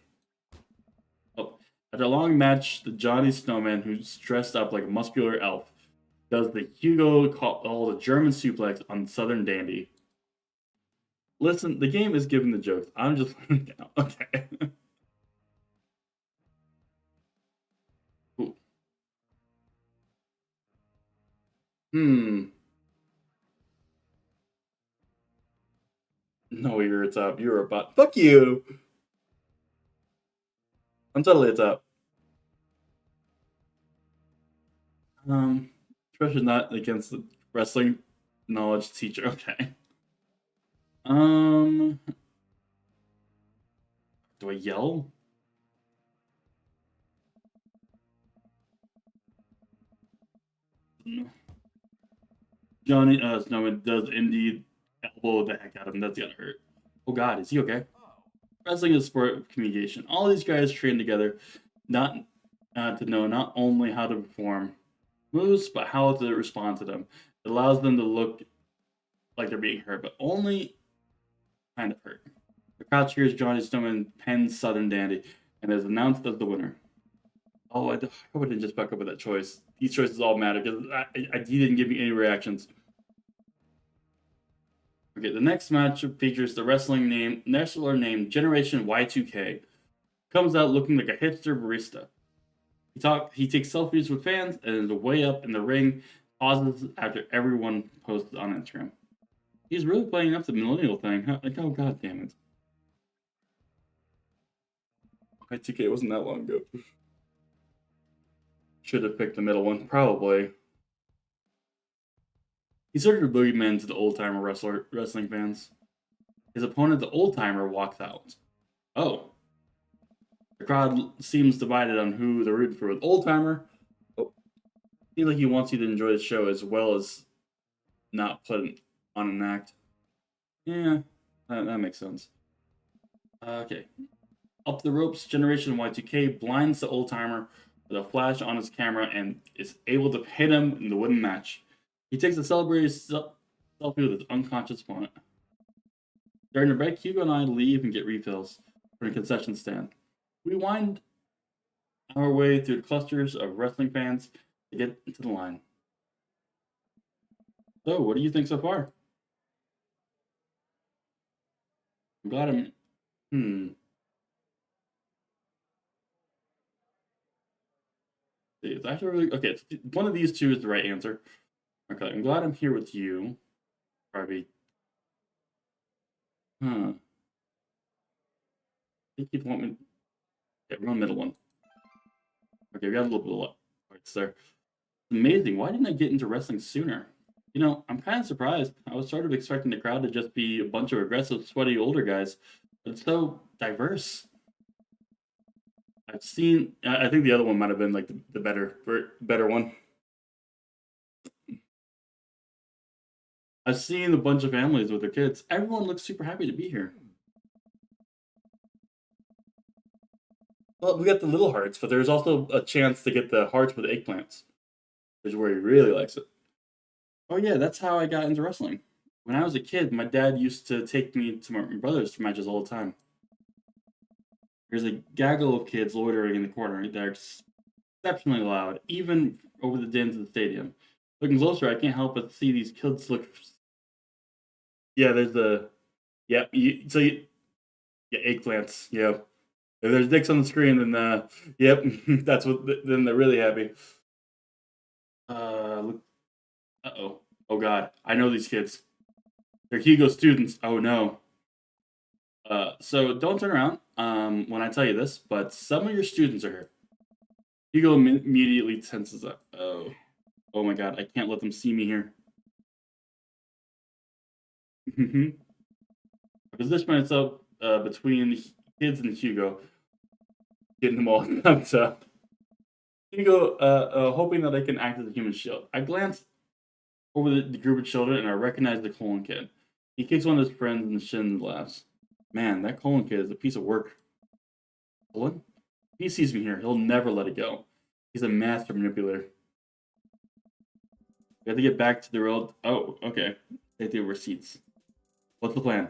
Oh, after a long match, the Johnny Snowman, who's dressed up like a muscular elf, does the Hugo called a German suplex on Southern Dandy. Listen, the game is giving the jokes. I'm just okay. No, you're a top. You're a bot. Fuck you! I'm totally a top. Especially not against the wrestling knowledge teacher. Okay. Do I yell? No. Johnny Snowman does indeed elbow the heck out of him. That's gonna hurt. Oh god, is he okay? Wrestling is a sport of communication. All these guys train together, not to know not only how to perform moves, but how to respond to them. It allows them to look like they're being hurt, but only kind of hurt. The crowd cheers Johnny Snowman pins Southern Dandy and is announced as the winner. Oh, I hope I didn't just fuck up with that choice. These choices all matter because he didn't give me any reactions. Okay, the next match features the wrestler named Generation Y2K. Comes out looking like a hipster barista. He takes selfies with fans and is way up in the ring, pauses after everyone posts on Instagram. He's really playing up the millennial thing, huh? Like, oh god damn it. Y2K wasn't that long ago. should have picked the middle one, probably. He started a boogeyman to the old-timer wrestling fans. His opponent, the old-timer, walks out. Oh. The crowd seems divided on who they're rooting for. With old-timer, seems like he wants you to enjoy the show as well as not put on an act. Yeah, that makes sense. Okay. Up the ropes, Generation Y2K blinds the old-timer with a flash on his camera and is able to hit him in the wooden match. He takes a celebratory selfie with his unconscious opponent. During the break, Hugo and I leave and get refills from the concession stand. We wind our way through the clusters of wrestling fans to get into the line. So, what do you think so far? I'm glad It's actually really okay. One of these two is the right answer. Okay, I'm glad I'm here with you. Probably. I think you'd want me. Yeah, we're on the middle one. Okay, we got a little bit of points there. Amazing. Why didn't I get into wrestling sooner? You know, I'm kind of surprised. I was sort of expecting the crowd to just be a bunch of aggressive, sweaty older guys, but it's so diverse. I've seen. I think the other one might have been like the better one. I've seen a bunch of families with their kids. Everyone looks super happy to be here. Well, we got the little hearts, but there's also a chance to get the hearts with eggplants, which is where he really likes it. Oh yeah, that's how I got into wrestling. When I was a kid, my dad used to take me to my brothers for matches all the time. There's a gaggle of kids loitering in the corner. They're exceptionally loud, even over the dins of the stadium. Looking closer, I can't help but see these kids look. Yeah, there's the. Yeah, yeah, eggplants. Yeah. If there's dicks on the screen, then yep, that's what. Then they're really happy. Look. Uh-oh. Oh god, I know these kids. They're Hugo students. Oh no. So don't turn around when I tell you this, but some of your students are here. Hugo immediately tenses up. Oh my god, I can't let them see me here. I position myself between the kids and Hugo, getting them all thumbs up. Hugo, hoping that I can act as a human shield. I glance over the group of children and I recognize the Colin kid. He kicks one of his friends in the shin and laughs. Man, that Colin kid is a piece of work. Colin? If he sees me here, he'll never let it go. He's a master manipulator. We have to get back to the road. Oh, okay. Take the receipts. What's the plan?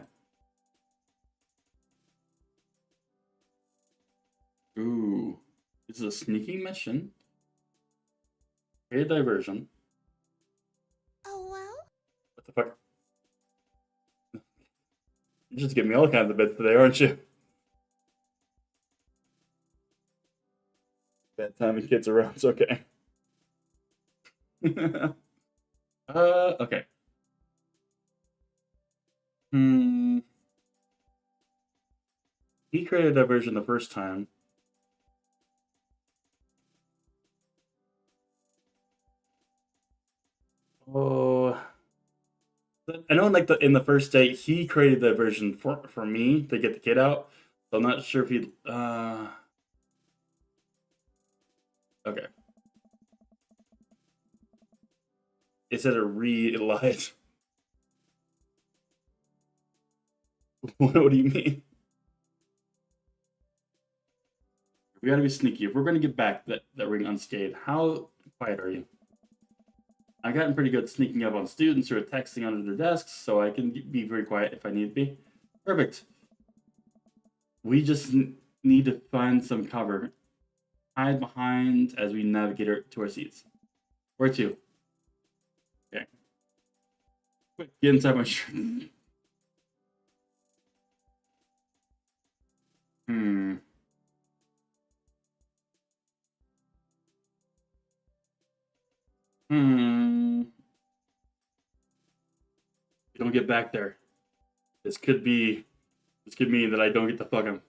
Ooh. This is a sneaking mission. Create a diversion. Oh, well? What the fuck? You're just giving me all kinds of bits today, aren't you? Bad timing, kids around. It's okay. Okay. He created a diversion the first time. Oh, I know in the first day he created the version for me to get the kid out. So I'm not sure if he okay. It said it lied. What do you mean? We gotta be sneaky. If we're gonna get back that ring unscathed, how quiet are you? I've gotten pretty good at sneaking up on students who are texting under their desks, so I can be very quiet if I need to be. Perfect. We just need to find some cover. Hide behind as we navigate to our seats. Where to? Okay. Quick, get inside my shirt. You don't get back there. This could mean that I don't get to fuck him.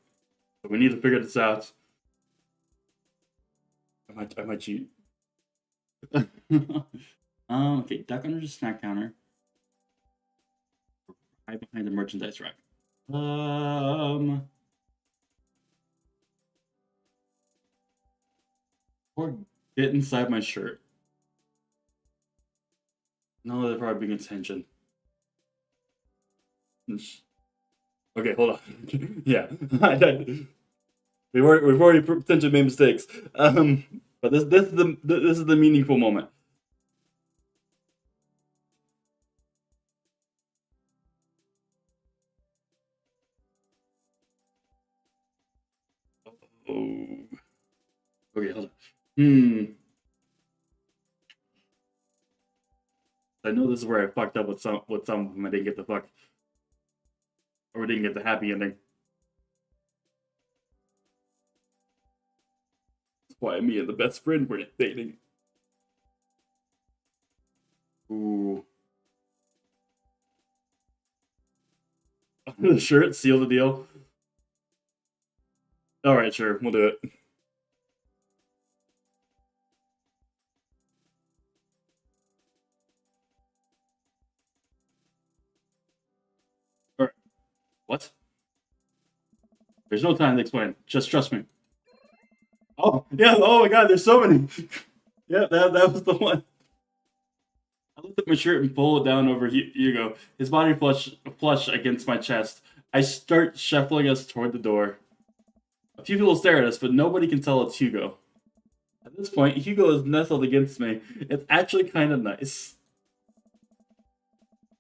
But we need to figure this out. I might cheat. Okay, duck under the snack counter. Right behind the merchandise rack. Or get inside my shirt. No, they're probably paying attention. Okay, hold on. Yeah, we've already potentially made mistakes. But this is the meaningful moment. Oh. Okay, hold on. I know this is where I fucked up with some of them. I didn't get the fuck, or didn't get the happy ending. That's why me and the best friend were dating. Ooh. The shirt seal the deal. All right, sure, we'll do it. All right. What? There's no time to explain. Just trust me. Oh yeah. Oh my god. There's so many. Yeah, that was the one. I lift up my shirt and pull it down over Hugo. His body flush against my chest. I start shuffling us toward the door. A few people stare at us, but nobody can tell it's Hugo. At this point, Hugo is nestled against me. It's actually kind of nice.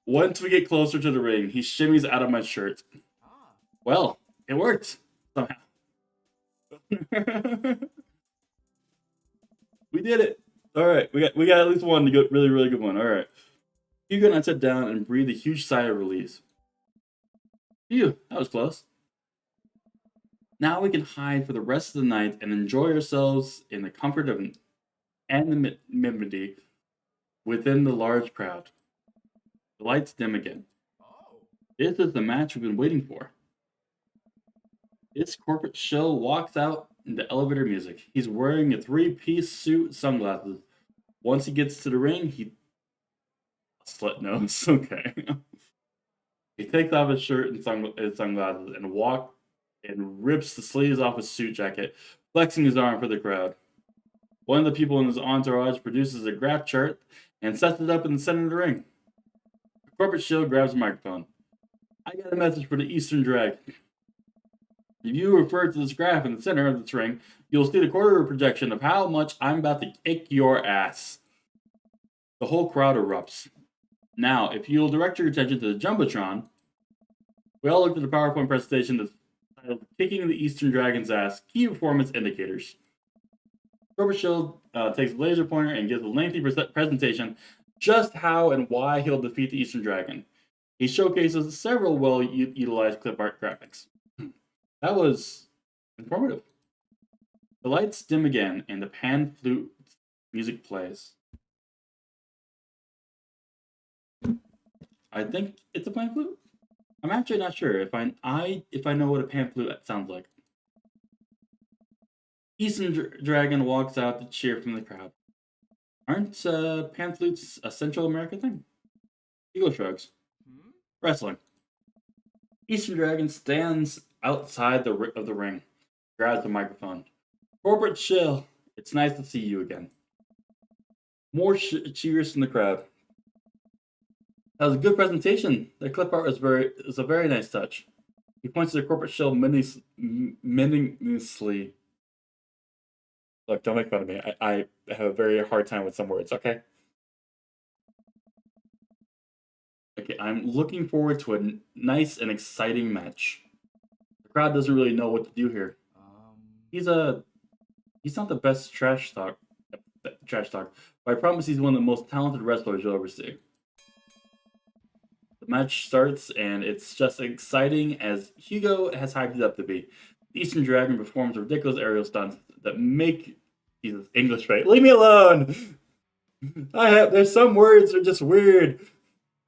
Once we get closer to the ring, he shimmies out of my shirt. Ah. Well, it worked. Somehow. We did it. All right, we got at least one really good one. All right. Hugo and I sat down and breathed a huge sigh of relief. Phew, that was close. Now we can hide for the rest of the night and enjoy ourselves in the comfort of anonymity within the large crowd. The lights dim again. Oh. This is the match we've been waiting for. This corporate shill walks out into elevator music. He's wearing a three-piece suit, sunglasses. Once he gets to the ring, he slit nose. Okay. He takes off his shirt and his sunglasses and rips the sleeves off his suit jacket, flexing his arm for the crowd. One of the people in his entourage produces a graph chart and sets it up in the center of the ring. The corporate shill grabs a microphone. I got a message for the Eastern Drag. If you refer to this graph in the center of this ring, you'll see the quarter projection of how much I'm about to kick your ass. The whole crowd erupts. Now, if you'll direct your attention to the Jumbotron, we all looked at the PowerPoint presentation that's titled Kicking the Eastern Dragon's Ass, Key Performance Indicators. Corporate Shield takes a laser pointer and gives a lengthy presentation just how and why he'll defeat the Eastern Dragon. He showcases several well-utilized clip art graphics. That was informative. The lights dim again, and the pan flute music plays. I think it's a pan flute. I'm actually not sure if I know what a pan flute sounds like. Eastern Dragon walks out to cheer from the crowd. Aren't pan flutes a Central American thing? Eagle shrugs. Wrestling. Eastern Dragon stands outside of the ring, grabs the microphone. Corporate Shill, it's nice to see you again. More cheers from the crowd. That was a good presentation. The clip art is a very nice touch. He points to the Corporate Shill menacingly. Look, don't make fun of me. I have a very hard time with some words, okay? Okay, I'm looking forward to a nice and exciting match. The crowd doesn't really know what to do here. He's not the best trash talk, but I promise he's one of the most talented wrestlers you'll ever see. The match starts, and it's just exciting as Hugo has hyped it up to be. The Eastern Dragon performs ridiculous aerial stunts that make Jesus English right. Leave me alone. There's some words that are just weird.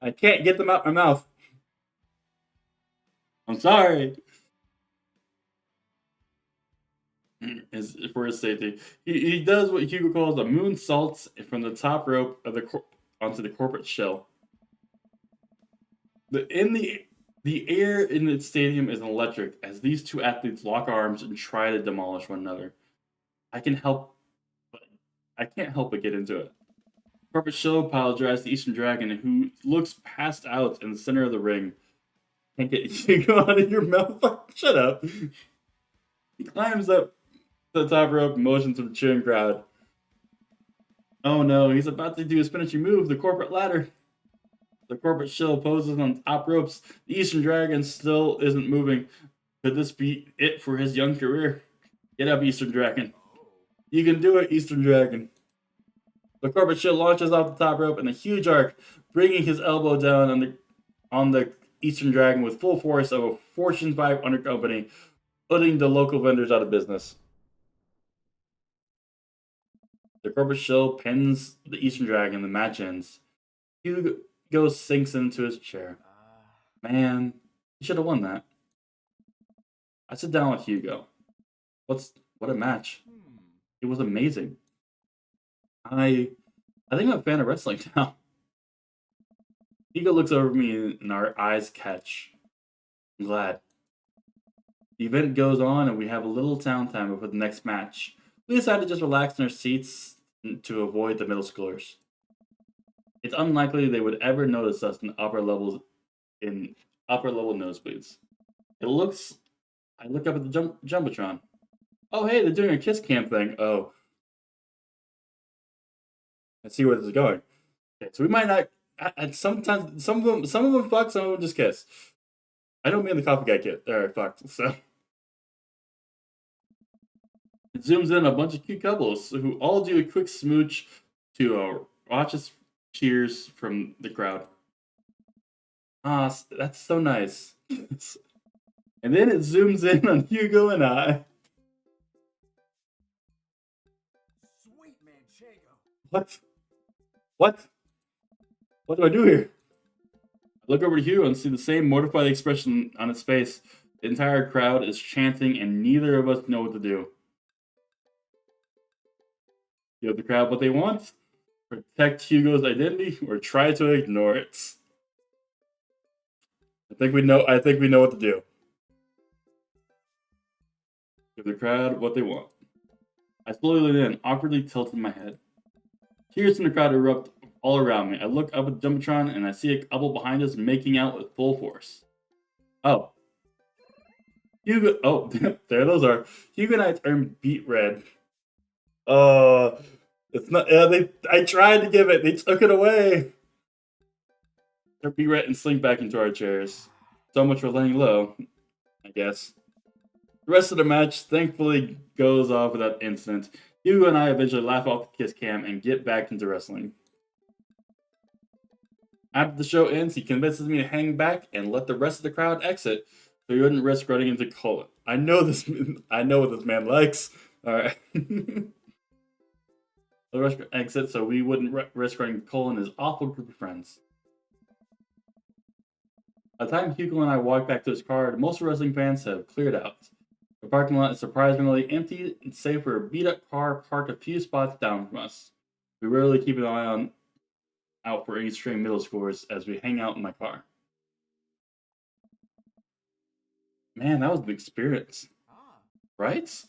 I can't get them out my mouth. I'm sorry. is for his safety. He does what Hugo calls a moonsault from the top rope of onto the corporate shell. The air in the stadium is electric as these two athletes lock arms and try to demolish one another. I can help, but I can't help but get into it. Corporate shell pile drives the Eastern Dragon, who looks passed out in the center of the ring. Can't get Hugo out of your mouth. Shut up. He climbs up to the top rope and motions to the cheering crowd. Oh no, he's about to do his finishing move, the corporate ladder. The corporate shell poses on top ropes. The Eastern Dragon still isn't moving. Could this be it for his young career? Get up, Eastern Dragon. You can do it, Eastern Dragon. The corporate shell launches off the top rope in a huge arc, bringing his elbow down on the Eastern Dragon with full force of a Fortune 500 company, putting the local vendors out of business. The corporate shell pins the Eastern Dragon. The match ends. Hugo sinks into his chair. Man, he should have won that. I sit down with Hugo. What a match. It was amazing. I think I'm a fan of wrestling now. Hugo looks over me and our eyes catch. I'm glad. The event goes on and we have a little town time before the next match. We decide to just relax in our seats to avoid the middle schoolers. It's unlikely they would ever notice us in upper level nosebleeds. I look up at the Jumbotron. Oh hey, they're doing a kiss cam thing. Oh. I see where this is going. Okay, so we might not and sometimes some of them fuck, some of them just kiss. I don't mean the coffee guy kid. They're fucked, so it zooms in a bunch of cute couples who all do a quick smooch to raucous cheers from the crowd. Ah, that's so nice. And then it zooms in on Hugo and I. Sweet Manchego. What? What do I do here? I look over to Hugo and see the same mortified expression on his face. The entire crowd is chanting and neither of us know what to do. Give the crowd what they want, protect Hugo's identity, or try to ignore it. I think we know what to do. Give the crowd what they want. I slowly lean in, awkwardly tilting my head. Cheers from the crowd erupt all around me. I look up at the Jumbotron and I see a couple behind us making out with full force. Oh. Hugo, oh, there those are. Hugo and I turn beet red. It's not, I tried to give it, they took it away. Turn beet red and slink back into our chairs. So much for laying low, I guess. The rest of the match thankfully goes off without incident. Hugo and I eventually laugh off the kiss cam and get back into wrestling. After the show ends, he convinces me to hang back and let the rest of the crowd exit, so he wouldn't risk running into Colin. I know what this man likes. Alright. The rest exit, so we wouldn't risk running into Colin and his awful group of friends. By the time Hugo and I walk back to his car, most wrestling fans have cleared out. The parking lot is surprisingly empty, save for a beat-up car parked a few spots down from us. We rarely keep an eye out for any stray middle schoolers as we hang out in my car. Man, that was an experience. Right? It's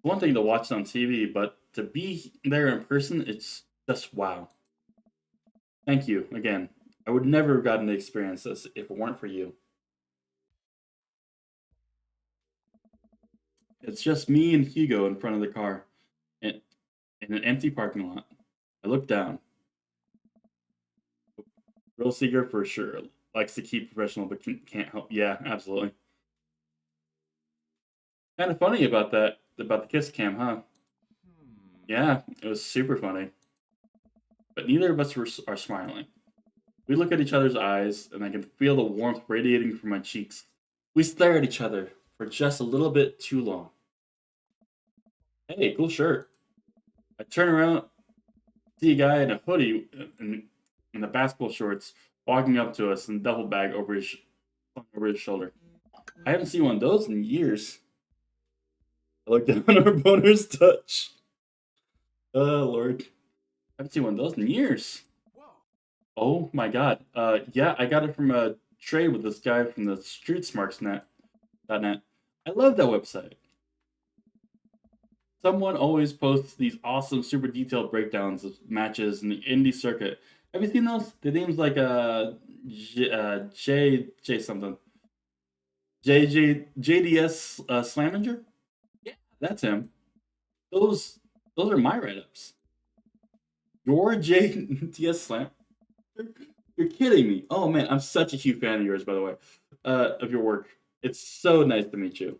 one thing to watch it on TV, but to be there in person, it's just wow. Thank you, again. I would never have gotten to experience this if it weren't for you. It's just me and Hugo in front of the car in an empty parking lot. I look down. Real seeker for sure. Likes to keep professional but can't help. Yeah, absolutely. Kind of funny about that, about the kiss cam, huh? Yeah, it was super funny. But neither of us are smiling. We look at each other's eyes, and I can feel the warmth radiating from my cheeks. We stare at each other for just a little bit too long. Hey, cool shirt. I turn around, see a guy in a hoodie and the basketball shorts walking up to us and a duffel bag over his shoulder. I haven't seen one of those in years. I look down our boners touch. Oh Lord. I haven't seen one of those in years. Whoa. Oh my god. Yeah, I got it from a trade with this guy from the streetsmarts.net. I love that website. Someone always posts these awesome, super detailed breakdowns of matches in the indie circuit. Have you seen those? The name's like J something. JDS Slaminger? Yeah, that's him. Those are my write-ups. Your JDS Slam? You're kidding me. Oh man, I'm such a huge fan of yours, by the way. Of your work. It's so nice to meet you.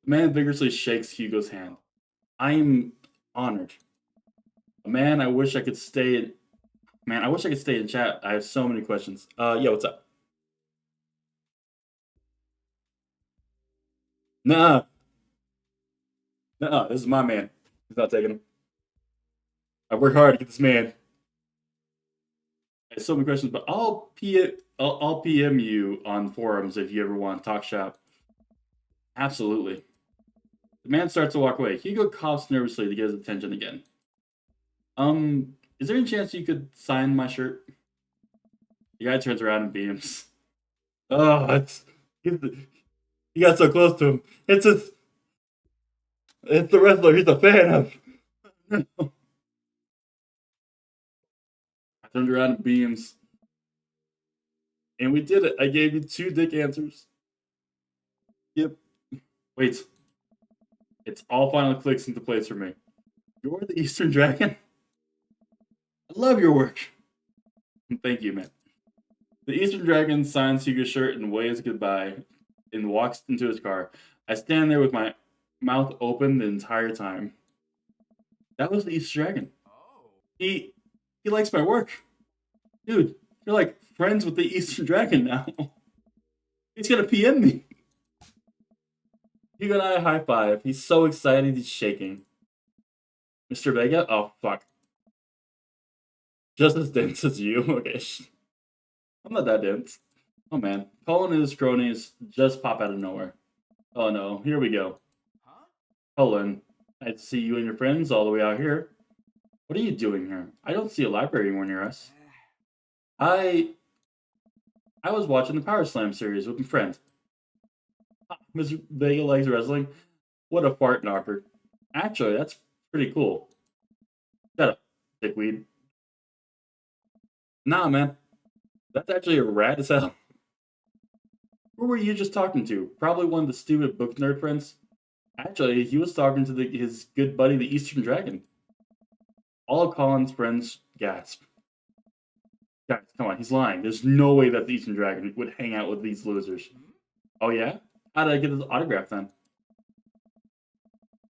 The man vigorously shakes Hugo's hand. I am honored. Man, I wish I could stay in chat. I have so many questions. Yeah, what's up? Nah. This is my man. He's not taking him. I work hard to get this man. I have so many questions, but I'll PM you on forums if you ever want to talk shop. Absolutely. The man starts to walk away. Hugo coughs nervously to get his attention again. Is there any chance you could sign my shirt? The guy turns around and beams. Oh, you got so close to him. It's the wrestler he's a fan of. I turned around and beams. And we did it. I gave you 2 dick answers. Yep. Wait. It's all finally clicks into place for me. You're the Eastern Dragon? I love your work. Thank you, man. The Eastern Dragon signs Hugo's shirt and waves goodbye and walks into his car. I stand there with my mouth open the entire time. That was the Eastern Dragon. Oh. He likes my work. Dude, you're like friends with the Eastern Dragon now. He's gonna PM me. Hugo and I high five. He's so excited he's shaking. Mr. Vega? Oh, fuck. Just as dense as you? Okay. I'm not that dense. Oh man. Colin and his cronies just pop out of nowhere. Oh no, here we go. Huh? Colin, I see you and your friends all the way out here. What are you doing here? I don't see a library anywhere near us. I was watching the Power Slam series with my friend. Mr. Vega likes wrestling. What a fart knocker. Actually, that's pretty cool. Shut up, dickweed. Nah, man. That's actually a rad as hell. Who were you just talking to? Probably one of the stupid book nerd friends? Actually, he was talking to his good buddy, the Eastern Dragon. All of Colin's friends gasp. Guys, come on, he's lying. There's no way that the Eastern Dragon would hang out with these losers. Oh yeah? How did I get his autograph then?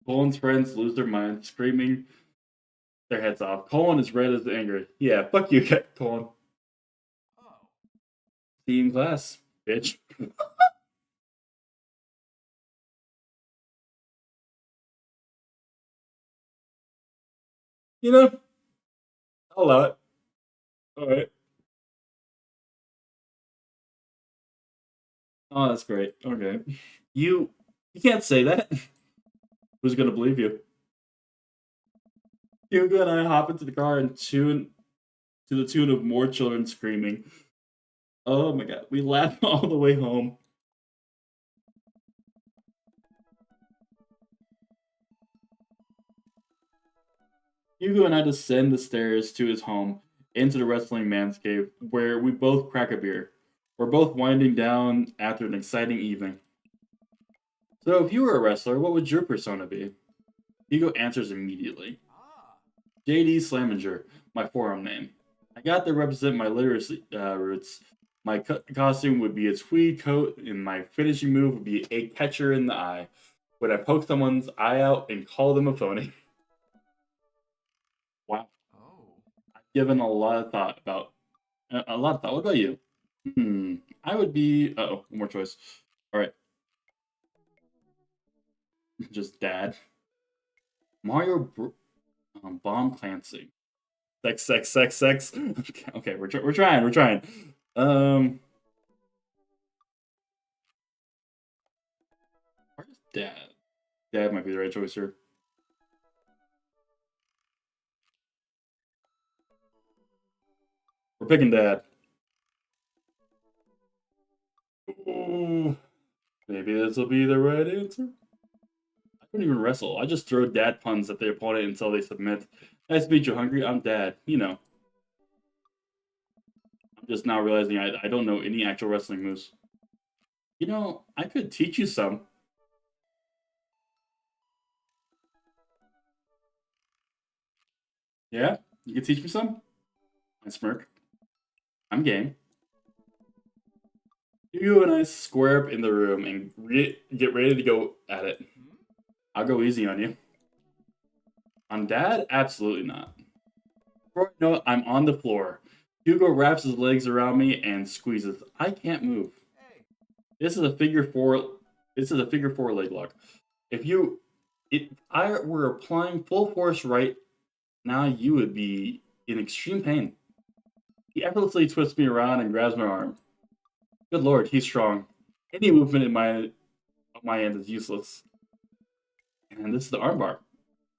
Colin's friends lose their minds, screaming their heads off. Colin is red as anger. Yeah, fuck you, Colin. Oh. See you in class, bitch. You know, I'll allow it. Alright. Oh, that's great. Okay. You can't say that. Who's gonna believe you? Hugo and I hop into the car and tune to the tune of more children screaming. Oh my god, we laugh all the way home. Hugo and I descend the stairs to his home into the wrestling man's cave, where we both crack a beer. We're both winding down after an exciting evening. So, if you were a wrestler, what would your persona be? Hugo answers immediately. Ah. JD Slaminger, my forum name. I got to represent my literacy roots. My costume would be a tweed coat, and my finishing move would be a catcher in the eye. When I poke someone's eye out and call them a phony. Wow. Oh. I've given a lot of thought about. A lot of thought. What about you? I would be. One more choice. Alright. Just dad. Mario Bomb Clancy. Sex. Okay, we're trying. Dad. Dad might be the right choice here. We're picking Dad. Ooh, maybe this will be the right answer. I don't even wrestle. I just throw dad puns at the opponent until they submit. Nice to meet you, Hungry. I'm Dad. You know. I'm just now realizing I don't know any actual wrestling moves. You know, I could teach you some. Yeah? You could teach me some? I smirk. I'm game. You and I square up in the room and get ready to go at it. I'll go easy on you. On Dad? Absolutely not. Before I know it, I'm on the floor. Hugo wraps his legs around me and squeezes. I can't move. Hey, This is a figure four. This is a figure four leg lock. If I were applying full force right now, you would be in extreme pain. He effortlessly twists me around and grabs my arm. Good lord, he's strong. Any movement on my end is useless. And this is the armbar.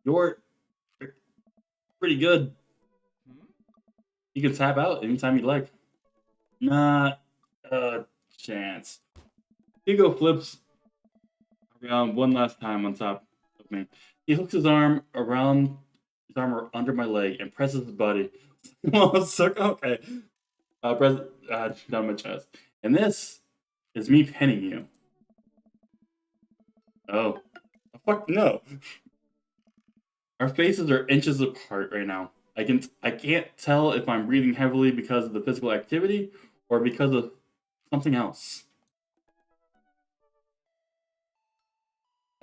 You're pretty good. You can tap out anytime you like. Not a chance. Hugo flips around one last time on top of me. He hooks his arm under my leg and presses his body. Okay. Press down my chest. And this is me penning you. Oh. Fuck no. Our faces are inches apart right now. I can't tell if I'm breathing heavily because of the physical activity or because of something else.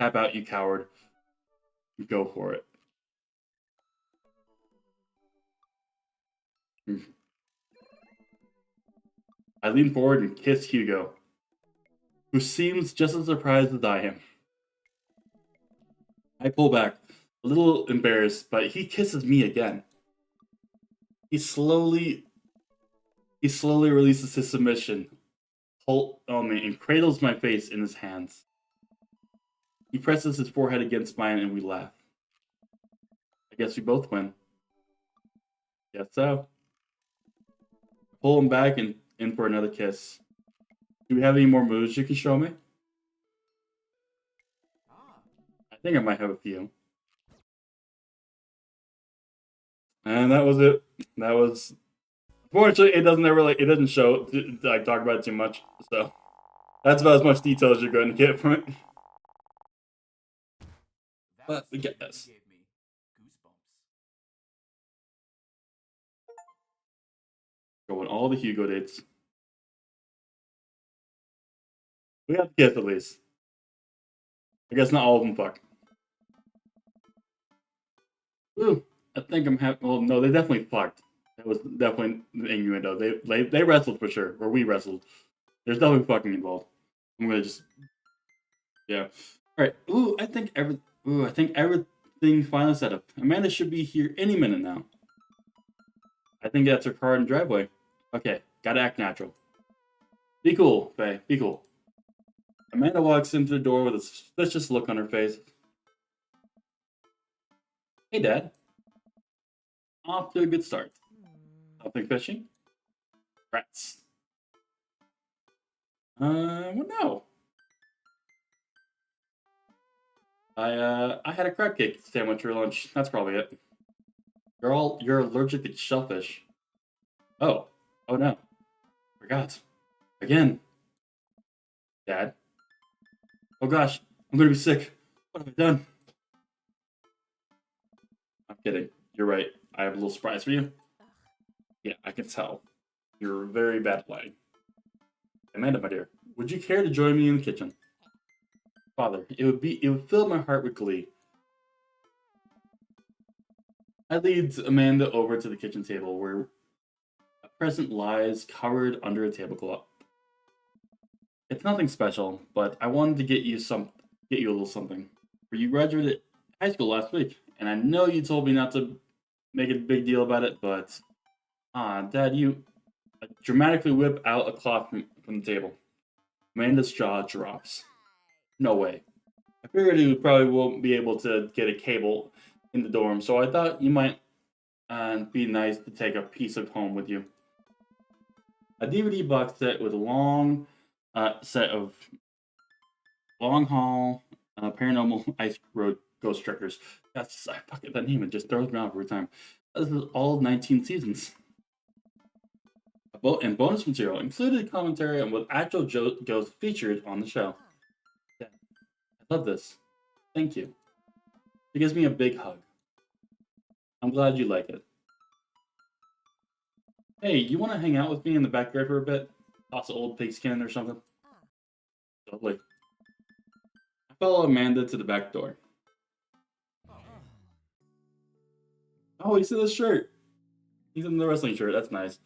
Tap out, you coward. Go for it. I lean forward and kiss Hugo, who seems just as surprised as I am. I pull back, a little embarrassed, but he kisses me again. He slowly releases his submission hold on me and cradles my face in his hands. He presses his forehead against mine and we laugh. I guess we both win. Guess so. Pull him back and in for another kiss. Do we have any more moves you can show me? I think I might have a few. And that was it. That was. Fortunately, it doesn't show. Like talk about it too much. So that's about as much detail as you're going to get from it. But we get this. Gave me goosebumps. Going all the Hugo dates. We have to kiss at least. I guess not all of them fuck. Ooh, I think I'm happy. Well, no, they definitely fucked. That was definitely an innuendo. They wrestled for sure, or we wrestled. There's definitely fucking involved. I'm gonna just, yeah. All right. I think everything finally set up. Amanda should be here any minute now. I think that's her car in the driveway. Okay, gotta act natural. Be cool, Faye. Be cool. Amanda walks into the door with a suspicious look on her face. Hey, Dad. Off to a good start. Something fishy? Rats. Well, no. I had a crab cake sandwich for lunch. That's probably it. You're allergic to shellfish. Oh no. Forgot. Again. Dad. Oh gosh, I'm gonna be sick. What have I done? I'm kidding. You're right. I have a little surprise for you. Yeah, I can tell. You're very bad at lying. Amanda, my dear, would you care to join me in the kitchen? Father, it would fill my heart with glee. I lead Amanda over to the kitchen table where a present lies covered under a tablecloth. It's nothing special, but I wanted to get you a little something. For you graduated high school last week, and I know you told me not to make a big deal about it, but Dad, you dramatically whip out a cloth from the table. Amanda's jaw drops. No way. I figured you probably won't be able to get a cable in the dorm, so I thought you might be nice to take a piece of home with you. A DVD box set with a long set of long haul paranormal ice road ghost truckers. That's I fucking that name, it just throws me off every time. This is all 19 seasons. And bonus material included commentary on with actual ghosts featured on the show. Yeah, I love this. Thank you. It gives me a big hug. I'm glad you like it. Hey, you want to hang out with me in the backyard for a bit? Toss an old pigskin or something? Lovely. I follow Amanda to the back door. Oh, he's in the shirt. He's in the wrestling shirt. That's nice.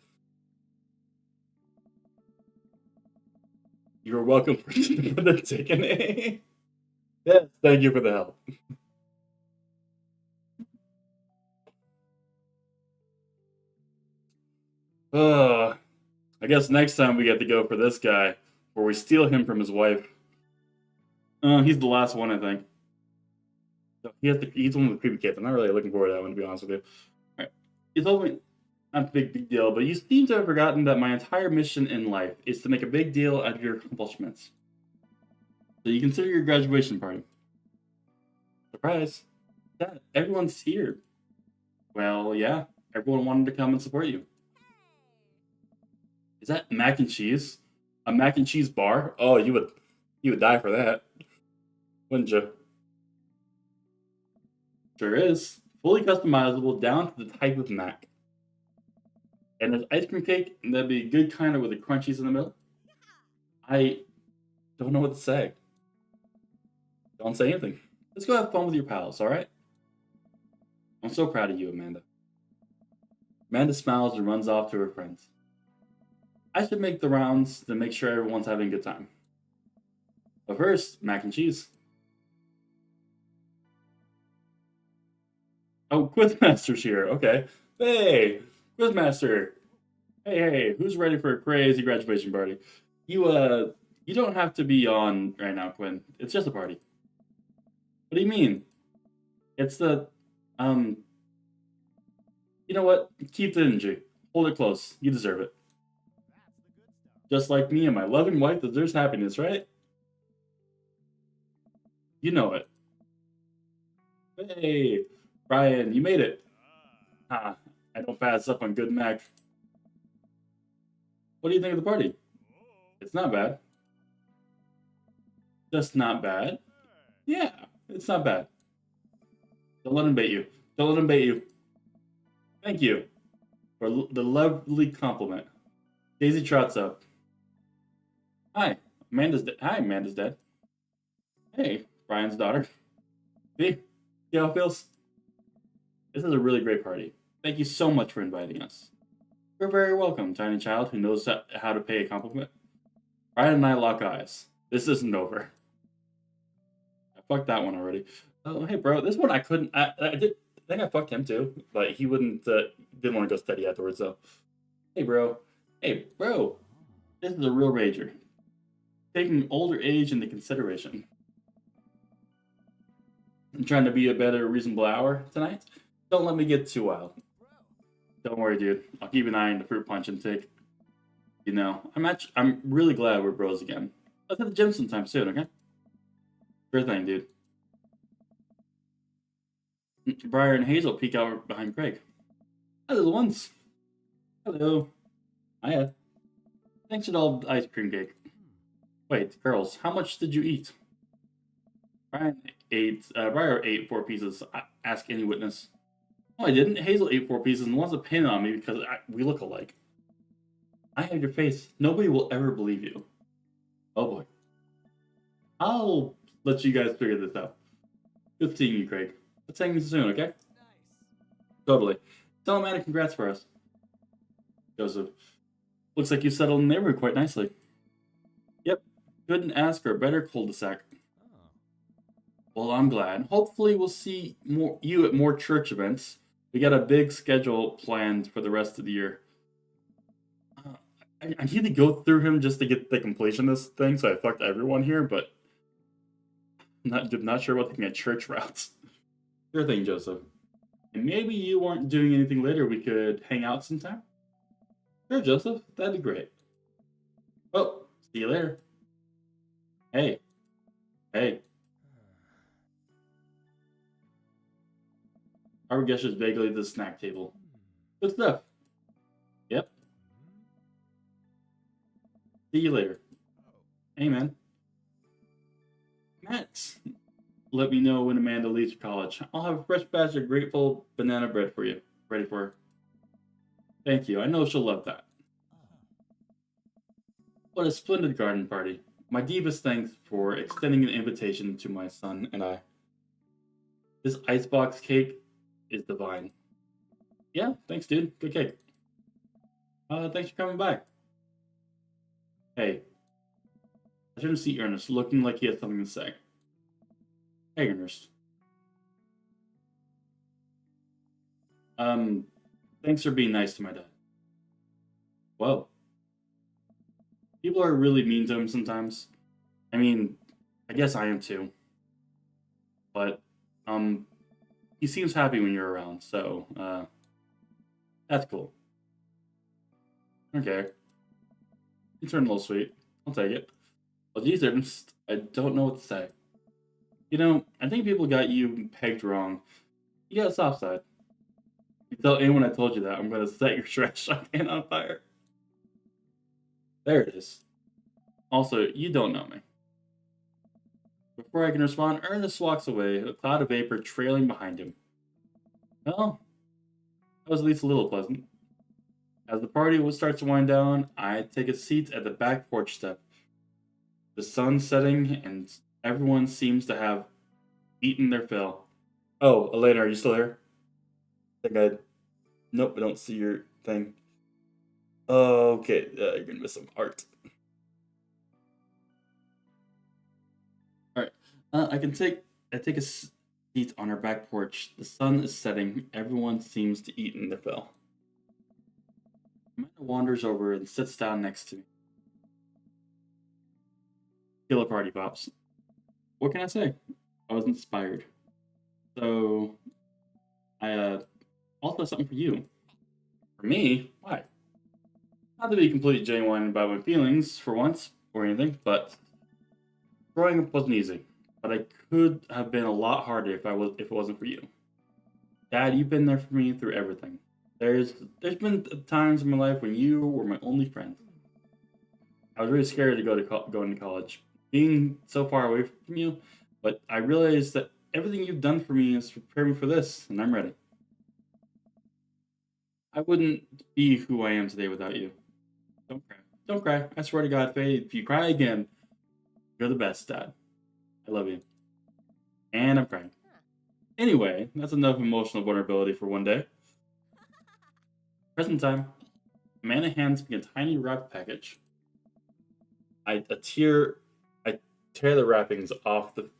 You're welcome for the ticket. Yes, thank you for the help. I guess next time we get to go for this guy, where we steal him from his wife. He's the last one, I think. He's one with the creepy kids. I'm not really looking forward to that one, to be honest with you. All right. It's only not a big deal, but you seem to have forgotten that my entire mission in life is to make a big deal out of your accomplishments. So you consider your graduation party. Surprise. Dad, everyone's here. Well, yeah. Everyone wanted to come and support you. Is that mac and cheese? A mac and cheese bar? Oh, you would die for that. Wouldn't you? Sure is. Fully customizable down to the type of mac. And there's ice cream cake, and that'd be a good kind of with the crunchies in the middle. I don't know what to say. Don't say anything. Let's go have fun with your pals, alright? I'm so proud of you, Amanda. Amanda smiles and runs off to her friends. I should make the rounds to make sure everyone's having a good time. But first, mac and cheese. Oh, Quizmaster's here. Okay. Hey, Quizmaster. Hey, who's ready for a crazy graduation party? You don't have to be on right now, Quinn. It's just a party. What do you mean? It's the, you know what? Keep the energy. Hold it close. You deserve it. Just like me and my loving wife deserves happiness, right? You know it. Hey, Brian, you made it. Ah, I don't pass up on good Mac. What do you think of the party? It's not bad. Just not bad? Yeah, it's not bad. Don't let him bait you. Don't let him bait you. Thank you for the lovely compliment. Daisy trots up. Hi, Amanda's dead. Hey, Brian's daughter. See how it feels? This is a really great party. Thank you so much for inviting us. You're very welcome, tiny child who knows how to pay a compliment. Brian and I lock eyes. This isn't over. I fucked that one already. Oh, hey, bro. This one I couldn't. I think I fucked him too, but he wouldn't. Didn't want to go steady afterwards. So, hey, bro. Hey, bro. This is a real rager. Taking older age into consideration. I'm trying to be a better reasonable hour tonight. Don't let me get too wild. Don't worry, dude. I'll keep an eye on the fruit punch intake. You know, I'm really glad we're bros again. Let's hit the gym sometime soon, okay? Sure thing, dude. Briar and Hazel peek out behind Craig. Hi, little ones. Hello. Hiya. Thanks for all the ice cream cake. Wait, girls, how much did you eat? Briar ate 4 pieces. Ask any witness. No, I didn't. Hazel ate 4 pieces and wants to pin on me because we look alike. I have your face. Nobody will ever believe you. Oh boy. I'll let you guys figure this out. Good seeing you, Craig. Let's hang soon, okay? Nice. Totally. Tell Amanda congrats for us. Joseph. Looks like you settled in the neighborhood quite nicely. Yep. Couldn't ask for a better cul-de-sac. Oh. Well, I'm glad. Hopefully we'll see you at more church events. We got a big schedule planned for the rest of the year. I need to go through him just to get the completion of this thing, so I fucked everyone here, but Not sure about taking a church route. Sure thing, Joseph. And maybe you aren't doing anything later. We could hang out sometime. Sure, Joseph. That'd be great. Well, see you later. Hey. Hey. Howard gestures vaguely to the snack table. Good stuff. Yep. See you later. Hey, man. Matt, let me know when Amanda leaves for college. I'll have a fresh batch of grateful banana bread for you. Ready for her. Thank you. I know she'll love that. What a splendid garden party. My deepest thanks for extending an invitation to my son and I. This icebox cake is divine. Yeah, thanks, dude. Good cake. Thanks for coming by. Hey. I shouldn't see Ernest looking like he has something to say. Hey, Ernest. Thanks for being nice to my dad. Whoa. People are really mean to him sometimes. I mean, I guess I am too. But, he seems happy when you're around, so, that's cool. Okay. You turn a little sweet. I'll take it. Well, geez, Ernest, I don't know what to say. You know, I think people got you pegged wrong. You got a soft side. If you tell anyone I told you that, I'm gonna set your trash can on fire. There it is. Also, you don't know me. Before I can respond, Ernest walks away, a cloud of vapor trailing behind him. Well, that was at least a little pleasant. As the party starts to wind down, I take a seat at the back porch step. The sun's setting, and everyone seems to have eaten their fill. Oh, Elena, are you still here? I think I... Nope, I don't see your thing. Okay, you're gonna miss some art. Alright, I take a seat on our back porch. The sun is setting. Everyone seems to eat in their fill. Amanda wanders over and sits down next to me. Killer party, Pops. What can I say? I was inspired. So, I also have something for you. For me? Why? Not to be completely genuine about my feelings for once or anything, but growing up wasn't easy. But I could have been a lot harder if it wasn't for you. Dad, you've been there for me through everything. There's been times in my life when you were my only friend. I was really scared to go into college, being so far away from you, but I realized that everything you've done for me is preparing me for this, and I'm ready. I wouldn't be who I am today without you. Don't cry. Don't cry. I swear to God, Faye, if you cry again, you're the best, Dad. I love you. And I'm crying. Anyway, that's enough emotional vulnerability for one day. Present time. Amanda hands me a tiny wrap package. I tear the wrappings off to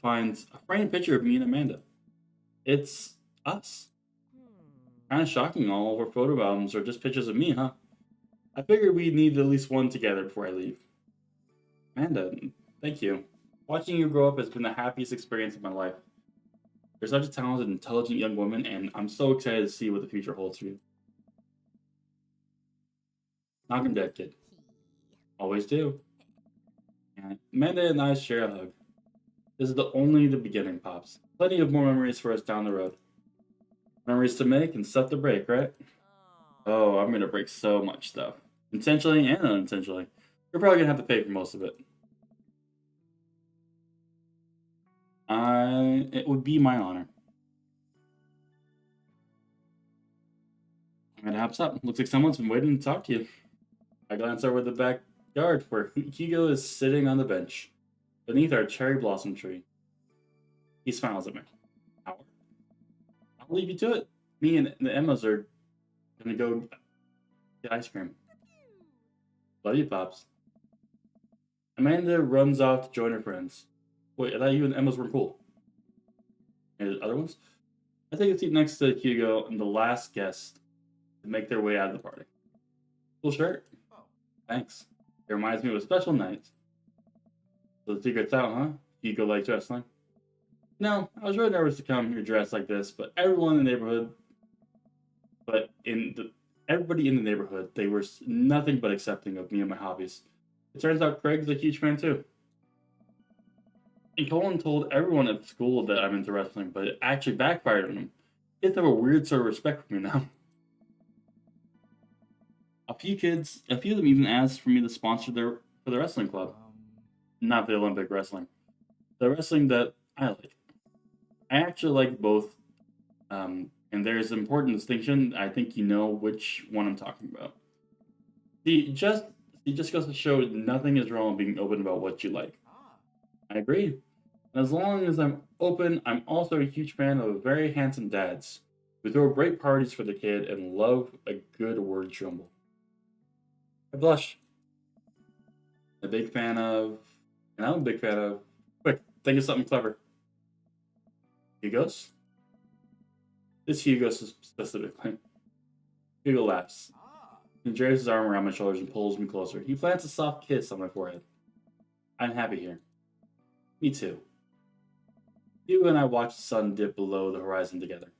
find a framed picture of me and Amanda. It's us. Kind of shocking all of our photo albums are just pictures of me, huh? I figured we needed at least one together before I leave. Amanda, thank you. Watching you grow up has been the happiest experience of my life. You're such a talented, intelligent young woman, and I'm so excited to see what the future holds for you. Knock 'em dead, kid. Always do. And Amanda and I share a hug. This is only the beginning, Pops. Plenty of more memories for us down the road. Memories to make and stuff to break, right? Oh, I'm gonna break so much stuff. Intentionally and unintentionally. You're probably gonna have to pay for most of it. It would be my honor. Amanda hops up. Looks like someone's been waiting to talk to you. I glance over the backyard where Hugo is sitting on the bench beneath our cherry blossom tree. He smiles at me. I'll leave you to it. Me and the Emmas are gonna go get ice cream. Love you, Pops. Amanda runs off to join her friends. Wait, I thought you and Emmas were cool. And other ones? I take a seat next to Hugo and the last guest to make their way out of the party. Cool shirt? Oh. Thanks. It reminds me of a special night. So the secret's out, huh? Hugo likes wrestling. No, I was really nervous to come here dressed like this, but everybody in the neighborhood, they were nothing but accepting of me and my hobbies. It turns out Craig's a huge fan too. And Colin told everyone at school that I'm into wrestling, but it actually backfired on him. Kids have a weird sort of respect for me now. A few of them even asked for me to sponsor for the wrestling club. Not the Olympic wrestling. The wrestling that I like. I actually like both. And there's an important distinction. I think you know which one I'm talking about. It just goes to show nothing is wrong with being open about what you like. I agree. And as long as I'm open, I'm also a huge fan of very handsome dads who throw great parties for the kid and love a good word jumble. I blush. I'm a big fan of. Quick, think of something clever. Hugos? This Hugo specifically. Hugo laughs. He drags his arm around my shoulders and pulls me closer. He plants a soft kiss on my forehead. I'm happy here. Me too. Hugo and I watch the sun dip below the horizon together.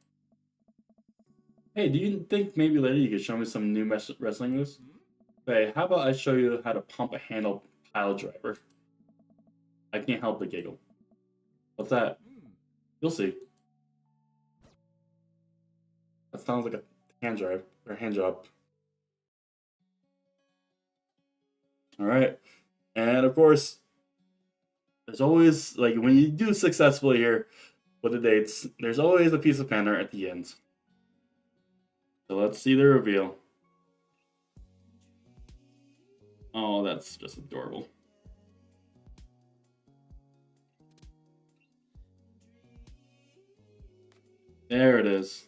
Hey, do you think maybe later you could show me some new wrestling moves? Hey, how about I show you how to pump a handle pile driver? I can't help but giggle. What's that? You'll see. That sounds like a hand job. Alright. And of course, there's always, like, when you do successfully here with the dates, there's always a piece of banner at the end. So let's see the reveal. Oh, that's just adorable. There it is.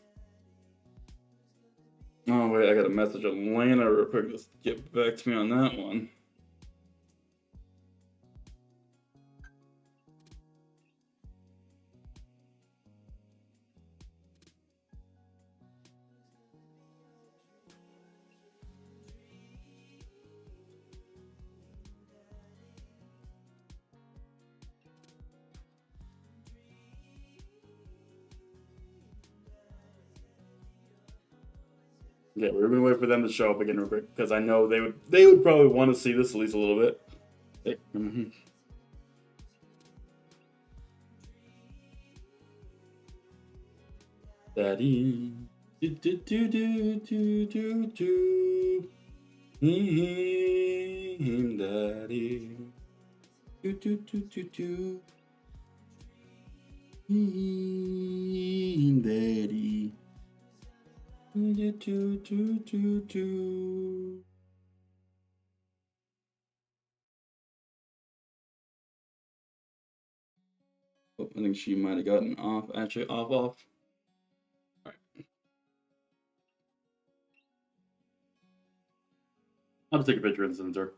Oh, wait, I got a message on Lana real quick. Let's get back to me on that one. Yeah, we're gonna wait for them to show up again real quick because I know they would probably want to see this at least a little bit. Daddy, do do do do do do do, Daddy, do do do do do, Daddy. Oh, I think she might have gotten off. Actually, off. All right. I'll just take a picture and send it to her.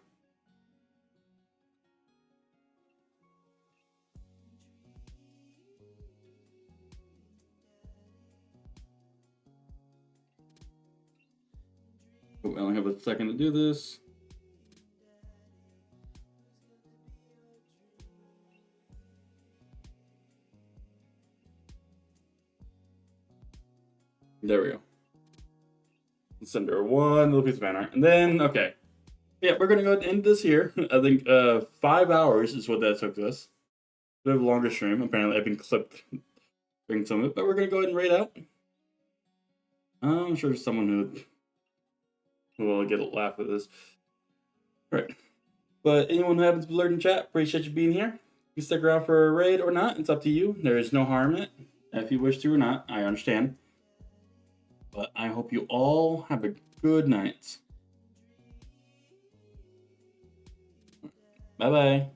Oh, I only have a second to do this. There we go. Let's send her one little piece of banner. And then, okay. Yeah, we're going to go ahead and end this here. I think 5 hours is what that took us. A bit of a longer stream. Apparently, I've been clipped during some of it. But we're going to go ahead and rate out. I'm sure there's someone who will get a laugh at this. All right. But anyone who happens to be lurking in chat, appreciate you being here. You stick around for a raid or not, it's up to you. There is no harm in it. If you wish to or not, I understand. But I hope you all have a good night. Bye-bye.